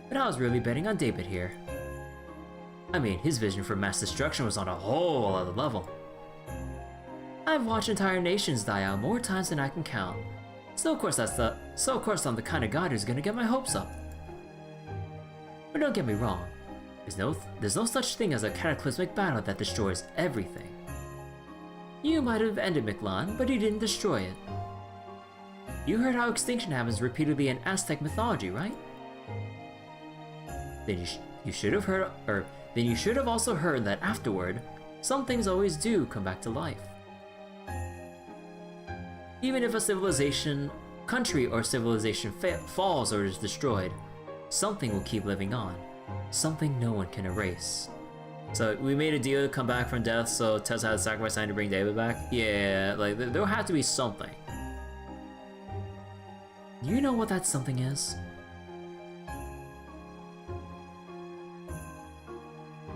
But I was really betting on David here. I mean, his vision for mass destruction was on a whole other level. I've watched entire nations die out more times than I can count. So of course I'm the kind of god who's gonna get my hopes up. But don't get me wrong. There's no such thing as a cataclysmic battle that destroys everything. You might have ended Mictlan, but you didn't destroy it. You heard how extinction happens repeatedly in Aztec mythology, right? Then you should have also heard that afterward, some things always do come back to life. Even if a civilization, country or civilization falls or is destroyed, something will keep living on. Something no one can erase. So we made a deal to come back from death, so Tessa had to sacrifice time to bring David back? Yeah, like there'll have to be something. Do you know what that something is?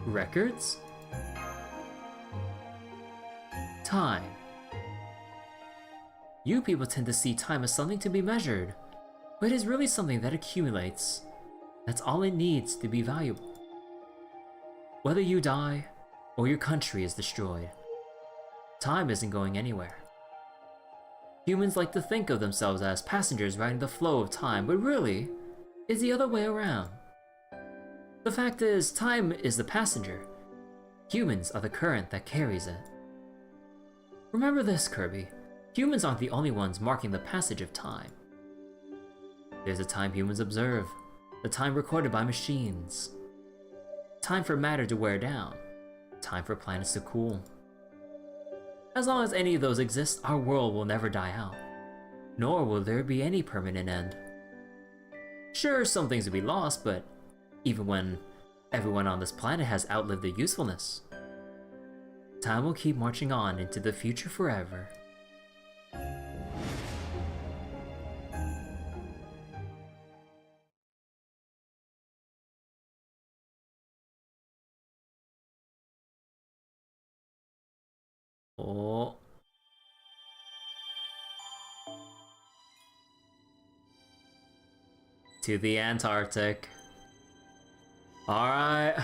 Records? Time. You people tend to see time as something to be measured, but it is really something that accumulates. That's all it needs to be valuable. Whether you die, or your country is destroyed, time isn't going anywhere. Humans like to think of themselves as passengers riding the flow of time, but really, it's the other way around. The fact is, time is the passenger. Humans are the current that carries it. Remember this, Kirby. Humans aren't the only ones marking the passage of time. There's a time humans observe, the time recorded by machines. Time for matter to wear down, time for planets to cool. As long as any of those exist, our world will never die out, nor will there be any permanent end. Sure, some things will be lost, but even when everyone on this planet has outlived their usefulness, time will keep marching on into the future forever. Oh. to the Antarctic. Alright.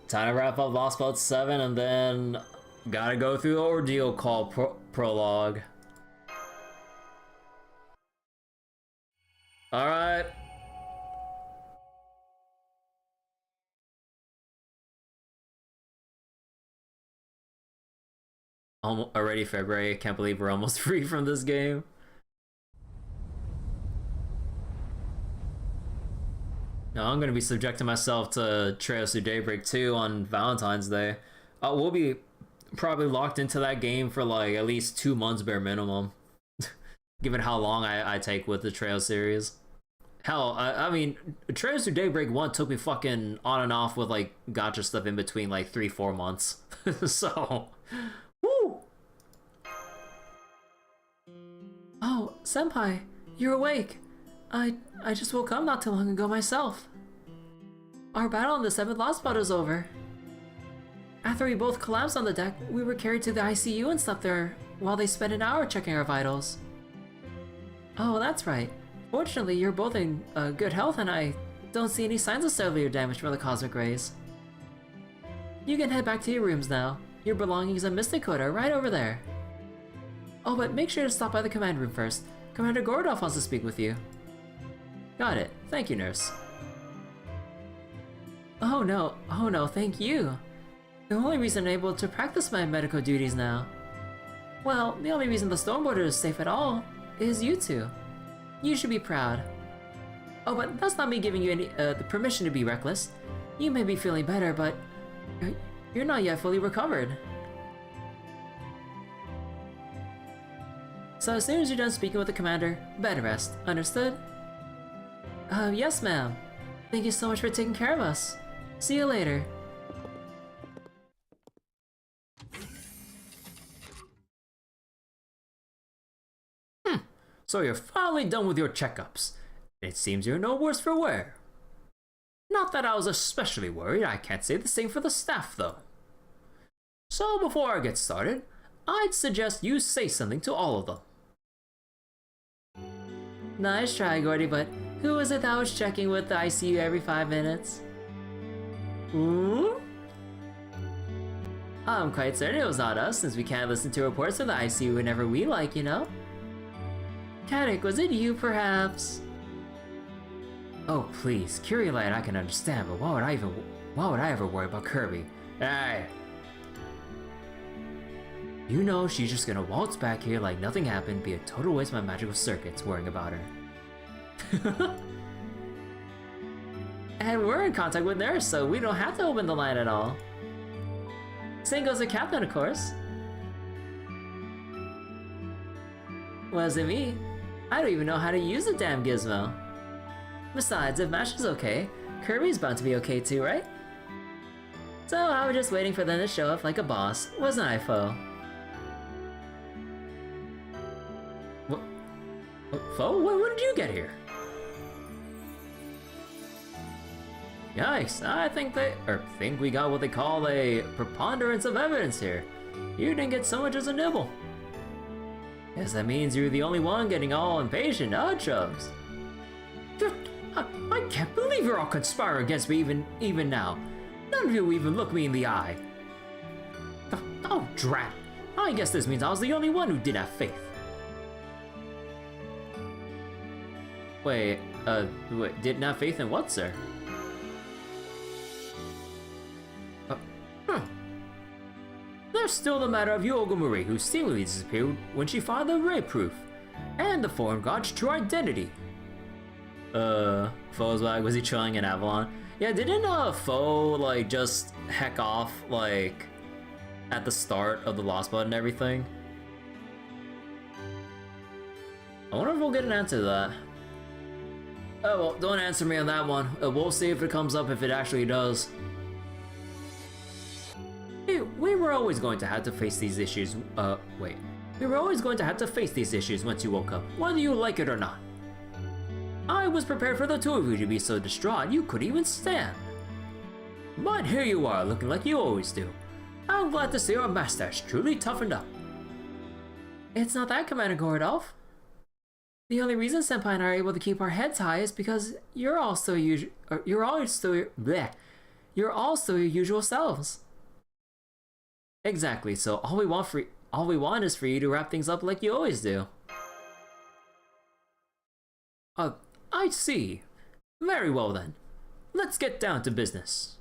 Time to wrap up Lost Boat 7 and then gotta go through the ordeal called Prologue. Alright. Already February, I can't believe we're almost free from this game. Now I'm gonna be subjecting myself to Trails Through Daybreak 2 on Valentine's Day. We'll be probably locked into that game for like at least 2 months bare minimum. Given how long I take with the Trails series. Hell, I mean, Trails Through Daybreak 1 took me fucking on and off with like gacha stuff in between like 3-4 months. So, woo! Oh, Senpai, you're awake. I just woke up not too long ago myself. Our battle on the 7th Lost Spot is over. After we both collapsed on the deck, we were carried to the ICU and slept there while they spent an hour checking our vitals. Oh, that's right. Fortunately, you're both in good health and I don't see any signs of cellular damage from the cosmic rays. You can head back to your rooms now. Your belongings and Mystic Code are right over there. Oh, but make sure to stop by the command room first. Commander Gordolf wants to speak with you. Got it. Thank you, nurse. Oh no, thank you. The only reason I'm able to practice my medical duties now. Well, the only reason the Stormboarder is safe at all is you two. You should be proud. Oh, but that's not me giving you any the permission to be reckless. You may be feeling better, but you're not yet fully recovered. So as soon as you're done speaking with the commander, bed rest. Understood? Yes, ma'am. Thank you so much for taking care of us. See you later. So you're finally done with your checkups. It seems you're no worse for wear. Not that I was especially worried, I can't say the same for the staff though. So before I get started, I'd suggest you say something to all of them. Nice try, Gordy, but who was it that was checking with the ICU every 5 minutes? I'm quite certain it was not us, since we can't listen to reports from the ICU whenever we like, you know? Caddick, was it you, perhaps? Oh please, Curiolite I can understand, but why would I ever worry about Kirby? Hey! You know she's just gonna waltz back here like nothing happened, be a total waste of my magical circuits worrying about her. And we're in contact with Nurse, so we don't have to open the line at all. Same goes to Captain, of course. Wasn't me. I don't even know how to use the damn gizmo. Besides, if Mash is okay, Kirby's bound to be okay too, right? So I was just waiting for them to show up like a boss, wasn't I, Foe? What? Foe? When did you get here? Yikes, I think we got what they call a preponderance of evidence here. You didn't get so much as a nibble. Guess that means you're the only one getting all impatient, huh, Chubbs? I can't believe you're all conspiring against me even now. None of you even look me in the eye. Oh, drat. I guess this means I was the only one who didn't have faith. Wait, didn't have faith in what, sir? There's still the matter of U-Olga Marie, who seemingly disappeared when she found the raid proof, and the foreign god's true identity. Foe's like, was he chilling in Avalon? Yeah, didn't Foe like just heck off like at the start of the Lost Blood and everything? I wonder if we'll get an answer to that. Oh well, don't answer me on that one. We'll see if it comes up if it actually does. Hey, we were always going to have to face these issues. We were always going to have to face these issues once you woke up, whether you like it or not. I was prepared for the two of you to be so distraught you couldn't even stand. But here you are, looking like you always do. I'm glad to see our master has truly toughened up. It's not that, Commander Gordolf. The only reason Senpai and I are able to keep our heads high is because you're also your usual selves. Exactly. So all we want is for you to wrap things up like you always do. I see. Very well then. Let's get down to business.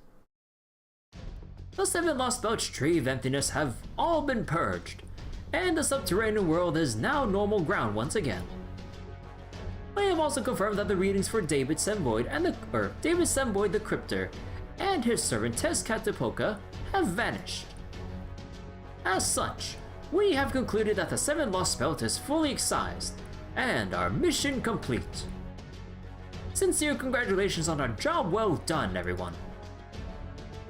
The 7 lost belts tree of emptiness have all been purged, and the subterranean world is now normal ground once again. I have also confirmed that the readings for David Semboid the Cryptor and his servant Tez Katapoka have vanished. As such, we have concluded that the 7 lost belt is fully excised, and our mission complete. Sincere congratulations on a job well done, everyone.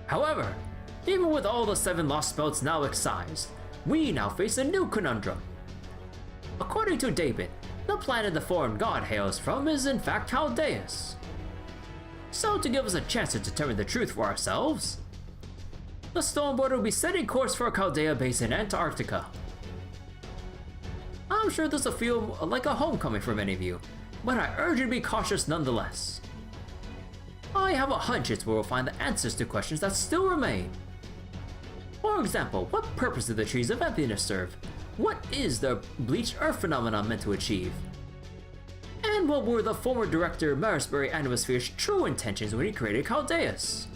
However, even with all the 7 lost belts now excised, we now face a new conundrum. According to David, the planet the foreign god hails from is in fact Chaldeus. So to give us a chance to determine the truth for ourselves, the Stormboarder will be setting course for a Chaldea base in Antarctica. I'm sure this will feel like a homecoming for many of you, but I urge you to be cautious nonetheless. I have a hunch it's where we'll find the answers to questions that still remain. For example, what purpose do the trees of emptiness serve? What is the bleached earth phenomenon meant to achieve? And what were the former director Marisbury Atmosphere's true intentions when he created Chaldeus?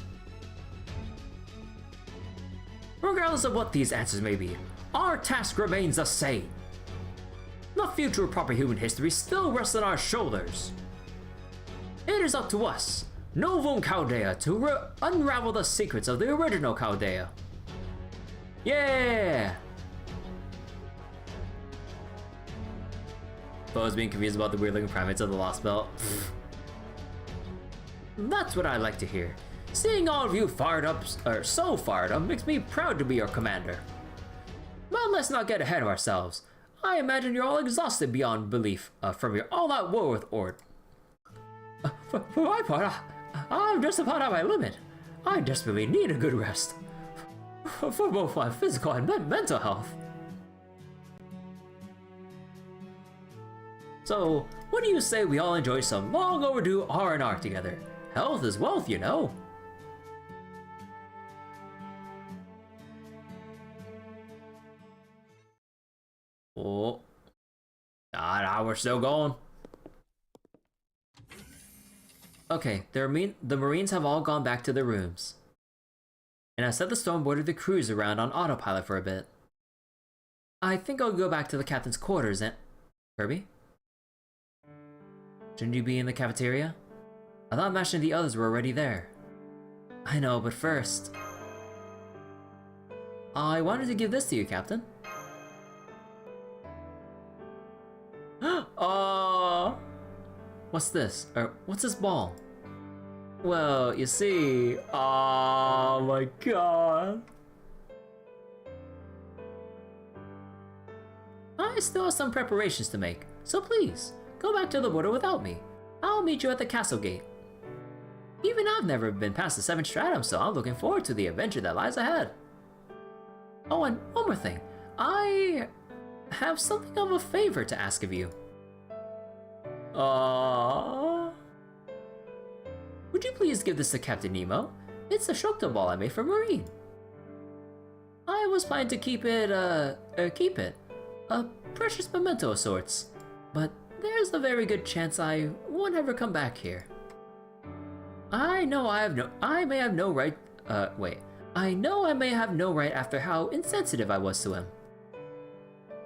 Regardless of what these answers may be, our task remains the same. The future of proper human history still rests on our shoulders. It is up to us, Novum Chaldea, to unravel the secrets of the original Chaldea. Yeah! Foes being confused about the weird looking primates of the Lost Belt. That's what I like to hear. Seeing all of you so fired up makes me proud to be your commander. But let's not get ahead of ourselves. I imagine you're all exhausted beyond belief from your all-out war with Ord. For my part, I'm just about at my limit. I desperately need a good rest. For both my physical and mental health. So, what do you say we all enjoy some long overdue R&R together? Health is wealth, you know. Oh. Nah, we're still going. Okay, the Marines have all gone back to their rooms. And I set the Stormboarder the cruise around on autopilot for a bit. I think I'll go back to the captain's quarters and... Kirby? Shouldn't you be in the cafeteria? I thought Mash and the others were already there. I know, but first... I wanted to give this to you, Captain. What's this? Or what's this ball? Well, you see... Oh my god. I still have some preparations to make, so please, go back to the border without me. I'll meet you at the castle gate. Even I've never been past the 7th stratum, so I'm looking forward to the adventure that lies ahead. Oh, and one more thing. I have something of a favor to ask of you. Would you please give this to Captain Nemo? It's a Shokta ball I made for Marine. I was planning to keep it a precious memento of sorts, but there's a very good chance I won't ever come back here. I know I may have no right after how insensitive I was to him.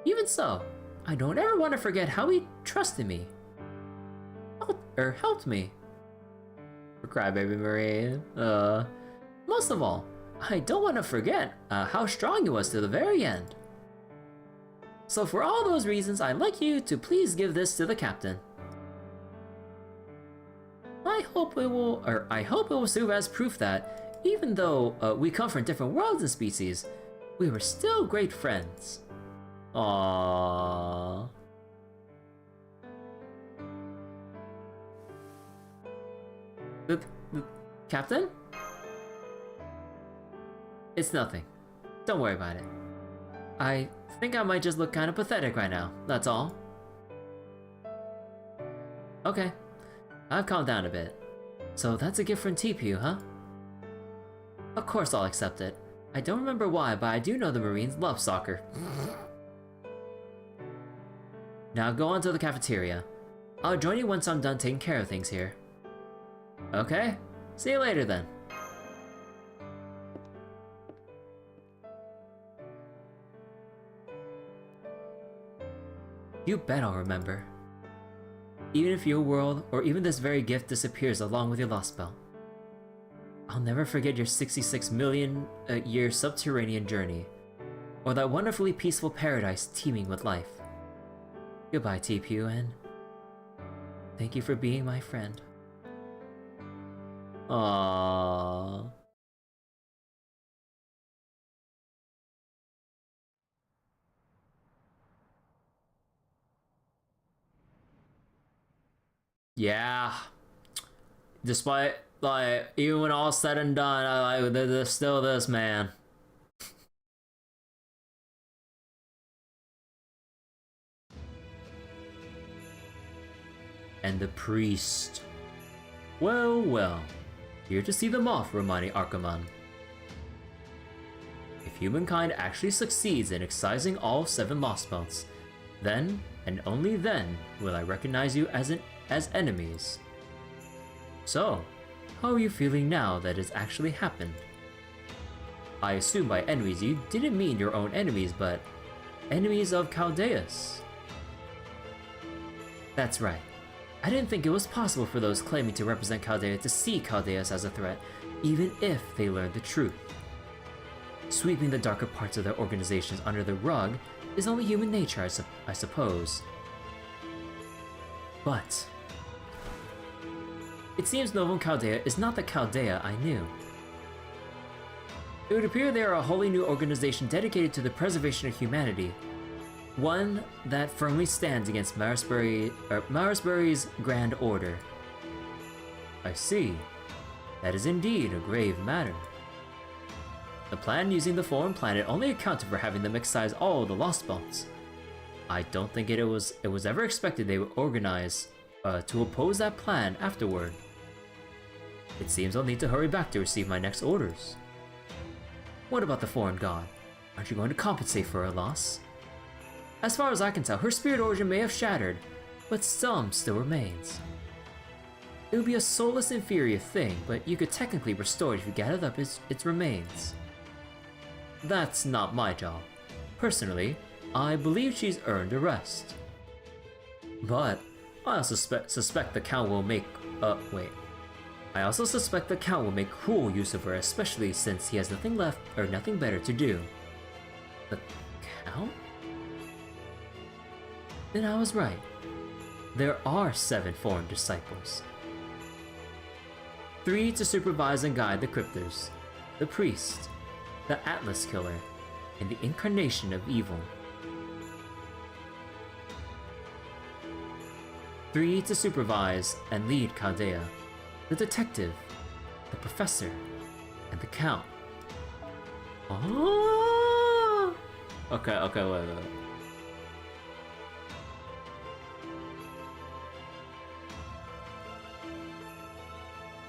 Even so, I don't ever want to forget how he trusted me. Helped me. Crybaby Marine. Most of all, I don't want to forget how strong he was to the very end. So for all those reasons, I'd like you to please give this to the captain. I hope it will serve as proof that, even though we come from different worlds and species, we were still great friends. Aww. The Captain? It's nothing. Don't worry about it. I think I might just look kind of pathetic right now, that's all. Okay, I've calmed down a bit. So that's a gift from TPU, huh? Of course I'll accept it. I don't remember why, but I do know the Marines love soccer. Now go on to the cafeteria. I'll join you once I'm done taking care of things here. Okay, see you later then. You bet I'll remember. Even if your world, or even this very gift, disappears along with your lost belt. I'll never forget your 66 million year subterranean journey, or that wonderfully peaceful paradise teeming with life. Goodbye, TPU, and thank you for being my friend. Aww. Yeah. Despite, like, even when all's said and done, there's still this, man. And the priest. Well, well. Here to see them off, Romani Archiman. If humankind actually succeeds in excising all 7 lost belts, then, and only then, will I recognize you as enemies. So, how are you feeling now that it's actually happened? I assume by enemies you didn't mean your own enemies, but enemies of Chaldeus. That's right. I didn't think it was possible for those claiming to represent Chaldea to see Chaldeus as a threat, even if they learned the truth. Sweeping the darker parts of their organizations under the rug is only human nature, I suppose. But it seems Novum Chaldea is not the Chaldea I knew. It would appear they are a wholly new organization dedicated to the preservation of humanity, one that firmly stands against Marisbury's Grand Order. I see. That is indeed a grave matter. The plan using the foreign planet only accounted for having them excise all the lost belts. I don't think it was ever expected they would organize to oppose that plan afterward. It seems I'll need to hurry back to receive my next orders. What about the foreign god? Aren't you going to compensate for her loss? As far as I can tell, her spirit origin may have shattered, but some still remains. It would be a soulless inferior thing, but you could technically restore it if you gathered up its remains. That's not my job. Personally, I believe she's earned a rest. But I also suspect the Count will make I also suspect the Count will make cruel use of her, especially since he has nothing left or nothing better to do. The Count? Then I was right. There are 7 foreign disciples. 3 to supervise and guide the cryptors, the priest, the Atlas killer, and the incarnation of evil. 3 to supervise and lead Chaldea, the detective, the professor, and the count. Oh! Okay, wait.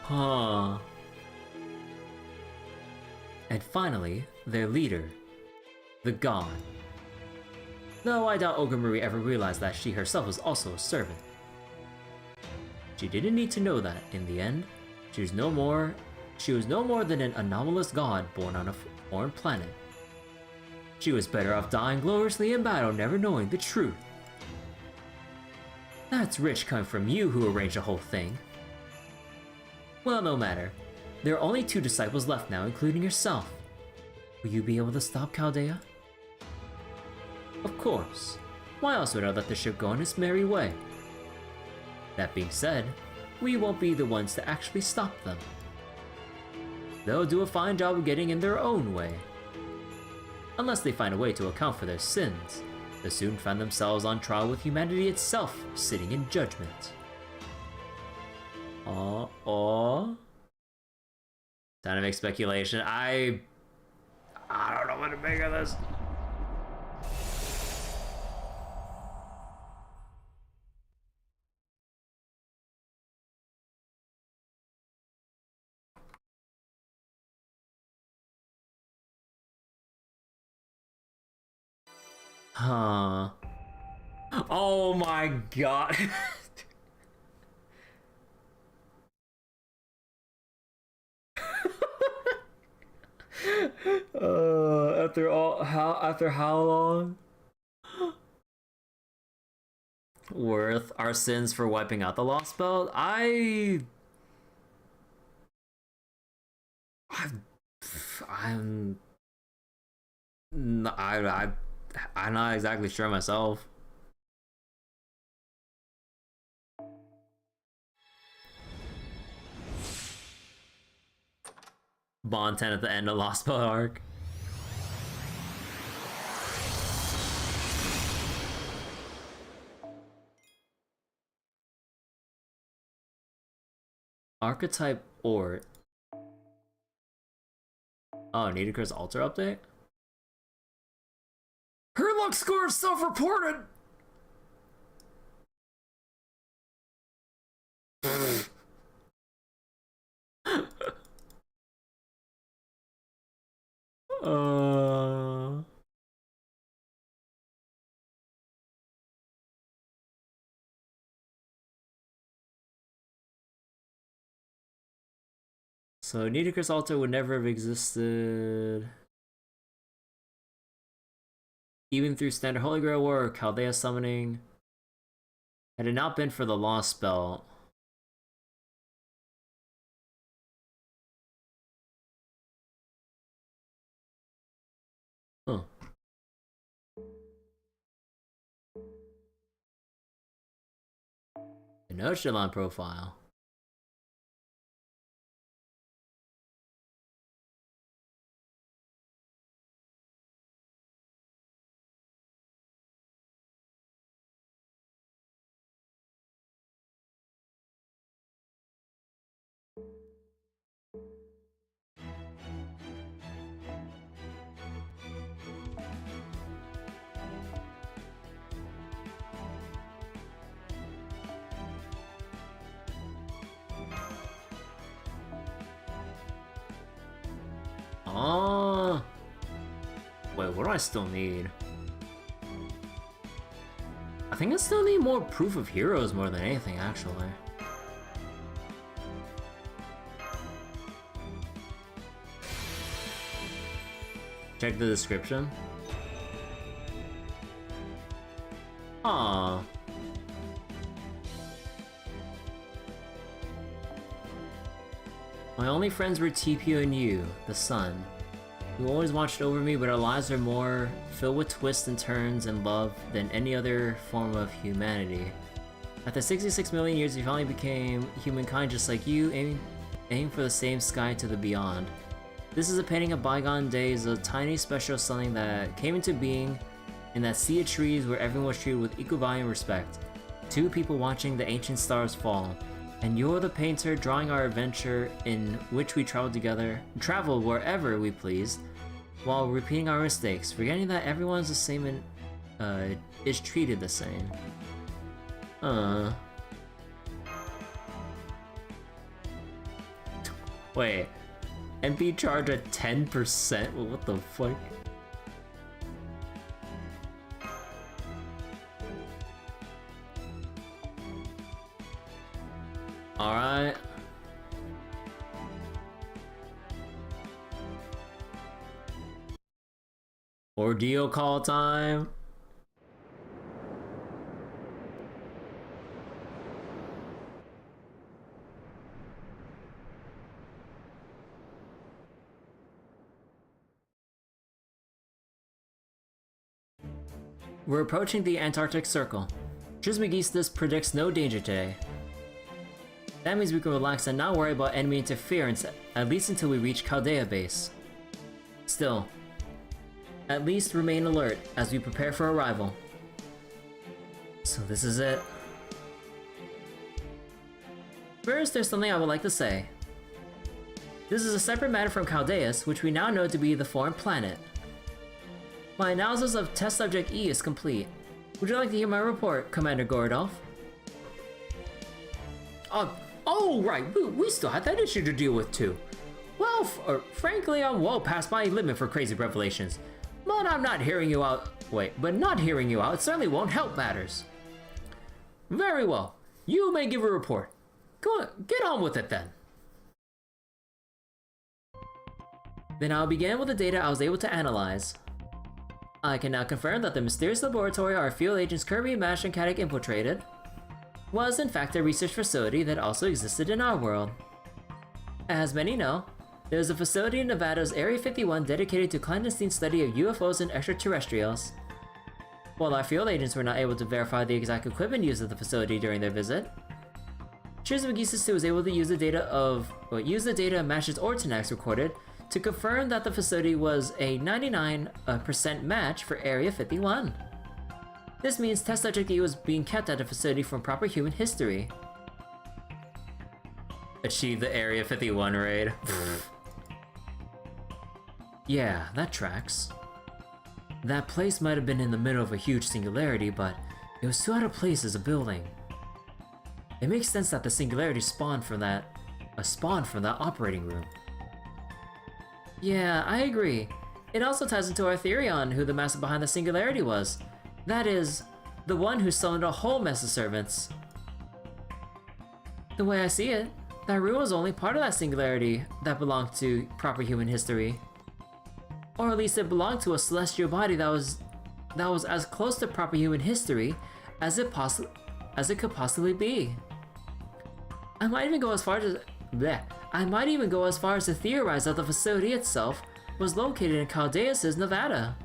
Huh. And finally, their leader, the god. Though I doubt Olga Marie ever realized that she herself was also a servant. She didn't need to know that, in the end. She was no more than an anomalous god born on a foreign planet. She was better off dying gloriously in battle, never knowing the truth. That's rich coming from you who arranged the whole thing. Well, no matter. There are only 2 disciples left now, including yourself. Will you be able to stop Chaldea? Of course. Why else would I let the ship go on its merry way? That being said, we won't be the ones to actually stop them. They'll do a fine job of getting in their own way. Unless they find a way to account for their sins, they'll soon find themselves on trial with humanity itself, sitting in judgment. Time to make speculation. I don't know what to make of this. Huh. Oh my god. after how long? Worth our sins for wiping out the Lost Belt? I'm I'm not exactly sure myself. Bond 10 at the end of Lost Belt arc. Archetype ORT. Oh, Nidaker's altar update? Her luck score is self-reported. So Nidaker's altar would never have existed. Even through standard Holy Grail War or Chaldea summoning. Had it not been for the Lost Belt. Huh. No Shalon profile. Oh. Wait, what do I still need? I think I still need more proof of heroes more than anything, actually. Check the description. Aww. My only friends were TPU and you, the sun. You always watched over me, but our lives are more filled with twists and turns and love than any other form of humanity. After 66 million years, we finally became humankind just like you, aiming for the same sky to the beyond. This is a painting of bygone days, a tiny special something that came into being in that sea of trees where everyone was treated with equal value and respect. Two people watching the ancient stars fall. And you're the painter drawing our adventure in which we travel wherever we please, while repeating our mistakes, forgetting that everyone's the same and is treated the same. Wait, MP charge at 10%? Well, what the fuck? Alright. Ordeal call time. We're approaching the Antarctic Circle. Trismegistus predicts no danger today. That means we can relax and not worry about enemy interference, at least until we reach Chaldea base. Still, at least remain alert as we prepare for arrival. So this is it. First, there's something I would like to say. This is a separate matter from Chaldeus, which we now know to be the foreign planet. My analysis of test subject E is complete. Would you like to hear my report, Commander Gorodov? Oh, right, we still have that issue to deal with too. Well, frankly, I'm well past my limit for crazy revelations. But I'm not hearing you out. Wait, but not hearing you out certainly won't help matters. Very well. You may give a report. Go on, get on with it then. Then I'll begin with the data I was able to analyze. I can now confirm that the mysterious laboratory our field agents Kirby, Mash, and Katic infiltrated was in fact a research facility that also existed in our world. As many know, there is a facility in Nevada's Area 51 dedicated to clandestine study of UFOs and extraterrestrials. While our field agents were not able to verify the exact equipment used at the facility during their visit, Shizumigisasu was able to use the data of Mash's Ortinax recorded to confirm that the facility was a 99% match for Area 51. This means Test Subject E was being kept at a facility from proper human history. Achieve the Area 51 raid. Yeah, that tracks. That place might have been in the middle of a huge singularity, but it was too out of place as a building. It makes sense that the singularity spawned from that operating room. Yeah, I agree. It also ties into our theory on who the master behind the singularity was. That is, the one who summoned a whole mess of servants. The way I see it, that room was only part of that singularity that belonged to proper human history. Or at least it belonged to a celestial body that was as close to proper human history as it could possibly be. I might even go as far to theorize that the facility itself was located in Caldeus' Nevada.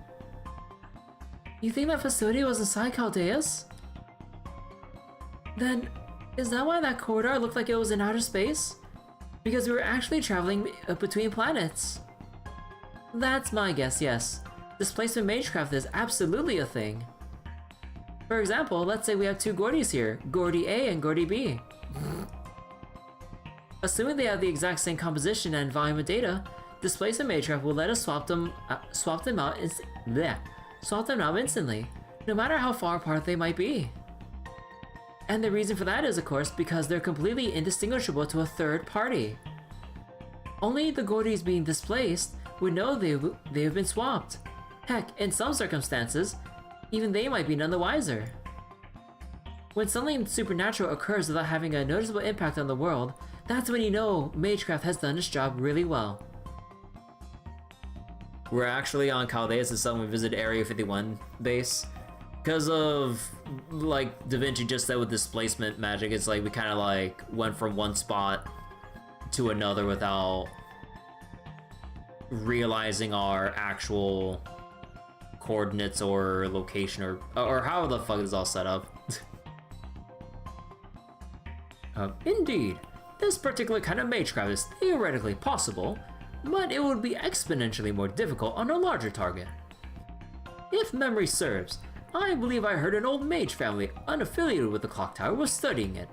You think that facility was inside Caldeus? Then, is that why that corridor looked like it was in outer space? Because we were actually traveling between planets. That's my guess, yes. Displacement magecraft is absolutely a thing. For example, let's say we have two Gordies here, Gordy A and Gordy B. Assuming they have the exact same composition and volume of data, displacement magecraft will let us swap them out instantly, no matter how far apart they might be. And the reason for that is, of course, because they're completely indistinguishable to a third party. Only the Gordies being displaced would know they have been swapped. Heck, in some circumstances, even they might be none the wiser. When something supernatural occurs without having a noticeable impact on the world, that's when you know Magecraft has done its job really well. We're actually on Caldeus as someone visited Area 51 base. Because of, like Da Vinci just said with displacement magic, it's like we kind of like went from one spot to another without realizing our actual coordinates or location or how the fuck is all set up. Indeed, this particular kind of magecraft is theoretically possible, but it would be exponentially more difficult on a larger target. If memory serves, I believe I heard an old mage family unaffiliated with the clock tower was studying it.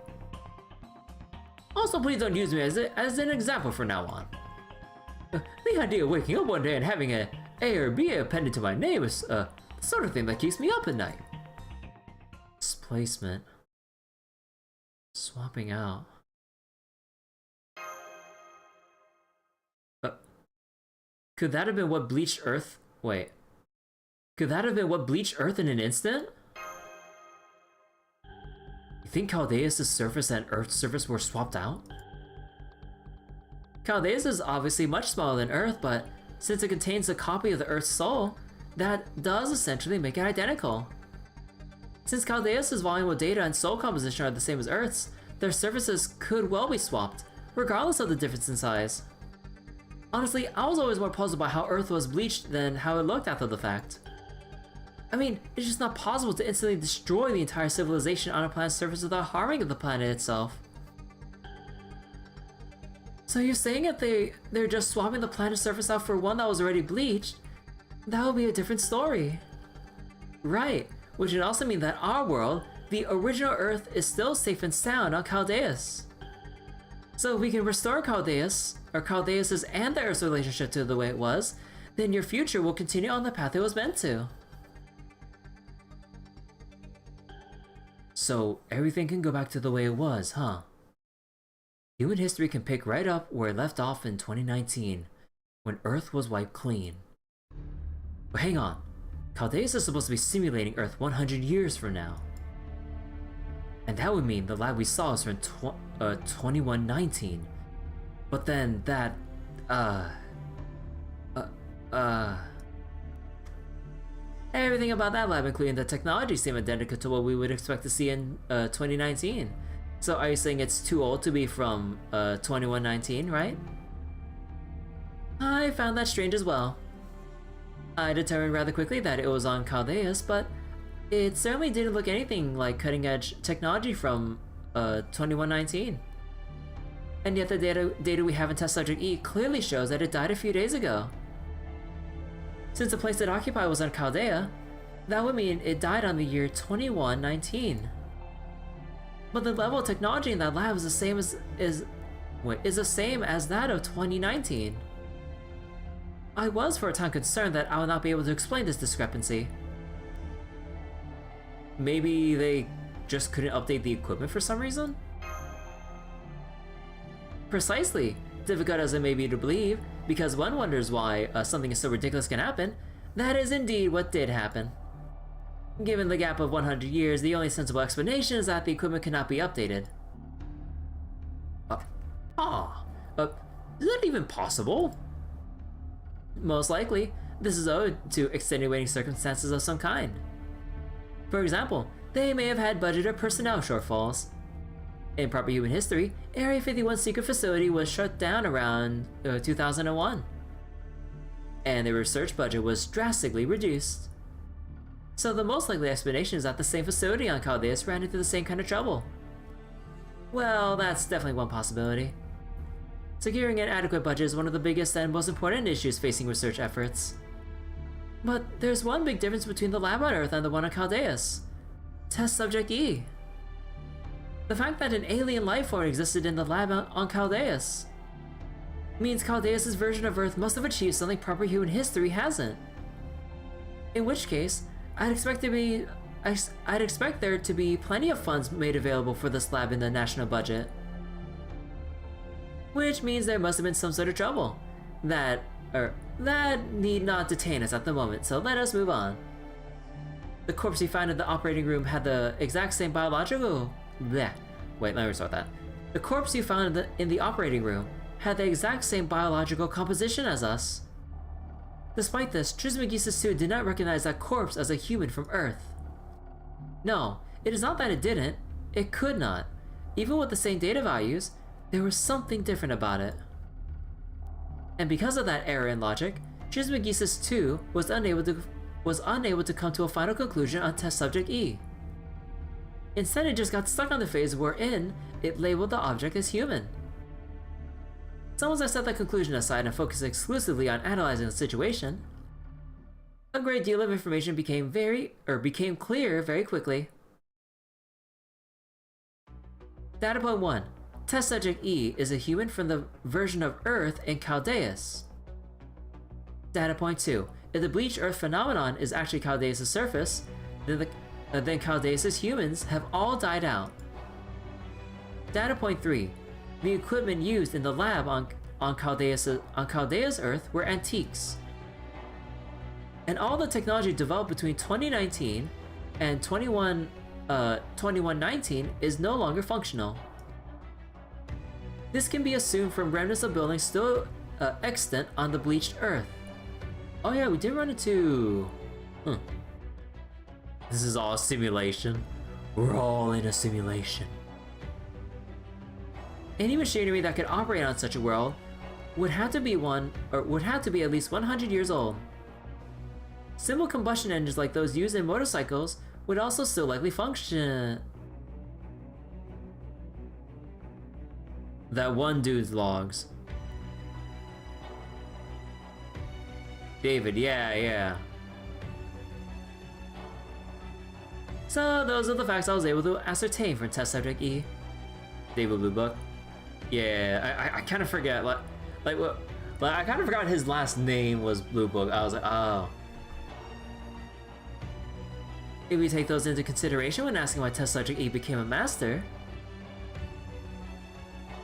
Also, please don't use me as an example from now on. The idea of waking up one day and having an A or B appended to my name is the sort of thing that keeps me up at night. Displacement. Swapping out. Could that have been what bleached Earth? Wait. Could that have been what bleached Earth in an instant? You think Caldeus' surface and Earth's surface were swapped out? Caldeus is obviously much smaller than Earth, but since it contains a copy of the Earth's soul, that does essentially make it identical. Since Caldeus' volume of data and soul composition are the same as Earth's, their surfaces could well be swapped, regardless of the difference in size. Honestly, I was always more puzzled by how Earth was bleached than how it looked after the fact. I mean, it's just not possible to instantly destroy the entire civilization on a planet's surface without harming the planet itself. So you're saying that they're just swapping the planet's surface out for one that was already bleached? That would be a different story. Right, which would also mean that our world, the original Earth, is still safe and sound on Caldeus. So if we can restore Caldeus, or Caldeus' and the Earth's relationship to the way it was, then your future will continue on the path it was meant to. So everything can go back to the way it was, huh? Human history can pick right up where it left off in 2019, when Earth was wiped clean. But hang on, Caldeus is supposed to be simulating Earth 100 years from now. And that would mean the lab we saw is from 2119. But then that, everything about that lab, including the technology, seem identical to what we would expect to see in 2019. So are you saying it's too old to be from 2119, right? I found that strange as well. I determined rather quickly that it was on Caldeus, but it certainly didn't look anything like cutting-edge technology from 2119. And yet the data we have in Test Subject E clearly shows that it died a few days ago. Since the place it occupied was on Chaldea, that would mean it died on the year 2119. But the level of technology in that lab is the same as the same as that of 2019. I was for a time concerned that I would not be able to explain this discrepancy. Maybe they just couldn't update the equipment for some reason? Precisely. Difficult as it may be to believe, because one wonders why something so ridiculous can happen, that is indeed what did happen. Given the gap of 100 years, the only sensible explanation is that the equipment cannot be updated. Is that even possible? Most likely, this is owed to extenuating circumstances of some kind. For example, they may have had budget or personnel shortfalls. In proper human history, Area 51's secret facility was shut down around 2001, and the research budget was drastically reduced. So the most likely explanation is that the same facility on Caldeus ran into the same kind of trouble. Well, that's definitely one possibility. Securing an adequate budget is one of the biggest and most important issues facing research efforts. But there's one big difference between the lab on Earth and the one on Caldeus. Test Subject E. The fact that an alien life form existed in the lab on Caldeus means Caldeus' version of Earth must have achieved something proper human history hasn't. In which case, I'd expect there to be plenty of funds made available for this lab in the national budget. Which means there must have been some sort of trouble. That need not detain us at the moment, so let us move on. The corpse we found in the operating room had the exact same biological... Bleh. Wait, let me restart that. The corpse you found in the operating room had the exact same biological composition as us. Despite this, Trismegistus 2 did not recognize that corpse as a human from Earth. No, it is not that it didn't, it could not. Even with the same data values, there was something different about it. And because of that error in logic, Trismegistus 2 was unable to come to a final conclusion on Test Subject E. Instead, it just got stuck on the phase wherein it labeled the object as human. So once I set that conclusion aside and focused exclusively on analyzing the situation, a great deal of information became clear very quickly. Data point 1. Test Subject E is a human from the version of Earth in Caldeus. Data point 2. If the bleached Earth phenomenon is actually Caldeus' surface, then Caldeus' humans have all died out. Data point 3. The equipment used in the lab on Caldeus Earth were antiques. And all the technology developed between 2019 and 2119 is no longer functional. This can be assumed from remnants of buildings still extant on the bleached Earth. Oh yeah, we did run into... This is all a simulation. We're all in a simulation. Any machinery that could operate on such a world would have to be at least 100 years old. Simple combustion engines like those used in motorcycles would also still likely function. That one dude's logs. David, yeah. So those are the facts I was able to ascertain from Test Subject E. David Blue Book. Yeah, I kind of forget, I kind of forgot his last name was Blue Book. I was like, oh. If we take those into consideration when asking why Test Subject E became a master,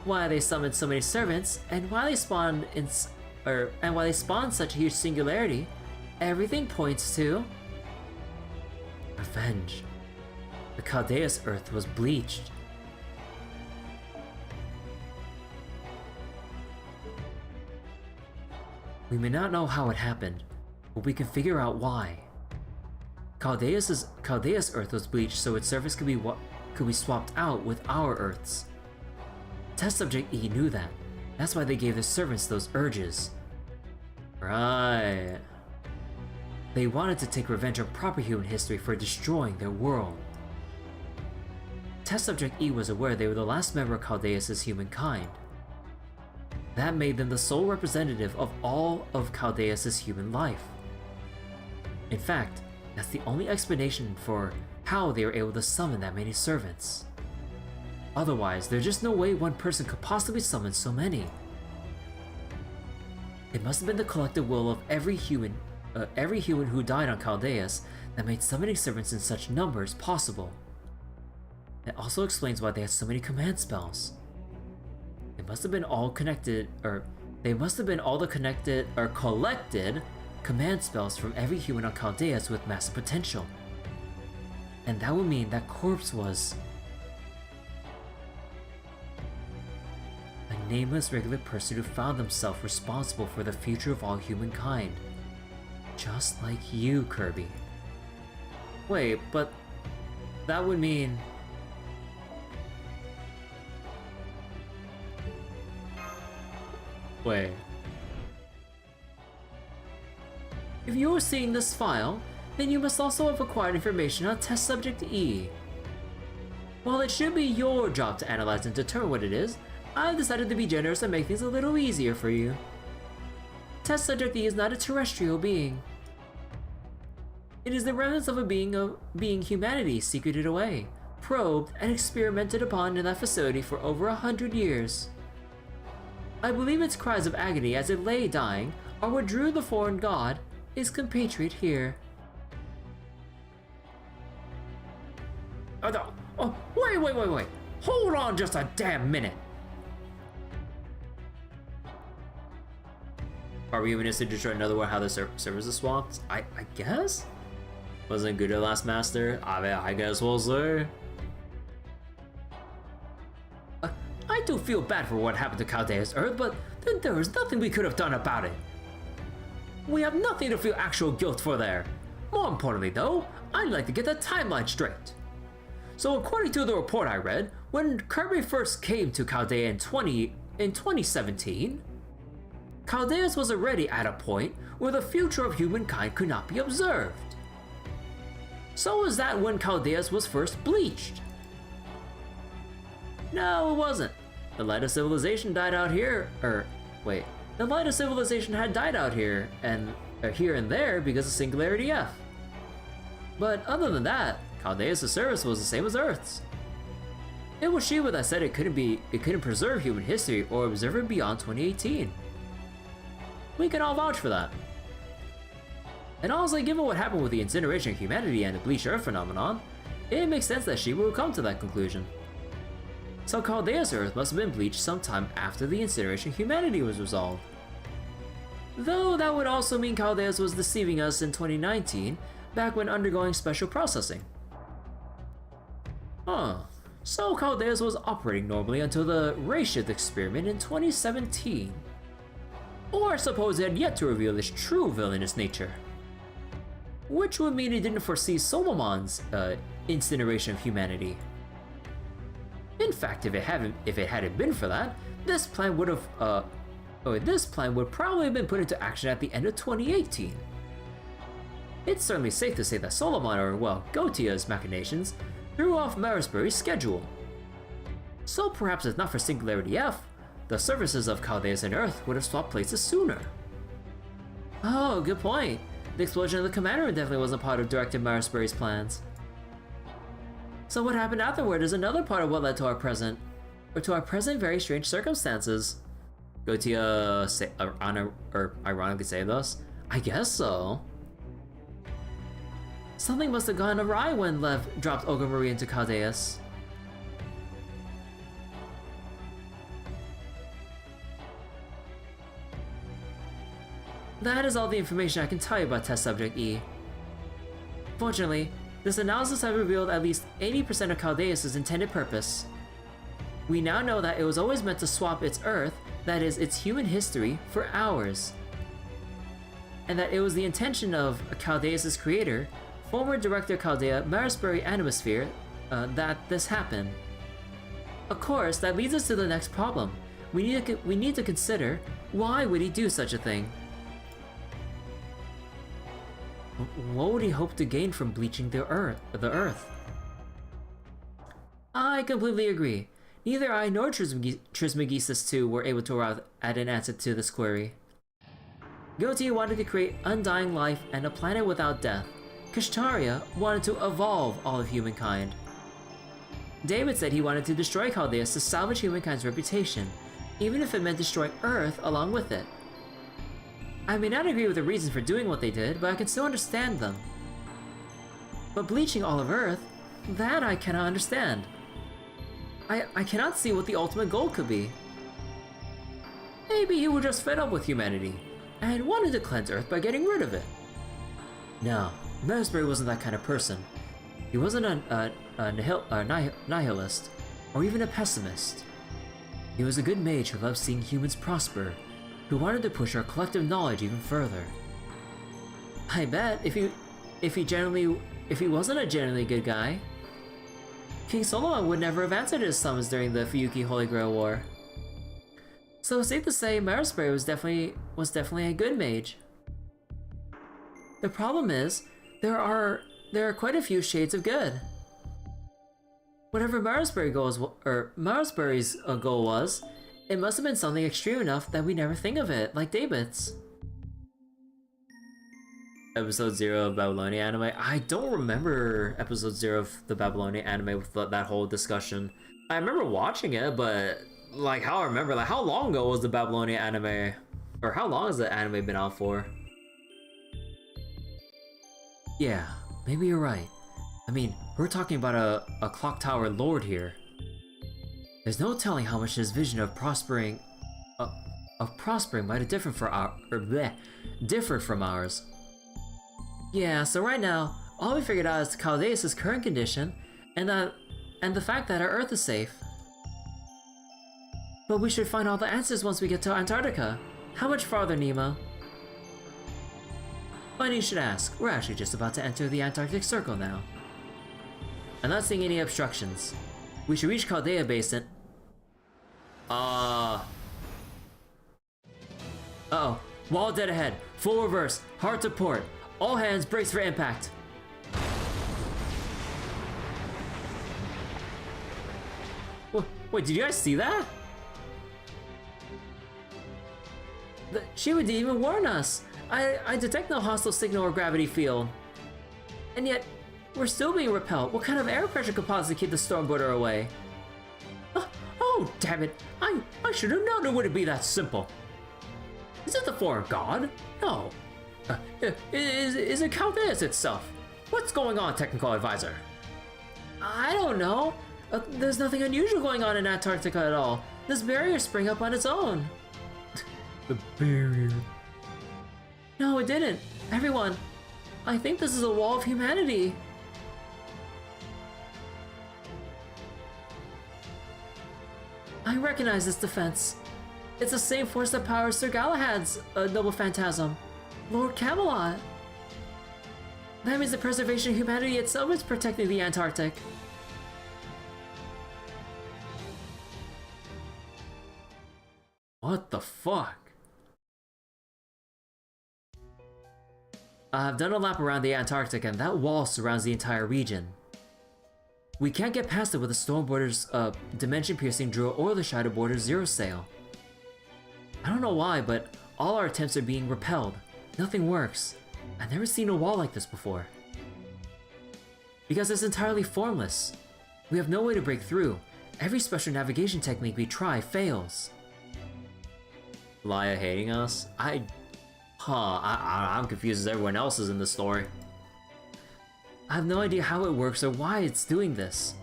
why they summoned so many servants, and why they spawned such a huge singularity, everything points to revenge. The Chaldeus Earth was bleached. We may not know how it happened, but we can figure out why. Chaldeus Earth was bleached so its surface could be swapped out with our Earth's. Test Subject E knew that. That's why they gave their servants those urges. Right. They wanted to take revenge on proper human history for destroying their world. Test Subject E was aware they were the last member of Chaldeus' humankind. That made them the sole representative of all of Chaldeus' human life. In fact, that's the only explanation for how they were able to summon that many servants. Otherwise, there's just no way one person could possibly summon so many. It must have been the collective will of every human who died on Chaldeus that made summoning servants in such numbers possible. It also explains why they had so many command spells. They must have been all connected, or they must have been all the connected or collected command spells from every human on Chaldeus with massive potential. And that would mean that corpse was a nameless regular person who found themselves responsible for the future of all humankind. Just like you, Kirby. Wait, but that would mean... Wait. If you are seeing this file, then you must also have acquired information on Test Subject E. While it should be your job to analyze and determine what it is, I've decided to be generous and make things a little easier for you. Test Subject E is not a terrestrial being. It is the remnants of a being humanity secreted away, probed, and experimented upon in that facility for over 100 years. I believe its cries of agony as it lay dying are what drew the foreign god, its compatriot here. Oh, wait. Hold on just a damn minute. Are we even to destroy another one how the servers are swapped? I guess? Wasn't good at last master? I guess we'll see. I do feel bad for what happened to Chaldeus Earth, but there was nothing we could have done about it. We have nothing to feel actual guilt for there. More importantly though, I'd like to get the timeline straight. So according to the report I read, when Kirby first came to Chaldea in 2017, Chaldeus was already at a point where the future of humankind could not be observed. So was that when Chaldeus was first bleached? No, it wasn't. The light of civilization died out here, the light of civilization had died out here and there because of Singularity F. But other than that, Chaldeus' service was the same as Earth's. It was Shiva that said it couldn't preserve human history or observe it beyond 2018. We can all vouch for that. And honestly, given what happened with the incineration of humanity and the bleached Earth phenomenon, it makes sense that Shiva would come to that conclusion. So Chaldeus Earth must have been bleached sometime after the incineration of humanity was resolved. Though that would also mean Chaldeus was deceiving us in 2019, back when undergoing special processing. So Chaldeus was operating normally until the race shift experiment in 2017. Or I suppose it had yet to reveal its true villainous nature. Which would mean it didn't foresee Solomon's incineration of humanity. In fact, if it hadn't been for that, this plan would probably have been put into action at the end of 2018. It's certainly safe to say that Solomon, or well, Gautia's machinations, threw off Marisbury's schedule. So perhaps if not for Singularity F, the surfaces of Chaldeus and Earth would have swapped places sooner. Oh, good point. The explosion of the commander room definitely wasn't part of Director Marisbury's plans. So what happened afterward is another part of what led to our present very strange circumstances. Gautia ironically saved us? I guess so. Something must have gone awry when Lev dropped Olga Marie into Chaldeus. That is all the information I can tell you about Test Subject E. Fortunately, this analysis has revealed at least 80% of Caldeus' intended purpose. We now know that it was always meant to swap its Earth, that is, its human history, for ours. And that it was the intention of Caldeus' creator, former director Chaldea Marisbury Animosphere, that this happened. Of course, that leads us to the next problem. We need to consider, why would he do such a thing? What would he hope to gain from bleaching the Earth? I completely agree. Neither I nor Trismegistus II were able to arrive at an answer to this query. Goatee wanted to create undying life and a planet without death. Kashtaria wanted to evolve all of humankind. David said he wanted to destroy Caldeus to salvage humankind's reputation, even if it meant destroying Earth along with it. I may not agree with the reasons for doing what they did, but I can still understand them. But bleaching all of Earth, that I cannot understand. I cannot see what the ultimate goal could be. Maybe you were just fed up with humanity, and wanted to cleanse Earth by getting rid of it. No, Marisbury wasn't that kind of person. He wasn't a nihilist, or even a pessimist. He was a good mage who loved seeing humans prosper, who wanted to push our collective knowledge even further. I bet if he wasn't a genuinely good guy, King Solomon would never have answered his summons during the Fuyuki Holy Grail War. So it's safe to say Marisbury was definitely a good mage. The problem is, there are quite a few shades of good. Whatever Marisbury's goal was, it must have been something extreme enough that we never think of it, like David's. Episode 0 of Babylonian anime. I don't remember episode 0 of the Babylonian anime with that whole discussion. I remember watching it, but like how I remember, like how long ago was the Babylonian anime? Or how long has the anime been out for? Yeah, maybe you're right. I mean, we're talking about a clock tower lord here. There's no telling how much his vision of prospering might have differed from ours. Yeah, so right now, all we figured out is Caldeus' current condition, and the fact that our Earth is safe. But we should find all the answers once we get to Antarctica. How much farther, Nemo? Funny you should ask. We're actually just about to enter the Antarctic Circle now. I'm not seeing any obstructions. We should reach Chaldea Basin. Uh-oh. Wall dead ahead. Full reverse. Hard to port. All hands brace for impact. Wait, did you guys see that? She would even warn us. I detect no hostile signal or gravity field. And yet, we're still being repelled. What kind of air pressure could possibly keep the stormboarder away? Oh, damn it. I should have known it wouldn't be that simple. Is it the foreign god? No. Is it Caldeus itself? What's going on, technical advisor? I don't know. There's nothing unusual going on in Antarctica at all. This barrier sprang up on its own. The barrier. No, it didn't. Everyone, I think this is a wall of humanity. I recognize this defense. It's the same force that powers Sir Galahad's noble phantasm, Lord Camelot. That means the preservation of humanity itself is protecting the Antarctic. What the fuck? I've done a lap around the Antarctic and that wall surrounds the entire region. We can't get past it with the Stormboarder's dimension-piercing drill or the Shadowboarder's zero sail. I don't know why, but all our attempts are being repelled. Nothing works. I've never seen a wall like this before. Because it's entirely formless. We have no way to break through. Every special navigation technique we try fails. Laia hating us? I'm confused as everyone else is in this story. I have no idea how it works or why it's doing this.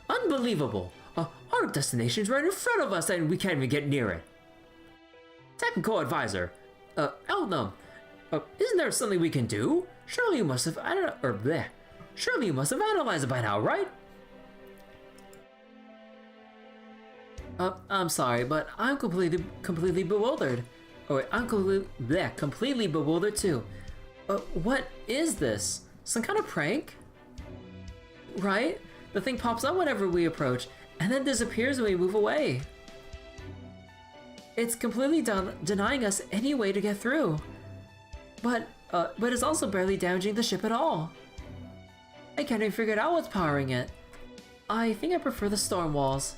Unbelievable! Our destination's right in front of us and we can't even get near it. Technical advisor. Elnum. Isn't there something we can do? Surely you must have Surely you must have analyzed it by now, right? I'm sorry, but I'm completely bewildered. Oh wait, I'm completely bewildered too. What is this? Some kind of prank? Right? The thing pops up whenever we approach, and then disappears when we move away. It's completely denying us any way to get through. But it's also barely damaging the ship at all. I can't even figure out what's powering it. I think I prefer the storm walls.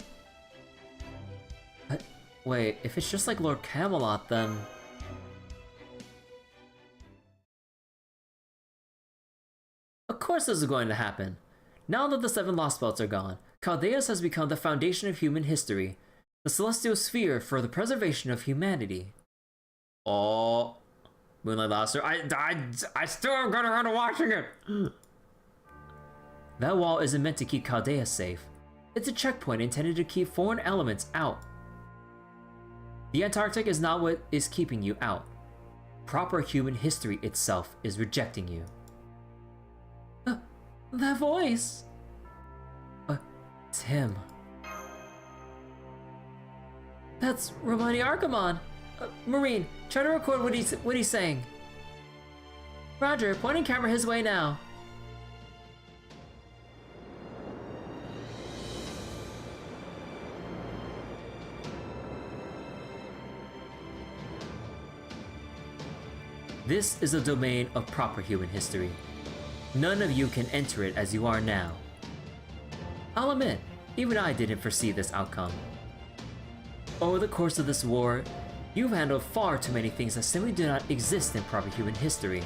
Wait, if it's just like Lord Camelot, then... Of course this is going to happen. Now that the 7 Lost Belts are gone, Chaldeus has become the foundation of human history, the celestial sphere for the preservation of humanity. Oh, Moonlight Laster, I still am gonna run to watching it! That wall isn't meant to keep Chaldeus safe. It's a checkpoint intended to keep foreign elements out. The Antarctic is not what is keeping you out. Proper human history itself is rejecting you. That voice! Tim. That's Romani Archimon! Marine, try to record what he's saying. Roger, pointing camera his way now. This is a domain of proper human history. None of you can enter it as you are now. I'll admit, even I didn't foresee this outcome. Over the course of this war, you've handled far too many things that simply do not exist in proper human history.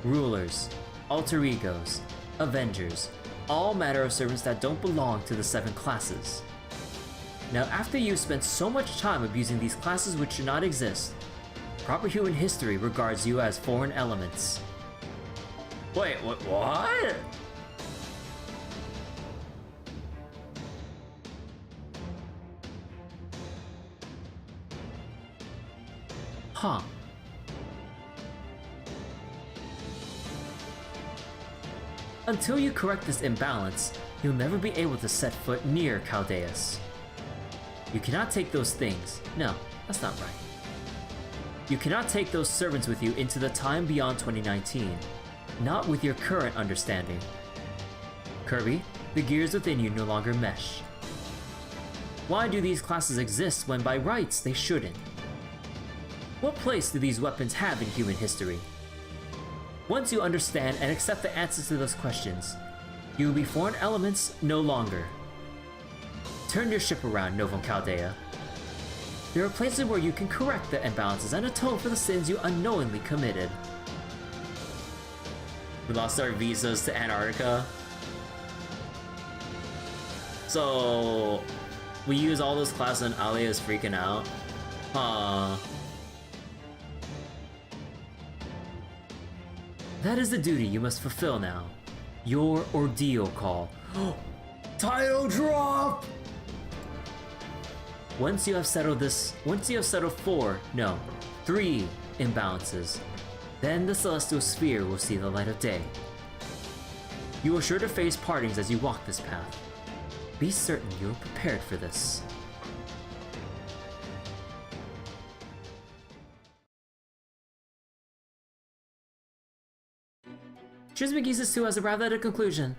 Rulers, alter egos, avengers, all matter of servants that don't belong to the 7 classes. Now, after you've spent so much time abusing these classes which do not exist, proper human history regards you as foreign elements. Wait, what? Huh. Until you correct this imbalance, you'll never be able to set foot near Chaldeus. You cannot take those things. No, that's not right. You cannot take those servants with you into the time beyond 2019. Not with your current understanding. Kirby, the gears within you no longer mesh. Why do these classes exist when by rights they shouldn't? What place do these weapons have in human history? Once you understand and accept the answers to those questions, you will be foreign elements no longer. Turn your ship around, Novum Chaldea. There are places where you can correct the imbalances and atone for the sins you unknowingly committed. We lost our visas to Antarctica. So we use all those classes and Alia is freaking out. Huh. That is the duty you must fulfill now. Your Ordeal call. Title drop! Once you have settled 3 imbalances, then the Celestial Sphere will see the light of day. You are sure to face partings as you walk this path. Be certain you are prepared for this. Trismegistus 2 has arrived at a conclusion.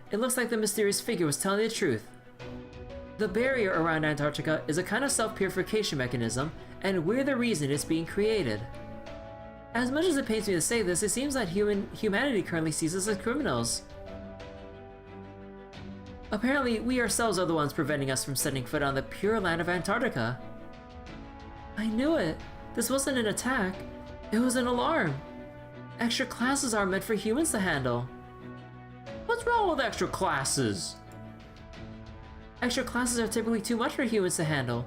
It looks like the mysterious figure was telling the truth. The barrier around Antarctica is a kind of self-purification mechanism, and we're the reason it's being created. As much as it pains me to say this, it seems that humanity currently sees us as criminals. Apparently, we ourselves are the ones preventing us from setting foot on the pure land of Antarctica. I knew it. This wasn't an attack. It was an alarm. Extra classes are meant for humans to handle. What's wrong with extra classes? Extra classes are typically too much for humans to handle.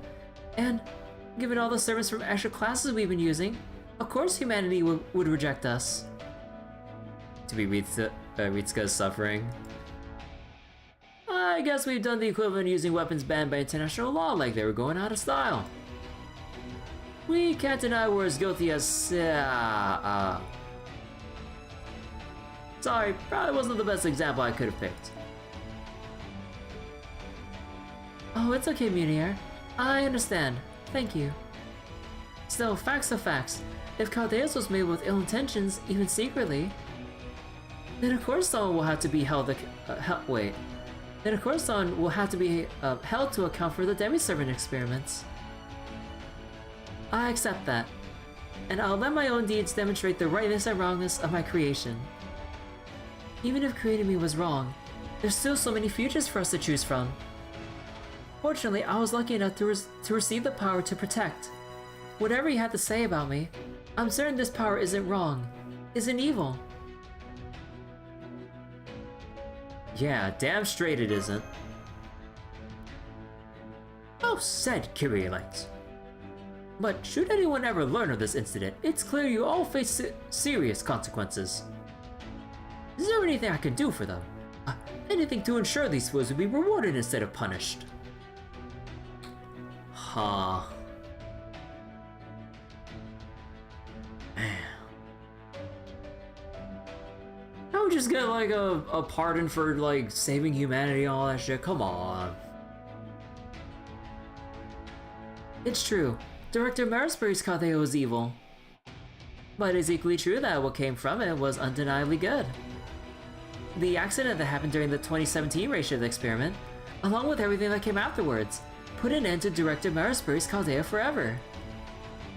And, given all the servants from extra classes we've been using, of course humanity would reject us. To be Ritsuka's suffering. I guess we've done the equivalent of using weapons banned by international law like they were going out of style. We can't deny we're as guilty as... Sorry, probably wasn't the best example I could have picked. Oh, it's okay, Munier. I understand. Thank you. Still, facts are facts. If Caldeus was made with ill intentions, even secretly, then of course someone will have to be held. Then of course someone will have to be held to account for the demi-servant experiments. I accept that, and I'll let my own deeds demonstrate the rightness and wrongness of my creation. Even if creating me was wrong, there's still so many futures for us to choose from. Fortunately, I was lucky enough to receive the power to protect. Whatever you have to say about me, I'm certain this power isn't wrong, isn't evil. Yeah, damn straight it isn't. Oh, said, Kyrielites. But should anyone ever learn of this incident, it's clear you all face serious consequences. Is there anything I can do for them? Anything to ensure these fools will be rewarded instead of punished? Huh. I would just get like a pardon for like saving humanity and all that shit. Come on. It's true. Director Marisbury's Kadeo was evil. But it's equally true that what came from it was undeniably good. The accident that happened during the 2017 race of the experiment, along with everything that came afterwards, put an end to Director Marisbury's Caldea forever.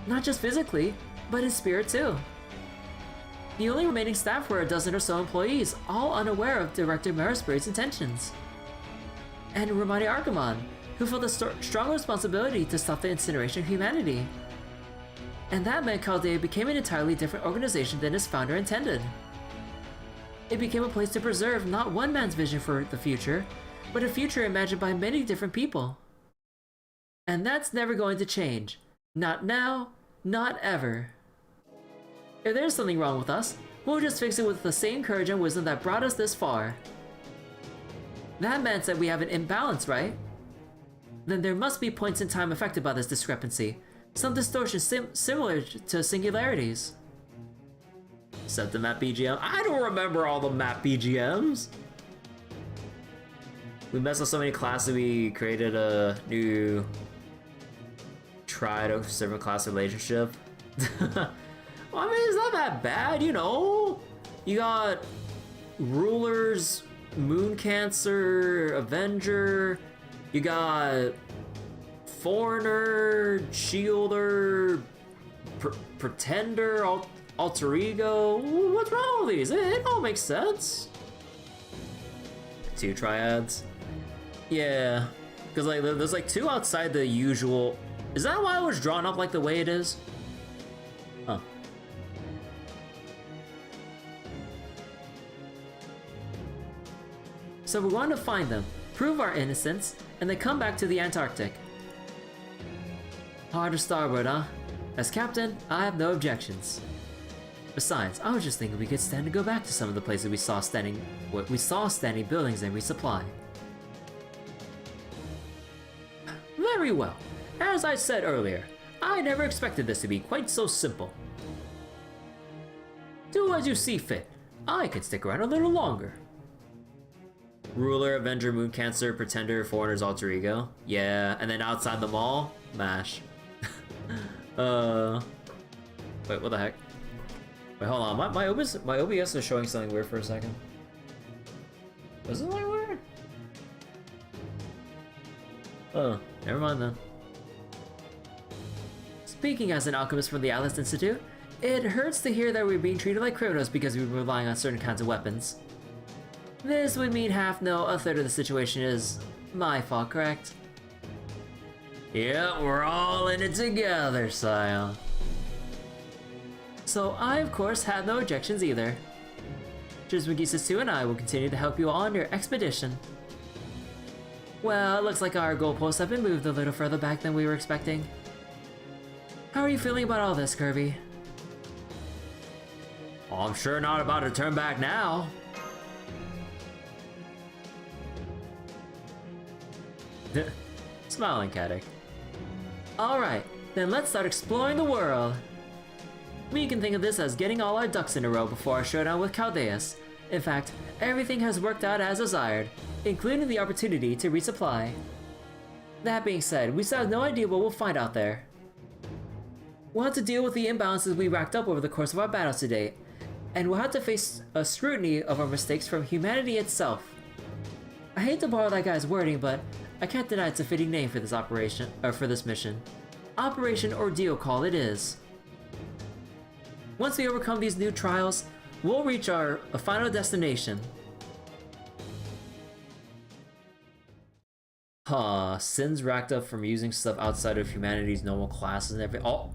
Not just physically, but in spirit too. The only remaining staff were a dozen or so employees, all unaware of Director Marisbury's intentions. And Romani Argamon, who felt a strong responsibility to stop the incineration of humanity. And that meant Caldea became an entirely different organization than its founder intended. It became a place to preserve not one man's vision for the future, but a future imagined by many different people. And that's never going to change. Not now, not ever. If there's something wrong with us, we'll just fix it with the same courage and wisdom that brought us this far. That meant that we have an imbalance, right? Then there must be points in time affected by this discrepancy, some distortion similar to singularities. Except the map BGM. I don't remember all the map BGMs. We messed with so many classes, we created a new servant class relationship. Well, I mean, it's not that bad, you know? You got Rulers, Moon Cancer, Avenger, you got Foreigner, Shielder, Pretender, Alter Ego. What's wrong with these? It all makes sense. 2 triads. Yeah, because like there's like 2 outside the usual. Is that why it was drawn up like the way it is? Huh. So we're going to find them, prove our innocence, and then come back to the Antarctic. Hard to starboard, huh? As captain, I have no objections. Besides, I was just thinking we could stand to go back to some of the places we saw standing buildings and resupply. Very well. As I said earlier, I never expected this to be quite so simple. Do as you see fit. I can stick around a little longer. Ruler, Avenger, Moon Cancer, Pretender, Foreigner's Alter Ego. Yeah, and then outside the mall, MASH. Wait, what the heck? Wait, hold on. My OBS is showing something weird for a second. Was it like weird? Oh, never mind then. Speaking as an alchemist from the Atlas Institute, it hurts to hear that we're being treated like criminals because we're relying on certain kinds of weapons. This would mean a third of the situation is my fault, correct? Yeah, we're all in it together, Scion. So I, of course, have no objections either. Trismegistus 2 and I will continue to help you on your expedition. Well, it looks like our goalposts have been moved a little further back than we were expecting. How are you feeling about all this, Kirby? Oh, I'm sure not about to turn back now. Smiling Caddick. Alright, Then let's start exploring the world. We can think of this as getting all our ducks in a row before our showdown with Chaldeus. In fact, everything has worked out as desired, including the opportunity to resupply. That being said, we still have no idea what we'll find out there. We'll have to deal with the imbalances we racked up over the course of our battles to date, and we'll have to face a scrutiny of our mistakes from humanity itself. I hate to borrow that guy's wording, but I can't deny it's a fitting name for this operation, or for this mission. Operation Ordeal call it is. Once we overcome these new trials, we'll reach our final destination. Huh, sins racked up from using stuff outside of humanity's normal classes and everything. Oh!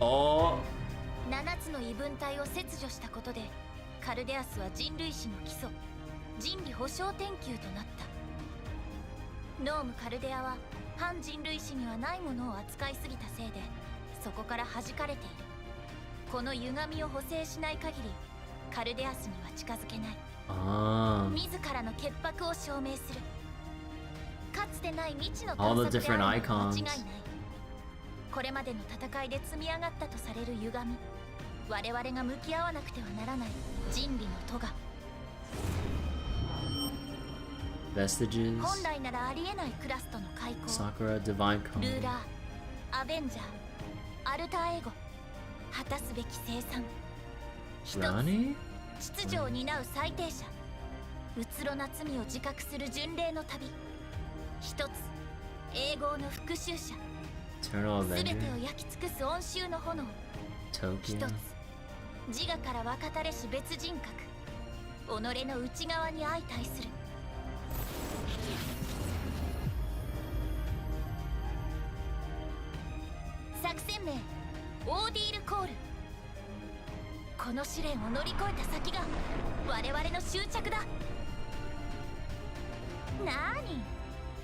Oh! 7つの異分体を切除したことでカルデアスは人類史の基礎人理保障研究となったノーム・カルデアは反人類史にはないものを扱いすぎたせいでそこから弾かれているこの歪みを補正しない限りカルデアスには近づけない自らの潔白を証明するかつてない未知の探索であるのは間違いないこれまでの戦いで積み上がったとされる歪み我々が向き合わなくてはならない人理の咎 Vestiges 本来ならありえないクラスとの開口 Sakura Divine ル Cone ーラーアベンジャーアルターエゴ果たすべき生産一つ Rani? 秩序を担う裁定者うつろな罪を自覚する巡礼の旅一つ永劫の復讐者 Eternal すべて Avenger を焼き尽くす温州の炎一 Tokyo つ自我から分かたれし別人格己の内側に相対する作戦名オーディールコールこの試練を乗り越えた先が我々の執着だなーに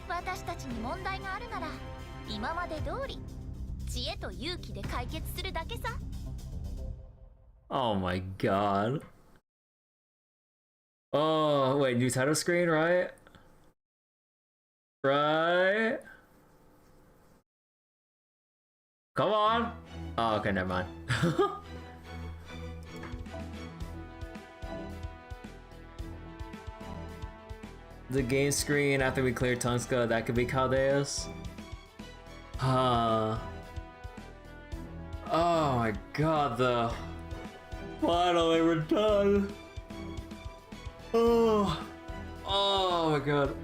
私たちに問題があるなら今まで通り知恵と勇気で解決するだけさ Oh my god. Oh, wait, new title screen, right? Right? Come on! Oh, okay, never mind. The game screen after we clear Tunska, that could be Chaldeus. Oh my god, finally we're done. Oh my god.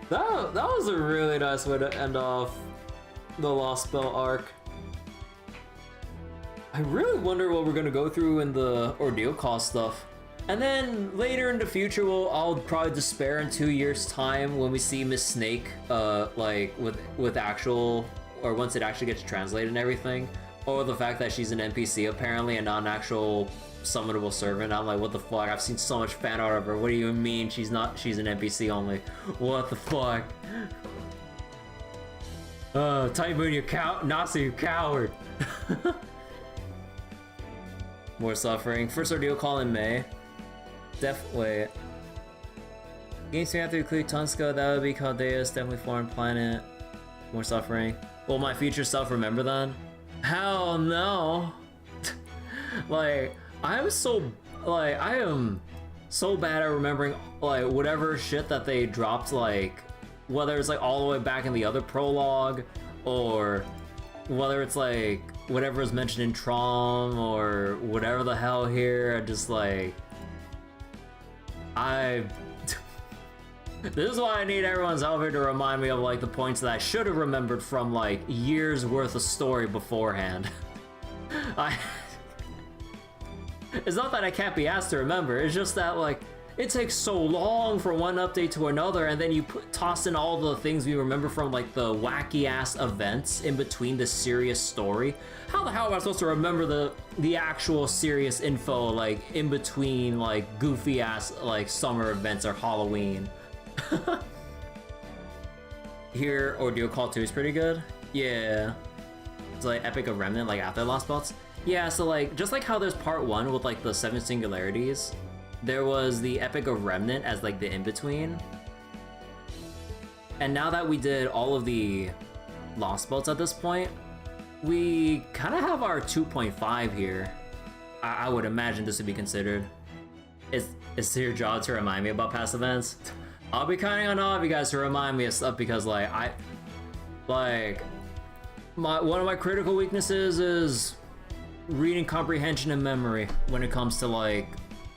That was a really nice way to end off the Lost Spell arc. I really wonder what we're gonna go through in the Ordeal cost stuff. And then later in the future, I'll probably despair in 2 years' time when we see Miss Snake, like with actual, or once it actually gets translated and everything, or the fact that she's an NPC apparently and not an actual summonable servant. I'm like, what the fuck? I've seen so much fan art of her. What do you mean she's an NPC only? What the fuck? Typhoon, you Nasa, you coward. More suffering. First Ordeal call in May. Wait. Game screen after we clear Tunska, that would be Chaldeus, definitely foreign planet. More suffering. Will my future self remember then? Hell no! Like, I am so bad at remembering, like, whatever shit that they dropped, like, whether it's, like, all the way back in the other prologue, or whether it's, like, whatever is mentioned in Trom, or whatever the hell here, I just, like... This is why I need everyone's help here to remind me of, like, the points that I should have remembered from, like, years worth of story beforehand. It's not that I can't be asked to remember, it's just that, like, it takes so long from one update to another, and then you toss in all the things we remember from, like, the wacky-ass events in between the serious story. How the hell am I supposed to remember the actual serious info, like, in between, like, goofy-ass, like, summer events or Halloween? Here, Ordeal Call 2 is pretty good. Yeah. It's like Epic of Remnant, like, after Lost Belts. Yeah, so, like, just like how there's part 1 with, like, the 7 singularities, there was the Epic of Remnant as, like, the in-between. And now that we did all of the Lost Belts at this point, we kind of have our 2.5 here. I would imagine this would be considered. It's your job to remind me about past events. I'll be counting on all of you guys to remind me of stuff because one of my critical weaknesses is reading comprehension and memory when it comes to like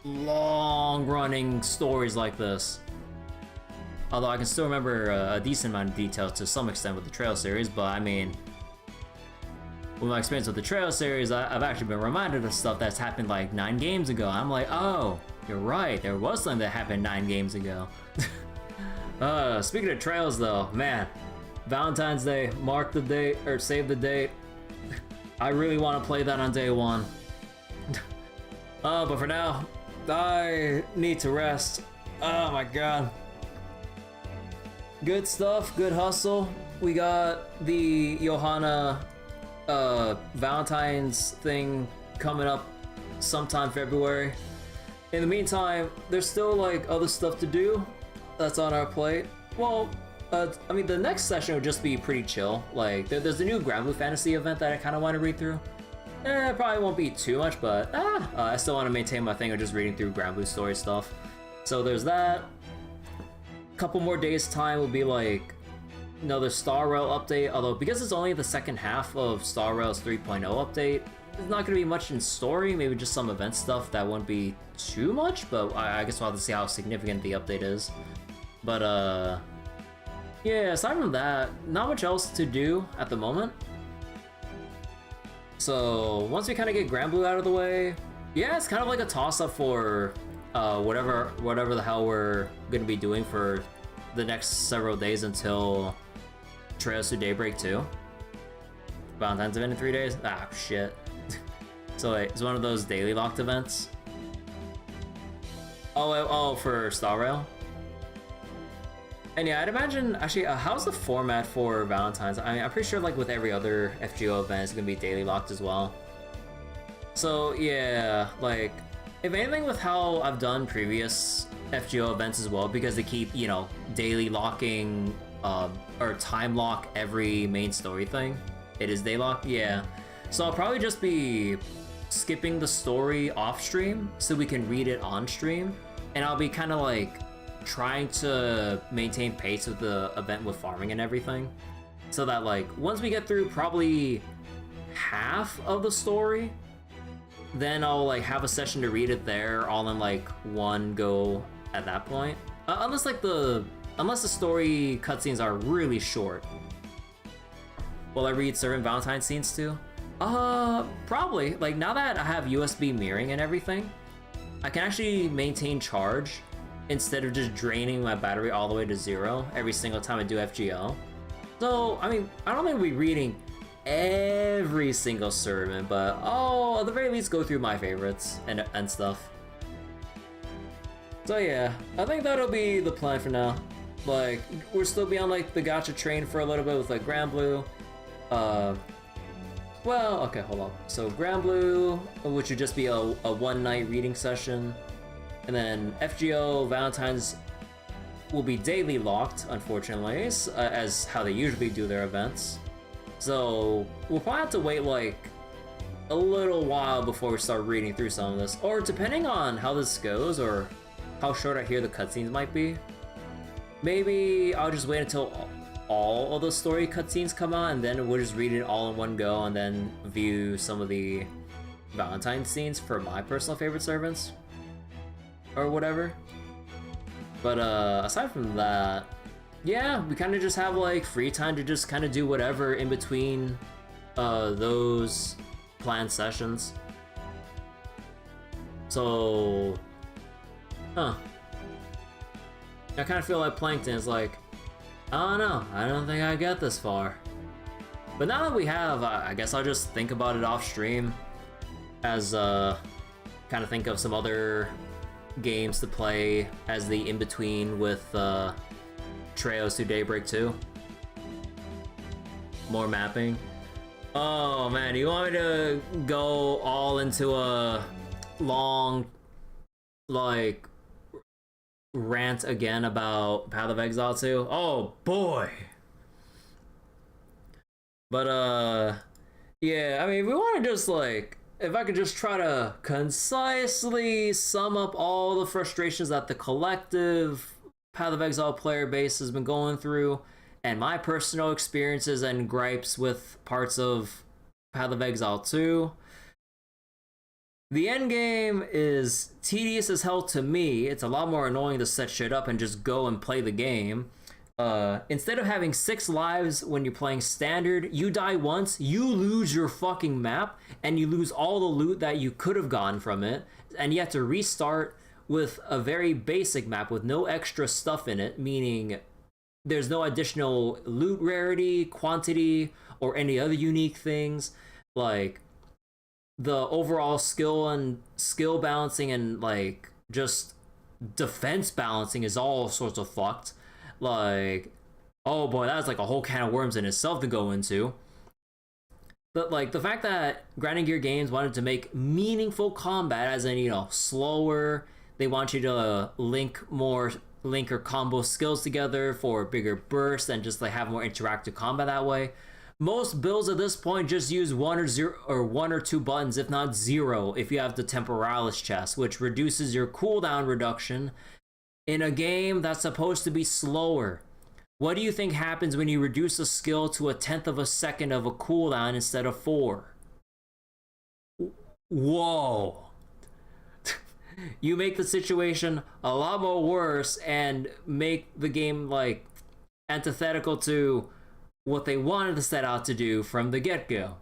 long-running stories like this. Although I can still remember a decent amount of details to some extent with the Trail series, but I mean, with my experience with the Trail series, I've actually been reminded of stuff that's happened like 9 games ago. I'm like, oh, you're right, there was something that happened 9 games ago. Speaking of Trails though, man, Valentine's Day, mark the date, or save the date. I really want to play that on day 1. But for now, I need to rest. Oh my god. Good stuff, good hustle. We got the Johanna Valentine's thing coming up sometime February. In the meantime, there's still like other stuff to do that's on our plate. Well, I mean, the next session would just be pretty chill. Like, there's a new Grand Blue Fantasy event that I kind of want to read through. It probably won't be too much, but I still want to maintain my thing of just reading through Grand Blue story stuff. So there's that. Couple more days time will be like another Star Rail update, although because it's only the second half of Star Rail's 3.0 update, there's not going to be much in story, maybe just some event stuff that won't be too much, but I guess we'll have to see how significant the update is. But yeah, aside from that, not much else to do at the moment. So once we kind of get Grand Blue out of the way, yeah, it's kind of like a toss-up for whatever the hell we're gonna be doing for the next several days until Trails to Daybreak 2. Valentine's event in 3 days? Ah, shit. So wait, it's one of those daily locked events? Oh, for Star Rail? And yeah, I'd imagine, actually, how's the format for Valentine's? I mean, I'm pretty sure like with every other FGO event, it's gonna be daily locked as well. So yeah, like, if anything with how I've done previous FGO events as well, because they keep, you know, daily locking, or time lock every main story thing. It is day lock, yeah. So I'll probably just be skipping the story off stream so we can read it on stream. And I'll be kind of like trying to maintain pace with the event with farming and everything, so that like once we get through probably half of the story, then I'll like have a session to read it there all in like one go at that point, unless the story cutscenes are really short. Will I read certain Valentine scenes too? Probably. Like, now that I have USB mirroring and everything, I can actually maintain charge instead of just draining my battery all the way to 0 every single time I do FGO. So, I mean, I don't think we'll be reading every single sermon, but I'll at the very least go through my favorites and stuff. So yeah, I think that'll be the plan for now. Like, we'll still be on like the gacha train for a little bit with like Grand Blue. Well, okay, hold on. So Grand Blue, which would just be a one-night reading session. And then FGO Valentine's will be daily locked, unfortunately, as how they usually do their events. So we'll probably have to wait like a little while before we start reading through some of this. Or depending on how this goes or how short I hear the cutscenes might be, maybe I'll just wait until all of the story cutscenes come out, and then we'll just read it all in one go and then view some of the Valentine scenes for my personal favorite servants or whatever. But aside from that, yeah, we kind of just have like free time to just kind of do whatever in between those planned sessions. So, I kind of feel like Plankton is like, I don't know, I don't think I get this far. But now that we have, I guess I'll just think about it off stream as kind of think of some other games to play as the in-between with Trails to Daybreak 2. More mapping. Oh man, you want me to go all into a long, like, rant again about Path of Exile 2? Oh boy! But Yeah, I mean, we want to just like, if I could just try to concisely sum up all the frustrations that the collective Path of Exile player base has been going through, and my personal experiences and gripes with parts of Path of Exile 2. The end game is tedious as hell to me. It's a lot more annoying to set shit up and just go and play the game. Instead of having 6 lives when you're playing standard, you die once, you lose your fucking map, and you lose all the loot that you could have gotten from it, and you have to restart with a very basic map with no extra stuff in it, meaning there's no additional loot rarity, quantity, or any other unique things. Like, the overall skill balancing and like just defense balancing is all sorts of fucked. Like, oh boy, that's like a whole can of worms in itself to go into. But like the fact that Grinding Gear Games wanted to make meaningful combat, as in, you know, slower, they want you to link or combo skills together for bigger bursts and just like have more interactive combat that way. Most builds at this point just use one or two buttons, if not 0, if you have the Temporalis chest, which reduces your cooldown reduction in a game that's supposed to be slower. What do you think happens when you reduce a skill to 1/10 of a second of a cooldown instead of 4? Whoa. You make the situation a lot more worse and make the game like antithetical to what they wanted to set out to do from the get-go.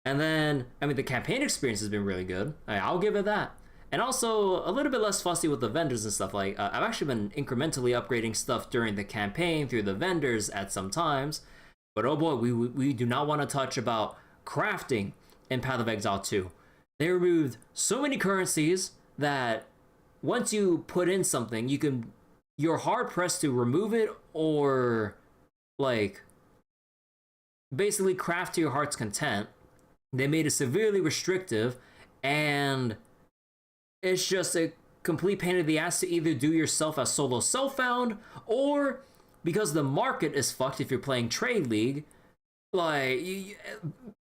And then, I mean, the campaign experience has been really good. I'll give it that. And also a little bit less fussy with the vendors and stuff. Like, I've actually been incrementally upgrading stuff during the campaign through the vendors at some times. But oh boy, we do not want to touch about crafting in Path of Exile 2. They removed so many currencies that once you put in something, you're hard pressed to remove it or like basically craft to your heart's content. They made it severely restrictive, and it's just a complete pain in the ass to either do yourself as solo self-found, or because the market is fucked if you're playing Trade League, like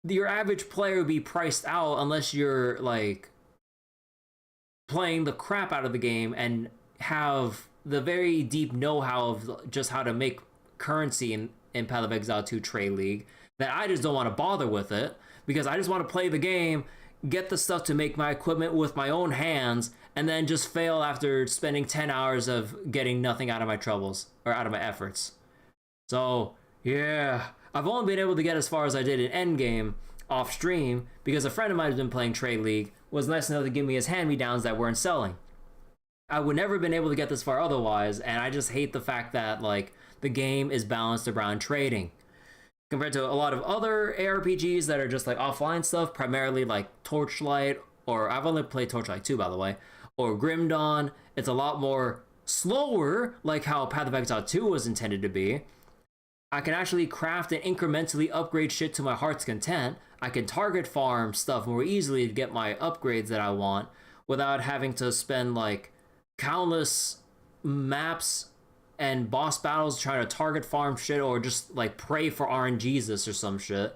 your average player would be priced out unless you're like playing the crap out of the game and have the very deep know-how of just how to make currency in Path of Exile 2 Trade League, that I just don't want to bother with it, because I just want to play the game, get the stuff to make my equipment with my own hands, and then just fail after spending 10 hours of getting nothing out of my troubles, or out of my efforts. So, yeah, I've only been able to get as far as I did in Endgame off stream, because a friend of mine who's been playing Trade League was nice enough to give me his hand-me-downs that weren't selling. I would never have been able to get this far otherwise, and I just hate the fact that, like, the game is balanced around trading. Compared to a lot of other ARPGs that are just like offline stuff, primarily like Torchlight, or I've only played Torchlight 2 by the way, or Grim Dawn, it's a lot more slower, like how Path of Exile 2 was intended to be. I can actually craft and incrementally upgrade shit to my heart's content. I can target farm stuff more easily to get my upgrades that I want without having to spend like countless maps and boss battles trying to target farm shit, or just like pray for RNGesus or some shit,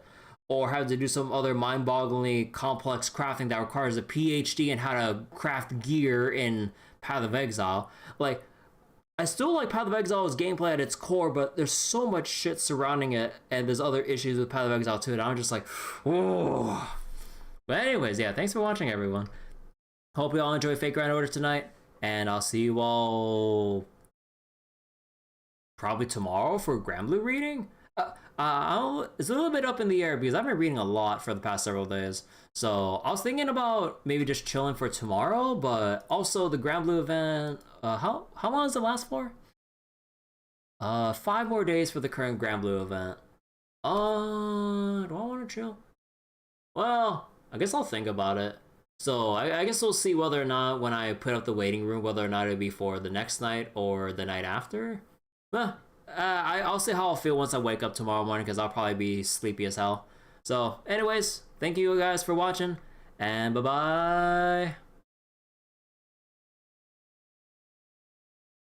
or have to do some other mind-bogglingly complex crafting that requires a PhD in how to craft gear in Path of Exile. Like, I still like Path of Exile's gameplay at its core, but there's so much shit surrounding it, and there's other issues with Path of Exile too, and I'm just like, oh. But anyways, yeah, thanks for watching, everyone. Hope you all enjoy Fate Grand Order tonight, and I'll see you all probably tomorrow for Grand Blue reading. It's a little bit up in the air because I've been reading a lot for the past several days. So I was thinking about maybe just chilling for tomorrow, but also the Grand Blue event. How long does it last for? 5 more days for the current Grand Blue event. Do I want to chill? Well, I guess I'll think about it. So I guess we'll see whether or not when I put up the waiting room, whether or not it'll be for the next night or the night after. I'll see how I'll feel once I wake up tomorrow morning, because I'll probably be sleepy as hell. So anyways, thank you guys for watching, and bye-bye.